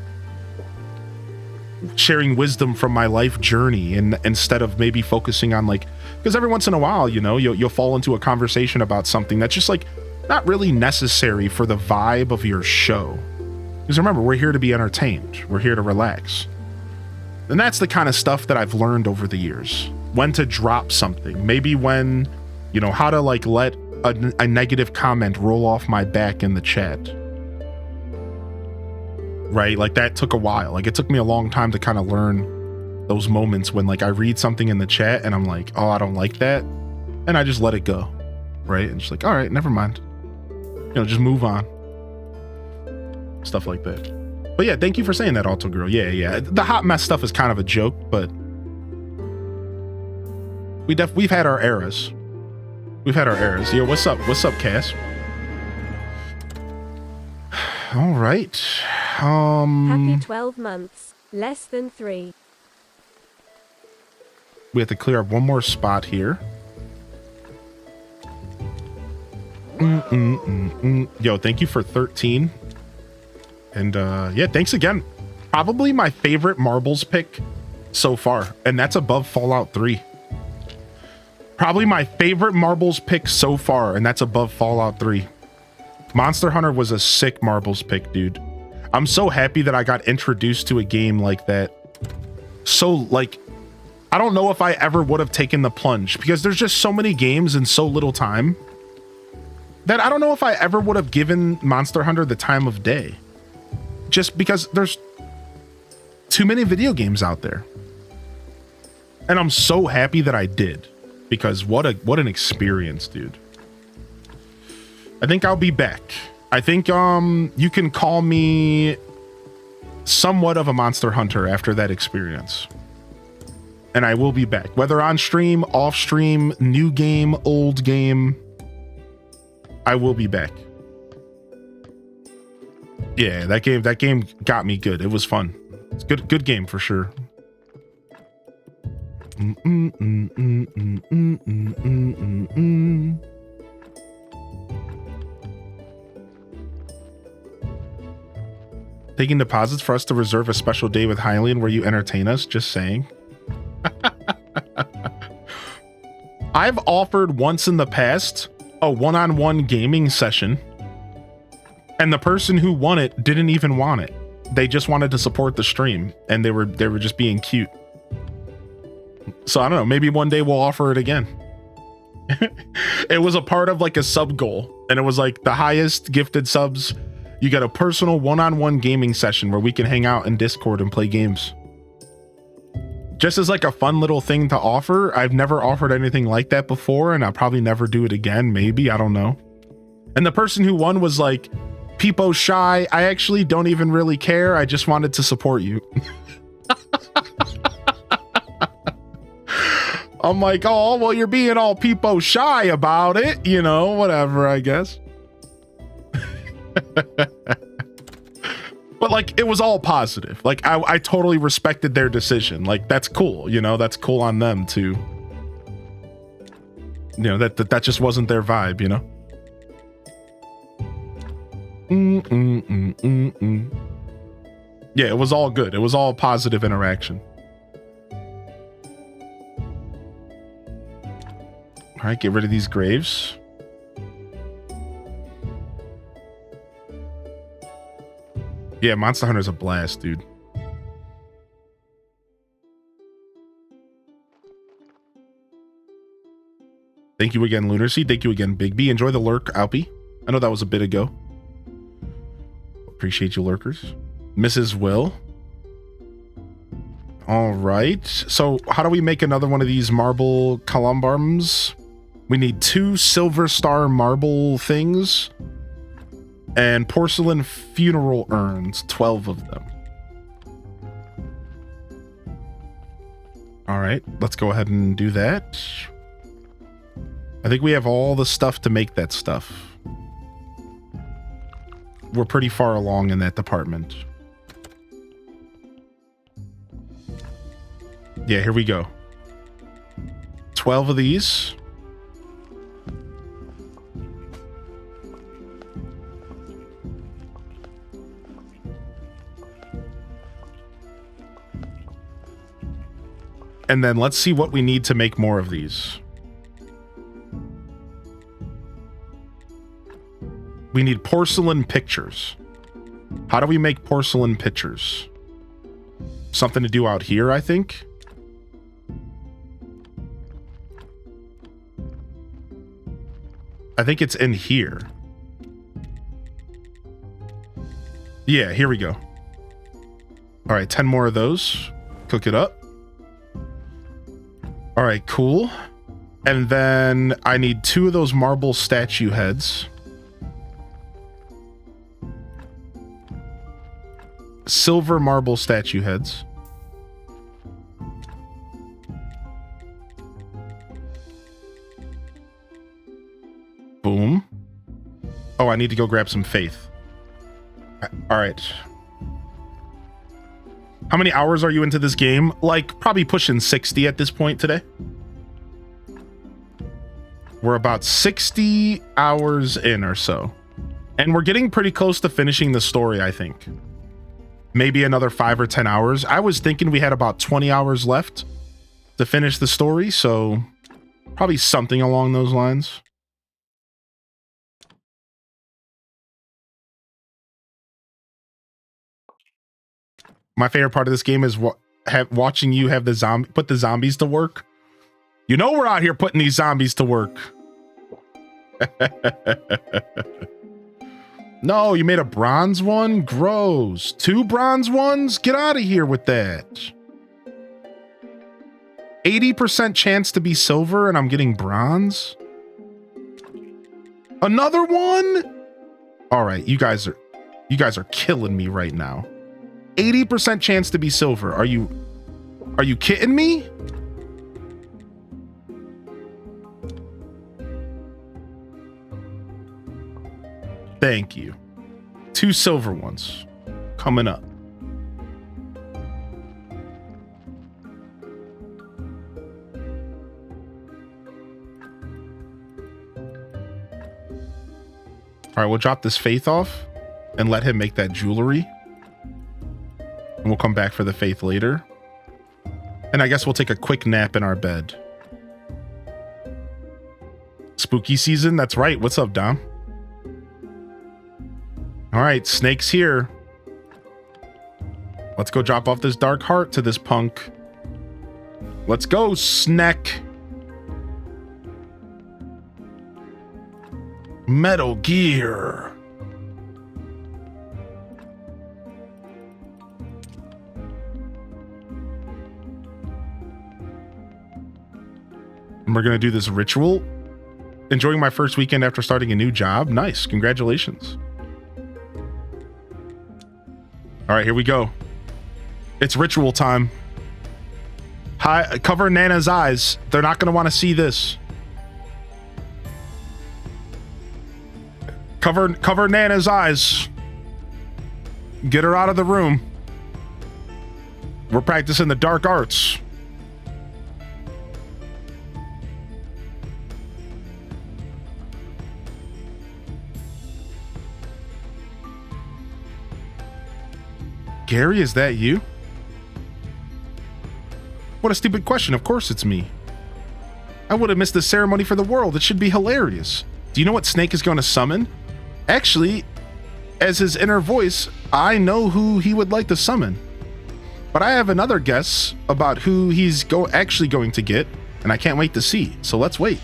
sharing wisdom from my life journey, and instead of maybe focusing on like, because every once in a while, you know, you'll fall into a conversation about something that's just like not really necessary for the vibe of your show. Because remember, we're here to be entertained. We're here to relax. And that's the kind of stuff that I've learned over the years. When to drop something. Maybe when, you know, how to like let a negative comment roll off my back in the chat. Right? Like that took a while. Like it took me a long time to kind of learn those moments when like I read something in the chat and I'm like, oh, I don't like that. And I just let it go. Right? And just like, all right, never mind. You know, just move on. Stuff like that. But yeah, thank you for saying that, Alto Girl. Yeah. The hot mess stuff is kind of a joke, but we've had our eras. We've had our eras. Yo, what's up? What's up, Cass? All right. Happy 12 months. Less than 3. We have to clear up one more spot here. Yo, thank you for 13. And yeah, thanks again. Probably my favorite marbles pick so far, and that's above Fallout 3. Probably my favorite marbles pick so far, and that's above Fallout 3. Monster Hunter was a sick marbles pick, dude. I'm so happy that I got introduced to a game like that. So, like, I don't know if I ever would have taken the plunge, because there's just so many games in so little time that I don't know if I ever would have given Monster Hunter the time of day. Just because there's too many video games out there. And I'm so happy that I did, because what an experience, dude. I think I'll be back. I think you can call me somewhat of a Monster Hunter after that experience. And I will be back, whether on stream, off stream, new game, old game. I will be back. Yeah, that game got me good. It was fun. It's good game for sure. Taking deposits for us to reserve a special day with Hylian where you entertain us. Just saying. I've offered once in the past a one-on-one gaming session, and the person who won it didn't even want it. They just wanted to support the stream, and they were just being cute. So I don't know, maybe one day we'll offer it again. It was a part of like a sub goal, and it was like the highest gifted subs, you get a personal one-on-one gaming session where we can hang out in Discord and play games. Just as like a fun little thing to offer. I've never offered anything like that before, and I'll probably never do it again. Maybe, I don't know. And the person who won was like, Peepo shy. I actually don't even really care. I just wanted to support you. I'm like, oh, well, you're being all Peepo shy about it. You know, whatever, I guess. But like, it was all positive. Like, I totally respected their decision. Like, that's cool. You know, that's cool on them too. You know, that just wasn't their vibe, you know? Yeah, it was all good. It was all positive interaction. All right, get rid of these graves. Yeah, Monster Hunter's a blast, dude. Thank you again, Lunacy. Thank you again, Big B. Enjoy the lurk, Alpy. I know that was a bit ago. Appreciate you, lurkers. Mrs. Will. All right. So how do we make another one of these marble columbums? We need 2 silver star marble things and porcelain funeral urns, 12 of them. All right, let's go ahead and do that. I think we have all the stuff to make that stuff. We're pretty far along in that department. Yeah, here we go. 12 of these. And then let's see what we need to make more of these. We need porcelain pictures. How do we make porcelain pictures? Something to do out here, I think. I think it's in here. Yeah, here we go. All right, 10 more of those. Cook it up. All right, cool. And then I need 2 of those marble statue heads. Silver marble statue heads. Boom. Oh, I need to go grab some faith. All right. How many hours are you into this game? Like, probably pushing 60 at this point today. We're about 60 hours in or so. And we're getting pretty close to finishing the story, I think. Maybe another 5 or 10 hours. I was thinking we had about 20 hours left to finish the story, so probably something along those lines. My favorite part of this game is watching you have put the zombies to work. You know we're out here putting these zombies to work. No, you made a bronze one? Gross. 2 bronze ones? Get out of here with that. 80% chance to be silver and I'm getting bronze? Another one? All right, you guys are killing me right now. 80% chance to be silver. Are you kidding me? Thank you. 2 silver ones coming up. All right, we'll drop this faith off and let him make that jewelry. We'll come back for the faith later. And I guess we'll take a quick nap in our bed. Spooky season? That's right. What's up, Dom? All right, Snake's here. Let's go drop off this dark heart to this punk. Let's go, Snack. Metal Gear. And we're going to do this ritual. Enjoying my first weekend after starting a new job. Nice. Congratulations. All right, here we go. It's ritual time. Hi, cover Nana's eyes. They're not going to want to see this. Cover Nana's eyes. Get her out of the room. We're practicing the dark arts. Gary, is that you? What a stupid question. Of course it's me. I would have missed the ceremony for the world. It should be hilarious. Do you know what Snake is going to summon? Actually, as his inner voice, I know who he would like to summon. But I have another guess about who he's actually going to get, and I can't wait to see. So let's wait.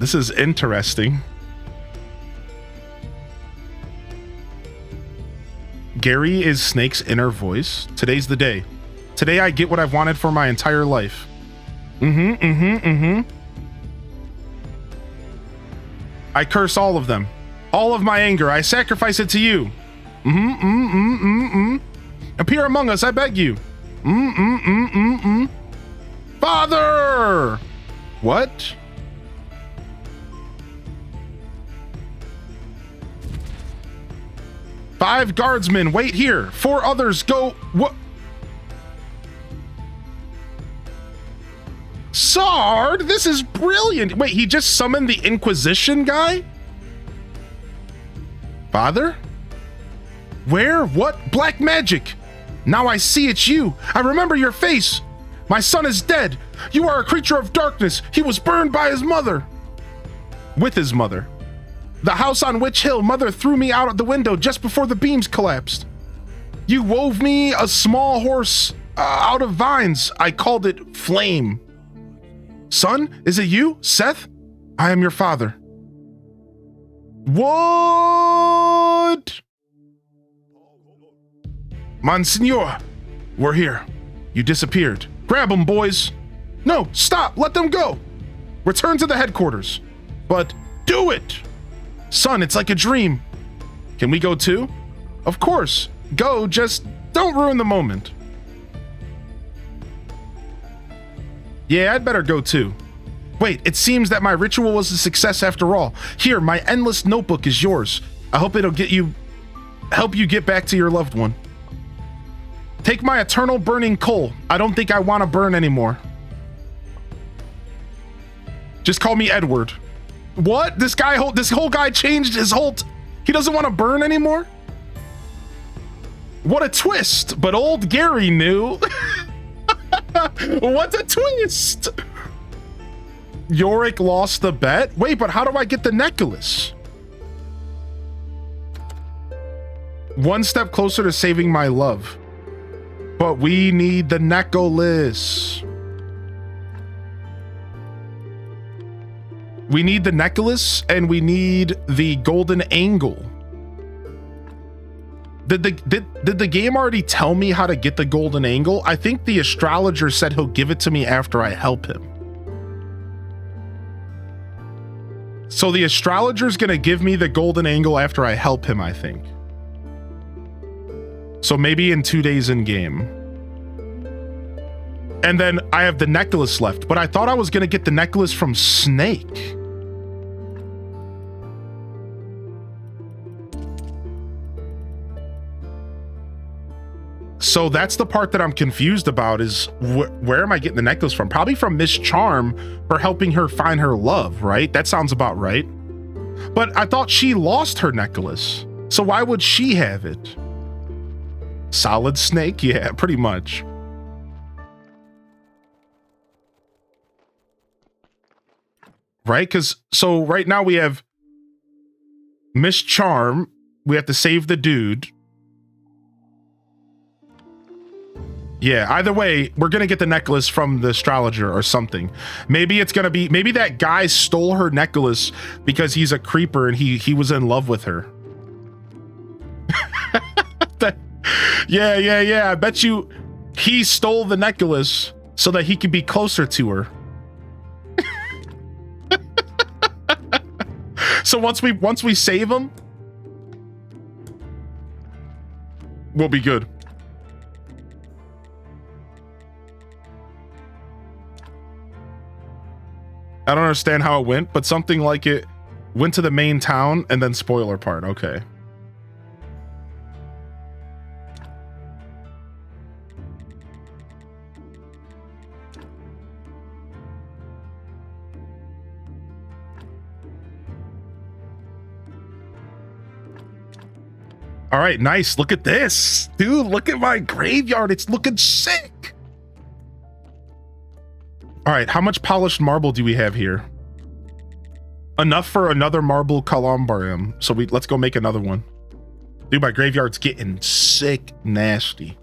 This is interesting. Gary is Snake's inner voice. Today's the day. Today I get what I've wanted for my entire life. I curse all of them. All of my anger. I sacrifice it to you. Appear among us, I beg you. Father! What? Five guardsmen, wait here. 4 others, go. What? Sard, this is brilliant. Wait, he just summoned the Inquisition guy? Father? Where? What? Black magic. Now I see it's you. I remember your face. My son is dead. You are a creature of darkness. He was burned by his mother. With his mother. The house on Witch Hill, mother threw me out of the window just before the beams collapsed. You wove me a small horse out of vines. I called it Flame. Son, is it you, Seth? I am your father. What? Monsignor, we're here. You disappeared. Grab them, boys. No, stop, let them go. Return to the headquarters. But do it. Son, it's like a dream. Can we go too? Of course. Go, just don't ruin the moment. Yeah, I'd better go too. Wait, it seems that my ritual was a success after all. Here, my endless notebook is yours. I hope it'll help you get back to your loved one. Take my eternal burning coal. I don't think I want to burn anymore. Just call me Edward. What? This whole guy changed his whole... He doesn't want to burn anymore? What a twist! But old Gary knew. What a twist! Yorick lost the bet? Wait, but how do I get the necklace? One step closer to saving my love. But we need the necklace. We need the necklace and we need the golden angle. Did the game already tell me how to get the golden angle? I think the astrologer said he'll give it to me after I help him. So the astrologer's gonna give me the golden angle after I help him, I think. So maybe in 2 days in game. And then I have the necklace left, but I thought I was gonna get the necklace from Snake. So that's the part that I'm confused about is where am I getting the necklace from? Probably from Miss Charm for helping her find her love, right? That sounds about right. But I thought she lost her necklace. So why would she have it? Solid Snake? Yeah, pretty much. Right? Because so right now we have Miss Charm. We have to save the dude. Yeah, either way, we're going to get the necklace from the astrologer or something. Maybe it's going to be, maybe that guy stole her necklace because he's a creeper and he was in love with her. Yeah. I bet you he stole the necklace so that he could be closer to her. So once we save him, we'll be good. I don't understand how it went, but something like it went to the main town and then spoiler part. Okay. All right, nice. Look at this. Dude, look at my graveyard. It's looking sick. All right, how much polished marble do we have here? Enough for another marble columbarium. So let's go make another one. Dude, my graveyard's getting sick nasty.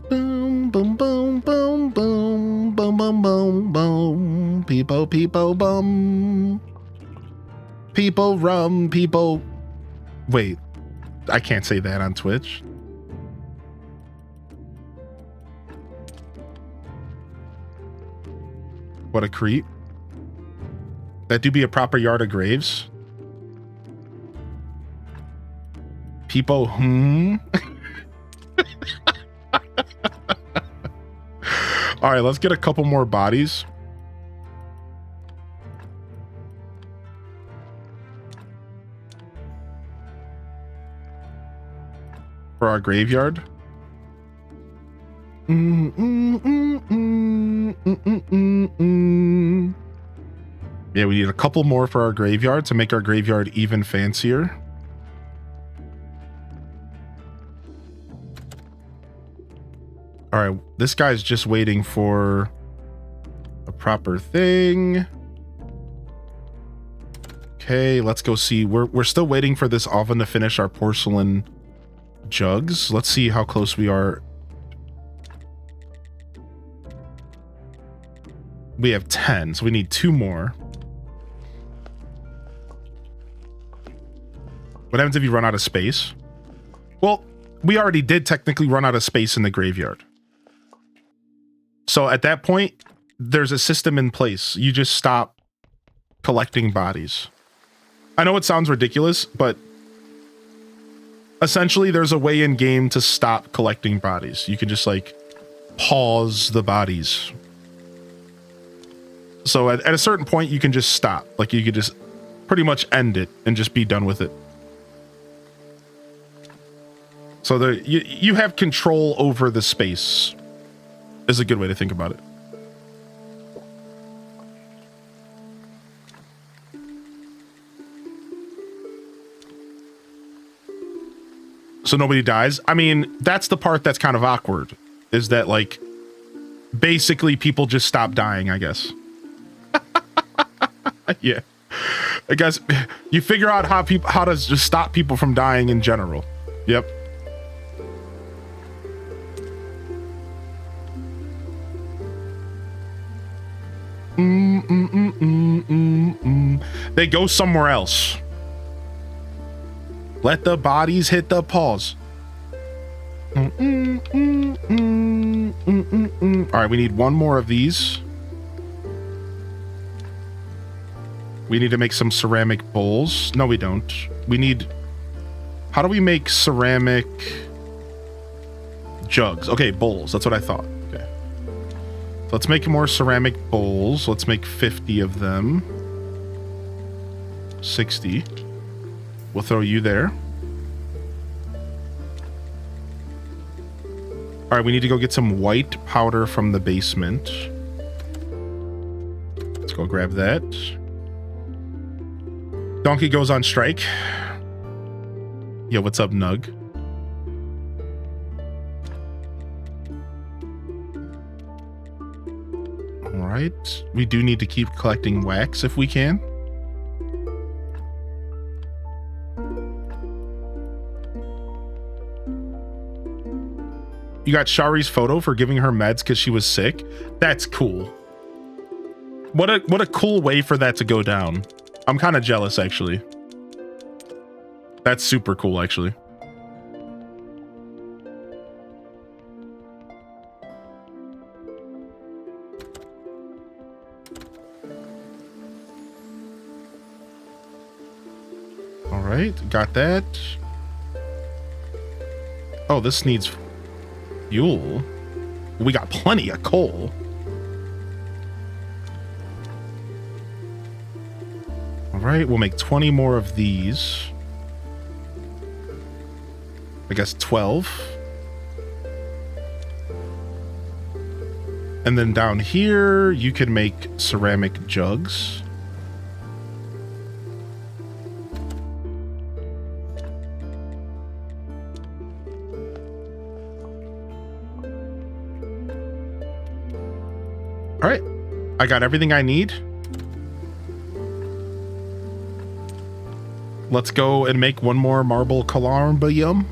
Boom, boom, boom, boom, boom, boom, boom, boom, boom. People, bum. People, rum, people. Wait, I can't say that on Twitch. What a creep. That do be a proper yard of graves. People, All right, let's get a couple more bodies. For our graveyard. Yeah, we need a couple more for our graveyard to make our graveyard even fancier. All right, this guy's just waiting for a proper thing. Okay, let's go see. We're still waiting for this oven to finish our porcelain jugs. Let's see how close we are. We have 10, so we need 2 more. What happens if you run out of space? Well, we already did technically run out of space in the graveyard. So at that point, there's a system in place. You just stop collecting bodies. I know it sounds ridiculous, but essentially there's a way in game to stop collecting bodies. You can just like pause the bodies. So at a certain point, you can just stop. Like you could just pretty much end it and just be done with it. So you have control over the space is a good way to think about it. So nobody dies. I mean, that's the part that's kind of awkward, is that like basically people just stop dying, I guess. Yeah, I guess you figure out how to just stop people from dying in general. Yep. They go somewhere else. Let the bodies hit the pause. All right, we need 1 more of these. We need to make some ceramic bowls. No, we don't. We need... How do we make ceramic jugs? Okay, bowls. That's what I thought. Okay. So let's make more ceramic bowls. Let's make 50 of them. 60. We'll throw you there. All right, we need to go get some white powder from the basement. Let's go grab that. Donkey goes on strike. Yo, what's up, Nug? All right. We do need to keep collecting wax if we can. You got Shari's photo for giving her meds because she was sick. That's cool. What a cool way for that to go down. I'm kind of jealous, actually. That's super cool, actually. All right, got that. Oh, this needs fuel. We got plenty of coal. All right, we'll make 20 more of these. I guess 12. And then down here, you can make ceramic jugs. All right, I got everything I need. Let's go and make one more marble columbium.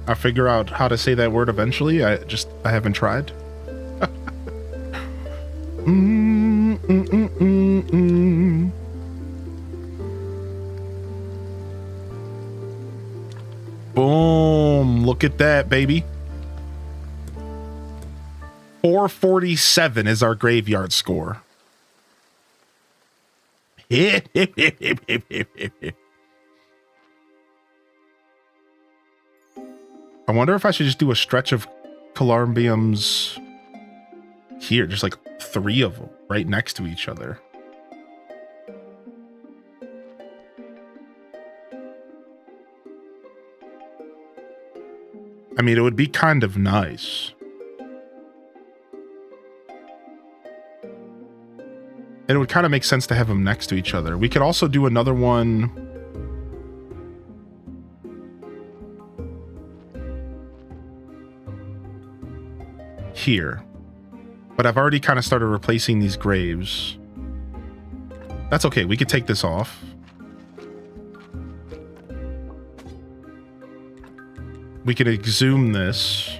I'll figure out how to say that word eventually. I haven't tried. Boom, look at that, baby. 447 is our graveyard score. I wonder if I should just do a stretch of columbiums here, just like 3 of them right next to each other. I mean, it would be kind of nice. And it would kind of make sense to have them next to each other. We could also do another one. Here. But I've already kind of started replacing these graves. That's okay. We could take this off. We can exhume this.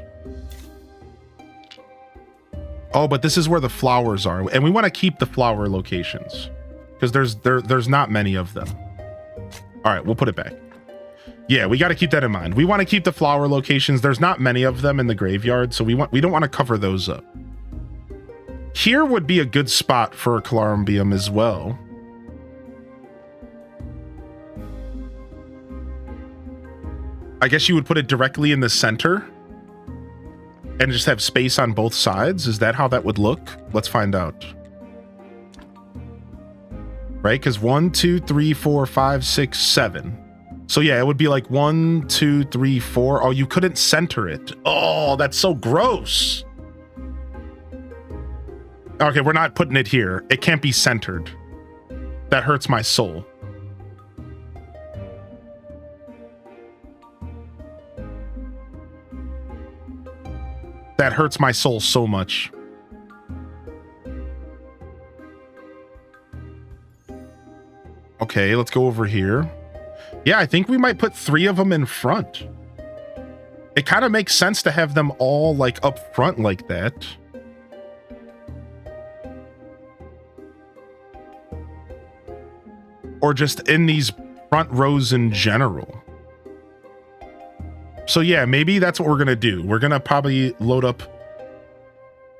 Oh, but this is where the flowers are, and we want to keep the flower locations because there's not many of them. All right, we'll put it back. Yeah, we got to keep that in mind. We want to keep the flower locations. There's not many of them in the graveyard, so we don't want to cover those up. Here would be a good spot for a columbium as well. I guess you would put it directly in the center. And just have space on both sides? Is that how that would look? Let's find out. Right? Because 1, 2, 3, 4, 5, 6, 7. So yeah, it would be like 1, 2, 3, 4. Oh, you couldn't center it. Oh, that's so gross. Okay, we're not putting it here. It can't be centered. That hurts my soul. That hurts my soul so much. Okay, let's go over here. Yeah, I think we might put 3 of them in front. It kind of makes sense to have them all like up front like that. Or just in these front rows in general. So yeah, maybe that's what we're going to do. We're going to probably load up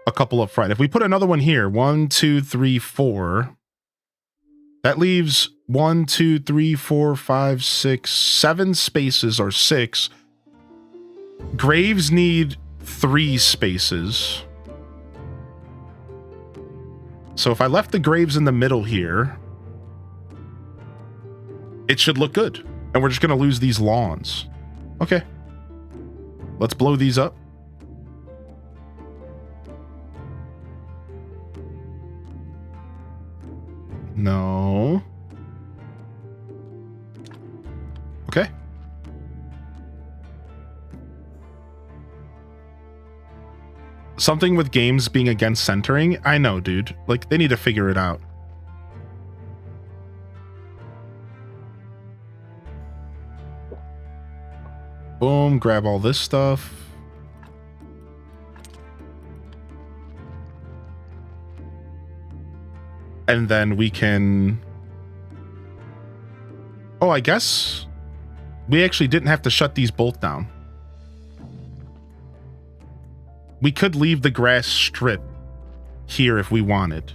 a couple up front. If we put another one here, 1, 2, 3, 4, that leaves 1, 2, 3, 4, 5, 6, 7 spaces or 6. Graves need 3 spaces. So if I left the graves in the middle here, it should look good. And we're just going to lose these lawns. Okay. Let's blow these up. No. Okay. Something with games being against centering. I know, dude. Like, they need to figure it out. Boom, grab all this stuff. And then we can... Oh, I guess we actually didn't have to shut these both down. We could leave the grass strip here if we wanted.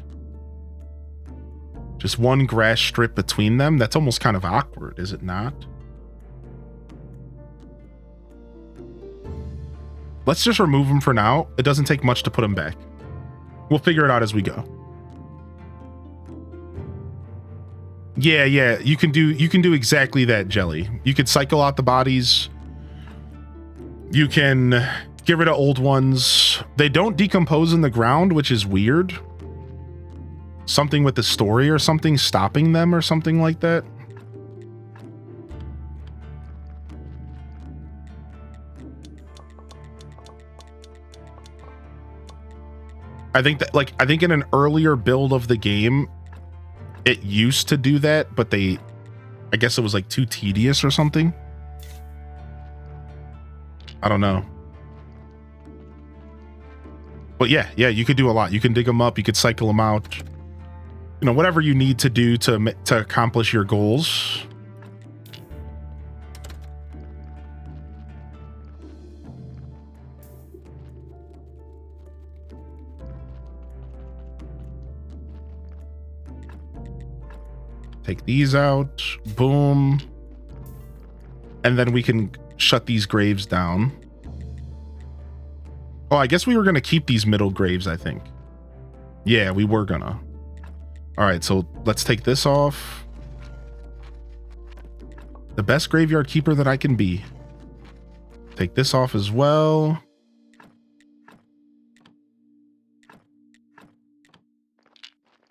Just one grass strip between them. That's almost kind of awkward, is it not? Let's just remove them for now. It doesn't take much to put them back. We'll figure it out as we go. Yeah, you can do exactly that, Jelly. You could cycle out the bodies. You can get rid of old ones. They don't decompose in the ground, which is weird. Something with the story or something stopping them or something like that. I think in an earlier build of the game, it used to do that, but I guess it was like too tedious or something. I don't know. But yeah, you could do a lot. You can dig them up. You could cycle them out. You know, whatever you need to do to accomplish your goals. Take these out. Boom. And then we can shut these graves down. Oh, I guess we were going to keep these middle graves, I think. Yeah, we were gonna. All right, so let's take this off. The best graveyard keeper that I can be. Take this off as well.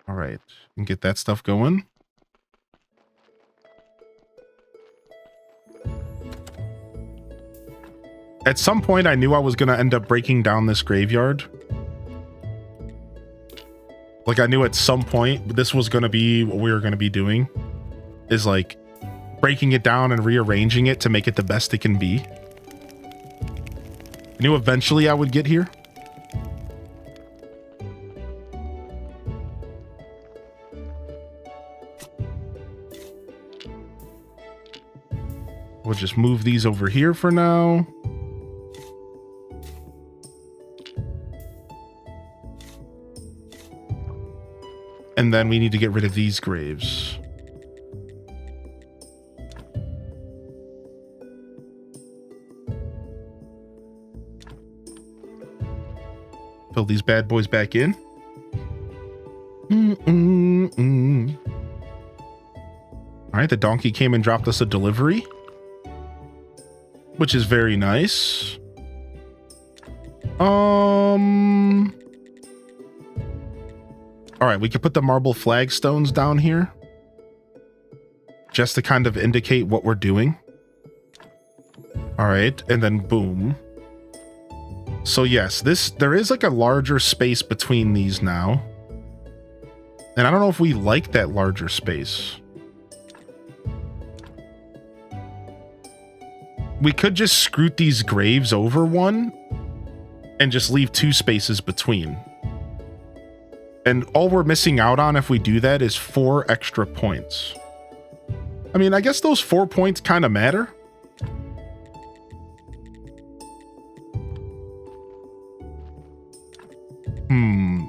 All right, and get that stuff going. At some point, I knew I was going to end up breaking down this graveyard. Like, I knew at some point this was going to be what we were going to be doing. Is, like, breaking it down and rearranging it to make it the best it can be. I knew eventually I would get here. We'll just move these over here for now. And then we need to get rid of these graves. Fill these bad boys back in. All right, the donkey came and dropped us a delivery, which is very nice. All right, we could put the marble flagstones down here just to kind of indicate what we're doing. All right, and then boom. So yes, there is like a larger space between these now. And I don't know if we like that larger space. We could just scroot these graves over one and just leave 2 spaces between. And all we're missing out on if we do that is 4 extra points. I mean, I guess those 4 points kind of matter.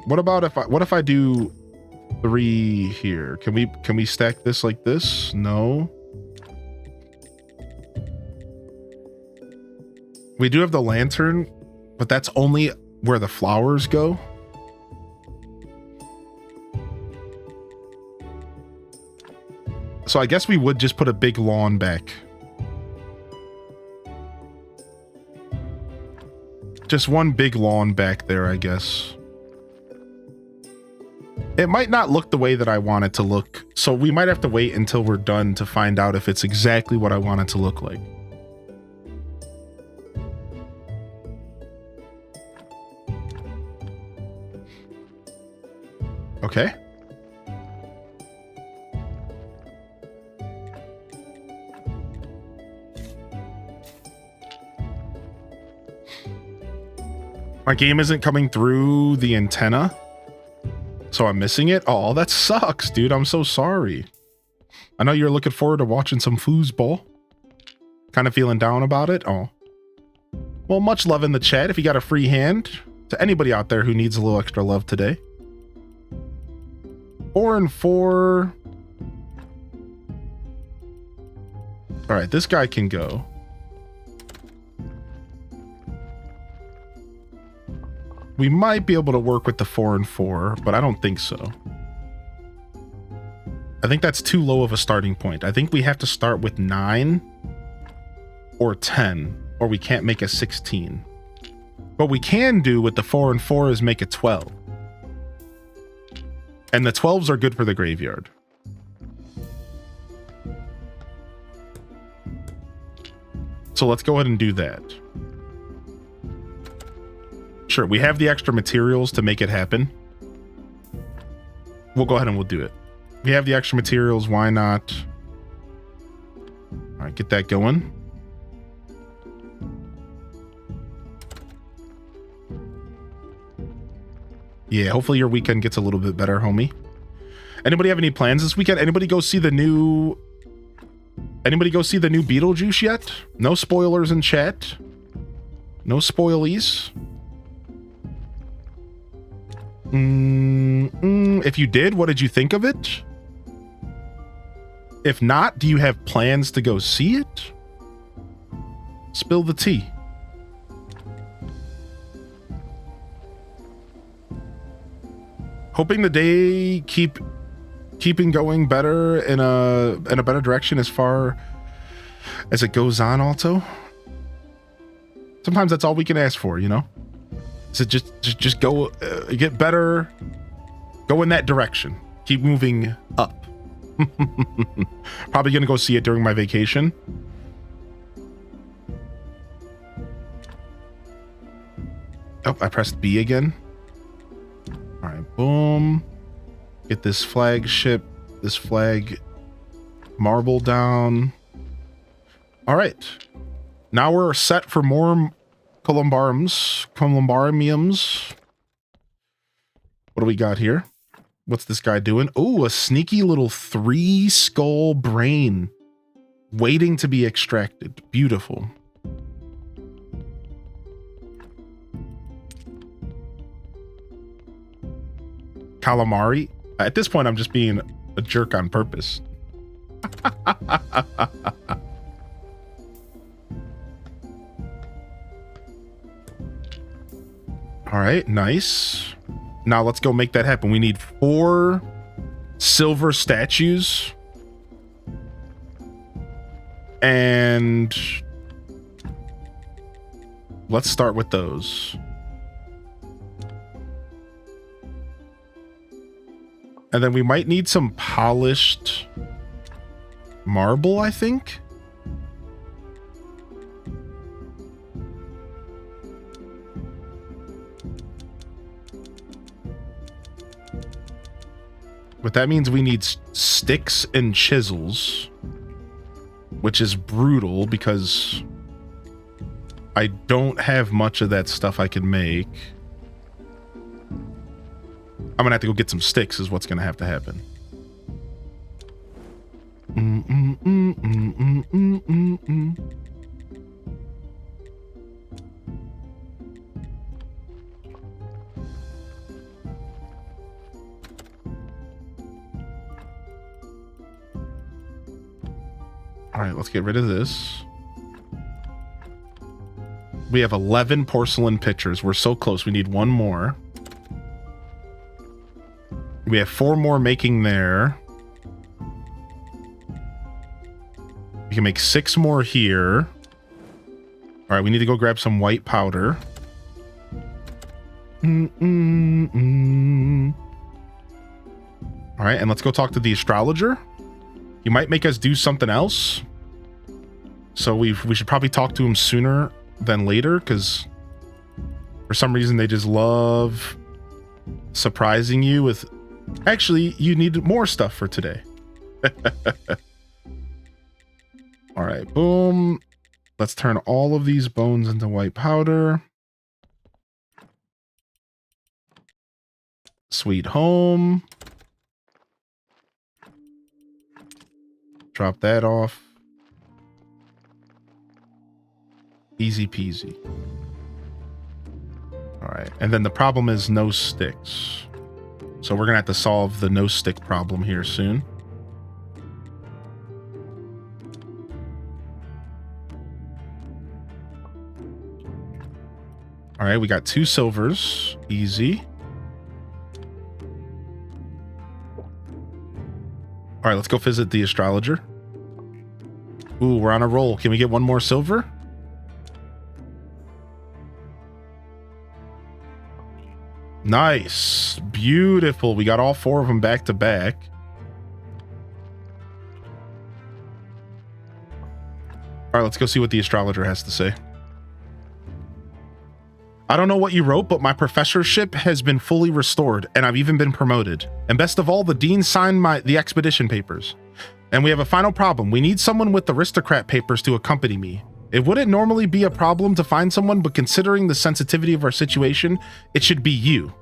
What if I do 3 here? Can we stack this like this? No. We do have the lantern, but that's only where the flowers go. So I guess we would just put a big lawn back. Just one big lawn back there, I guess. It might not look the way that I want it to look, so we might have to wait until we're done to find out if it's exactly what I want it to look like. Okay. My game isn't coming through the antenna, so I'm missing it. Oh, that sucks, dude. I'm so sorry. I know you're looking forward to watching some foosball. Kind of feeling down about it. Oh. Well, much love in the chat if you got a free hand to anybody out there who needs a little extra love today. 4 and 4. All right, this guy can go. We might be able to work with the 4 and 4, but I don't think so. I think that's too low of a starting point. I think we have to start with 9 or 10, or we can't make a 16. What we can do with the 4 and 4 is make a 12. And the 12s are good for the graveyard. So let's go ahead and do that. Sure, we have the extra materials to make it happen. We'll go ahead and we'll do it. We have the extra materials, why not? All right, get that going. Yeah, hopefully your weekend gets a little bit better, homie. Anybody have any plans this weekend? Anybody go see the new Beetlejuice yet? No spoilers in chat. No spoilies. If you did, what did you think of it? If not, do you have plans to go see it? Spill the tea. Hoping the day keeping going better in a better direction as far as it goes on. Also, sometimes that's all we can ask for, you know. So just go get better, go in that direction, keep moving up. Probably gonna go see it during my vacation. Oh, I pressed B again. All right, boom. Get this flag marble down. All right, now we're set for more columbariums. What do we got here? What's this guy doing? Oh, a sneaky little 3 skull brain waiting to be extracted. Beautiful. Calamari. At this point, I'm just being a jerk on purpose. All right, nice. Now let's go make that happen. We need 4 silver statues. And let's start with those. And then we might need some polished marble, I think. But that means we need sticks and chisels, which is brutal because I don't have much of that stuff I can make. I'm gonna have to go get some sticks is what's gonna have to happen. All right, let's get rid of this. We have 11 porcelain pitchers. We're so close. We need 1 more. We have 4 more making there. We can make 6 more here. All right, we need to go grab some white powder. All right, and let's go talk to the astrologer. You might make us do something else. So we should probably talk to him sooner than later, because for some reason they just love surprising you with, actually, you need more stuff for today. All right, boom. Let's turn all of these bones into white powder. Sweet home. Drop that off. Easy peasy. All right, and then the problem is no sticks. So we're gonna have to solve the no stick problem here soon. All right, we got 2 silvers. Easy. All right, let's go visit the astrologer. Ooh, we're on a roll. Can we get 1 more silver? Nice. Beautiful. We got all 4 of them back to back. All right, let's go see what the astrologer has to say. I don't know what you wrote, but my professorship has been fully restored, and I've even been promoted. And best of all, the dean signed the expedition papers. And we have a final problem. We need someone with aristocrat papers to accompany me. It wouldn't normally be a problem to find someone, but considering the sensitivity of our situation, it should be you.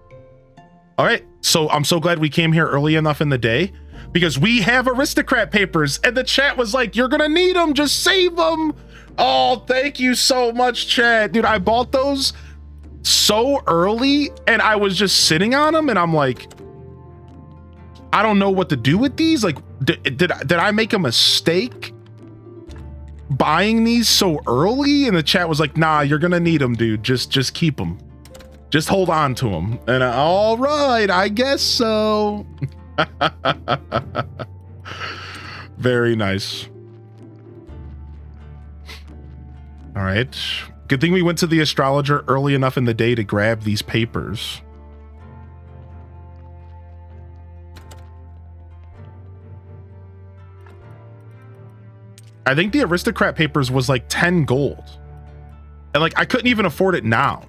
All right, so I'm so glad we came here early enough in the day, because we have aristocrat papers, and the chat was like, you're gonna need them, just save them. Oh, thank you so much, chat. Dude, I bought those so early, and I was just sitting on them, and I'm like, I don't know what to do with these. Like, did I make a mistake buying these so early? And the chat was like, nah, you're gonna need them, dude. Just keep them. Just hold on to them. And all right, I guess so. Very nice. All right. Good thing we went to the astrologer early enough in the day to grab these papers. I think the aristocrat papers was like 10 gold. And like, I couldn't even afford it now.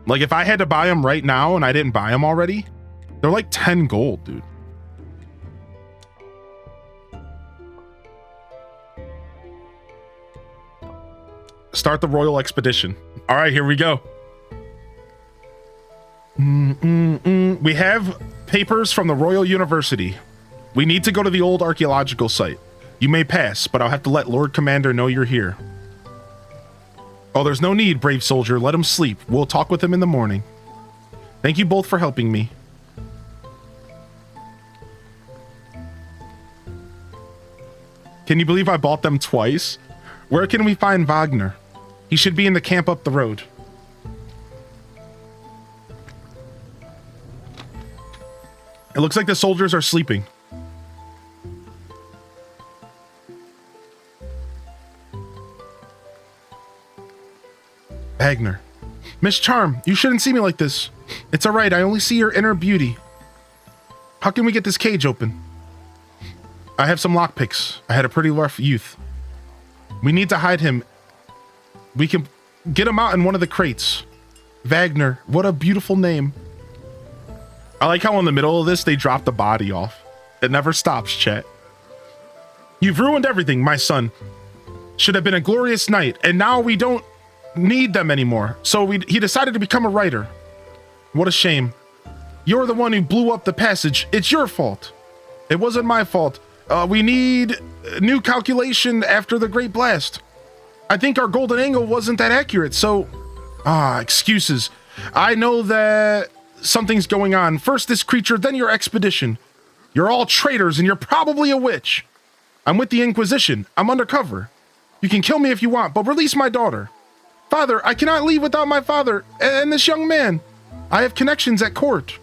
Like, if I had to buy them right now and I didn't buy them already, they're like 10 gold, dude. Start the royal expedition. All right, here we go. We have papers from the Royal University. We need to go to the old archaeological site. You may pass, but I'll have to let Lord Commander know you're here. Oh, there's no need, brave soldier. Let him sleep. We'll talk with him in the morning. Thank you both for helping me. Can you believe I bought them twice? Where can we find Wagner? He should be in the camp up the road. It looks like the soldiers are sleeping. Wagner. Miss Charm, you shouldn't see me like this. It's all right, I only see your inner beauty. How can we get this cage open? I have some lockpicks. I had a pretty rough youth. We need to hide him. We can get him out in one of the crates. Wagner, what a beautiful name. I like how in the middle of this, they drop the body off. It never stops, chat. You've ruined everything, my son. Should have been a glorious night, and now we don't need them anymore. So he decided to become a writer. What a shame. You're the one who blew up the passage. It's your fault. It wasn't my fault. We need a new calculation after the Great Blast. I think our golden angle wasn't that accurate, so... excuses. I know that something's going on. First this creature, then your expedition. You're all traitors, and you're probably a witch. I'm with the Inquisition. I'm undercover. You can kill me if you want, but release my daughter. Father, I cannot leave without my father and this young man. I have connections at court.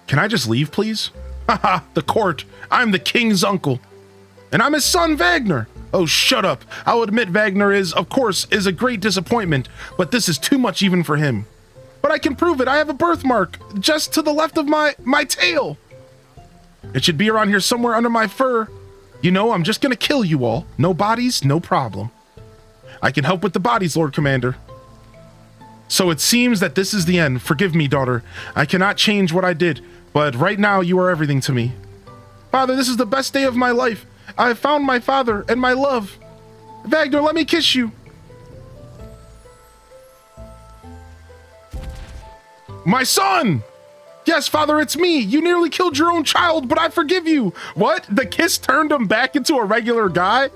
Can I just leave, please? Haha, the court. I'm the king's uncle. And I'm his son, Wagner. Oh, shut up. I'll admit Wagner is, of course, is a great disappointment, but this is too much even for him. But I can prove it. I have a birthmark just to the left of my tail. It should be around here somewhere under my fur. You know, I'm just gonna kill you all. No bodies, no problem. I can help with the bodies, Lord Commander. So it seems that this is the end. Forgive me, daughter. I cannot change what I did, but right now you are everything to me. Father, this is the best day of my life. I have found my father and my love. Wagner, let me kiss you. My son! Yes, father, it's me. You nearly killed your own child, but I forgive you. What? The kiss turned him back into a regular guy?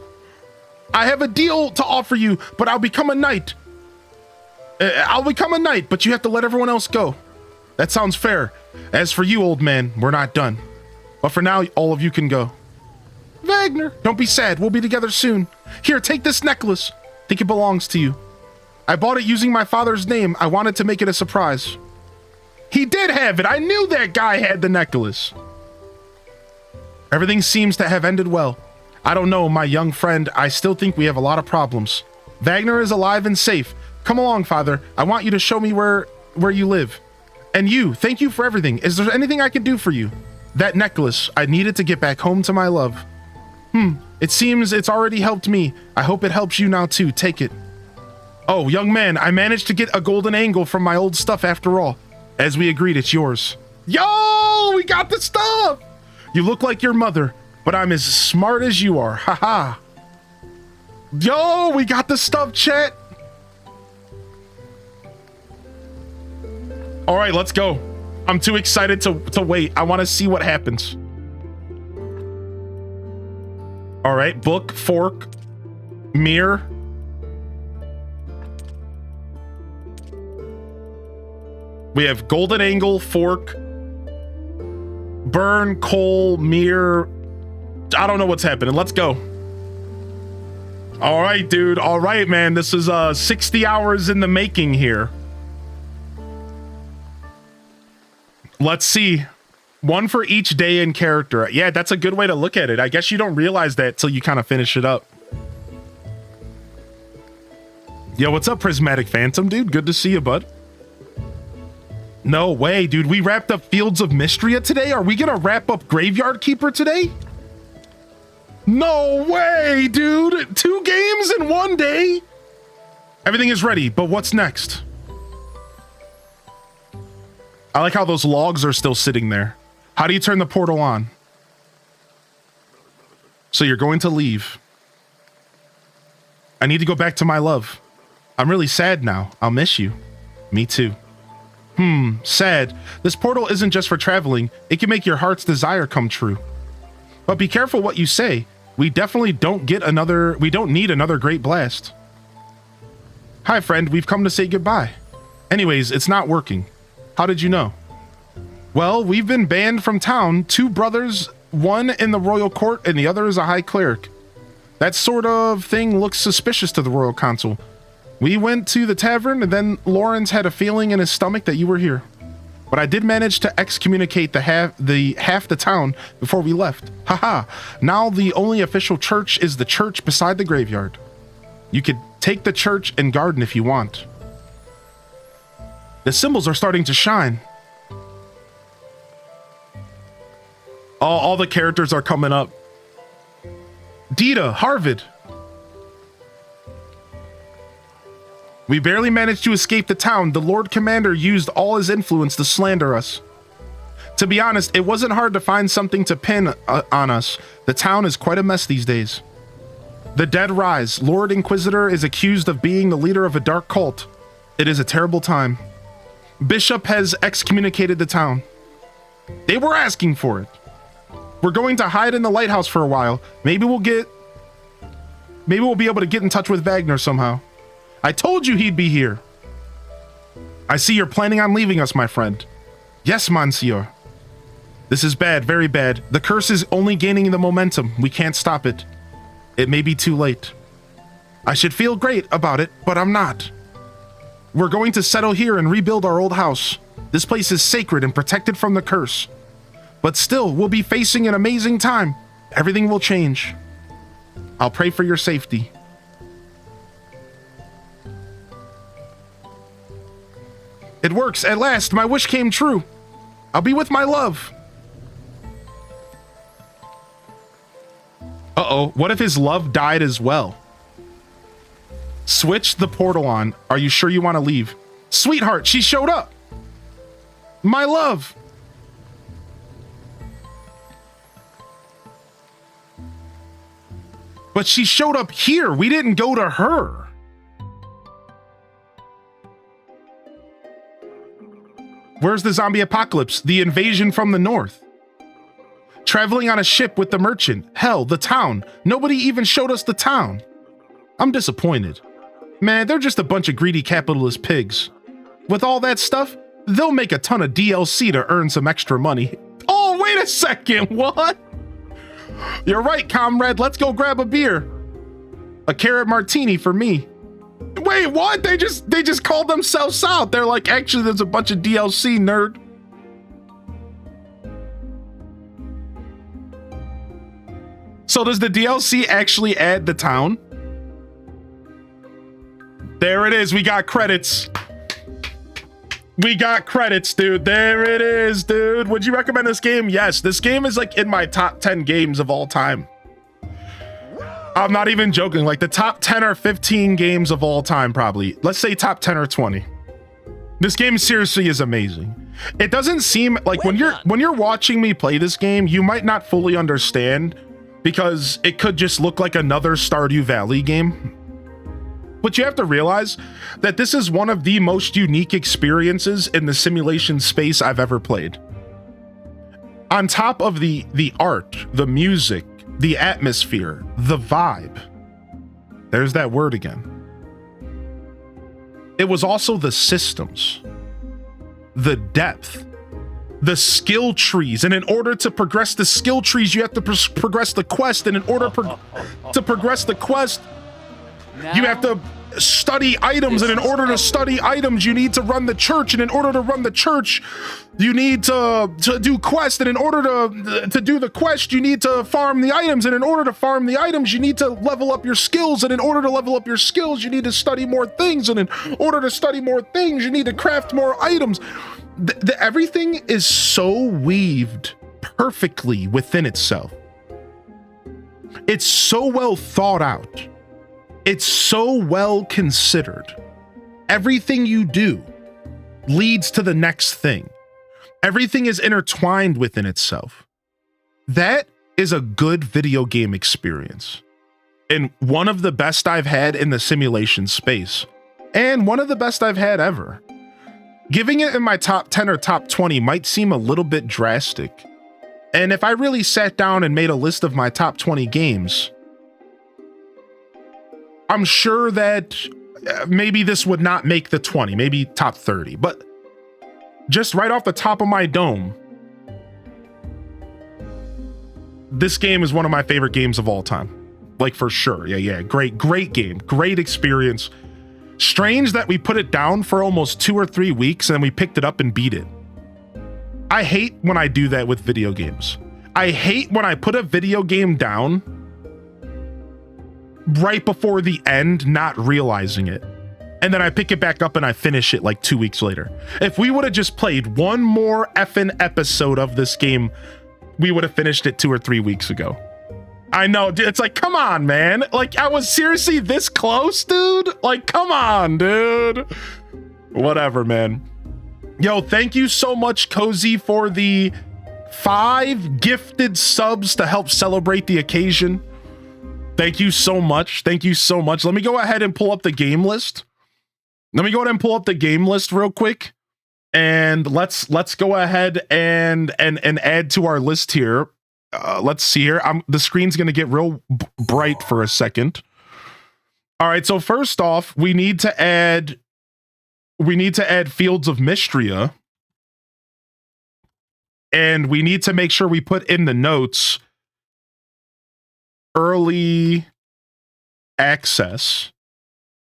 I have a deal to offer you, but I'll become a knight. But you have to let everyone else go. That sounds fair. As for you, old man, we're not done. But for now, all of you can go. Wagner, don't be sad. We'll be together soon. Here, take this necklace. Think it belongs to you. I bought it using my father's name. I wanted to make it a surprise. He did have it. I knew that guy had the necklace. Everything seems to have ended well. I don't know, my young friend. I still think we have a lot of problems. Wagner is alive and safe. Come along, father. I want you to show me where you live. And you, thank you for everything. Is there anything I can do for you? That necklace, I needed to get back home to my love. It seems it's already helped me. I hope it helps you now too. Take it. Oh, young man, I managed to get a golden angle from my old stuff after all. As we agreed, it's yours. Yo, we got the stuff. You look like your mother, but I'm as smart as you are. Haha. Yo, we got the stuff, chat. All right, let's go. I'm too excited to wait. I want to see what happens. All right, book, fork, mirror. We have golden angle, fork, burn, coal, mirror. I don't know what's happening. Let's go. All right, dude. All right, man. This is 60 hours in the making here. Let's see. One for each day in character. Yeah, that's a good way to look at it. I guess you don't realize that till you kind of finish it up. Yo, what's up, Prismatic Phantom, dude? Good to see you, bud. No way, dude. We wrapped up Fields of Mystria today? Are we gonna wrap up Graveyard Keeper today? No way, dude. 2 games in 1 day? Everything is ready, but what's next? I like how those logs are still sitting there. How do you turn the portal on? So you're going to leave. I need to go back to my love. I'm really sad now. I'll miss you. Me too. Sad. This portal isn't just for traveling. It can make your heart's desire come true. But be careful what you say. We definitely don't need another great blast. Hi, friend. We've come to say goodbye. Anyways, it's not working. How did you know? Well, we've been banned from town. 2 brothers, one in the royal court and the other is a high cleric. That sort of thing looks suspicious to the royal council. We went to the tavern and then Lawrence had a feeling in his stomach that you were here. But I did manage to excommunicate half the town before we left. Haha. Now the only official church is the church beside the graveyard. You could take the church and garden if you want. The symbols are starting to shine. All the characters are coming up. Dita, Harvid. We barely managed to escape the town. The Lord Commander used all his influence to slander us. To be honest, it wasn't hard to find something to pin on us. The town is quite a mess these days. The dead rise. Lord Inquisitor is accused of being the leader of a dark cult. It is a terrible time. Bishop has excommunicated the town. They were asking for it. We're going to hide in the lighthouse for a while. Maybe we'll be able to get in touch with Wagner somehow. I told you he'd be here. I see you're planning on leaving us, my friend. Yes, Monsieur. This is bad, very bad. The curse is only gaining the momentum. We can't stop it. It may be too late. I should feel great about it, but I'm not. We're going to settle here and rebuild our old house. This place is sacred and protected from the curse. But still, we'll be facing an amazing time. Everything will change. I'll pray for your safety. It works, at last. My wish came true. I'll be with my love. Uh-oh, what if his love died as well? Switch the portal on. Are you sure you want to leave? Sweetheart, she showed up. My love. But she showed up here. We didn't go to her. Where's the zombie apocalypse? The invasion from the north. Traveling on a ship with the merchant. Hell, the town. Nobody even showed us the town. I'm disappointed. Man, they're just a bunch of greedy capitalist pigs. With all that stuff, they'll make a ton of DLC to earn some extra money. Oh, wait a second. What? You're right, comrade. Let's go grab a beer. A carrot martini for me. Wait, what? They just called themselves out. They're like, actually, there's a bunch of DLC, nerd. So does the DLC actually add the town? There it is. We got credits. We got credits, dude. There it is, dude. Would you recommend this game? Yes, this game is like in my top 10 games of all time. I'm not even joking. Like the top 10 or 15 games of all time, probably. Let's say top 10 or 20. This game seriously is amazing. It doesn't seem like when you're watching me play this game, you might not fully understand because it could just look like another Stardew Valley game. But you have to realize that this is one of the most unique experiences in the simulation space I've ever played. On top of the art, the music, the atmosphere, the vibe. There's that word again. It was also the systems, the depth, the skill trees. And in order to progress the skill trees, you have to progress the quest. And in order to progress the quest, you have to study items, and in order to study items, you need to run the church, and in order to run the church, you need to do quest, and in order to do the quest, you need to farm the items, and in order to farm the items, you need to level up your skills, and in order to level up your skills, you need to study more things, and in order to study more things, you need to craft more items. Everything is so weaved perfectly within itself. It's so well thought out. It's so well considered. Everything you do leads to the next thing. Everything is intertwined within itself. That is a good video game experience. And one of the best I've had in the simulation space. And one of the best I've had ever. Giving it in my top 10 or top 20 might seem a little bit drastic. And if I really sat down and made a list of my top 20 games, I'm sure that maybe this would not make the 20, maybe top 30, but just right off the top of my dome, this game is one of my favorite games of all time. Like for sure. Yeah. Great game. Great experience. Strange that we put it down for almost 2 or 3 weeks and then we picked it up and beat it. I hate when I do that with video games. I hate when I put a video game down right before the end, not realizing it. And then I pick it back up and I finish it like 2 weeks later. If we would have just played one more effing episode of this game, we would have finished it 2 or 3 weeks ago. I know, it's like, come on, man. Like, I was seriously this close, dude. Like, come on, dude. Whatever, man. Yo, thank you so much, Cozy, for the 5 gifted subs to help celebrate the occasion. Thank you so much. Thank you so much. Let me go ahead and pull up the game list. Let me go ahead and pull up the game list real quick. And let's go ahead and add to our list here. Let's see here. The screen's going to get real bright for a second. All right. So first off, we need to add Fields of Mystria. And we need to make sure we put in the notes early access,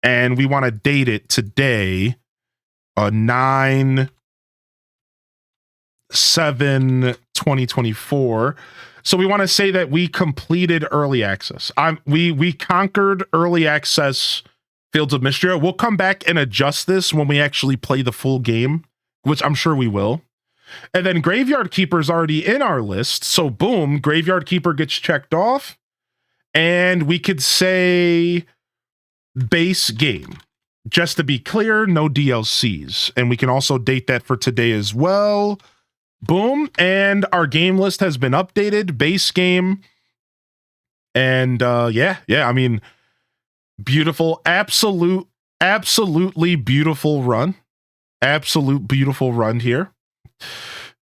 and we want to date it today, 9/7/2024. So we want to say that we completed early access. We conquered early access Fields of Mystria. We'll come back and adjust this when we actually play the full game, which I'm sure we will. And then Graveyard Keeper is already in our list. So boom, Graveyard Keeper gets checked off. And we could say base game. Just to be clear, no DLCs. And we can also date that for today as well. Boom. And our game list has been updated. Base game. And yeah, I mean, beautiful, absolutely beautiful run. Absolute beautiful run here.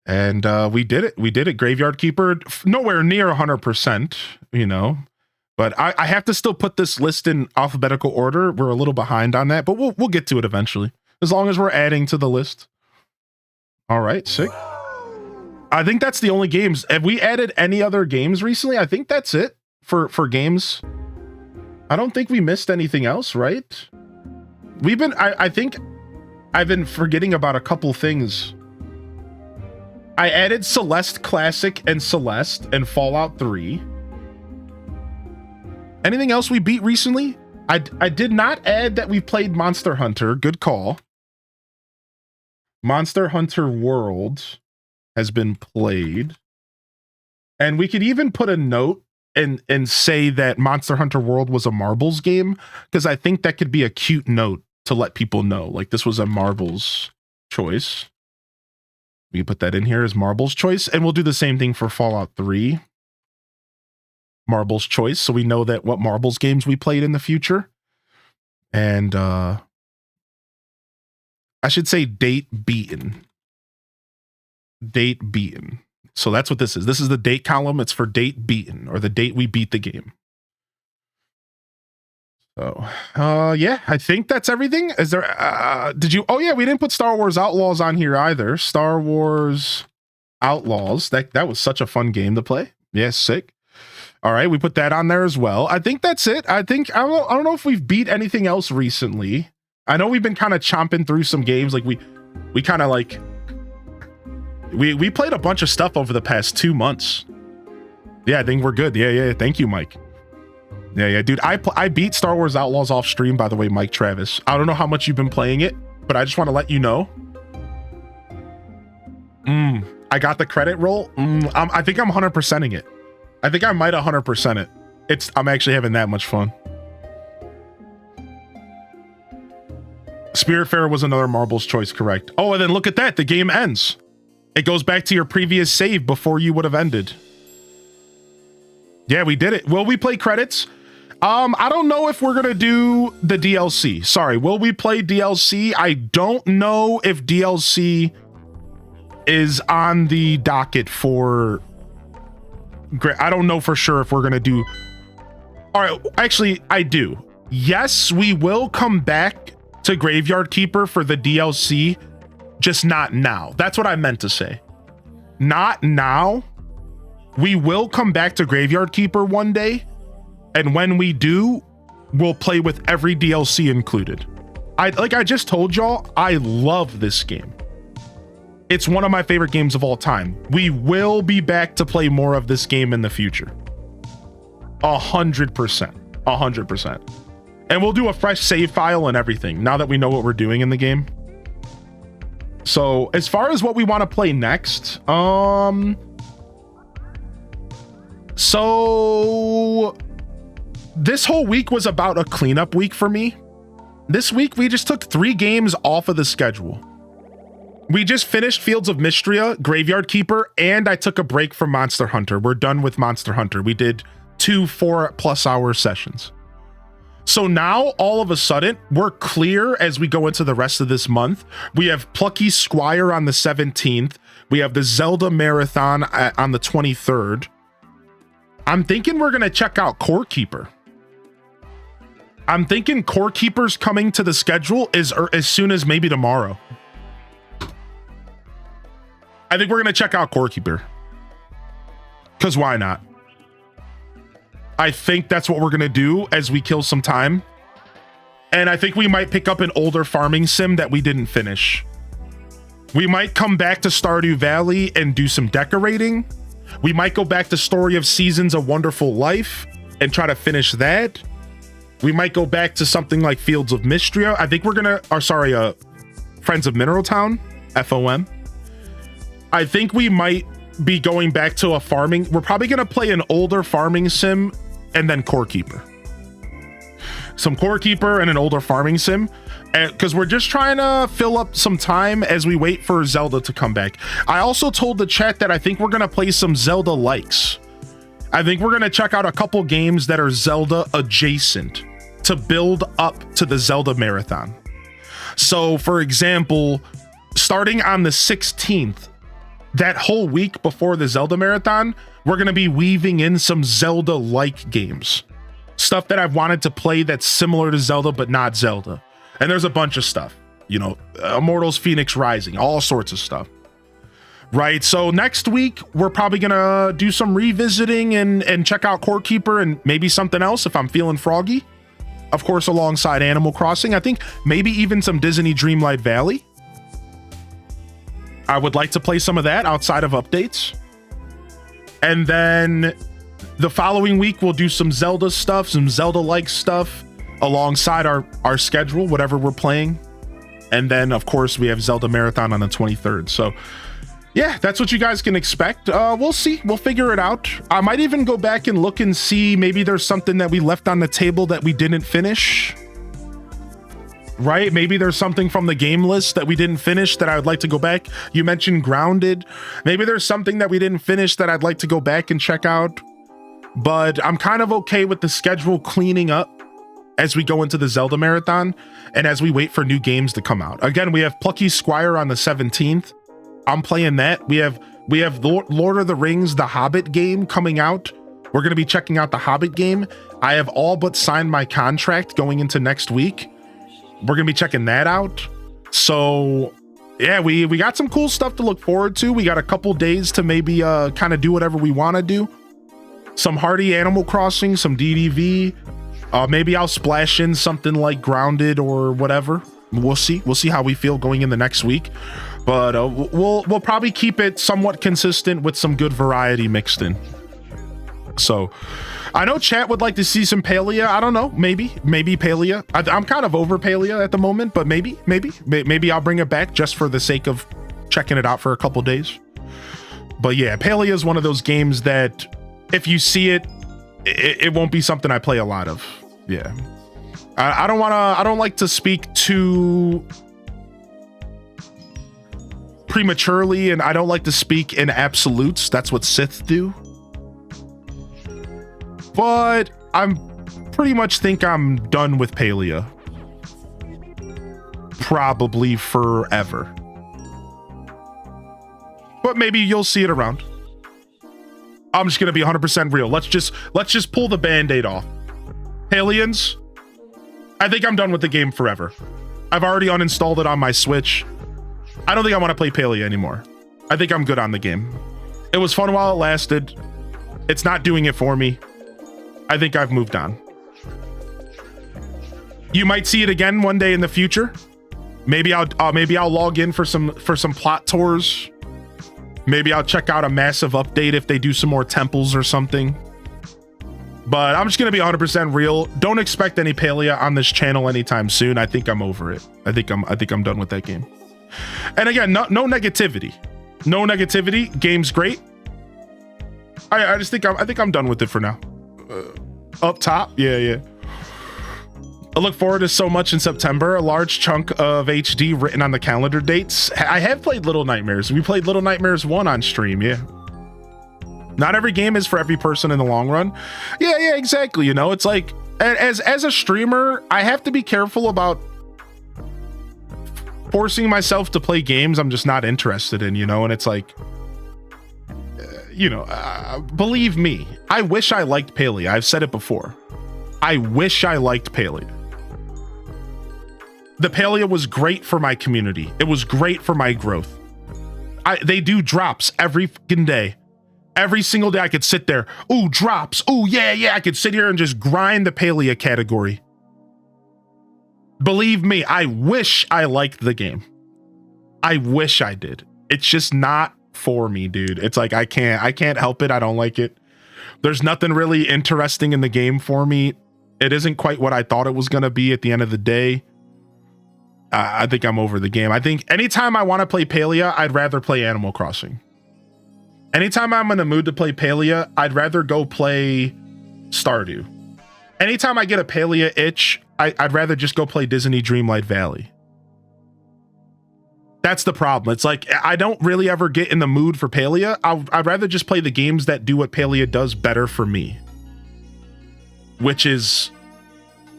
And we did it. Graveyard Keeper, nowhere near 100%, you know. But I have to still put this list in alphabetical order. We're a little behind on that, but we'll get to it eventually. As long as we're adding to the list. All right, sick. I think that's the only games. Have we added any other games recently? I think that's it for games. I don't think we missed anything else, right? I think I've been forgetting about a couple things. I added Celeste Classic and Celeste and Fallout 3. Anything else we beat recently? I did not add that we played Monster Hunter. Good call. Monster Hunter World has been played. And we could even put a note and say that Monster Hunter World was a marbles game, because I think that could be a cute note to let people know. Like, this was a marbles choice. We can put that in here as marbles choice. And we'll do the same thing for Fallout 3. Marbles choice, so we know that what marbles games we played in the future. And I should say date beaten. Date beaten. So that's what this is. This is the date column. It's for date beaten, or the date we beat the game. So yeah, I think that's everything. Is there oh yeah, we didn't put Star Wars Outlaws on here either. Star Wars Outlaws. That was such a fun game to play. Yeah, sick. All right, we put that on there as well. I think that's it. I don't know if we've beat anything else recently. I know we've been kind of chomping through some games. Like we kind of like we played a bunch of stuff over the past 2 months. Yeah, I think we're good. Yeah. Thank you, Mike. Yeah, dude. I beat Star Wars Outlaws off stream, by the way, Mike Travis. I don't know how much you've been playing it, but I just want to let you know. I got the credit roll. I think I'm 100%ing it. I think I might 100% it. I'm actually having that much fun. Spiritfarer was another marbles choice, correct? Oh, and then look at that. The game ends. It goes back to your previous save before you would have ended. Yeah, we did it. Will we play credits? I don't know if we're gonna do the DLC. Sorry, will we play DLC? I don't know if DLC is on the docket for... I don't know for sure if we're gonna do... All right, actually, I do. Yes, we will come back to Graveyard Keeper for the DLC, just not now. That's what I meant to say. Not now. We will come back to Graveyard Keeper one day, and when we do, we'll play with every DLC included. Like I just told y'all, I love this game. It's one of my favorite games of all time. We will be back to play more of this game in the future. 100%. 100%. And we'll do a fresh save file and everything now that we know what we're doing in the game. So as far as what we want to play next, so this whole week was about a cleanup week for me. This week, we just took 3 games off of the schedule. We just finished Fields of Mystria, Graveyard Keeper, and I took a break from Monster Hunter. We're done with Monster Hunter. We did 2 4+ hour sessions. So now, all of a sudden, we're clear as we go into the rest of this month. We have Plucky Squire on the 17th. We have the Zelda Marathon on the 23rd. I'm thinking we're going to check out Core Keeper. I'm thinking Core Keeper's coming to the schedule as soon as maybe tomorrow. I think we're going to check out Core Keeper. Because why not? I think that's what we're going to do as we kill some time. And I think we might pick up an older farming sim that we didn't finish. We might come back to Stardew Valley and do some decorating. We might go back to Story of Seasons, A Wonderful Life, and try to finish that. We might go back to something like Fields of Mystria. I think we're going to, Friends of Mineral Town, FOM. I think we might be going back to a farming. We're probably going to play an older farming sim and then Core Keeper. Some Core Keeper and an older farming sim, because we're just trying to fill up some time as we wait for Zelda to come back. I also told the chat that I think we're gonna play some Zelda likes. I think we're gonna check out a couple games that are Zelda adjacent to build up to the Zelda marathon. So for example, starting on the 16th, that whole week before the Zelda marathon, we're gonna be weaving in some Zelda like games. Stuff that I've wanted to play that's similar to Zelda but not Zelda. And there's a bunch of stuff, you know, Immortals Phoenix Rising, all sorts of stuff. Right, so next week we're probably gonna do some revisiting and check out Core Keeper and maybe something else if I'm feeling froggy. Of course, alongside Animal Crossing. I think maybe even some Disney Dreamlight Valley. I would like to play some of that outside of updates. And then the following week we'll do some Zelda stuff, some Zelda-like stuff alongside our schedule, whatever we're playing. And then of course we have Zelda Marathon on the 23rd. So yeah, that's what you guys can expect. We'll see. We'll figure it out. I might even go back and look and see maybe there's something that we left on the table that we didn't finish. Right? Maybe there's something from the game list that we didn't finish that I would like to go back. You mentioned Grounded. Maybe there's something that we didn't finish that I'd like to go back and check out. But I'm kind of okay with the schedule cleaning up as we go into the Zelda Marathon and as we wait for new games to come out. Again, we have Plucky Squire on the 17th. I'm playing that. We have Lord of the Rings, the Hobbit game coming out. We're going to be checking out the Hobbit game. I have all but signed my contract going into next week. We're going to be checking that out. So yeah, we got some cool stuff to look forward to. We got a couple days to maybe kind of do whatever we want to do. Some hardy Animal Crossing, some DDV. Maybe I'll splash in something like Grounded or whatever. We'll see. We'll see how we feel going in the next week. But we'll probably keep it somewhat consistent with some good variety mixed in. So I know chat would like to see some Palia. I don't know. Maybe Palia. I'm kind of over Palia at the moment, but maybe I'll bring it back just for the sake of checking it out for a couple days. But yeah, Palia is one of those games that if you see it, it won't be something I play a lot of. Yeah. I don't like to speak too prematurely, and I don't like to speak in absolutes. That's what Sith do. But I'm pretty much think I'm done with Palia. Probably forever. But maybe you'll see it around. I'm just gonna be 100% real. Let's just pull the band-aid off. Aliens, I think I'm done with the game forever. I've already uninstalled it on my Switch. I don't think I want to play Palia anymore. I think I'm good on the game. It was fun while it lasted. It's not doing it for me. I think I've moved on. You might see it again one day in the future. Maybe I'll log in for some plot tours. Maybe I'll check out a massive update if they do some more temples or something. But I'm just gonna be 100% real. Don't expect any Palia on this channel anytime soon. I think I'm over it. I think I'm done with that game. And again, no negativity. No negativity. Game's great. I think I'm done with it for now. Up top, yeah. I look forward to so much in September. A large chunk of HD written on the calendar dates. I have played Little Nightmares. We played Little Nightmares 1 on stream, yeah. Not every game is for every person in the long run. Yeah, exactly. You know, it's like as a streamer, I have to be careful about forcing myself to play games I'm just not interested in, you know, and it's like, believe me, I wish I liked Palia. I've said it before. I wish I liked Palia. The Palia was great for my community. It was great for my growth. They do drops every fucking day. Every single day I could sit there. Ooh, drops. Ooh, yeah. I could sit here and just grind the Palia category. Believe me, I wish I liked the game. I wish I did. It's just not for me, dude. It's like I can't help it. I don't like it. There's nothing really interesting in the game for me. It isn't quite what I thought it was going to be at the end of the day. I think I'm over the game. I think anytime I want to play Palia, I'd rather play Animal Crossing. Anytime I'm in the mood to play Palia, I'd rather go play Stardew. Anytime I get a Palia itch, I'd rather just go play Disney Dreamlight Valley. That's the problem. It's like, I don't really ever get in the mood for Palia. I'd rather just play the games that do what Palia does better for me, which is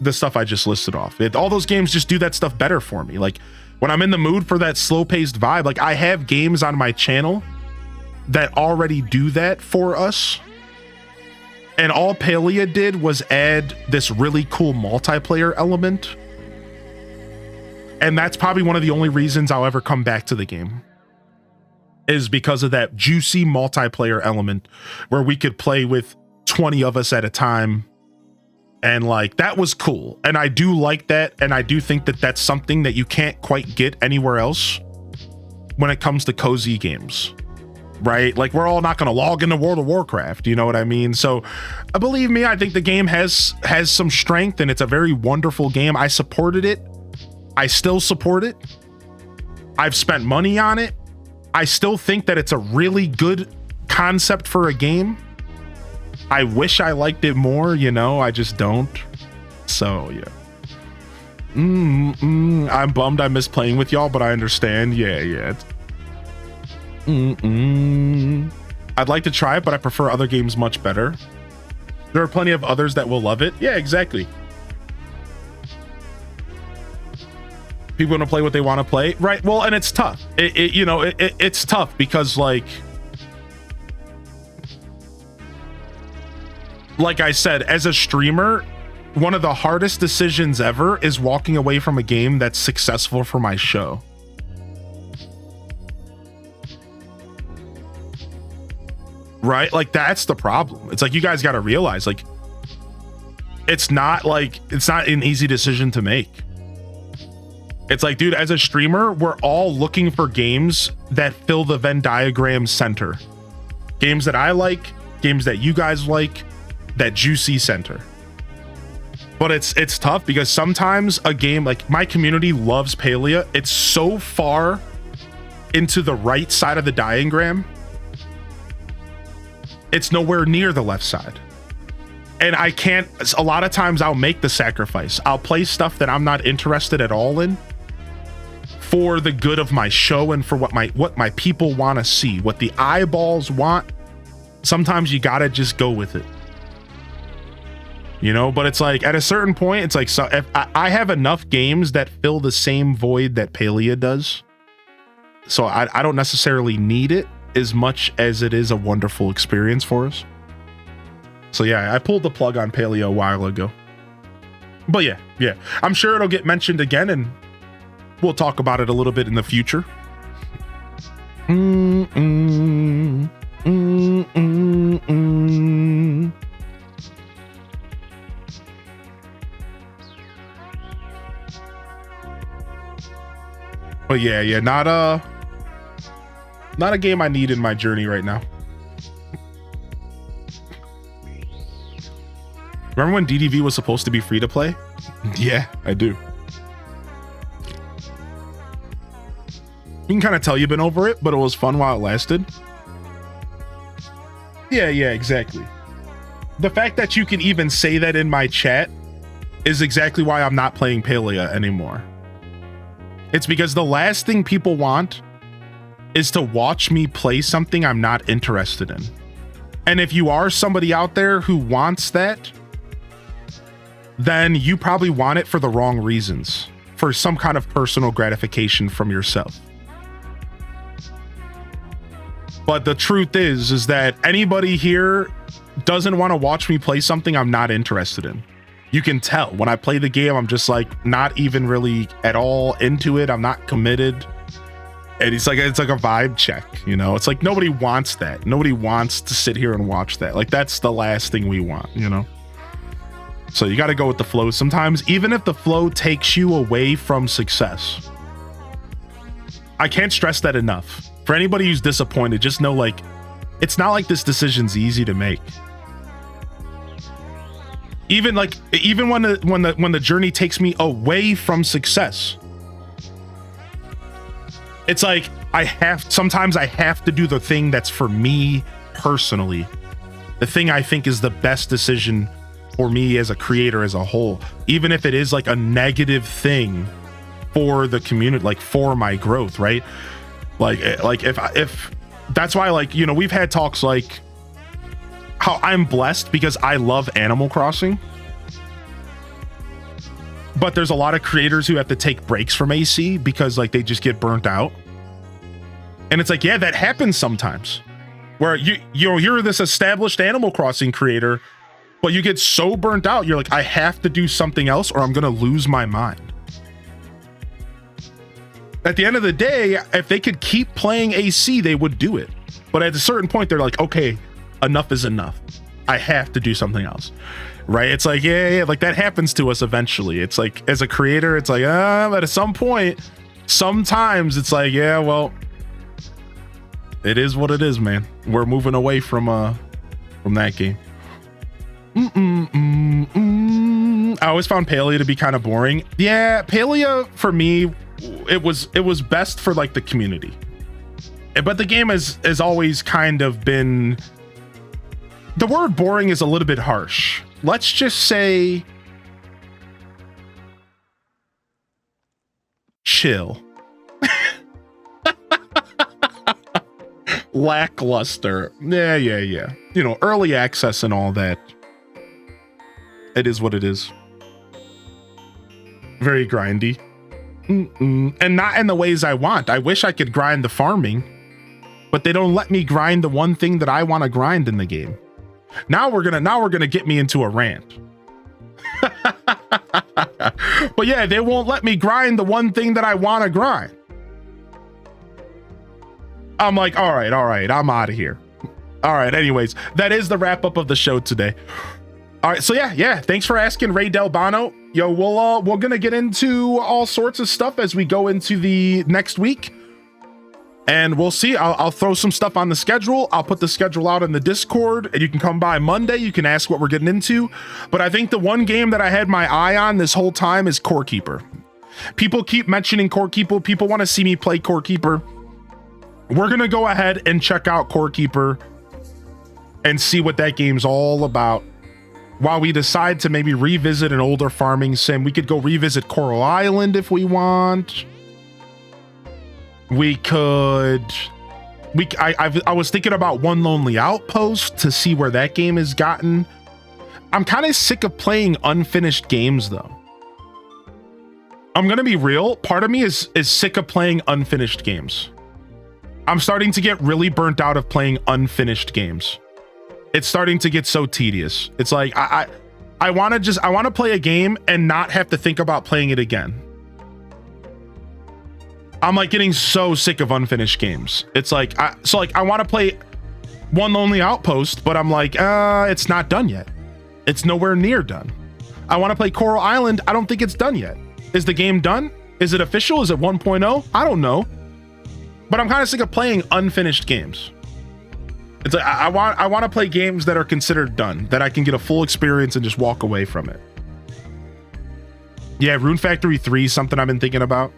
the stuff I just listed off. All those games just do that stuff better for me. Like when I'm in the mood for that slow-paced vibe, like I have games on my channel that already do that for us. And all Palia did was add this really cool multiplayer element. And that's probably one of the only reasons I'll ever come back to the game, is because of that juicy multiplayer element where we could play with 20 of us at a time. And like, that was cool. And I do like that. And I do think that that's something that you can't quite get anywhere else when it comes to cozy games, right? Like we're all not going to log into World of Warcraft. You know what I mean? So believe me, I think the game has some strength and it's a very wonderful game. I supported it. I still support it. I've spent money on it. I still think that it's a really good concept for a game. I wish I liked it more, you know, I just don't. So yeah. I'm bummed I miss playing with y'all, but I understand. Yeah. I'd like to try it, but I prefer other games much better. There are plenty of others that will love it. Yeah, exactly. People want to play what they want to play, right? Well, and it's tough. It's tough because like I said, as a streamer, one of the hardest decisions ever is walking away from a game that's successful for my show. Right? Like that's the problem. It's like, you guys got to realize, like, it's not an easy decision to make. It's like, dude, as a streamer, we're all looking for games that fill the Venn diagram center. Games that I like, games that you guys like, that juicy center. But it's tough because sometimes a game, like my community loves Palia. It's so far into the right side of the diagram. It's nowhere near the left side. And I can't, a lot of times I'll make the sacrifice. I'll play stuff that I'm not interested at all in for the good of my show and for what my people want to see, what the eyeballs want. Sometimes you gotta just go with it, you know. But it's like at a certain point, it's like, so if I have enough games that fill the same void that Palia does, so I don't necessarily need it as much as it is a wonderful experience for us. So yeah, I pulled the plug on Palia a while ago. But yeah, I'm sure it'll get mentioned again, and we'll talk about it a little bit in the future. But yeah, not a game I need in my journey right now. Remember when DDV was supposed to be free to play? Yeah, I do. You can kind of tell you've been over it, but it was fun while it lasted. Yeah, exactly. The fact that you can even say that in my chat is exactly why I'm not playing Palia anymore. It's because the last thing people want is to watch me play something I'm not interested in. And if you are somebody out there who wants that, then you probably want it for the wrong reasons, for some kind of personal gratification from yourself. But the truth is that anybody here doesn't want to watch me play something I'm not interested in. You can tell when I play the game, I'm just like not even really at all into it. I'm not committed. And it's like a vibe check, you know? It's like nobody wants that. Nobody wants to sit here and watch that. Like that's the last thing we want, you know? So you got to go with the flow sometimes, even if the flow takes you away from success. I can't stress that enough. For anybody who's disappointed, just know, like, it's not like this decision's easy to make. Even when the journey takes me away from success, it's like sometimes I have to do the thing that's for me personally, the thing I think is the best decision for me as a creator as a whole, even if it is like a negative thing for the community, like for my growth, right? Like if that's why, like, you know, we've had talks like how I'm blessed because I love Animal Crossing, but there's a lot of creators who have to take breaks from AC because like they just get burnt out. And it's like, yeah, that happens sometimes where you're this established Animal Crossing creator, but you get so burnt out, you're like, I have to do something else or I'm going to lose my mind. At the end of the day, if they could keep playing AC, they would do it. But at a certain point, they're like, okay, enough is enough. I have to do something else. Right? It's like, yeah, like that happens to us eventually. It's like, as a creator, it's like, but at some point, sometimes it's like, yeah, well, it is what it is, man. We're moving away from that game. I always found Palia to be kind of boring. Yeah, Palia for me, it was best for like the community. But the game has always kind of been, the word boring is a little bit harsh. Let's just say chill. Lackluster. Yeah. You know, early access and all that. It is what it is. Very grindy. And not in the ways I want. I wish I could grind the farming, but they don't let me grind the one thing that I want to grind in the game. Now we're gonna get me into a rant. But yeah, they won't let me grind the one thing that I want to grind. I'm like, all right, I'm out of here. All right, anyways, that is the wrap up of the show today. All right, so yeah, thanks for asking, Ray Delbano. Yo, we're gonna get into all sorts of stuff as we go into the next week, and we'll see. I'll throw some stuff on the schedule. I'll put the schedule out in the Discord, and you can come by Monday. You can ask what we're getting into. But I think the one game that I had my eye on this whole time is Core Keeper. People keep mentioning Core Keeper. People want to see me play Core Keeper. We're gonna go ahead and check out Core Keeper and see what that game's all about. While we decide to maybe revisit an older farming sim, we could go revisit Coral Island if we want. We could. I was thinking about One Lonely Outpost to see where that game has gotten. I'm kind of sick of playing unfinished games, though. I'm gonna be real. Part of me is sick of playing unfinished games. I'm starting to get really burnt out of playing unfinished games. It's starting to get so tedious. It's like I want to play a game and not have to think about playing it again. I'm like getting so sick of unfinished games. It's like I want to play One Lonely Outpost, but I'm like, it's not done yet. It's nowhere near done. I want to play Coral Island. I don't think it's done yet. Is the game done? Is it official? Is it 1.0? I don't know. But I'm kind of sick of playing unfinished games. It's like I want to play games that are considered done, that I can get a full experience and just walk away from it. Yeah, Rune Factory 3 is something I've been thinking about.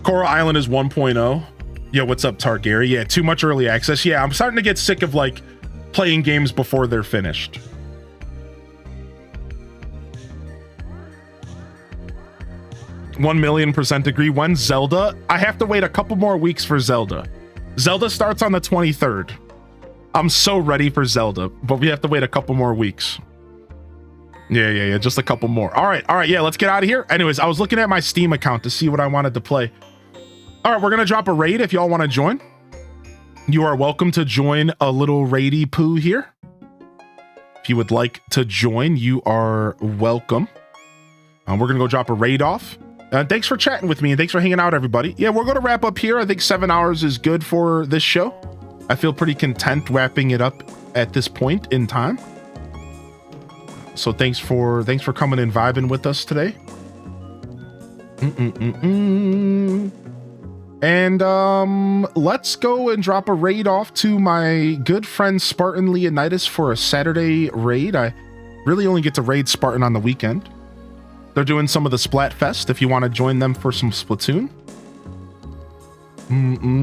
Coral Island is 1.0. Yo, what's up, Targaryen? Yeah, too much early access. Yeah, I'm starting to get sick of like playing games before they're finished. $1,000,000% agree. When's Zelda? I have to wait a couple more weeks for Zelda. Zelda starts on the 23rd. I'm so ready for Zelda, but we have to wait a couple more weeks. Yeah, just a couple more. All right, yeah, let's get out of here. Anyways, I was looking at my Steam account to see what I wanted to play. All right, we're gonna drop a raid if y'all want to join. You are welcome to join a little raidy poo here. If you would like to join, you are welcome. We're gonna go drop a raid off. Thanks for chatting with me and thanks for hanging out, everybody. Yeah, we're going to wrap up here. I think 7 hours is good for this show. I feel pretty content wrapping it up at this point in time. So thanks for coming and vibing with us today. And let's go and drop a raid off to my good friend Spartan Leonidas for a Saturday raid. I really only get to raid Spartan on the weekend. They're doing some of the Splatfest if you want to join them for some Splatoon.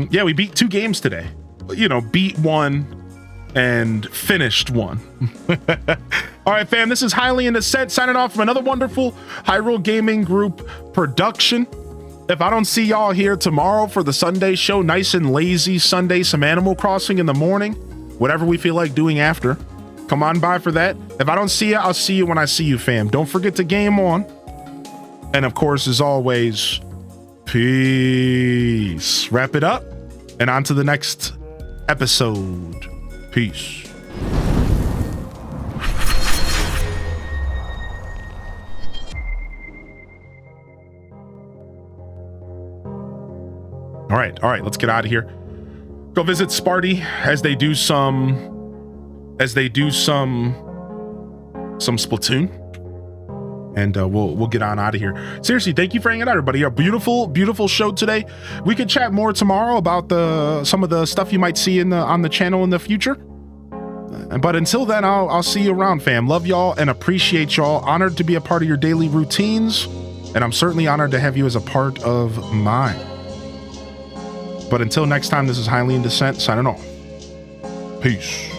Yeah, we beat 2 games today. You know, beat 1 and finished one. All right, fam, this is Highly in Descent signing off from another wonderful Hyrule Gaming Group production. If I don't see y'all here tomorrow for the Sunday show, nice and lazy Sunday, some Animal Crossing in the morning, whatever we feel like doing after, come on by for that. If I don't see you, I'll see you when I see you, fam. Don't forget to game on. And of course, as always, peace. Wrap it up and on to the next episode. Peace. All right, let's get out of here. Go visit Sparty as they do some Splatoon, and we'll get on out of here. Seriously, thank you for hanging out, everybody. A beautiful show today. We could chat more tomorrow about some of the stuff you might see on the channel in the future. But until then, I'll see you around, fam. Love y'all and appreciate y'all. Honored to be a part of your daily routines, and I'm certainly honored to have you as a part of mine. But until next time, this is Highly in Descent signing off. Peace.